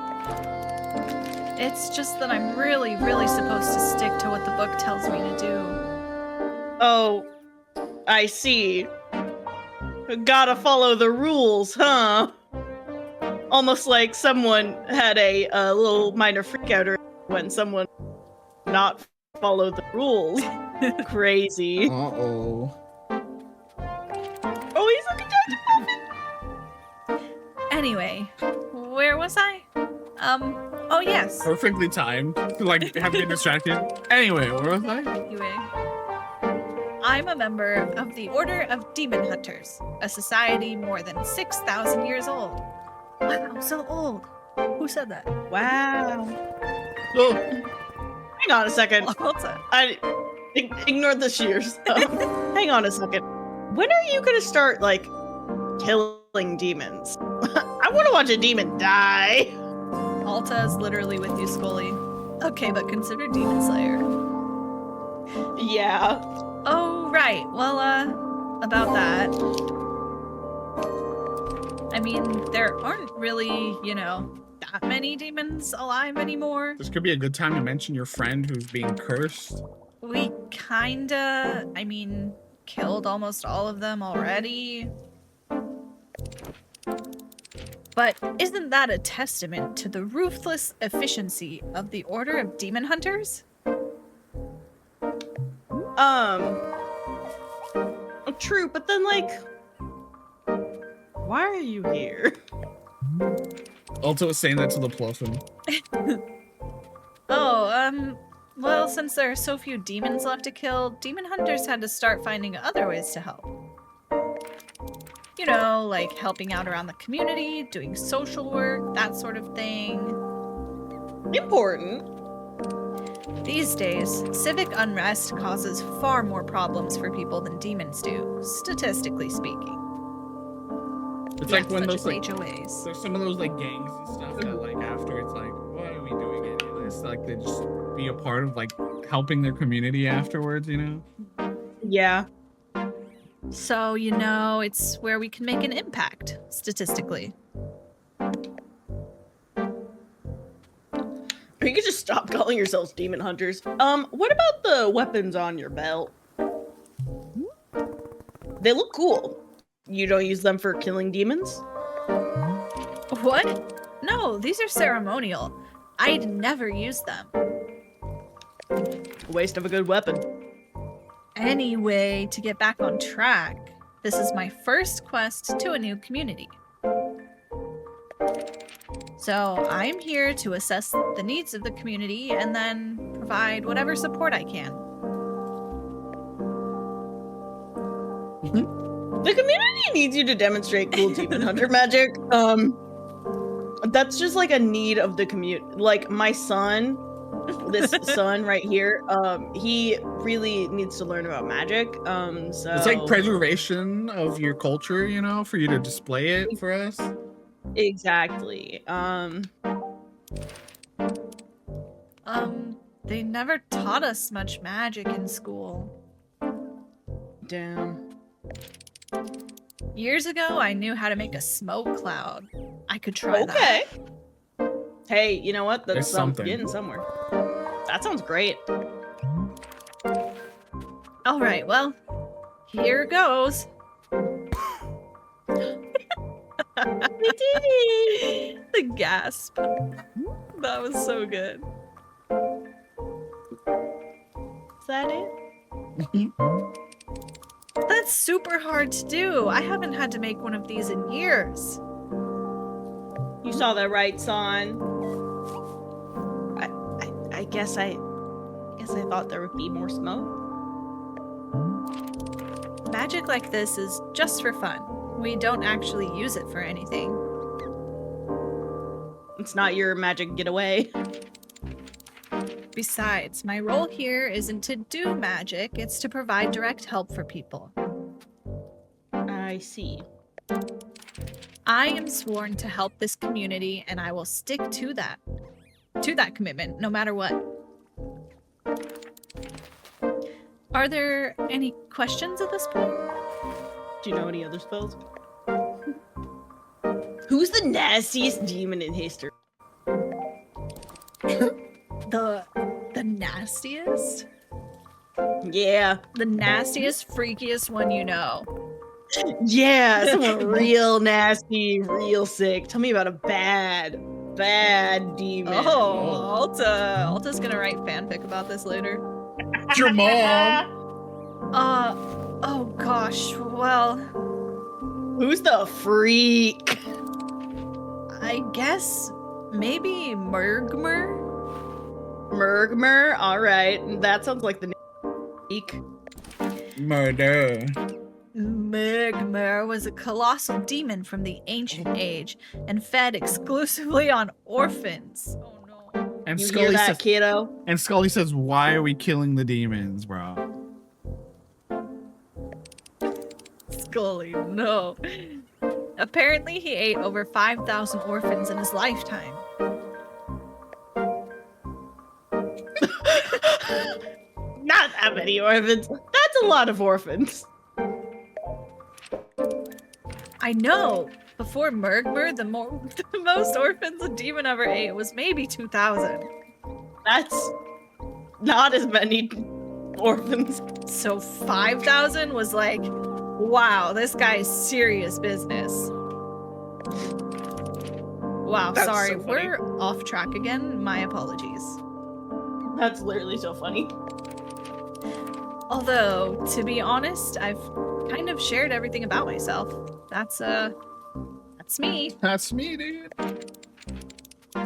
It's just that I'm really, really supposed to stick to what the book tells me to do. Oh, I see. Gotta follow the rules, huh? Almost like someone had a little minor freakouter when someone not followed the rules. Crazy. Uh-oh. Oh, he's looking down. Anyway, where was I? Oh yes. Perfectly timed. Like, have been distracted. Anyway, where was I? Anyway. I'm a member of the Order of Demon Hunters, a society more than 6,000 years old. Wow, so old. Who said that? Wow. Oh, Hang on a second. Alta. Ignore the shears. Hang on a second. When are you gonna start, like, killing demons? I want to watch a demon die. Alta is literally with you, Scully. Okay, but consider Demon Slayer. Yeah. Oh, right. Well, about that. I mean, there aren't really, that many demons alive anymore. this could be a good time to mention your friend who's being cursed. We kinda, killed almost all of them already. But isn't that a testament to the ruthless efficiency of the Order of Demon Hunters? True, but then, like, why are you here? Also was saying that to the Pluffin. Well, since there are so few demons left to kill, demon hunters had to start finding other ways to help. You know, like helping out around the community, doing social work, that sort of thing. Important. These days, civic unrest causes far more problems for people than demons do, statistically speaking. It's like when those such like as HOAs. there's some of those like gangs and stuff that like after it's like, why are we doing any of this? Like they just be a part of like helping their community afterwards, you know? Yeah. So, you know, it's where we can make an impact, statistically. You could just stop calling yourselves demon hunters. What about the weapons on your belt? They look cool. You don't use them for killing demons? What? No, these are ceremonial. I'd never use them. Waste of a good weapon. Anyway, to get back on track, this is my first quest to a new community. So I'm here to assess the needs of the community and then provide whatever support I can. The community needs you to demonstrate cool demon hunter magic. That's just like a need of the community. Like my son, this son right here, he really needs to learn about magic. So It's like preservation of your culture, you know, for you to display it for us. exactly. They never taught us much magic in school. Damn. Years ago, I knew how to make a smoke cloud. I could try that. Okay. Hey, you know what? There's That's something. getting somewhere. That sounds great. All right, well, here goes. We did it! The gasp. That was so good. Is that it? That's super hard to do. I haven't had to make one of these in years. You saw that right, son. I guess I thought there would be more smoke. Magic like this is just for fun. We don't actually use it for anything. It's not your magic getaway. Besides, my role here isn't to do magic, it's to provide direct help for people. I see. I am sworn to help this community, and I will stick to that commitment, no matter what. Are there any questions at this point? Do you know any other spells? Who's the nastiest demon in history? The nastiest? Yeah. The nastiest, freakiest one you know. Yeah, someone real nasty, real sick. Tell me about a bad demon. Oh, Alta's gonna write fanfic about this later. It's your mom. Oh gosh, well, Who's the freak? I guess maybe Murgmer? Murgmer? Alright, that sounds like the freak. Murder. Murgmer was a colossal demon from the ancient age and fed exclusively on orphans. Oh no. And You Scully hear that, says, kiddo? and Scully says, "Why are we killing the demons, bro?" Scully, no. Apparently, he ate over 5,000 orphans in his lifetime. Not that many orphans. That's a lot of orphans. I know. Before Murgmer, the most orphans a demon ever ate was maybe 2,000. That's not as many orphans. So 5,000 was like, wow, this guy is serious business. Wow, That's sorry. so funny. We're off track again. My apologies. That's literally so funny. Although, to be honest, I've kind of shared everything about myself. That's me. That's me, dude.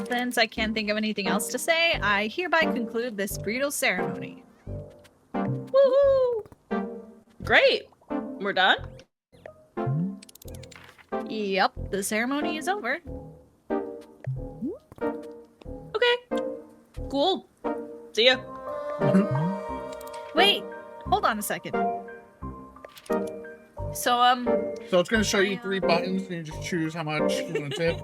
Since I can't think of anything else to say, I hereby conclude this bridal ceremony. Woohoo! Great. We're done. Yep, the ceremony is over. Okay. Cool. See ya. Wait, hold on a second. So, So it's gonna show you 3 buttons, and you just choose how much you want to tip.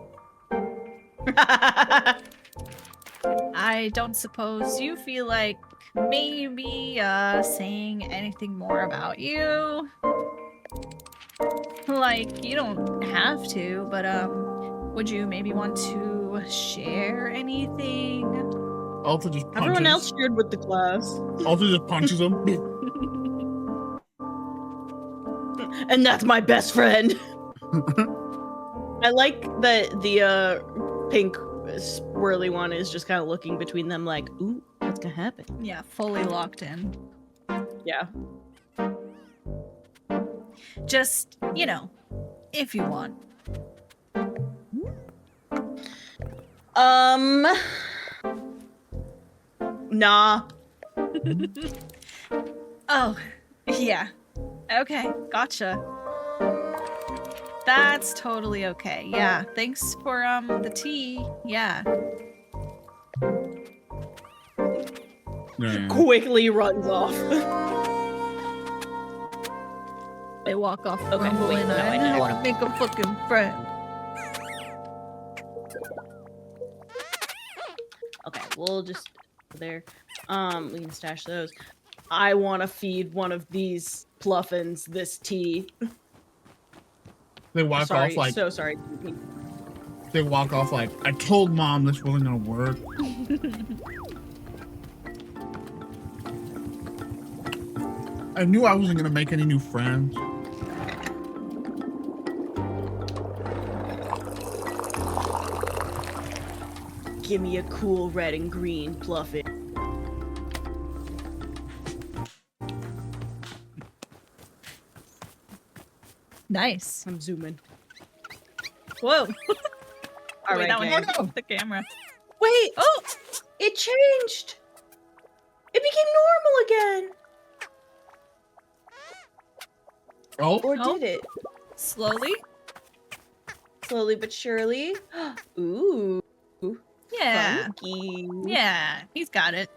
I don't suppose you feel like maybe, saying anything more about you? Like, you don't have to, but, would you maybe want to share anything? Alta just punches. Everyone else shared with the class. Alta just punches him. And that's my best friend. I like that the pink swirly one is just kind of looking between them like, ooh, what's gonna happen? Yeah, fully locked in. Yeah. Just, you know, if you want. Nah. Oh, yeah. Okay, gotcha. That's totally okay. Yeah, thanks for, the tea. Yeah. Yeah. Quickly runs off. They walk off Okay, grumbling. wait, no, I I know. want to make a fucking friend. Okay, we'll just there. We can stash those. I want to feed one of these pluffins this tea. They walk Sorry, off like so sorry. I told Mom this wasn't gonna work. I knew I wasn't gonna make any new friends. Give me a cool red and green pluffin. Nice. I'm zooming. Whoa. All Wait, right, that one gang. hit the camera. Wait! Oh! It changed! It became normal again! Oh, Or Oh. did it? Slowly? Slowly but surely. Ooh. Yeah. Funky. Yeah, he's got it.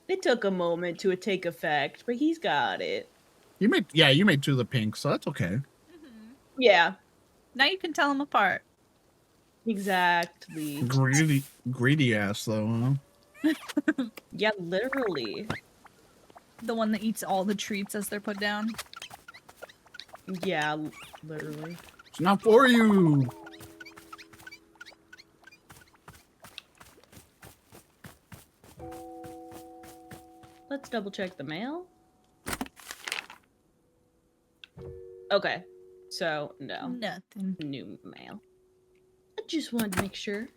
It took a moment to take effect, but he's got it. you made 2 of the pinks, so that's okay. Yeah, Now you can tell them apart. exactly. Greedy ass though, huh? Yeah, literally. The one that eats all the treats as they're put down. Yeah, literally. It's not for you. Let's double check the mail. Okay, so no. Nothing. New mail. I just wanted to make sure.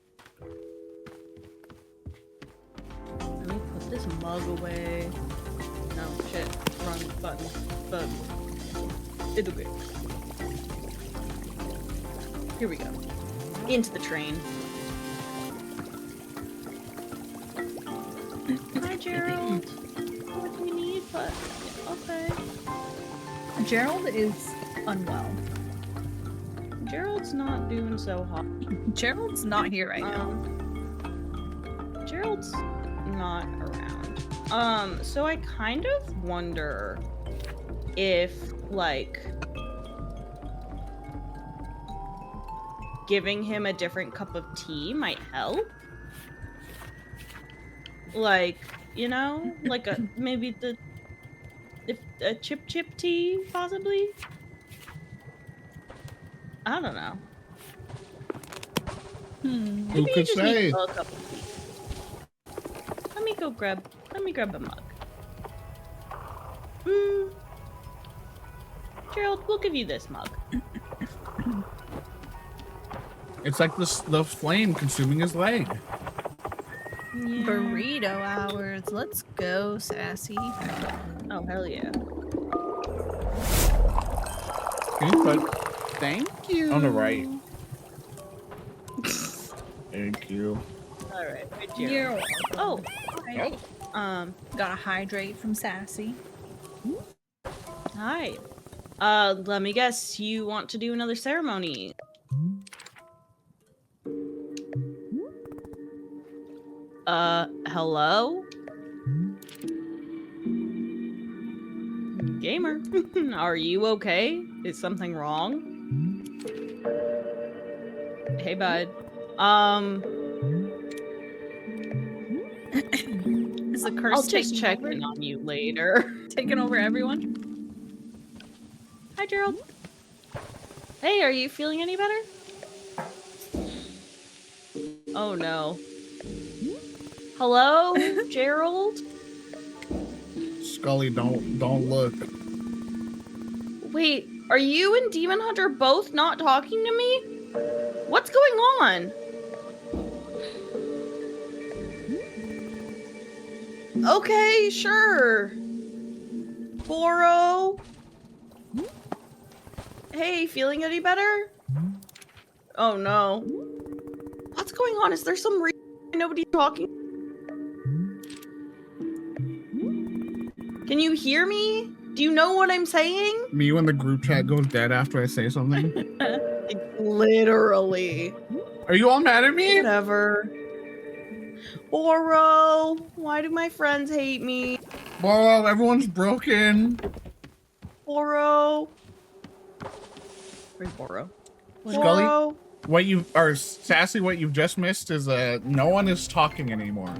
Let me put this mug away. No, shit. Wrong button. But it's okay. Here we go. Into the train. Hi, Gerald. What do you need? But okay. Gerald is unwell. Gerald's not doing so hot. Gerald's not here right now. Gerald's not around. So I kind of wonder if, like, giving him a different cup of tea might help. Like, you know, like maybe a chip tea, possibly. I don't know. Hmm. Who Maybe you could just say? need a cup of tea. Let me grab a mug. Gerald, we'll give you this mug. It's like the flame consuming his leg. Burrito hours. Let's go, Sassy. Oh, hell yeah. Thank you. On the right. Thank you. All right. You're Oh, okay. Gotta hydrate from Sassy. hi. Let me guess. You want to do another ceremony? Hello? Gamer, are you okay? Is something wrong? Hey, bud. Is the curse I'll just taking check over? in on you later. Taking over everyone? Hi, Gerald. Hey, are you feeling any better? Oh, no. Hello, Gerald? Scully, don't look. Wait, are you and Demon Hunter both not talking to me? What's going on? Okay, sure. Boro? Hey, feeling any better? Oh no. What's going on? Is there some reason nobody's talking? Can you hear me? Do you know what I'm saying? Me when the group chat goes dead after I say something. Literally. Are you all mad at me? Whatever. Boro, why do my friends hate me? Boro, everyone's broken. Boro. Where's Boro? Scully? Boro. What you are Sassy, what you've just missed is no one is talking anymore.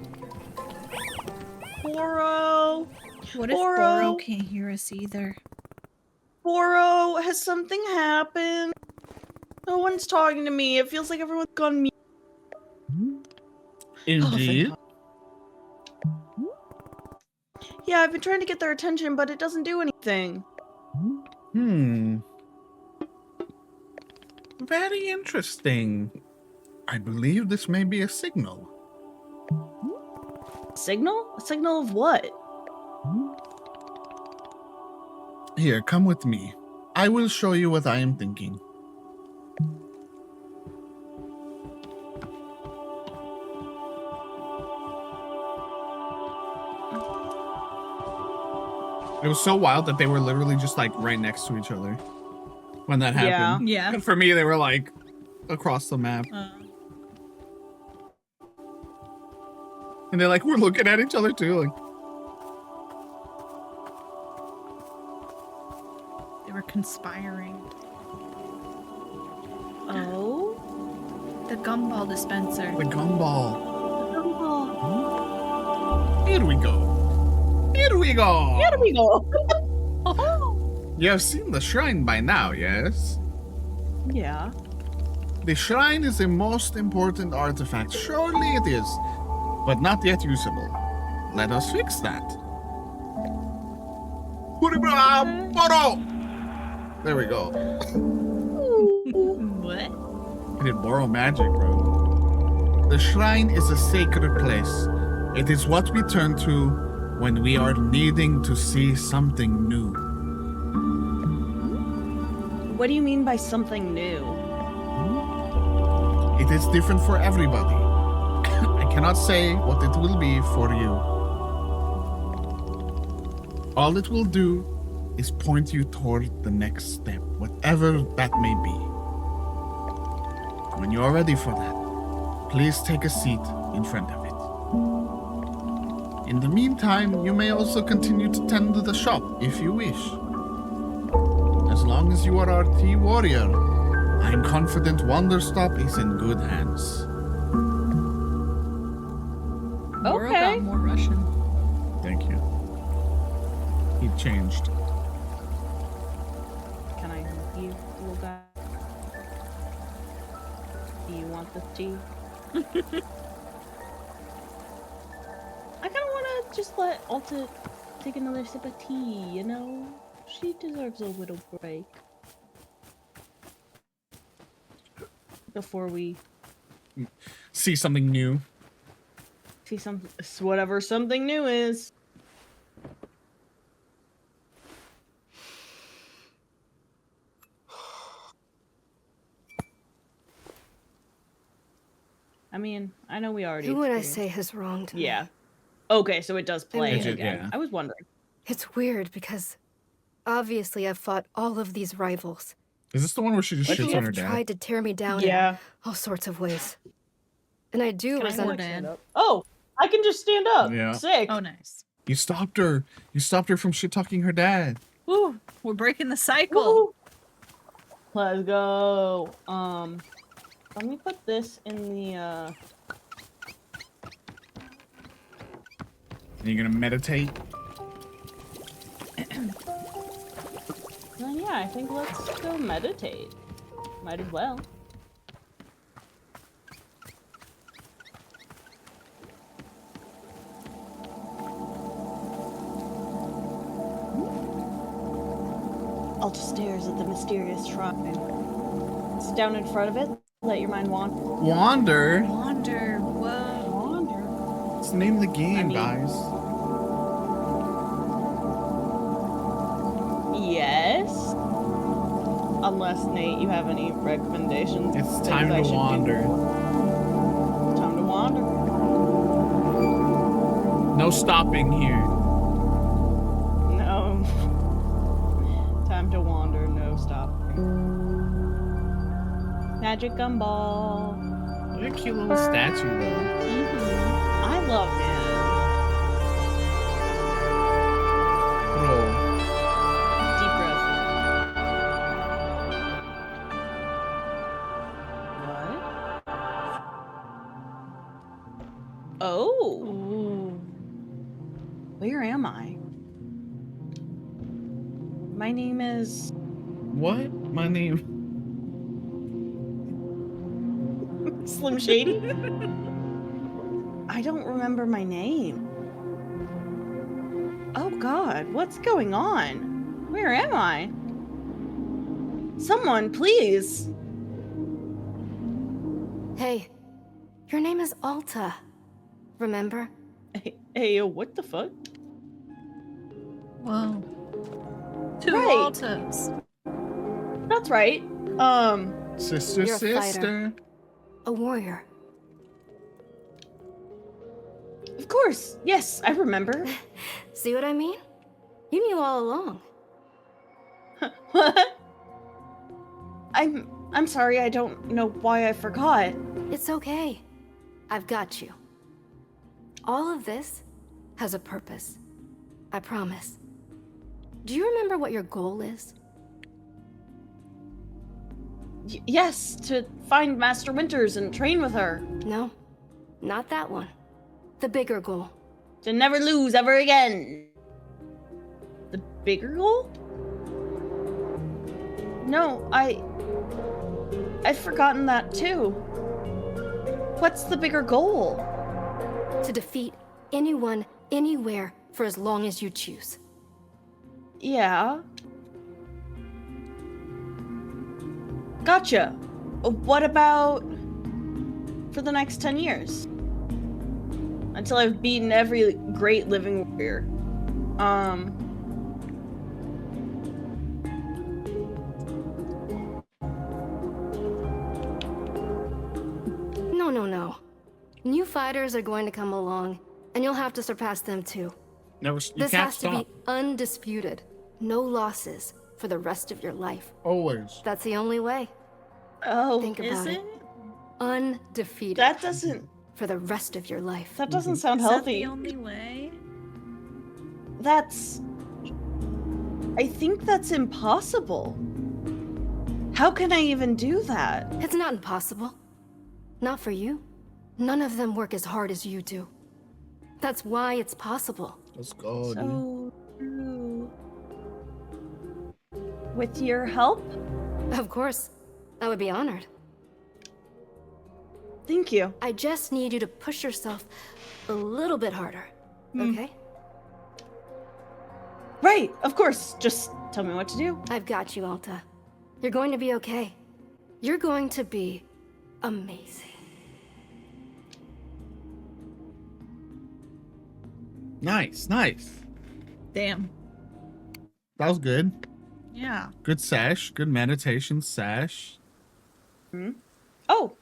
Boro. What if Boro. Boro can't hear us either? Boro, has something happened? No one's talking to me. It feels like everyone's gone mute. Indeed. Yeah, I've been trying to get their attention, but it doesn't do anything. Very interesting. I believe this may be a signal. Signal? A signal of what? Here, come with me. I will show you what I am thinking. It was so wild that they were literally just like right next to each other when that happened. Yeah. And for me, they were like across the map. And they're like, we're looking at each other too. Like, They were conspiring. Oh? The gumball dispenser. the gumball. Gumball. Here we go. Here we go. Here we go. You have seen the shrine by now, yes? Yeah. The shrine is the most important artifact. Surely it is, but not yet usable. Let us fix that. There we go. What? I did borrow magic, bro. The shrine is a sacred place. It is what we turn to when we are needing to see something new. What do you mean by something new? It is different for everybody. I cannot say what it will be for you. All it will do is point you toward the next step, whatever that may be. When you are ready for that, please take a seat in front of it. In the meantime, you may also continue to tend to the shop if you wish. As long as you are our tea warrior, I am confident Wanderstop is in good hands. Boro Okay. got more Russian. Thank you. He changed. Can I help you, little guy? Do you want this tea? I kind of want to just let Alta take another sip of tea, you know? She deserves a little break. before we See something new. see whatever something new is. I mean, I know we already. Who would I experienced- say has wronged me? Yeah. Okay, so it does play mean- again. Yeah. I was wondering. It's weird because obviously I've fought all of these rivals. Is this the one where she just What do shits you on They her have dad? tried to tear me down Yeah. in all sorts of ways. And I do Can I resent like stand up? Oh, I can just stand up. Yeah. Sick. Oh, nice. You stopped her. You stopped her from shit talking her dad. Woo, we're breaking the cycle. Woo. Let's go. Let me put this in the And you're gonna meditate. Then yeah, I think let's go meditate. Might as well. Alta stares at the mysterious shrine. Sit down in front of it. Let your mind wander. Wander. Wander. Whoa. Wander. It's the name of the game, I mean- guys. Yes. Unless Nate, you have any recommendations? It's things time I to should do? wander. Time to wander. No stopping here. No. Time to wander, no stop. Magic gumball. What a cute little statue, though. I love him. Little Deep breath. What? Oh. Ooh. Where am I? My name is. what? My name. Slim Shady? I don't remember my name. Oh god, what's going on? Where am I? Someone, please. Hey, your name is Alta. Remember? Hey, what the fuck? Whoa. Two Right. Altas. That's right. Sister, You're a sister. fighter. A warrior. Of course. Yes, I remember. See what I mean? You knew all along. What? I'm sorry, I don't know why I forgot. It's okay. I've got you. All of this has a purpose. I promise. Do you remember what your goal is? Yes, to find Master Winters and train with her. No, not that one. The bigger goal. To never lose ever again. The bigger goal? No, I've forgotten that too. What's the bigger goal? To defeat anyone, anywhere, for as long as you choose. Yeah. Gotcha. What about for the next 10 years? Until I've beaten every great living warrior. No. New fighters are going to come along, and you'll have to surpass them too. Never. You This can't has stop. to be undisputed. No losses for the rest of your life. Always. That's the only way. Oh, Think Is about it? it. Undefeated that doesn't for the rest of your life. sound Is that healthy. the only way? I think that's impossible. How can I even do that? It's not impossible. Not for you. None of them work as hard as you do. That's why it's possible. Let's go, dude. So true. With your help? Of course. I would be honored. Thank you. I just need you to push yourself a little bit harder. Okay? Right, of course. Just tell me what to do. I've got you, Alta. You're going to be okay. You're going to be amazing. Nice, nice. Damn. That was good. Yeah. Good sash. Good meditation sash. Oh.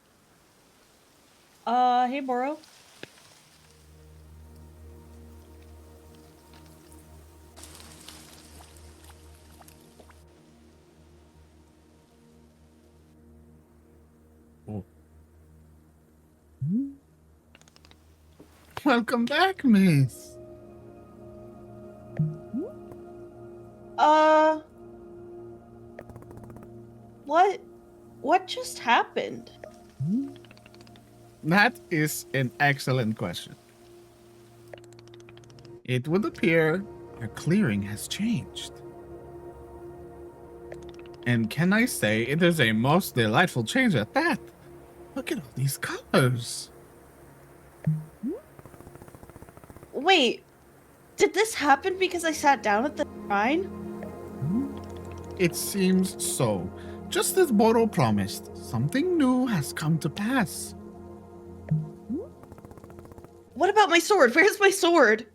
Hey, Boro. Oh. Welcome back, miss. What just happened? That is an excellent question. It would appear our clearing has changed. And can I say it is a most delightful change at that? Look at all these colors. Wait, did this happen because I sat down at the shrine? It seems so. Just as Boro promised, something new has come to pass. What about my sword? Where's my sword?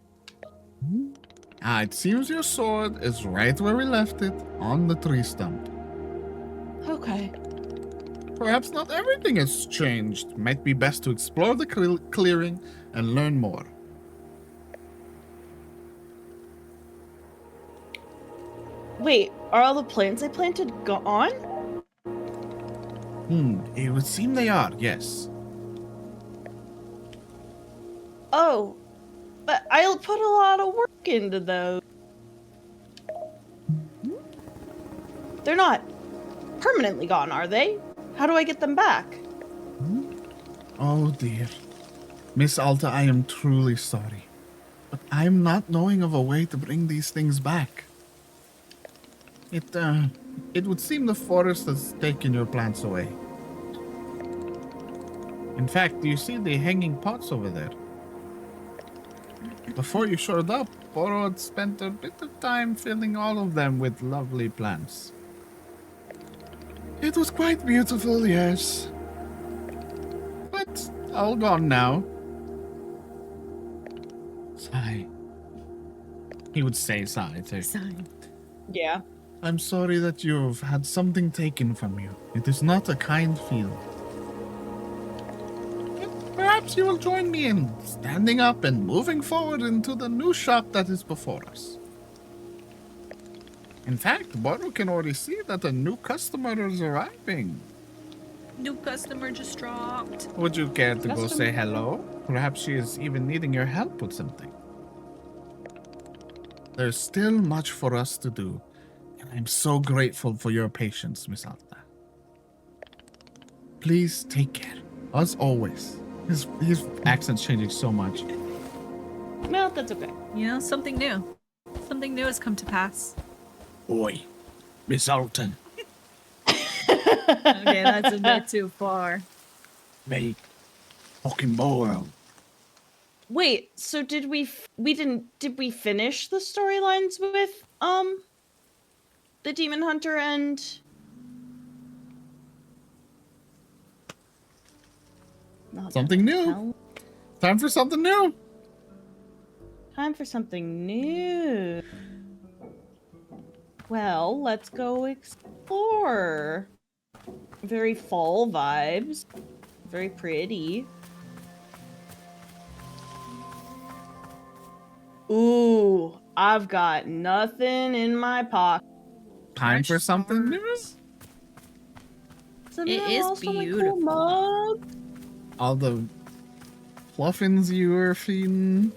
It seems your sword is right where we left it, on the tree stump. Okay. Perhaps not everything has changed. Might be best to explore the clearing and learn more. Wait, are all the plants I planted gone? It would seem they are, yes. Oh, but I'll put a lot of work into those. They're not permanently gone, are they? How do I get them back? Oh dear. Miss Alta, I am truly sorry. But I'm not knowing of a way to bring these things back. It would seem the forest has taken your plants away. In fact, do you see the hanging pots over there? Before you showed up, Boro had spent a bit of time filling all of them with lovely plants. It was quite beautiful, yes. But all gone now. Sigh. He would say sigh too. Yeah. I'm sorry that you've had something taken from you. It is not a kind feeling. But perhaps you will join me in standing up and moving forward into the new shop that is before us. In fact, Boro can already see that a new customer is arriving. New customer just dropped. Would you care to go say hello? Perhaps she is even needing your help with something. There's still much for us to do. I'm so grateful for your patience, Miss Alta. Please take care, as always. His accent's changing so much. Well, that's okay. You know, something new. Something new has come to pass. Oi, Miss Alton. Okay, that's a bit too far. Me, fucking Boro. Wait, so did we finish the storylines with the Demon Hunter and Something new. Time for something new. Time for something new. Well, let's go explore. Very fall vibes. Very pretty. Ooh, I've got nothing in my pocket. Time for something new. Some It is else on my cool beautiful. mug. All the fluffins you were feeding.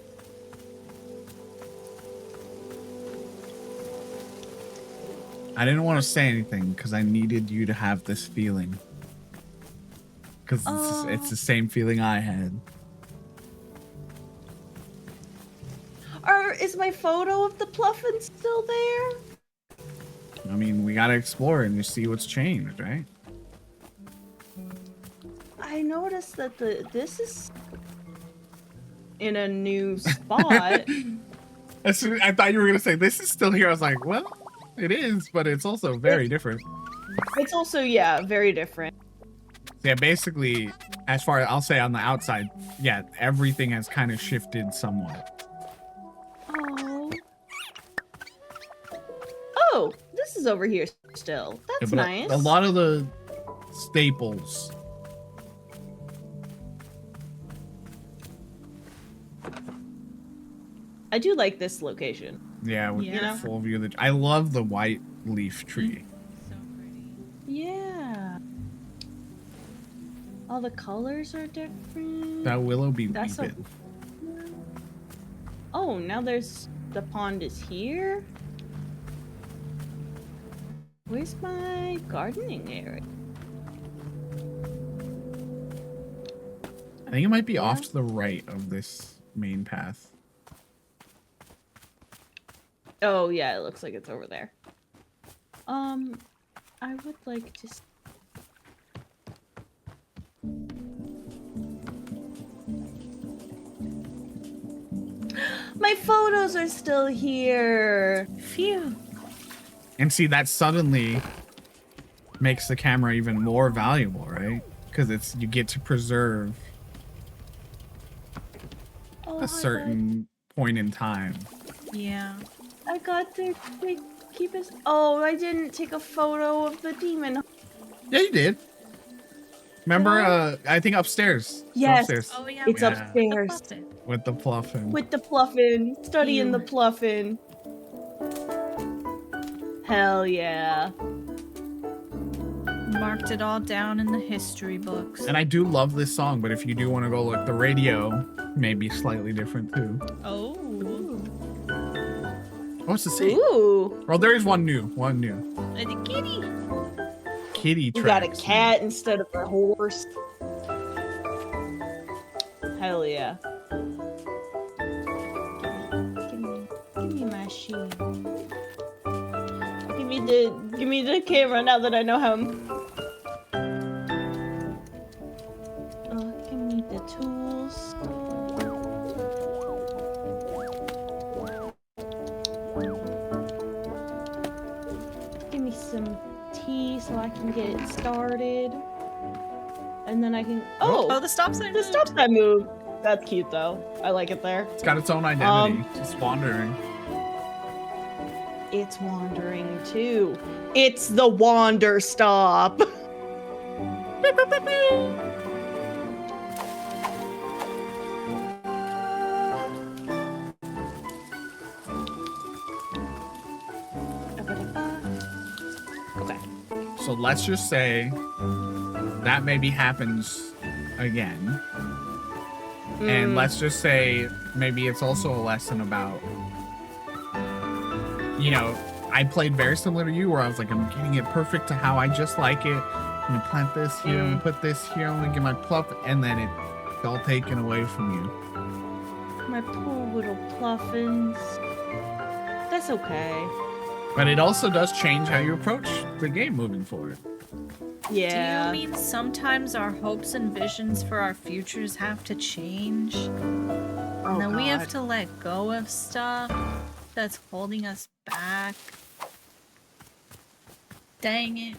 I didn't want to say anything because I needed you to have this feeling. Because it's the same feeling I had. Is my photo of the Pluffin still there? I mean, we gotta explore and see what's changed, right? I noticed that this is in a new spot. I thought you were gonna say this is still here. I was like, well, it is, but it's also very different. It's also, yeah, very different. So yeah, basically, as far as I'll say on the outside, yeah, everything has kind of shifted somewhat. Oh. Oh, this is over here still. Yeah, That's but nice. a lot of the staples. I do like this location. Yeah, with Yeah. the full view of the. I love the white leaf tree. So pretty. Yeah. All the colors are different. That willow be That's so- weeping. Oh, now there's the pond is here. Where's my gardening area? I think it might be off Yeah. to the right of this main path. Oh yeah, it looks like it's over there. I would like to. My photos are still here. Phew. And see, that suddenly makes the camera even more valuable, right? Because it's you get to preserve Oh, a certain point in time. Yeah. I got to keep us. Oh, I didn't take a photo of the demon. Yeah, you did. Remember, What? I think upstairs. It's Yes. upstairs Oh yeah. It's we're Yeah. upstairs Puffin. with the pluffin. with the pluffin, studying the Ew. pluffin. Hell yeah. Marked it all down in the history books. And I do love this song, but if you do want to go look, the radio may be slightly different too. Oh. What's the say? Ooh, Well, there is one new. The kitty. Kitty we got a tracks. cat instead of a horse. Hell yeah. Give me my shoe. Give me the camera now that I know how. Give me the tools. Give me some tea so I can get it started. And then I can. Oh, Oh, the stop sign. the moved. stop sign move. That's cute though. I like it there. It's got its own identity. Just wandering. It's wandering too. It's the Wanderstop. Okay. So let's just say that maybe happens again. And let's just say maybe it's also a lesson about, you know, I played very similar to you where I was like, I'm getting it perfect to how I just like it. I'm gonna plant this here, I'm gonna put this here, I'm gonna get my pluff, and then it's all taken away from you. My poor little pluffins. That's okay. But it also does change how you approach the game moving forward. Yeah. Do you mean sometimes our hopes and visions for our futures have to change? And then we have to let go of stuff that's holding us back. Dang it.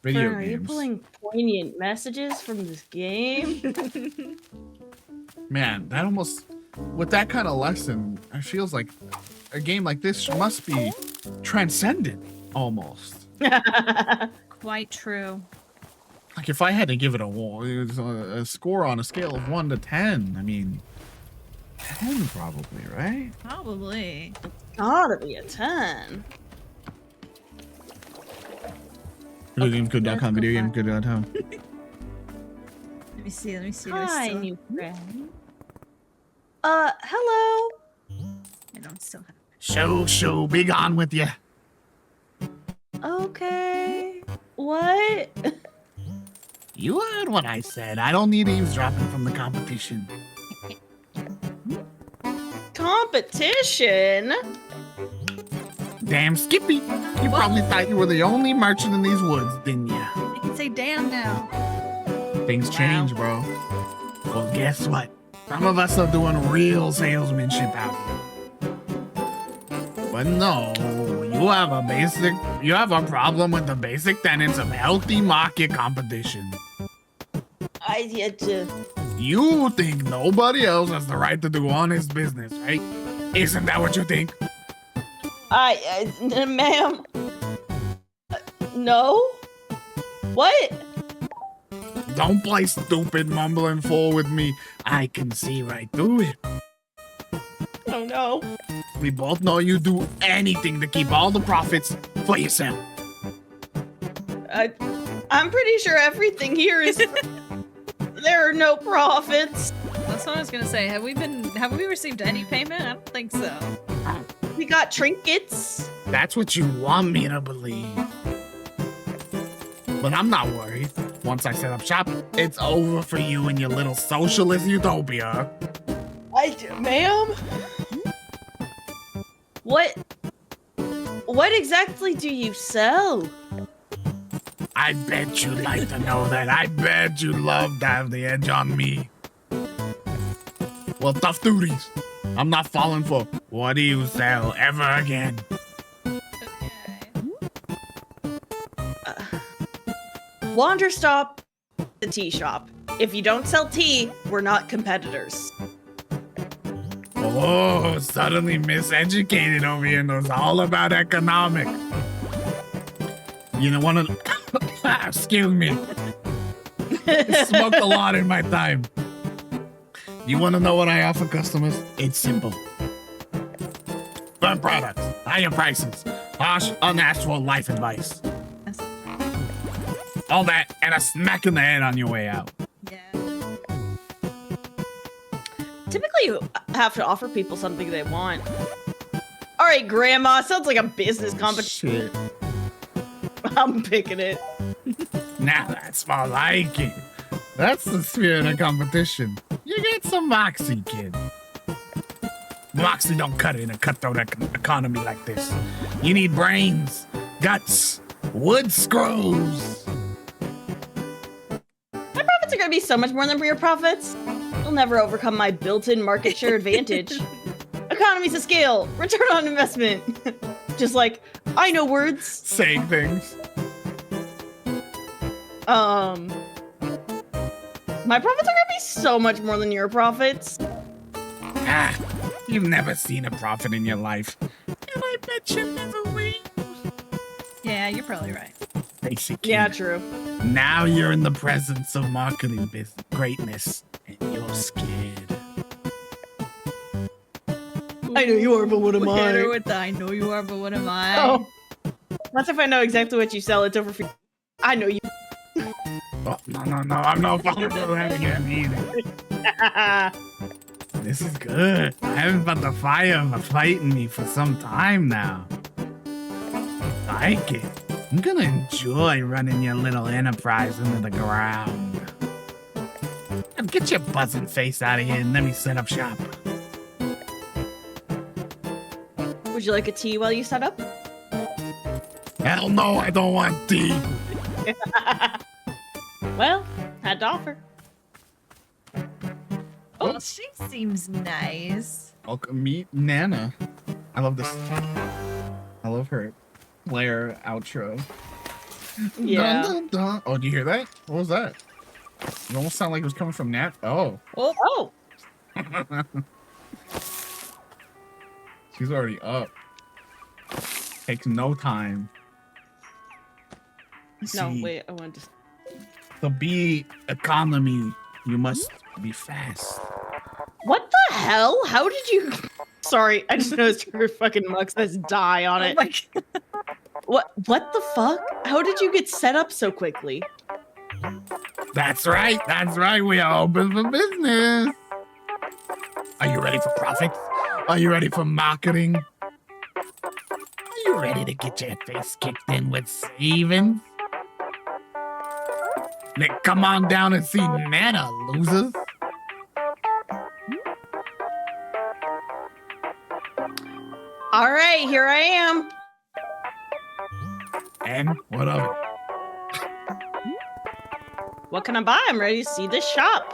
Video Fern, are you games. pulling poignant messages from this game? Man, that almost, with that kind of lesson, it feels like a game like this must be transcendent almost. Quite true. Like if I had to give it a score on a scale of 1 to 10, I mean, 10 probably, right? Probably. Gotta be a 10. Videogamesgood.com, videogamesgood.com. Let me see. Hi, new friend. Hello. I don't still have. So, be gone with you. Okay. What? You heard what I said. I don't need eavesdropping from the competition. Competition? Damn, Skippy. You probably thought you were the only merchant in these woods, didn't ya? I can say damn now. Things change, bro. Well, guess what? Some of us are doing real salesmanship out here. But no, You have a problem with the basic tenets of healthy market competition. I had to. You think nobody else has the right to do honest business, right? Isn't that what you think? Ma'am. No? What? Don't play stupid mumbling fool with me. I can see right through it. Oh no. We both know you do anything to keep all the profits for yourself. I'm pretty sure everything here is. There are no profits. That's what I was gonna say. Have we received any payment? I don't think so. We got trinkets. That's what you want me to believe. But I'm not worried. Once I set up shop, it's over for you and your little socialist utopia. Ma'am? What exactly do you sell? I bet you'd like to know that. I bet you'd love to have the edge on me. Well, tough duties. I'm not falling for what do you sell ever again. Wanderstop, the tea shop. If you don't sell tea, we're not competitors. Oh, suddenly miseducated over here knows all about economics. You know, one of the... Excuse me. Smoked a lot in my time. You want to know what I offer customers? It's simple. Fun products, higher prices, harsh, unnatural life advice. All that and a smack in the head on your way out. Yeah. Typically, you have to offer people something they want. All right, Grandma, sounds like a business competition. Shit. I'm picking it. Now that's more like it. That's the spirit of competition. You get some moxie, kid. Moxie don't cut it in a cutthroat economy like this. You need brains, guts, wood screws. My profits are gonna be so much more than your profits. You'll never overcome my built-in market share advantage. Economies of scale, return on investment. Just like, I know words. Saying things. My profits are gonna be so much more than your profits. Ah, you've never seen a profit in your life. And I bet you never will. Yeah, you're probably right. Basic kid. Yeah, true. Now you're in the presence of marketing greatness, and you're scared. I know you are, but what am Hit her I? with the I know you are, but what am I? Oh. What if I know exactly what you sell? It's over for I know you. Oh, no, I'm not falling for that again either. This is good. I haven't felt the fire of fighting me for some time now. Like it. I'm gonna enjoy running your little enterprise into the ground. Now get your buzzing face out of here and let me set up shop. Would you like a tea while you set up? Hell no, I don't want tea. Well, had to offer. Oh, she seems nice. Welcome, meet Nana. I love this. I love her Blair outro. Yeah. Dun, dun, dun. Oh, do you hear that? What was that? It almost sounded like it was coming from Nat. Oh. Oh. She's already up. Takes no time. No, See, wait, I wanted to. to be economy, you must be fast. What the hell? How did you? Sorry, I just noticed her fucking mug says die on it. Oh my God. What the fuck? How did you get set up so quickly? That's right. We are open for business. Are you ready for profits? Are you ready for marketing? Are you ready to get your face kicked in with savings? Then come on down and see Nana, losers. All right, here I am. And what of it? What can I buy? I'm ready to see this shop.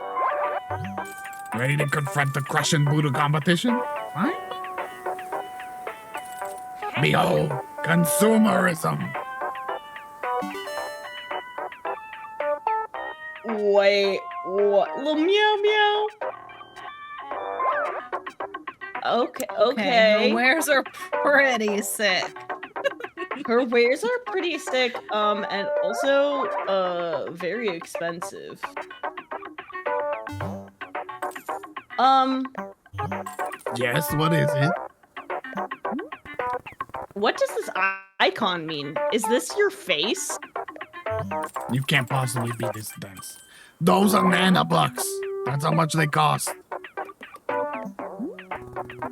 Ready to confront the crushing Buddha competition? Fine. Behold, Consumerism. Wait, what? Little meow meow. Okay. Her wares are pretty sick. Her wares are pretty sick, and also, very expensive. Yes, what is it? What does this icon mean? Is this your face? You can't possibly be this dense. Those are nanobucks. That's how much they cost.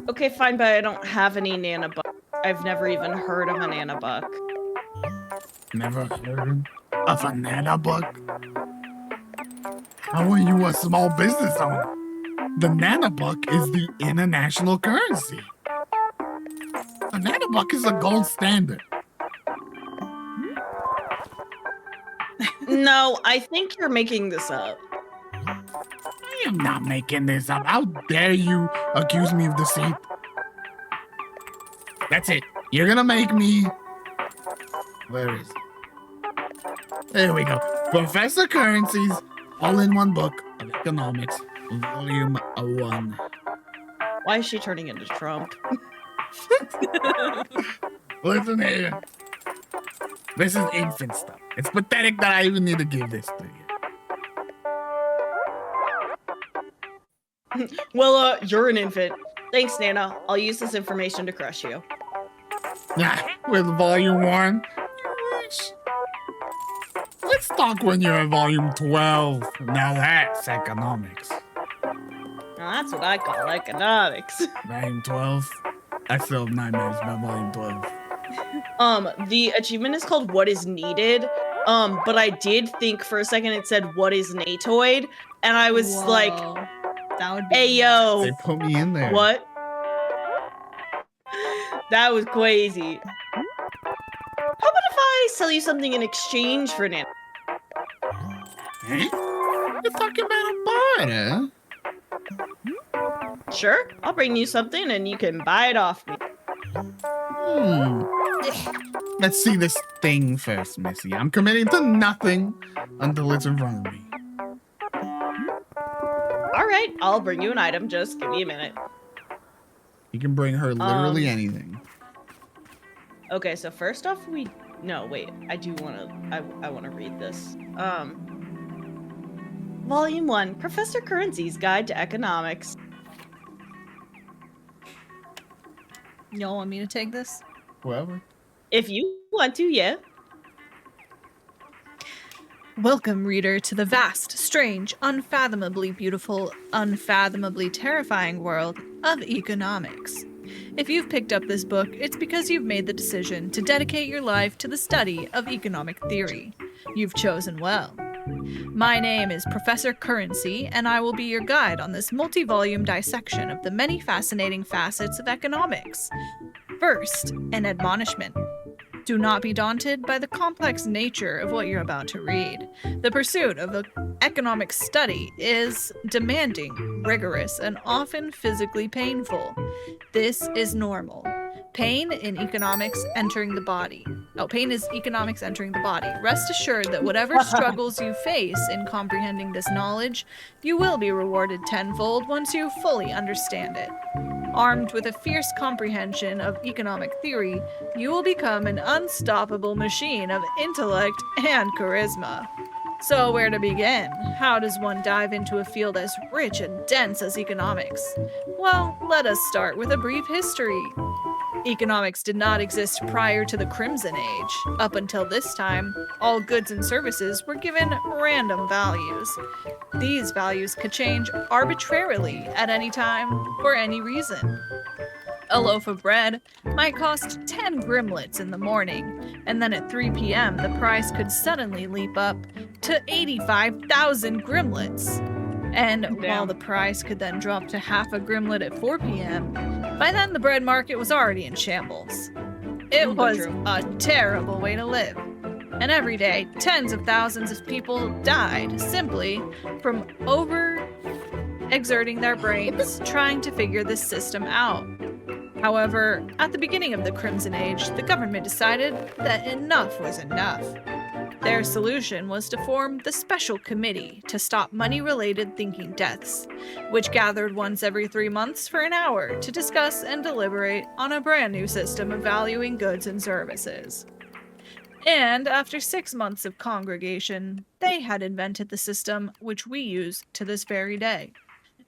Okay, fine, but I don't have any nanobucks. I've never even heard of a nanobuck. Never heard of a nanobuck? How are you a small business owner? The nanobuck is the international currency. A nanobuck is a gold standard. No, I think you're making this up. I am not making this up. How dare you accuse me of deceit? That's it. You're gonna make me... Where is it? There we go. Professor Currencies, all in one book of economics, volume 1. Why is she turning into Trump? Listen here. This is infant stuff. It's pathetic that I even need to give this to you. Well, you're an infant. Thanks, Nana. I'll use this information to crush you. Yeah, with volume 1. Let's talk when you're at volume 12. Now that's economics. Now, that's what I call economics. Volume 12. I still have nightmares about volume 12. The achievement is called What is Needed. But I did think for a second it said What is Natoid? And I was like, that would be hey, yo. They put me in there. What? That was crazy. How about if I sell you something in exchange for Nana? Eh? You're talking about a barter? Sure, I'll bring you something and you can buy it off me. Let's see this thing first, Missy. I'm committing to nothing until it's in front of me. Alright, I'll bring you an item, just give me a minute. You can bring her literally anything. Okay, so first off no, wait, I do wanna I wanna read this. Volume 1, Professor Currency's Guide to Economics. Y'all want me to take this? Whoever. If you want to, yeah. Welcome, reader, to the vast, strange, unfathomably beautiful, unfathomably terrifying world of economics. If you've picked up this book, it's because you've made the decision to dedicate your life to the study of economic theory. You've chosen well. My name is Professor Currency, and I will be your guide on this multi-volume dissection of the many fascinating facets of economics. First, an admonishment. Do not be daunted by the complex nature of what you're about to read. The pursuit of economic study is demanding, rigorous, and often physically painful. This is normal. Pain is economics entering the body. Rest assured that whatever struggles you face in comprehending this knowledge, you will be rewarded tenfold once you fully understand it. Armed with a fierce comprehension of economic theory, you will become an unstoppable machine of intellect and charisma. So where to begin? How does one dive into a field as rich and dense as economics? Well, let us start with a brief history. Economics did not exist prior to the Crimson Age. Up until this time, all goods and services were given random values. These values could change arbitrarily at any time for any reason. A loaf of bread might cost 10 grimlets in the morning, and then at 3 p.m. the price could suddenly leap up to 85,000 grimlets. And while the price could then drop to half a grimlet at 4 p.m., by then the bread market was already in shambles. It was a terrible way to live. And every day, tens of thousands of people died simply from overexerting their brains trying to figure this system out. However, at the beginning of the Crimson Age, the government decided that enough was enough. Their solution was to form the Special Committee to stop money-related thinking deaths, which gathered once every 3 months for an hour to discuss and deliberate on a brand new system of valuing goods and services. And after 6 months of congregation, they had invented the system which we use to this very day: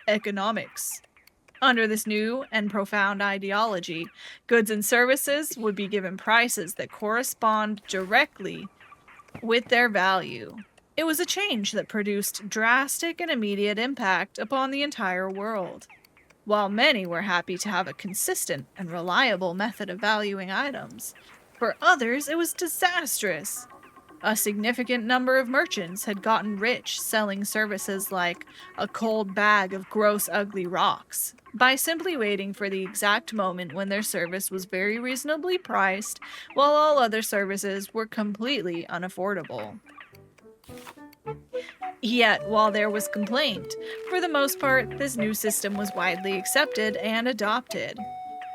economics. Under this new and profound ideology, goods and services would be given prices that correspond directly with their value. It was a change that produced drastic and immediate impact upon the entire world. While many were happy to have a consistent and reliable method of valuing items, for others it was disastrous. A significant number of merchants had gotten rich selling services like a cold bag of gross ugly rocks by simply waiting for the exact moment when their service was very reasonably priced, while all other services were completely unaffordable. Yet, while there was complaint, for the most part, this new system was widely accepted and adopted.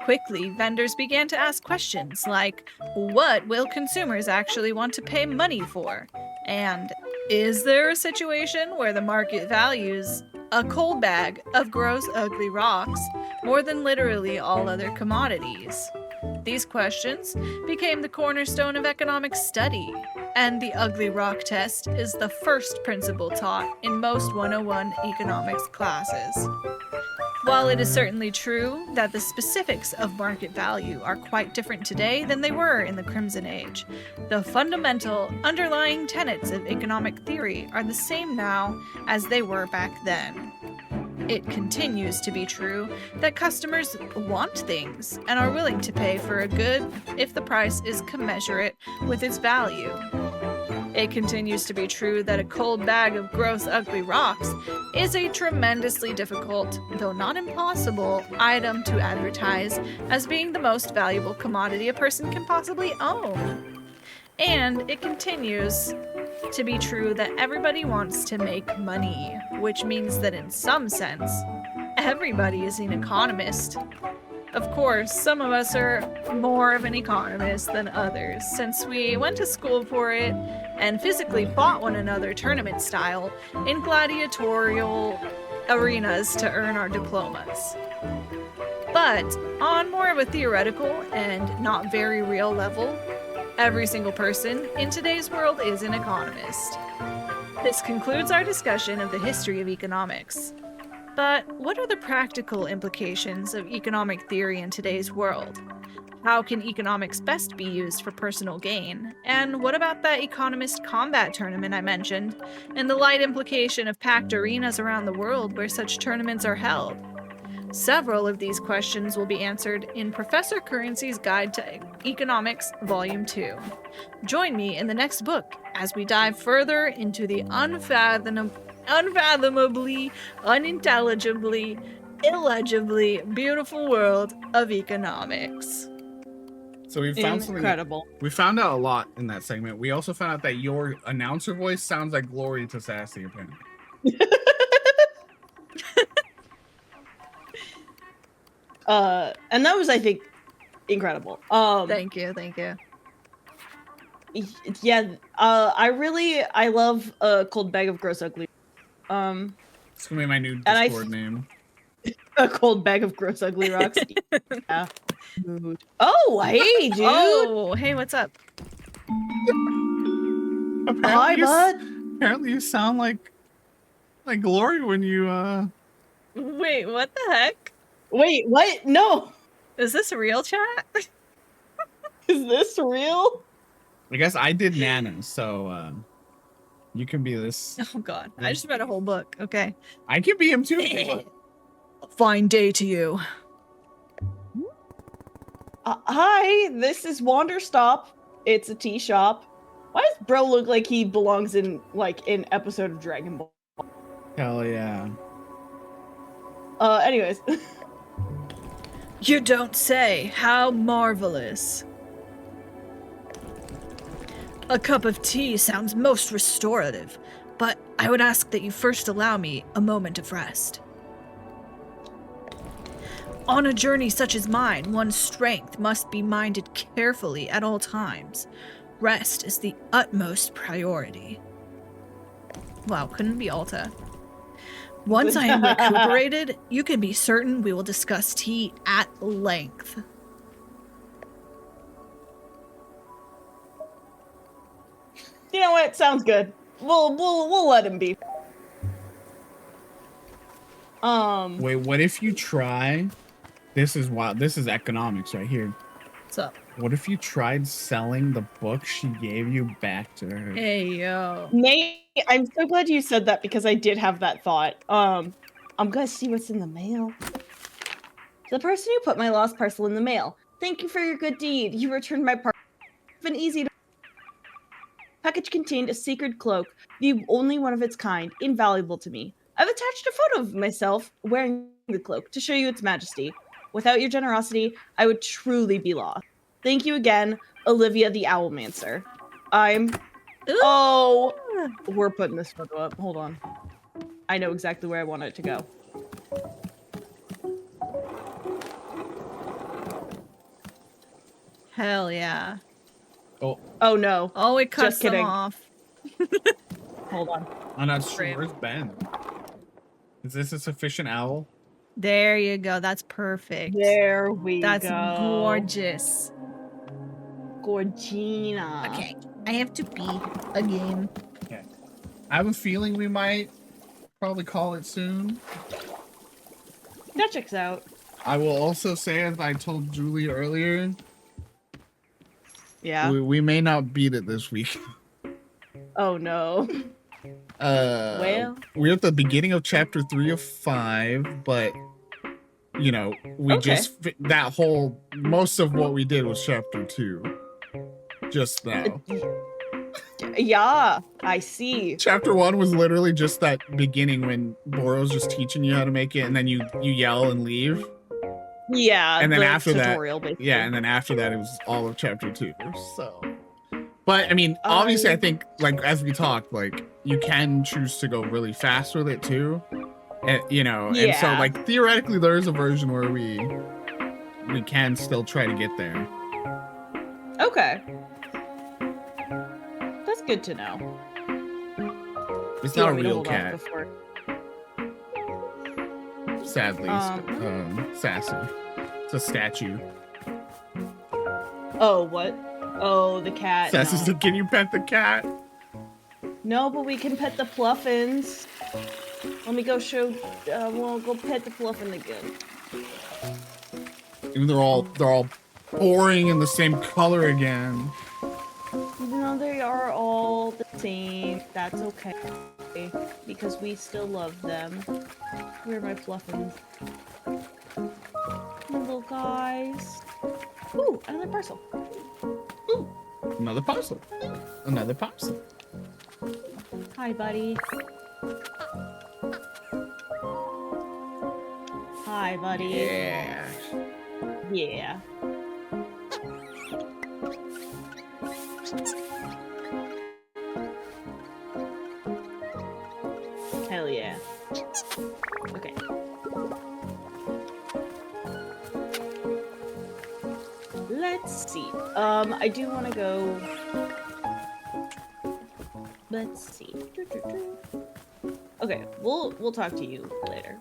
Quickly, vendors began to ask questions like, what will consumers actually want to pay money for? And, is there a situation where the market values a cold bag of gross ugly rocks more than literally all other commodities? These questions became the cornerstone of economic study, and the ugly rock test is the first principle taught in most 101 economics classes. While it is certainly true that the specifics of market value are quite different today than they were in the Crimson Age, the fundamental underlying tenets of economic theory are the same now as they were back then. It continues to be true that customers want things and are willing to pay for a good if the price is commensurate with its value. It continues to be true that a cold bag of gross ugly rocks is a tremendously difficult, though not impossible, item to advertise as being the most valuable commodity a person can possibly own. And it continues to be true that everybody wants to make money, which means that in some sense, everybody is an economist. Of course, some of us are more of an economist than others, since we went to school for it and physically fought one another tournament style in gladiatorial arenas to earn our diplomas. But on more of a theoretical and not very real level, every single person in today's world is an economist. This concludes our discussion of the history of economics. But what are the practical implications of economic theory in today's world? How can economics best be used for personal gain? And what about that economist combat tournament I mentioned, and the light implication of packed arenas around the world where such tournaments are held? Several of these questions will be answered in Professor Currency's Guide to Economics, Volume 2. Join me in the next book as we dive further into the unfathomably, unintelligibly, illegibly beautiful world of economics. So we found something. Incredible. We found out a lot in that segment. We also found out that your announcer voice sounds like Glory to Sassy, apparently. And that was, I think, incredible. Thank you. Yeah, I love a cold bag of gross ugly. It's gonna be my new And Discord name. A cold bag of gross ugly rocks. Yeah. Oh, hey, dude. Oh, hey, what's up? Hi, bud. Apparently you sound like Glory when you Wait, what the heck? Wait, what? No. Is this a real chat? Is this real? I guess I did Nana, so you can be this. Oh god, I just read a whole book. Okay. I can be him too. if you want. Fine day to you. Hi, this is Wanderstop. It's a tea shop. Why does bro look like he belongs in an episode of Dragon Ball? Hell yeah. Anyways. You don't say. How marvelous. A cup of tea sounds most restorative, but I would ask that you first allow me a moment of rest. On a journey such as mine, one's strength must be minded carefully at all times. Rest is the utmost priority. Wow, couldn't be Alta. Once I am recuperated, you can be certain we will discuss tea at length. You know what? Sounds good. We'll let him be. Wait, what if you try? This is wild. This is economics right here. What's up? What if you tried selling the book she gave you back to her? Hey, yo. Nate, I'm so glad you said that because I did have that thought. I'm gonna see what's in the mail. The person who put my lost parcel in the mail. Thank you for your good deed. You returned my parcel. Been easy to. Package contained a sacred cloak, the only one of its kind, invaluable to me. I've attached a photo of myself wearing the cloak to show you its majesty. Without your generosity, I would truly be lost. Thank you again, Olivia the Owlmancer. Oh, we're putting this photo up. Hold on. I know exactly where I want it to go. Hell yeah. Oh no. Oh, it cuts Just kidding. them off. Hold on. I'm not sure. Rip. Where's Ben? Is this a sufficient owl? There you go. That's perfect. There we That's go. gorgeous. Gorgina. Okay, I have to pee again. Okay. I have a feeling we might probably call it soon. That checks out. I will also say, as I told Julie earlier, Yeah. we may not beat it this week. Oh no. Well, we're at the beginning of chapter 3 of 5, but you know, we Okay. just that whole most of what we did was chapter 2. Just now. yeah, I see. Chapter 1 was literally just that beginning when Boro's just teaching you how to make it, and then you yell and leave. Yeah, And then the after that, tutorial, basically. yeah, and then after that it was all of chapter 2. So, but I mean, obviously, I think like as we talked, like you can choose to go really fast with it too, and you know, and so Yeah. like theoretically there is a version where we can still try to get there. Okay. That's good to know. It's Do you not a want me to real hold off cat, before- sadly. Sassy. It's a statue. Oh, what? Oh, the cat. Sassy's No. like, can you pet the cat? No, but we can pet the Fluffins. Let me go show. We'll go pet the Fluffin again. Even they're all boring in the same color again. Even though they are all the same, that's okay. Because we still love them. Where are my Fluffins? My little guys. Ooh, another parcel. Ooh, Another parcel. Another parcel. hi, buddy. Hi, buddy. Yeah. Yeah. Hell yeah. Okay. Let's see. I do want to go. Let's see. Okay, we'll talk to you later.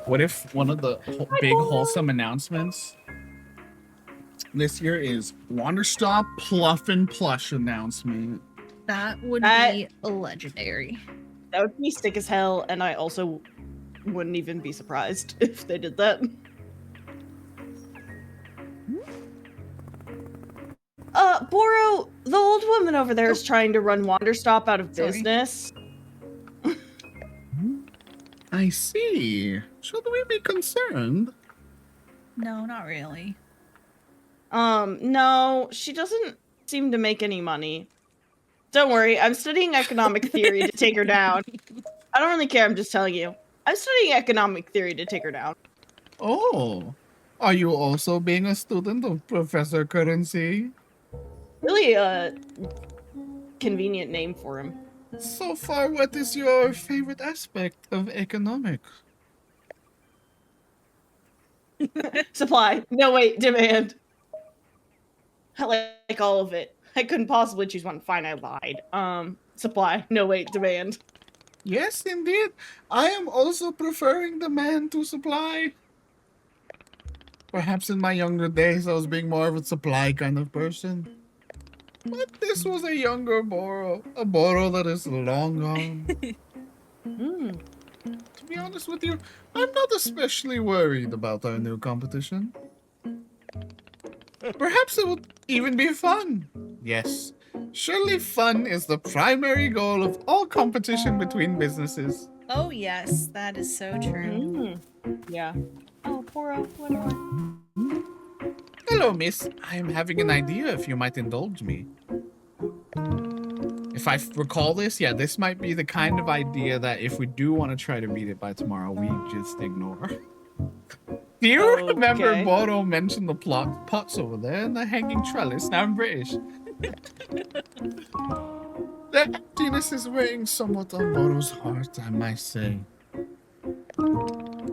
What if one of the big wholesome announcements this year is Wanderstop Pluffin Plush announcement? That would That- be legendary. That would be sick as hell, and I also wouldn't even be surprised if they did that. Boro, the old woman over there is trying to run Wanderstop out of Sorry. business. I see. Should we be concerned? No, not really. No, she doesn't seem to make any money. Don't worry, I'm studying economic theory to take her down. I don't really care, I'm just telling you. I'm studying economic theory to take her down. Oh. Are you also being a student of Professor Currency? Really a convenient name for him. So far, what is your favorite aspect of economics? Supply. No, wait. Demand. I like all of it. I couldn't possibly choose one. Fine, I lied. Supply. No, wait. Demand. Yes, indeed. I am also preferring demand to supply. Perhaps in my younger days, I was being more of a supply kind of person. But this was a younger Boro. A Boro that is long gone. Hmm. To be honest with you, I'm not especially worried about our new competition. Perhaps it will even be fun. Yes, surely fun is the primary goal of all competition between businesses. Oh yes, that is so true. Yeah. Oh, Poro. One more. Hello, miss. I am having an idea if you might indulge me. If I recall this, yeah, this might be the kind of idea that if we do want to try to beat it by tomorrow, we just ignore. Do you remember Okay. Boro mentioned the pots over there and the hanging trellis? Now I'm British. The emptiness is weighing somewhat on Boro's heart, I might say.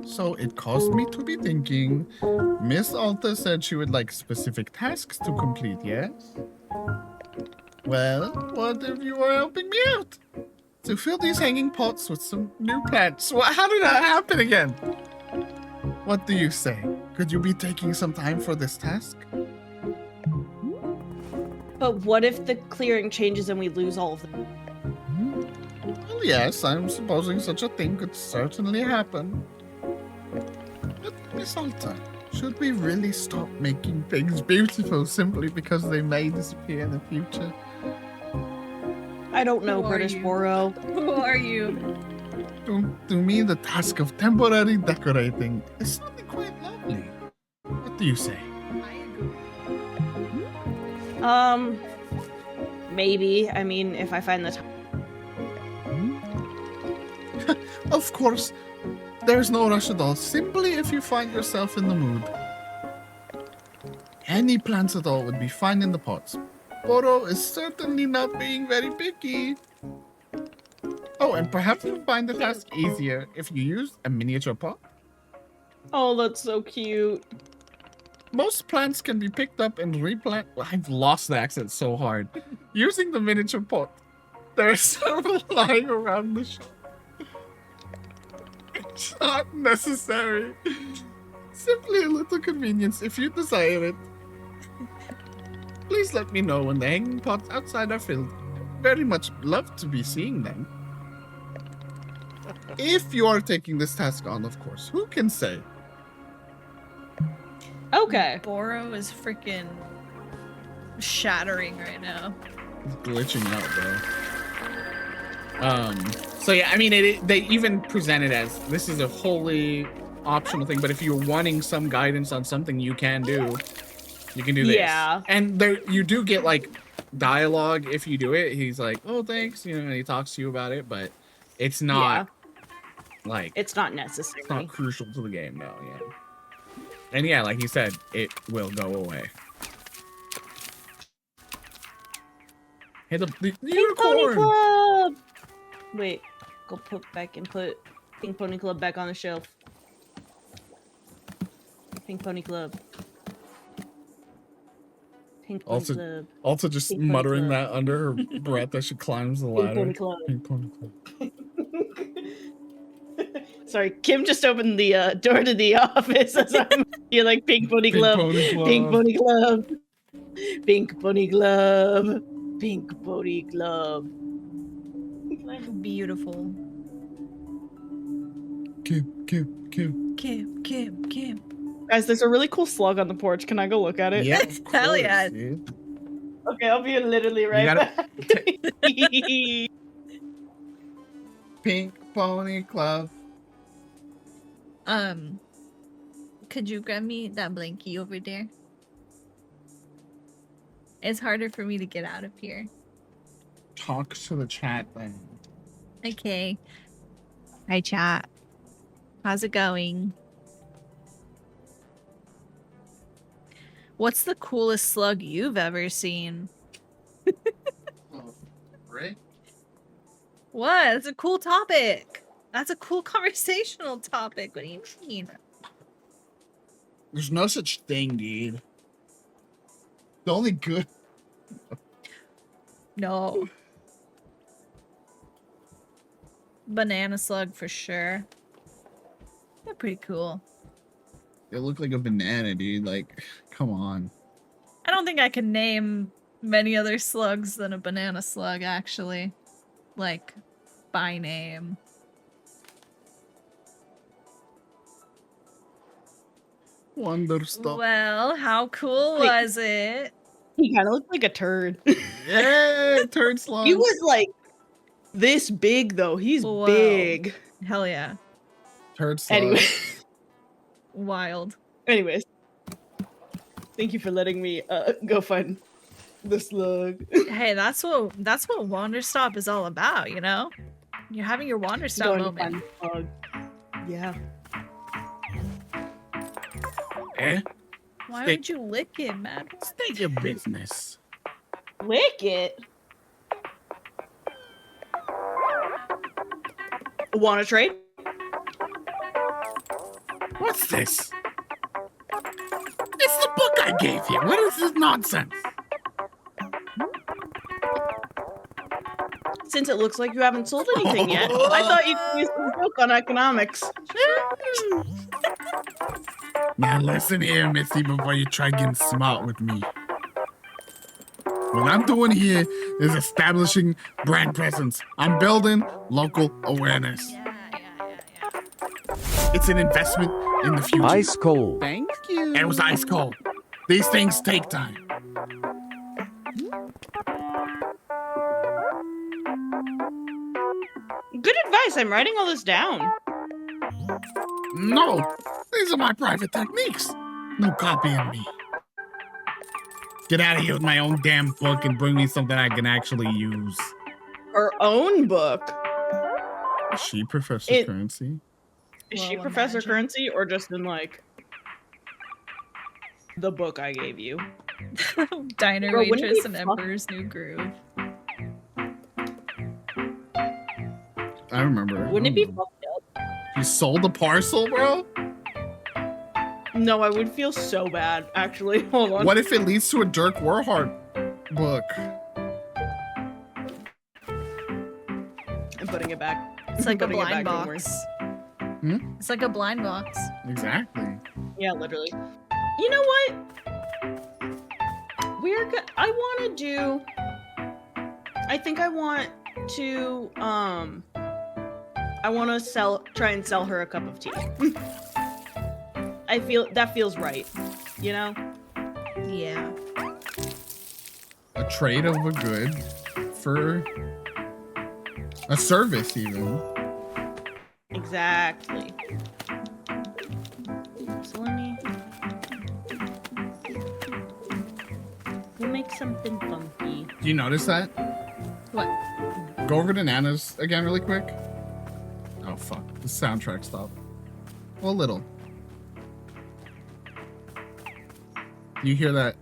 So it caused me to be thinking. Miss Alta said she would like specific tasks to complete, yes? Well, what if you are helping me out? To fill these hanging pots with some new plants. How did that happen again? What do you say? Could you be taking some time for this task? But what if the clearing changes and we lose all of them? Well, yes, I'm supposing such a thing could certainly happen. But, Miss Alta, should we really stop making things beautiful simply because they may disappear in the future? I don't know, Who are British you? Boro. Who are you? To me, the task of temporary decorating is something quite lovely. What do you say? I agree. Maybe. I mean, if I find the time. Of course, there's no rush at all. Simply if you find yourself in the mood. Any plants at all would be fine in the pots. Boro is certainly not being very picky. Oh, and perhaps you'll find the task easier if you use a miniature pot. Oh, that's so cute. Most plants can be picked up and replanted. Well, I've lost the accent so hard. Using the miniature pot. There are several lying around the shop. It's not necessary. Simply a little convenience if you desire it. Please let me know when the hanging pots outside are filled. I'd very much love to be seeing them. If you are taking this task on, of course. Who can say? Okay. Boro is freaking shattering right now. It's glitching out, bro. So yeah, I mean, they even present it as this is a wholly optional thing, but if you're wanting some guidance on something you can do, you can do this. Yeah. And there, you do get like dialogue if you do it. He's like, "Oh, thanks," you know, and he talks to you about it, but it's not like It's not necessary. it's not crucial to the game, no. Yeah. And yeah, like he said, it will go away. Hey, the Pink Pony unicorn! Club! Wait, go put Pink Pony Club back on the shelf. Pink Pony Club. Pink Pony Also- Club. Also just Pink Pony muttering Club. that under her breath as she climbs the Pink ladder. Pony Club. Pink Pony Club. Sorry, Kim just opened the door to the office as you're like Pink Pony Pink Club. Pony Club. Pink Pony Club. Pink Pony Club. Pink Pony Club. Beautiful. Kim. Kim. Guys, there's a really cool slug on the porch. Can I go look at it? Yeah, of course, Hell yeah. dude. Okay, I'll be literally right gotta- back. Pink Pony Club. Could you grab me that blankie over there? It's harder for me to get out of here. Talk to the chat then. Okay. Hi, chat. How's it going? What's the coolest slug you've ever seen? Oh, right? What? That's a cool topic. That's a cool conversational topic. What do you mean? There's no such thing, dude. The only good. No. Banana slug for sure. They're pretty cool. They look like a banana, dude. Like, come on. I don't think I can name many other slugs than a banana slug, actually. Like, by name. Wanderstop. Well, how cool Wait. was it? He kind of looked like a turd. Yeah, turd slug. He was like this big though. He's Whoa. big. Hell yeah. Turd slug. Anyway, Wild. anyways, thank you for letting me go find the slug. Hey, that's what Wanderstop is all about, you know? You're having your Wanderstop Going to moment. find the slug. Yeah. Eh? Why Stay- would you lick it, man? State your business. Lick it. Want to trade? What's this? It's the book I gave you. What is this nonsense? Since it looks like you haven't sold anything yet, I thought you could use the book on economics. Now listen here, Missy, before you try getting smart with me. What I'm doing here is establishing brand presence. I'm building local awareness. Yeah. It's an investment in the future. Ice cold. Thank you. It was ice cold. These things take time. Good advice. I'm writing all this down. No, these are my private techniques. No copying me. Get out of here with my own damn book and bring me something I can actually use. Her own book. Is she Professor It- Currency? Is she Well, Professor imagine. Currency or just in like the book I gave you? Diner Bro, wouldn't it Waitress be and fun- Emperor's New Groove. I remember. Wouldn't it be fucked up? You sold the parcel, bro? No, I would feel so bad. Actually, hold on. What if it leads to a Dirk Warhart book? I'm putting it back. It's like a Putting it blind back, don't worry. box. Hmm? It's like a blind box. Exactly. Yeah, literally. You know what? I want to do. I think I want to. I want to try and sell her a cup of tea. I feel that feels right. You know. Yeah. A trade of a good for a service, even. Exactly. So we'll make something funky. Do you notice that? What? Go over to Nana's again really quick. Oh, fuck. The soundtrack stopped. Well, a little. You hear that?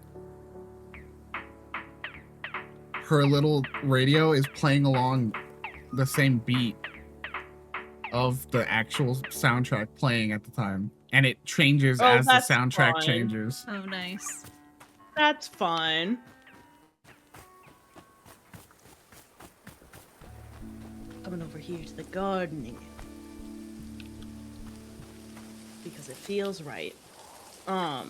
Her little radio is playing along the same beat of the actual soundtrack playing at the time. And it changes Oh, as the that's soundtrack fine. changes. Oh, nice. That's fine. Coming over here to the gardening. Because it feels right. Alright,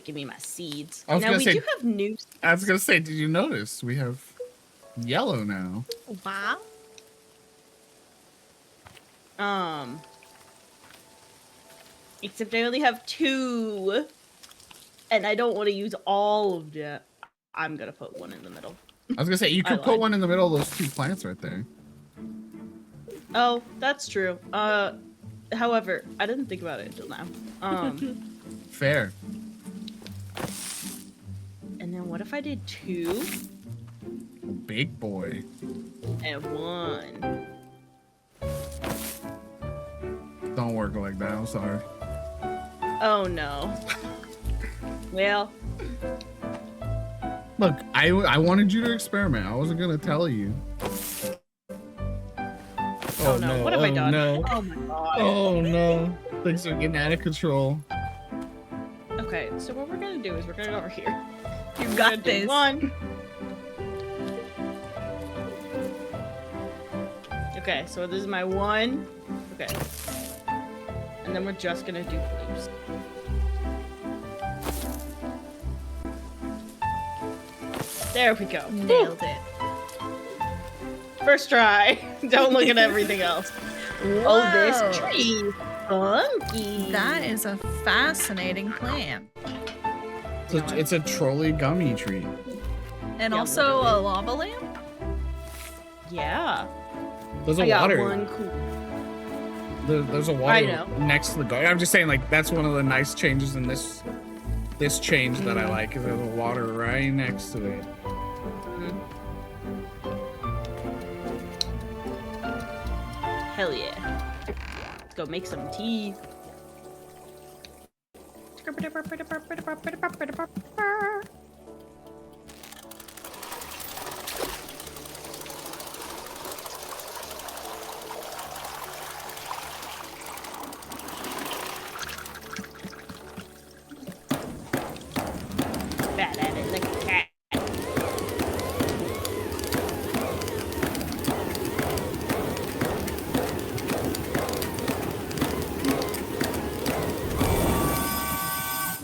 give me my seeds. I was Now gonna we say- do have new I was gonna say, did you notice we have yellow now? Wow. Except I only have 2. And I don't want to use all of them. I'm gonna put one in the middle. I was gonna say, you I could put lied. one in the middle of those 2 plants right there. Oh, that's true. However, I didn't think about it until now. Fair. And then what if I did 2 Big boy. and 1? Don't work like that, I'm sorry. Oh no. Well, Look, I wanted you to experiment. I wasn't gonna tell you. oh no, what have I done? No. Oh my god. Oh no. Things are getting out of control. Okay, so what we're gonna do is we're gonna go over here. You We're got gonna do this. 1. Okay, so this is my 1. Okay. And then we're just gonna do flips. There we go. Nailed it. First try. Don't look at everything else. Oh, Whoa. this tree. Funky. That is a fascinating plant. It's a trolley gummy tree. And Yeah, also literally. a lava lamp? Yeah. There's a I got water. one cool. There's a I water know. next to the garden. I'm just saying, like, that's one of the nice changes in this change that I like, is there's a water right next to it. Hell yeah. Let's go make some tea. Bad at it like a cat.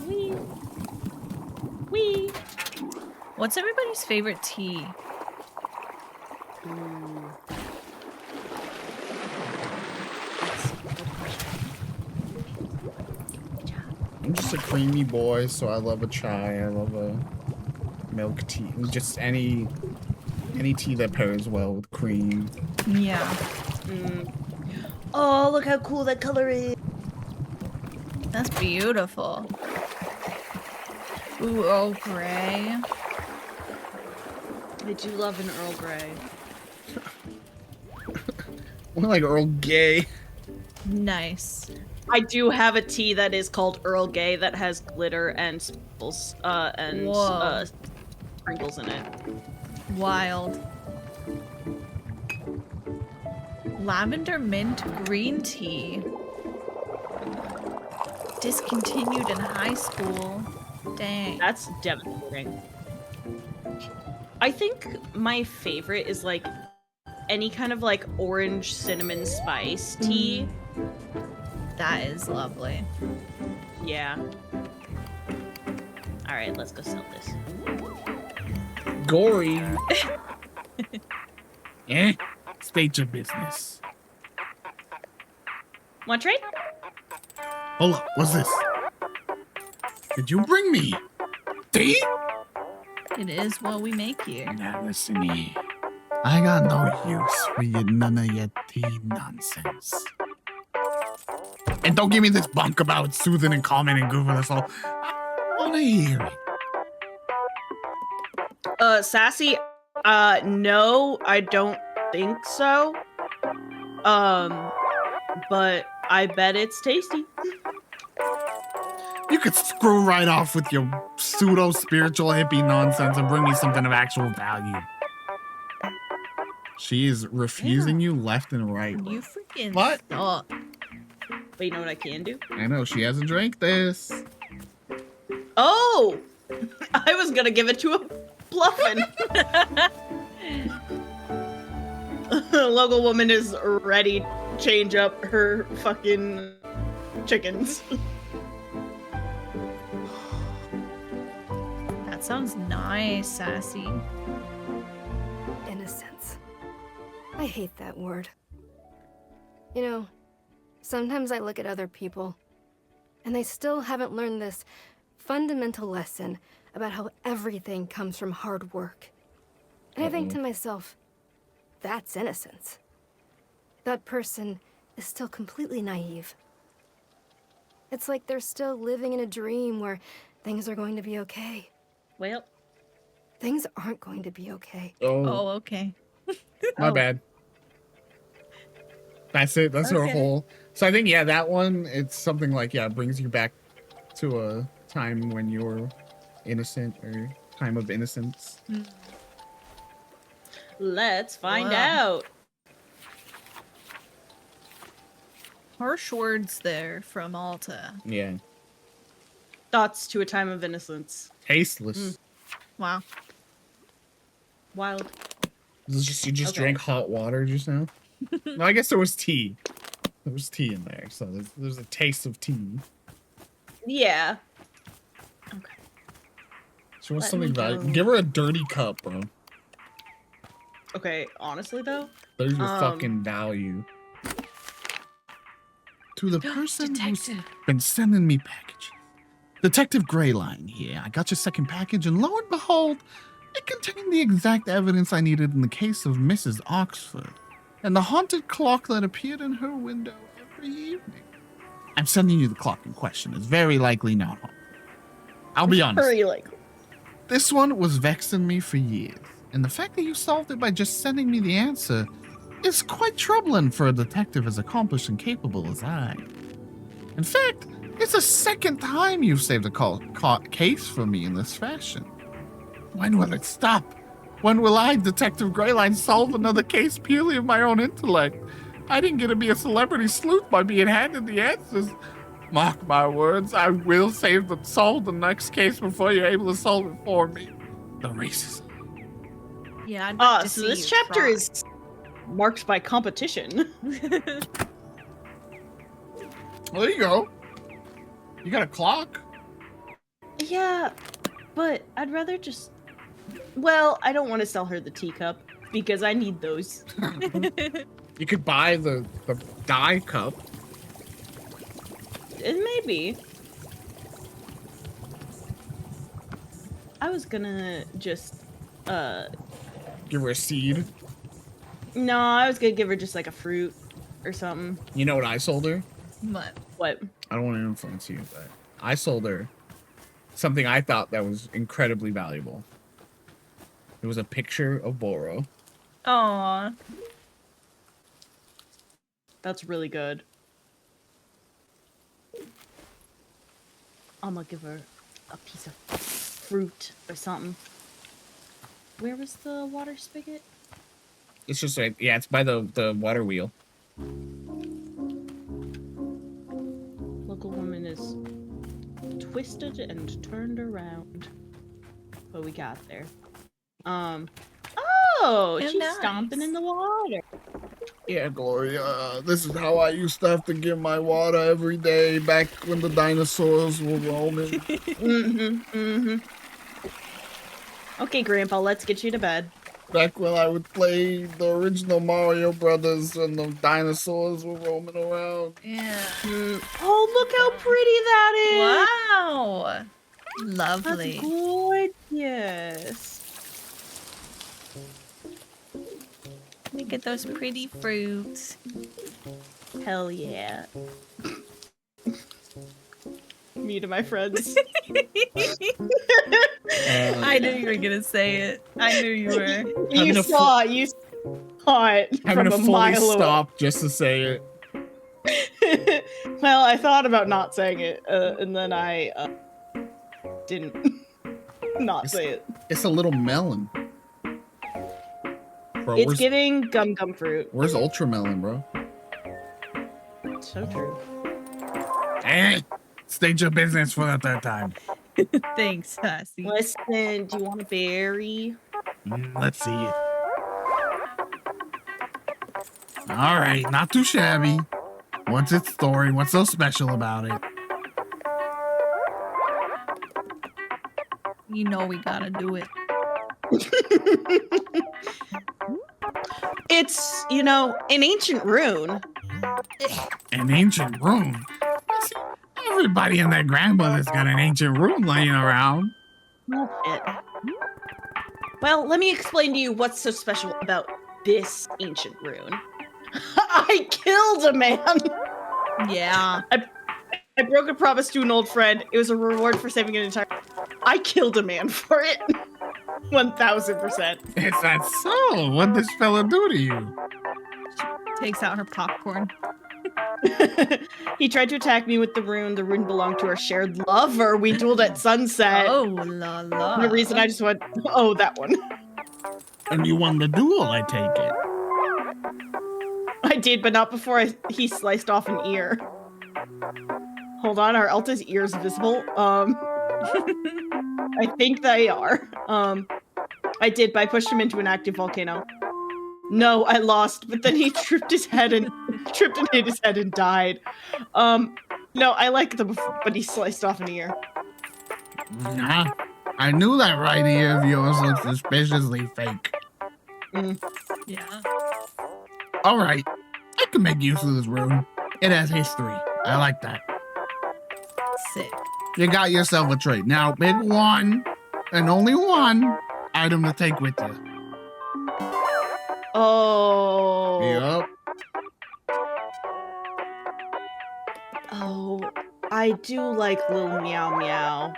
Wee. Wee. What's everybody's favorite tea? I'm just a creamy boy, so I love a chai. I love a milk tea. Just any tea that pairs well with cream. Yeah. Oh, look how cool that color is. That's beautiful. Ooh, Earl Grey. I do love an Earl Grey. More like Earl Gay. Nice. I do have a tea that is called Earl Gay that has glitter and sprinkles, Whoa. sprinkles in it. Wild. Lavender mint green tea. Discontinued in high school. Dang. That's devastating. I think my favorite is like any kind of like orange cinnamon spice tea. That is lovely. Yeah. All right, let's go sell this. Gory. Eh? State your business. Want trade? Hold up, what's this? Did you bring me tea? It is what we make here. Now listen here. I got no use for your none of your tea nonsense. And don't give me this bunk about soothing and calming and goofing us all. I wanna hear it. Sassy, no, I don't think so. But I bet it's tasty. You could screw right off with your pseudo spiritual hippie nonsense and bring me something of actual value. She is refusing you left and right. You freaking What? suck. But you know what I can do? I know, she hasn't drank this. Oh! I was gonna give it to a bluffin. Local woman is ready to change up her fucking chickens. That sounds nice, Sassy. Innocence. I hate that word. You know, sometimes I look at other people, and they still haven't learned this fundamental lesson about how everything comes from hard work. And I think to myself, that's innocence. That person is still completely naive. It's like they're still living in a dream where things are going to be okay. Well, Things aren't going to be okay. Oh, okay. My Oh. bad. That's it. That's her Okay. whole. So I think, yeah, that one, it's something like, yeah, it brings you back to a time when you were innocent, or time of innocence. let's find Wow. out. Harsh words there from Alta. Yeah. Thoughts to a time of innocence. Tasteless. Wow. Wild. This is just you just Okay. drank hot water just now. No, I guess there was tea. There was tea in there, so there's a taste of tea. Yeah. Okay. She wants Let something me valuable. go. Give her a dirty cup, bro. Okay, honestly though, There's your Um, fucking value. To the person who's Detective. been sending me packages. Detective Greyline here. I got your second package, and lo and behold, it contained the exact evidence I needed in the case of Mrs. Oxford and the haunted clock that appeared in her window every evening. I'm sending you the clock in question. It's very likely not haunted. I'll be honest. hurry like. This one was vexing me for years, and the fact that you solved it by just sending me the answer is quite troubling for a detective as accomplished and capable as I. In fact, it's the second time you've saved a case for me in this fashion. When will it stop? When will I, Detective Greyline, solve another case purely of my own intellect? I didn't get to be a celebrity sleuth by being handed the answers. Mark my words, I will solve the next case before you're able to solve it for me. The racism. Yeah, I'd like to So see this you chapter try. is marked by competition. Well, there you go. You got a clock? Yeah, but I'd rather just. Well, I don't want to sell her the teacup because I need those. You could buy the dye cup. And maybe. I was gonna just. Give her a seed. No, I was gonna give her just like a fruit or something. You know what I sold her? But What? I don't want to influence you, but I sold her something I thought that was incredibly valuable. It was a picture of Boro. aw. That's really good. I'm gonna give her a piece of fruit or something. Where was the water spigot? It's just like, yeah, it's by the water wheel. Local woman is twisted and turned around. But we got there. Oh, Oh, she's nice. stomping in the water. Yeah, Gloria. This is how I used to have to give my water every day back when the dinosaurs were roaming. Okay, Grandpa, let's get you to bed. Back when I would play the original Mario Brothers when the dinosaurs were roaming around. Yeah. Oh, look how pretty that is! Wow. Lovely. That's gorgeous. Look at those pretty fruits. Hell yeah. Me to my friends. I knew you were gonna say it. I knew you were. You saw it Having from to a fully mile stop just to say it. away. Well, I thought about not saying it, and then I didn't not say it. It's a little melon. Bro, It's getting gum fruit. where's Ultra Melon, bro? So true. Hey, state your business for the third time. Thanks, Sassy. Listen, do you want a berry? Let's see it. All right, not too shabby. What's its story? What's so special about it? You know we gotta do it. It's, an ancient rune. An ancient rune. See, everybody and their grandmother's got an ancient rune laying around. Bullshit. Well, let me explain to you what's so special about this ancient rune. I killed a man! Yeah. I broke a promise to an old friend. It was a reward for saving an entire... I killed a man for it. 1000%. Is that so? What'd this fella do to you? Takes out her popcorn. He tried to attack me with the rune. The rune belonged to our shared lover. We dueled at sunset. Oh la la. The reason I just went, oh, that one. And you won the duel, I take it. I did, but not before he sliced off an ear. Hold on, are Alta's ears visible? I think they are. I did, but I pushed him into an active volcano. No, I lost, but then he tripped and hit his head and died. No, I like the, but he sliced off an ear. Nah, I knew that right ear of yours looked suspiciously fake. Yeah. All right, I can make use of this room. It has history. I like that. Sick. You got yourself a trait. Now pick one, and only one, item to take with you. Oh. Yup. Oh, I do like Little Meow Meow.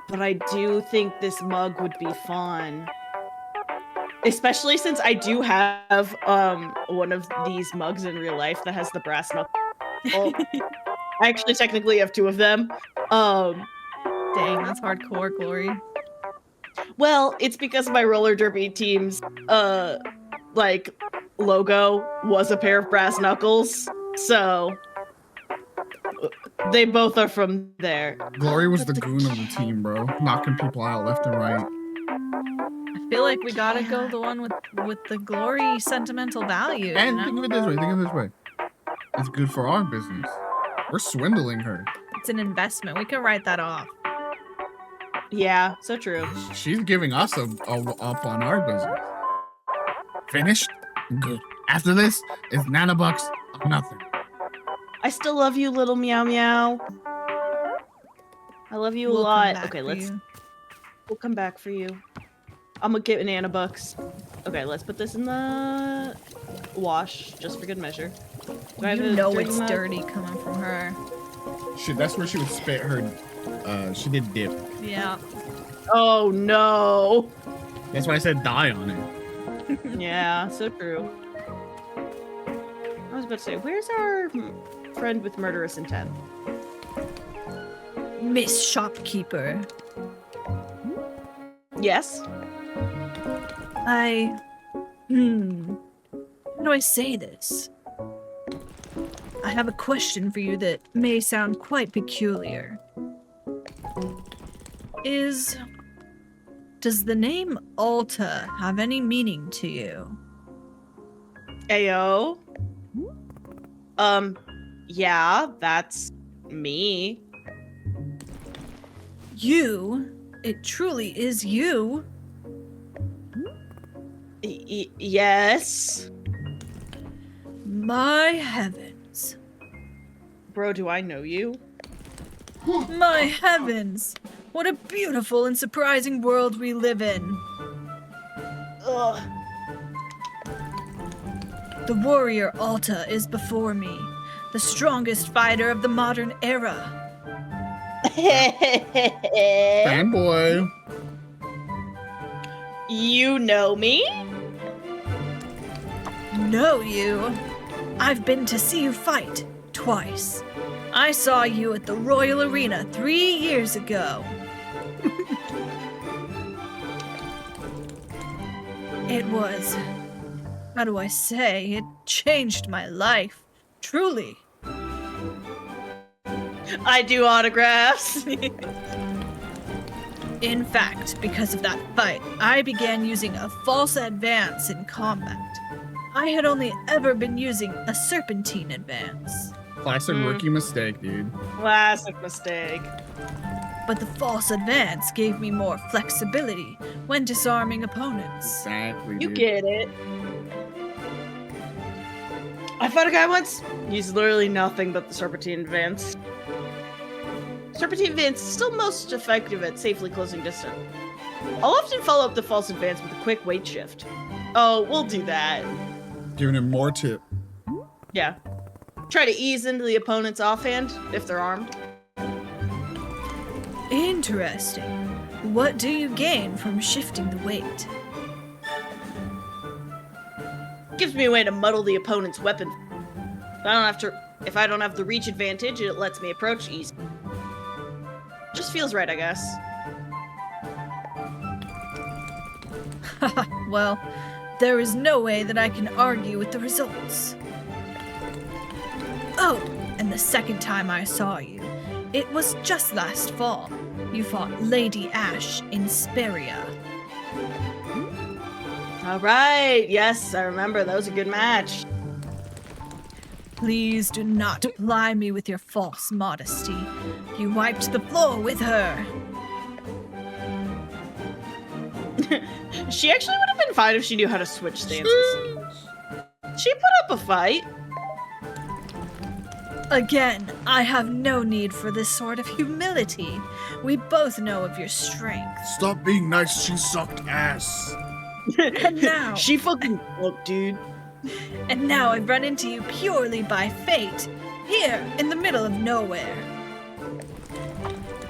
But I do think this mug would be fun. Especially since I do have one of these mugs in real life that has the brass knuckle. I actually technically have two of them. Dang, that's hardcore, Glory. Well, it's because my roller derby team's like logo was a pair of brass knuckles, so they both are from there. Glory was the goon of the team, bro. Knocking people out left and right. I feel like we gotta go the one with the Glory sentimental value. And you know? think of it this way, think of it this way. It's good for our business. We're swindling her. It's an investment. We can write that off. Yeah, so true. She's giving us a up on our business. Finished? Good. After this, it's nanobucks or nothing. I still love you, Little Meow Meow. I love you a We'll come lot. back Okay, for you. we'll come back for you. I'm gonna get banana bucks. Okay, let's put this in the wash, just for good measure. Do I have You a know dirty it's mug? dirty coming from her. Shit, that's where she would spit her. She did dip. Yeah. Oh no. That's why I said die on it. Yeah, so true. I was about to say, where's our friend with murderous intent? Miss Shopkeeper. Yes. How do I say this? I have a question for you that may sound quite peculiar. Does the name Alta have any meaning to you? Ayo. Yeah, that's me. You? It truly is you. Yes. My heavens. Bro, do I know you? My heavens. What a beautiful and surprising world we live in. Ugh. The warrior Alta is before me, the strongest fighter of the modern era. Fanboy. You know me? Know you? I've been to see you fight twice. I saw you at the Royal Arena 3 years ago. It was, how do I say, it changed my life. Truly. I do autographs. In fact, because of that fight, I began using a false advance in combat. I had only ever been using a serpentine advance. Classic rookie mistake, dude. Classic mistake. But the false advance gave me more flexibility when disarming opponents. Exactly, You dude. get it. I fought a guy once. Used literally nothing but the serpentine advance. Serpentine advance is still most effective at safely closing distance. I'll often follow up the false advance with a quick weight shift. Oh, we'll do that. Giving him more tip. Yeah. Try to ease into the opponent's offhand if they're armed. Interesting. What do you gain from shifting the weight? Gives me a way to muddle the opponent's weapon. If I don't have the reach advantage, it lets me approach easy. Just feels right, I guess. Well, there is no way that I can argue with the results. Oh, and the second time I saw you. It was just last fall. You fought Lady Ash in Speria. All right. Yes, I remember. That was a good match. Please do not ply me with your false modesty. You wiped the floor with her. She actually would have been fine if she knew how to switch stances. She put up a fight. Again, I have no need for this sort of humility. We both know of your strength. Stop being nice. She sucked ass. And now, She fucking look, dude. and now I've run into you purely by fate, here in the middle of nowhere.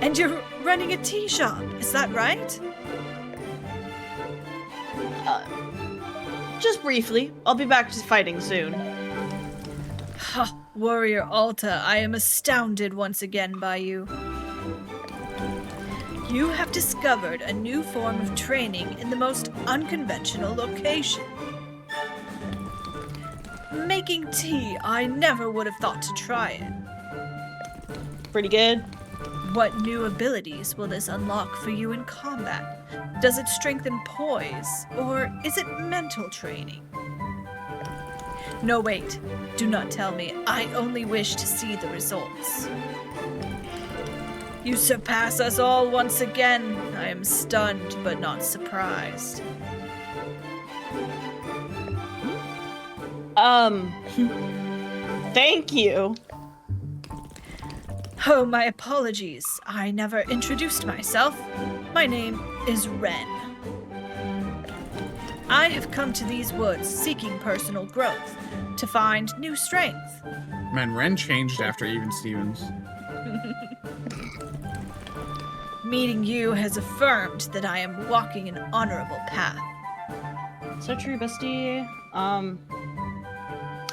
And you're running a tea shop, is that right? Just briefly. I'll be back to fighting soon. Ha, Warrior Alta, I am astounded once again by you. You have discovered a new form of training in the most unconventional location. Making tea, I never would have thought to try it. Pretty good. What new abilities will this unlock for you in combat? Does it strengthen poise, or is it mental training? No, wait. Do not tell me. I only wish to see the results. You surpass us all once again. I am stunned, but not surprised. Thank you. Oh, my apologies. I never introduced myself. My name is Ren. I have come to these woods seeking personal growth, to find new strength. Man, Ren changed after Even Stevens. Meeting you has affirmed that I am walking an honorable path. So true, bestie.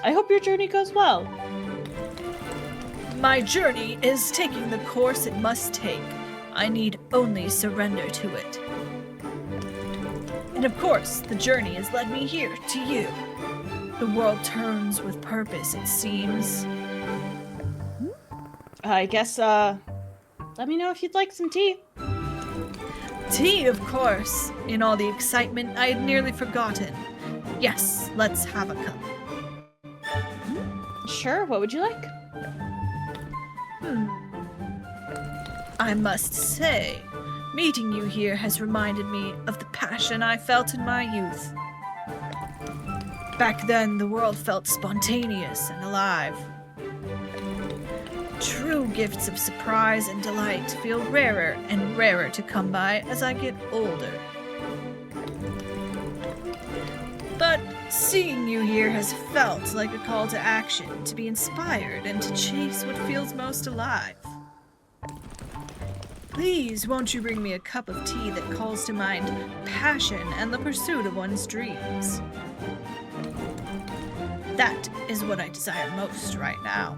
I hope your journey goes well. My journey is taking the course it must take. I need only surrender to it. And of course, the journey has led me here, to you. The world turns with purpose, it seems. I guess, let me know if you'd like some tea. Tea, of course. In all the excitement, I had nearly forgotten. Yes, let's have a cup. Sure, what would you like? I must say, meeting you here has reminded me of the passion I felt in my youth. Back then, the world felt spontaneous and alive. True gifts of surprise and delight feel rarer and rarer to come by as I get older. But seeing you here has felt like a call to action, to be inspired and to chase what feels most alive. Please, won't you bring me a cup of tea that calls to mind passion and the pursuit of one's dreams? That is what I desire most right now.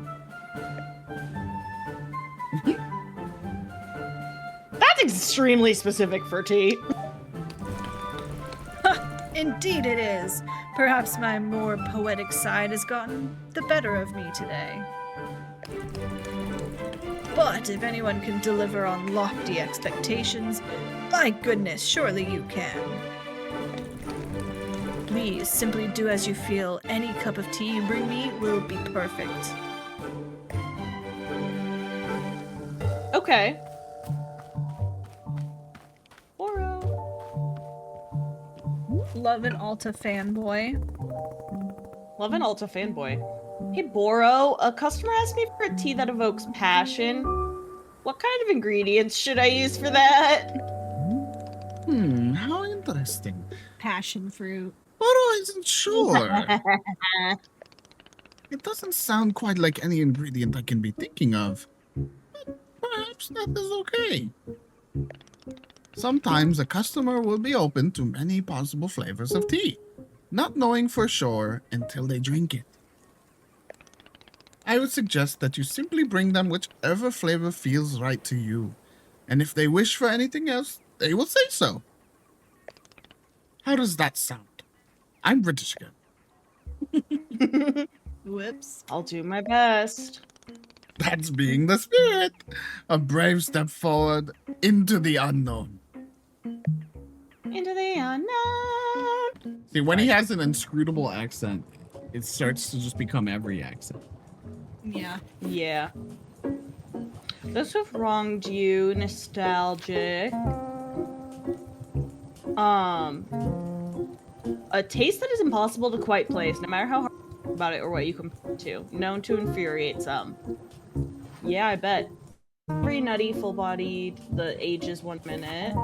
That's extremely specific for tea. Indeed it is. Perhaps my more poetic side has gotten the better of me today. But if anyone can deliver on lofty expectations, by goodness, surely you can. Please, simply do as you feel. Any cup of tea you bring me will be perfect. Okay. Boro. Love an Alta fanboy. Love an Ulta fanboy. Hey, Boro, a customer asked me for a tea that evokes passion. What kind of ingredients should I use for that? How interesting. Passion fruit. Boro isn't sure. It doesn't sound quite like any ingredient I can be thinking of. But perhaps that is okay. Sometimes a customer will be open to many possible flavors of tea, not knowing for sure until they drink it. I would suggest that you simply bring them whichever flavor feels right to you, and if they wish for anything else, they will say so. How does that sound? I'm British again. Whoops. I'll do my best. That's being the spirit. A brave step forward into the unknown. Into the unknown. See, when he has an inscrutable accent, it starts to just become every accent. Yeah. Yeah. Those who've wronged you, nostalgic. A taste that is impossible to quite place, no matter how hard you think about it or what you compare it to. Known to infuriate some. Yeah, I bet. Very nutty, full-bodied. The age is 1 minute.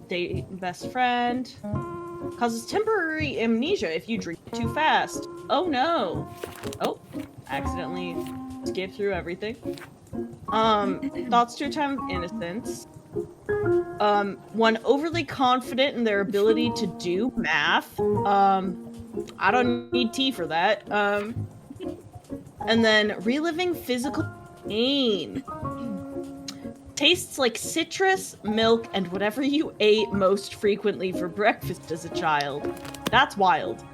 Date best friend. Causes temporary amnesia if you drink too fast. Oh no. Oh, accidentally skipped through everything. Thoughts to a time of innocence. One overly confident in their ability to do math. I don't need tea for that. And then reliving physical pain. Tastes like citrus, milk, and whatever you ate most frequently for breakfast as a child. That's wild.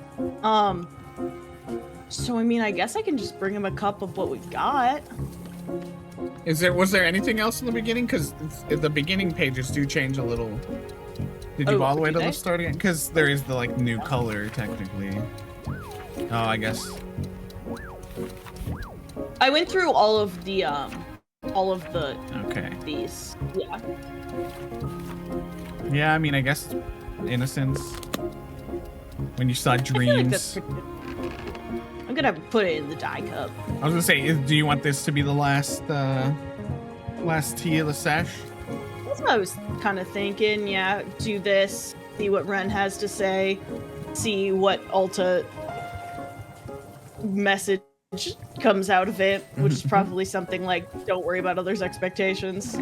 So I mean, I guess I can just bring him a cup of what we've got. Was there anything else in the beginning? Because the beginning pages do change a little. Did you go all the way to the start again? Because there is the like new color technically. Oh, I guess. I went through all of the Okay. these. Yeah. Yeah, I mean, I guess innocence. When you saw I feel like dreams. that's pretty good. I'm gonna put it in the dye cup. I was gonna say, do you want this to be the last tea of the sesh? That's what I was kind of thinking. Yeah, do this. See what Ren has to say. See what Alta message comes out of it, which is probably something like, "Don't worry about others' expectations."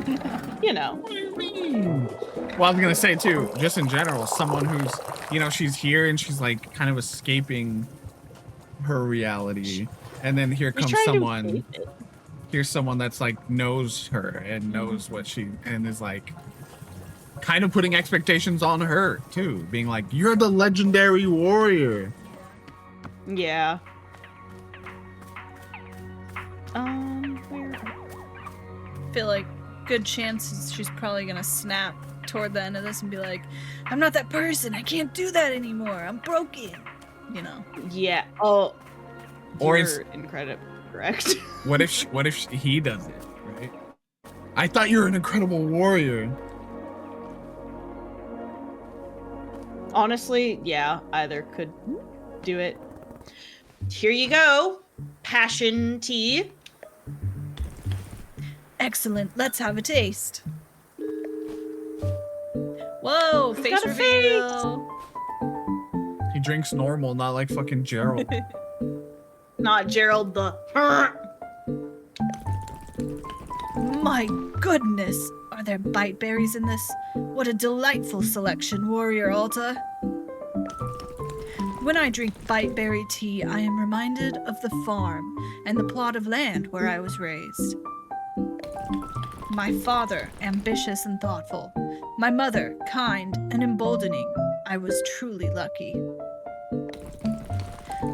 You know. What do you mean? Well, I was gonna say too, just in general, someone who's, she's here and she's like kind of escaping her reality, and then here comes someone. Here's someone that's like knows her and knows what and is like kind of putting expectations on her too, being like, "You're the legendary warrior." Yeah. Where? I feel like good chances she's probably gonna snap toward the end of this and be like, "I'm not that person. I can't do that anymore. I'm broken." Yeah. Oh. Or you're incredibly correct. What if he does it, right? I thought you were an incredible warrior. Honestly, yeah, either could do it. Here you go. Passion tea. Excellent. Let's have a taste. Whoa, He's face got a reveal. He drinks normal, not like fucking Gerald. Not Gerald the. My goodness. Are there bite berries in this? What a delightful selection, Warrior Alta. When I drink bite berry tea, I am reminded of the farm and the plot of land where I was raised. My father, ambitious and thoughtful. My mother, kind and emboldening. I was truly lucky.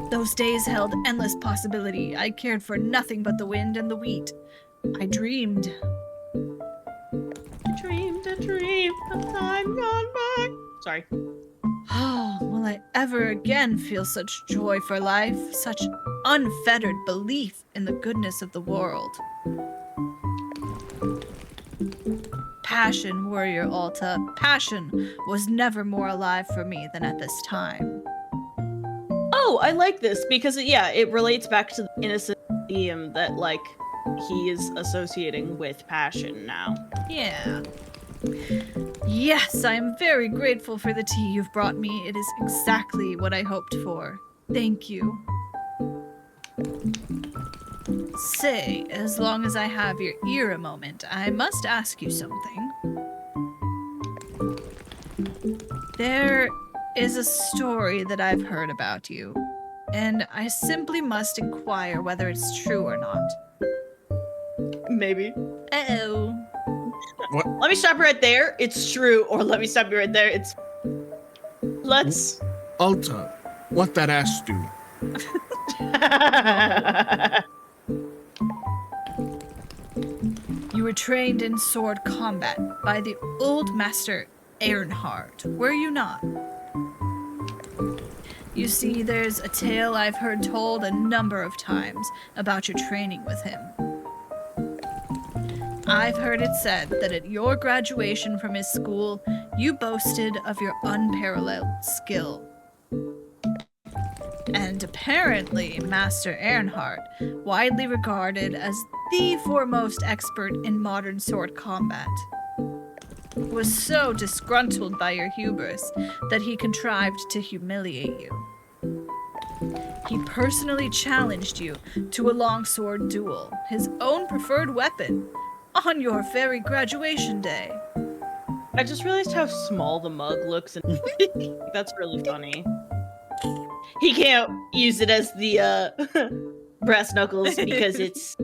Those days held endless possibility. I cared for nothing but the wind and the wheat. I dreamed. Dreamed a dream of time gone by. Sorry. Oh, will I ever again feel such joy for life, such unfettered belief in the goodness of the world? Passion, Warrior Alta, passion was never more alive for me than at this time. Oh, I like this because it relates back to the innocent theme that like he is associating with passion now. Yeah. Yes, I am very grateful for the tea you've brought me. It is exactly what I hoped for. Thank you. Say, as long as I have your ear a moment, I must ask you something. There is a story that I've heard about you, and I simply must inquire whether it's true or not. Maybe. Uh-oh. What? Let me stop you right there. It's true. Or let me stop you right there. It's. Let's. Alta, what that ass do? You were trained in sword combat by the old master Earnhardt, were you not? You see, there's a tale I've heard told a number of times about your training with him. I've heard it said that at your graduation from his school, you boasted of your unparalleled skill. And apparently, Master Earnhardt, widely regarded as the foremost expert in modern sword combat, was so disgruntled by your hubris that he contrived to humiliate you. He personally challenged you to a longsword duel, his own preferred weapon, on your very graduation day. I just realized how small the mug looks, and that's really funny. He can't use it as the brass knuckles because it's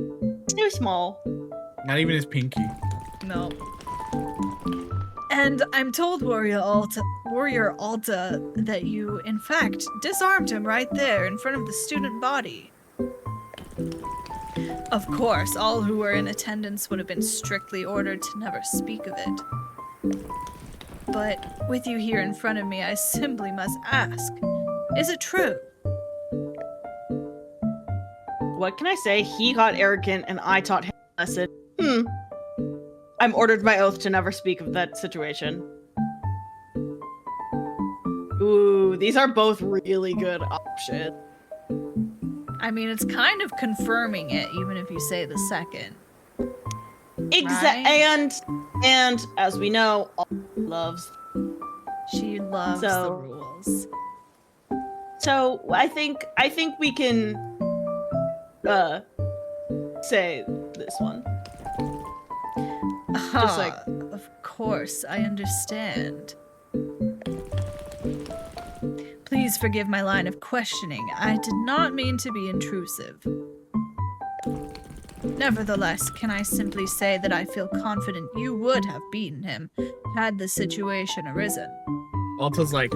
so small. Not even his pinky. No. And I'm told, Warrior Alta, that you, in fact, disarmed him right there in front of the student body. Of course, all who were in attendance would have been strictly ordered to never speak of it. But with you here in front of me, I simply must ask, is it true? What can I say? He got arrogant and I taught him a lesson. I'm ordered by oath to never speak of that situation. Ooh, these are both really good options. I mean, it's kind of confirming it, even if you say the second. Right? And as we know, all loves. She loves the rules. So I think we can say this one. Just like, of course, I understand. Please forgive my line of questioning. I did not mean to be intrusive. Nevertheless, can I simply say that I feel confident you would have beaten him had the situation arisen? Alta's like,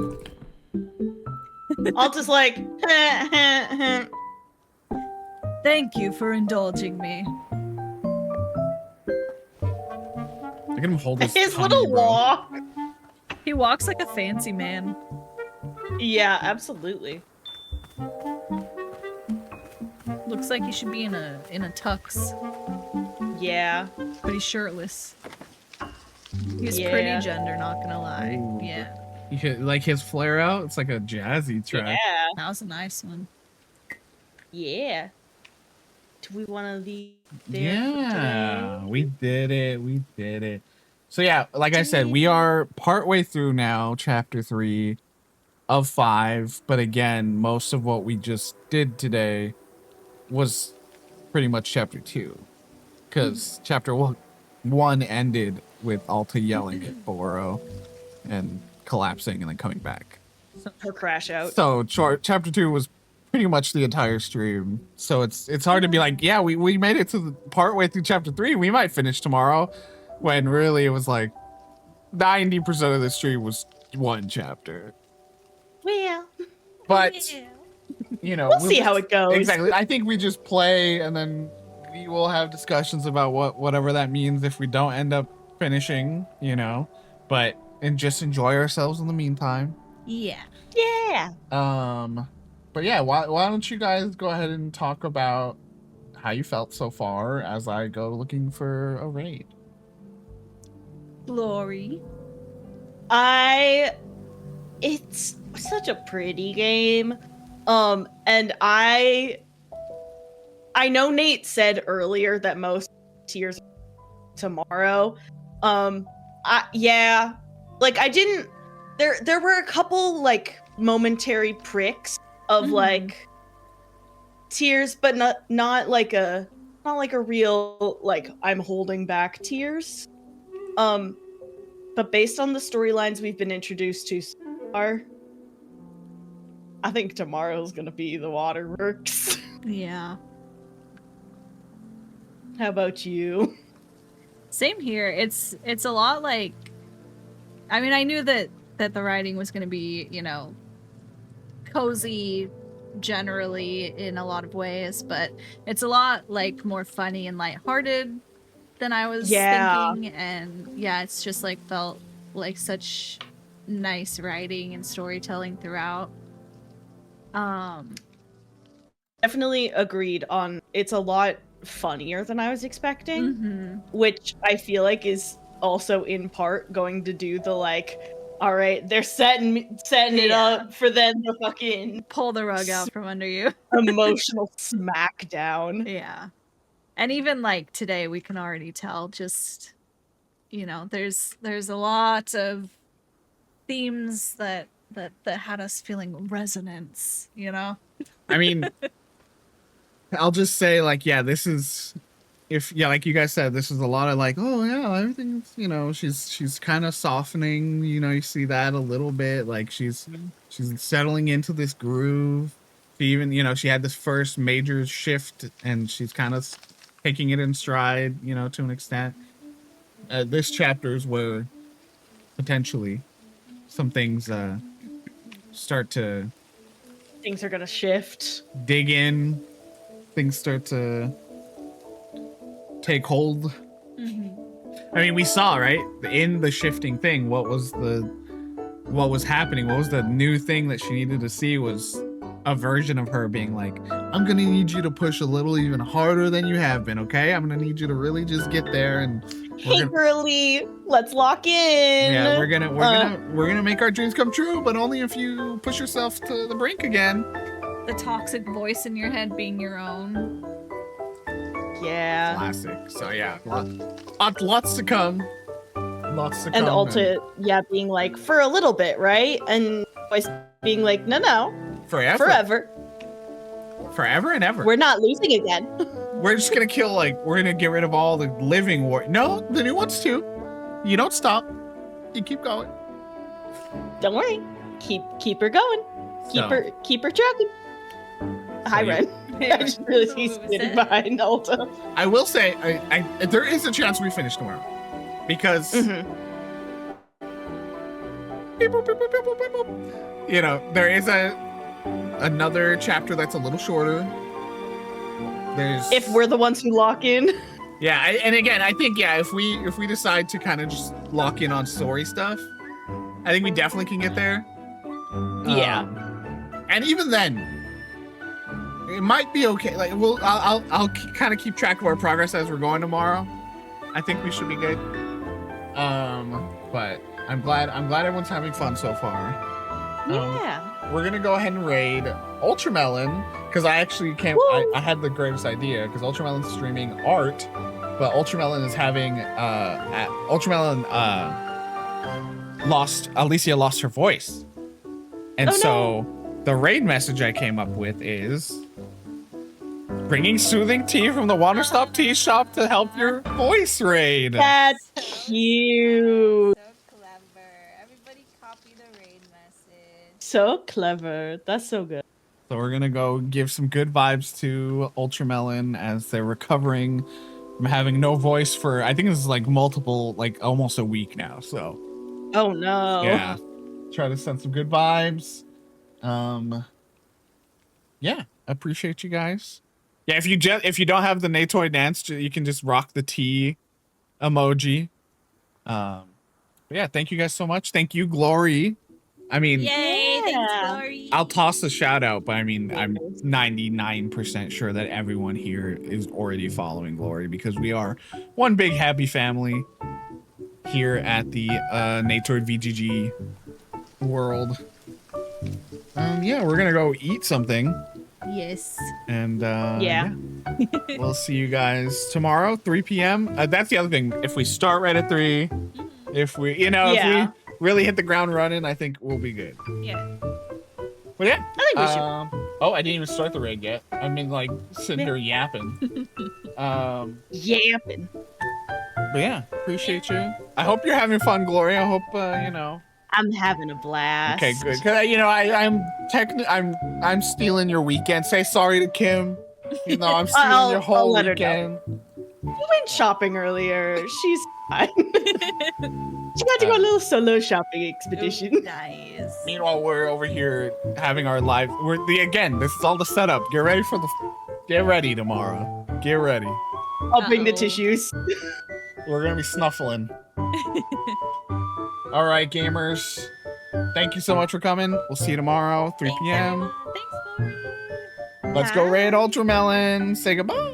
Thank you for indulging me. look at him hold his his tummy, little bro. walk. He walks like a fancy man. Yeah, absolutely. Looks like he should be in a tux, Yeah. but he's shirtless. He's Yeah. pretty gender, not gonna lie. Ooh. Yeah, You could, like his flare out, it's like a jazzy track. Yeah. that was a nice one. Yeah. Do we want to leave there Yeah, we did it. We did it. So yeah, like I said, we are partway through now, chapter 3 of 5. But again, most of what we just did today was pretty much chapter 2, because chapter 1 ended with Alta yelling at Boro and collapsing and then coming back. Her crash out. So chapter 2 was pretty much the entire stream. So it's hard to be like, yeah, we made it to the part way through chapter 3. We might finish tomorrow, when really it was like 90% of the stream was one chapter. Well, But you know, we'll see how it goes. Exactly. I think we just play and then we will have discussions about whatever that means if we don't end up finishing, you know. And just enjoy ourselves in the meantime. Yeah. Yeah. But yeah, why don't you guys go ahead and talk about how you felt so far as I go looking for a raid. Glory. It's such a pretty game. And I know Nate said earlier that most tiers tomorrow. Yeah. Like I didn't there were a couple like momentary pricks of like tears, but not like a real like I'm holding back tears. But based on the storylines we've been introduced to so far, I think tomorrow's gonna be the waterworks. Yeah. How about you? Same here. It's a lot like, I mean, I knew that the writing was going to be, you know, cozy generally in a lot of ways, but it's a lot like more funny and lighthearted than I was Yeah. thinking, and yeah, it's just like felt like such nice writing and storytelling throughout. Definitely agreed on. It's a lot funnier than I was expecting, Mhm. which I feel like is also in part going to do the like, all right, they're setting it Yeah. up for then the fucking Pull the rug out from under you. emotional smackdown. Yeah. And even like today we can already tell just there's a lot of themes that had us feeling resonance, I mean, I'll just say like, yeah, this is like you guys said, this is a lot of like, oh yeah, everything's, she's kind of softening, you see that a little bit, like she's settling into this groove. She even, she had this first major shift and she's kind of taking it in stride, to an extent. This chapter is where potentially some things start to Things are gonna shift. dig in, things start to take hold. I mean, we saw, right, in the shifting thing, what was happening, what was the new thing that she needed to see was a version of her being like, I'm gonna need you to push a little even harder than you have been, okay? I'm gonna need you to really just get there, and Hey girly, let's lock in. yeah, we're gonna make our dreams come true, but only if you push yourself to the brink again. The toxic voice in your head being your own. Yeah. Classic. So yeah, lots to come. Lots to come. And Alta, yeah, being like, for a little bit, right? And voice being like, no. Forever. Forever and ever. We're not losing again. We're just gonna we're gonna get rid of all the living war. No, the new ones too. You don't stop. You keep going. Don't worry. Keep her going. Keep her trucking. Hi, Ren. I just really see you sitting behind Alta. I will say, I there is a chance we finish tomorrow, because there is another chapter that's a little shorter. If we're the ones who lock in. Yeah, and again, I think if we decide to kind of just lock in on story stuff, I think we definitely can get there. Yeah. And even then, it might be okay. Like I'll kind of keep track of our progress as we're going tomorrow. I think we should be good. But I'm glad everyone's having fun so far. Yeah. We're gonna go ahead and raid Ultramelon, because I actually can't. I had the greatest idea, because Ultramelon's streaming art, but Ultramelon is having Alicia lost her voice, and the raid message I came up with is bringing soothing tea from the Wanderstop tea shop to help your voice raid. That's cute. So clever. Everybody copy the raid message. So clever. That's so good. So we're gonna go give some good vibes to Ultramelon as they're recovering from having no voice for, I think this is almost a week now. So oh no. yeah, try to send some good vibes. Yeah, appreciate you guys. Yeah, if you don't have the Natoid dance, you can just rock the T emoji. But yeah, thank you guys so much. Thank you, Glory. I mean, Yay, thanks, Glory. I'll toss a shout out, but I mean, I'm 99% sure that everyone here is already following Glory, because we are one big happy family here at the Natoid VGG world. Yeah, we're gonna go eat something. Yes. And yeah. We'll see you guys tomorrow, 3 p.m. That's the other thing. If we start right at 3, if we really hit the ground running, I think we'll be good. Yeah. But yeah, I think we should. Oh, I didn't even start the raid yet. I mean, sitting here yapping. Yapping. But yeah, appreciate you. I hope you're having fun, Glory. I hope I'm having a blast. Okay, good. Cause I'm stealing your weekend. Say sorry to Kim. I'm stealing your whole weekend. We went shopping earlier. She's fine. She got to go on a little solo shopping expedition. Nice. Meanwhile, we're over here having our live. This is all the setup. Get ready tomorrow. Get ready. I'll bring the tissues. We're gonna be snuffling. All right, gamers. Thank you so much for coming. We'll see you tomorrow, 3 p.m. Thanks, Lauren. Let's go raid Ultramelon. Say goodbye.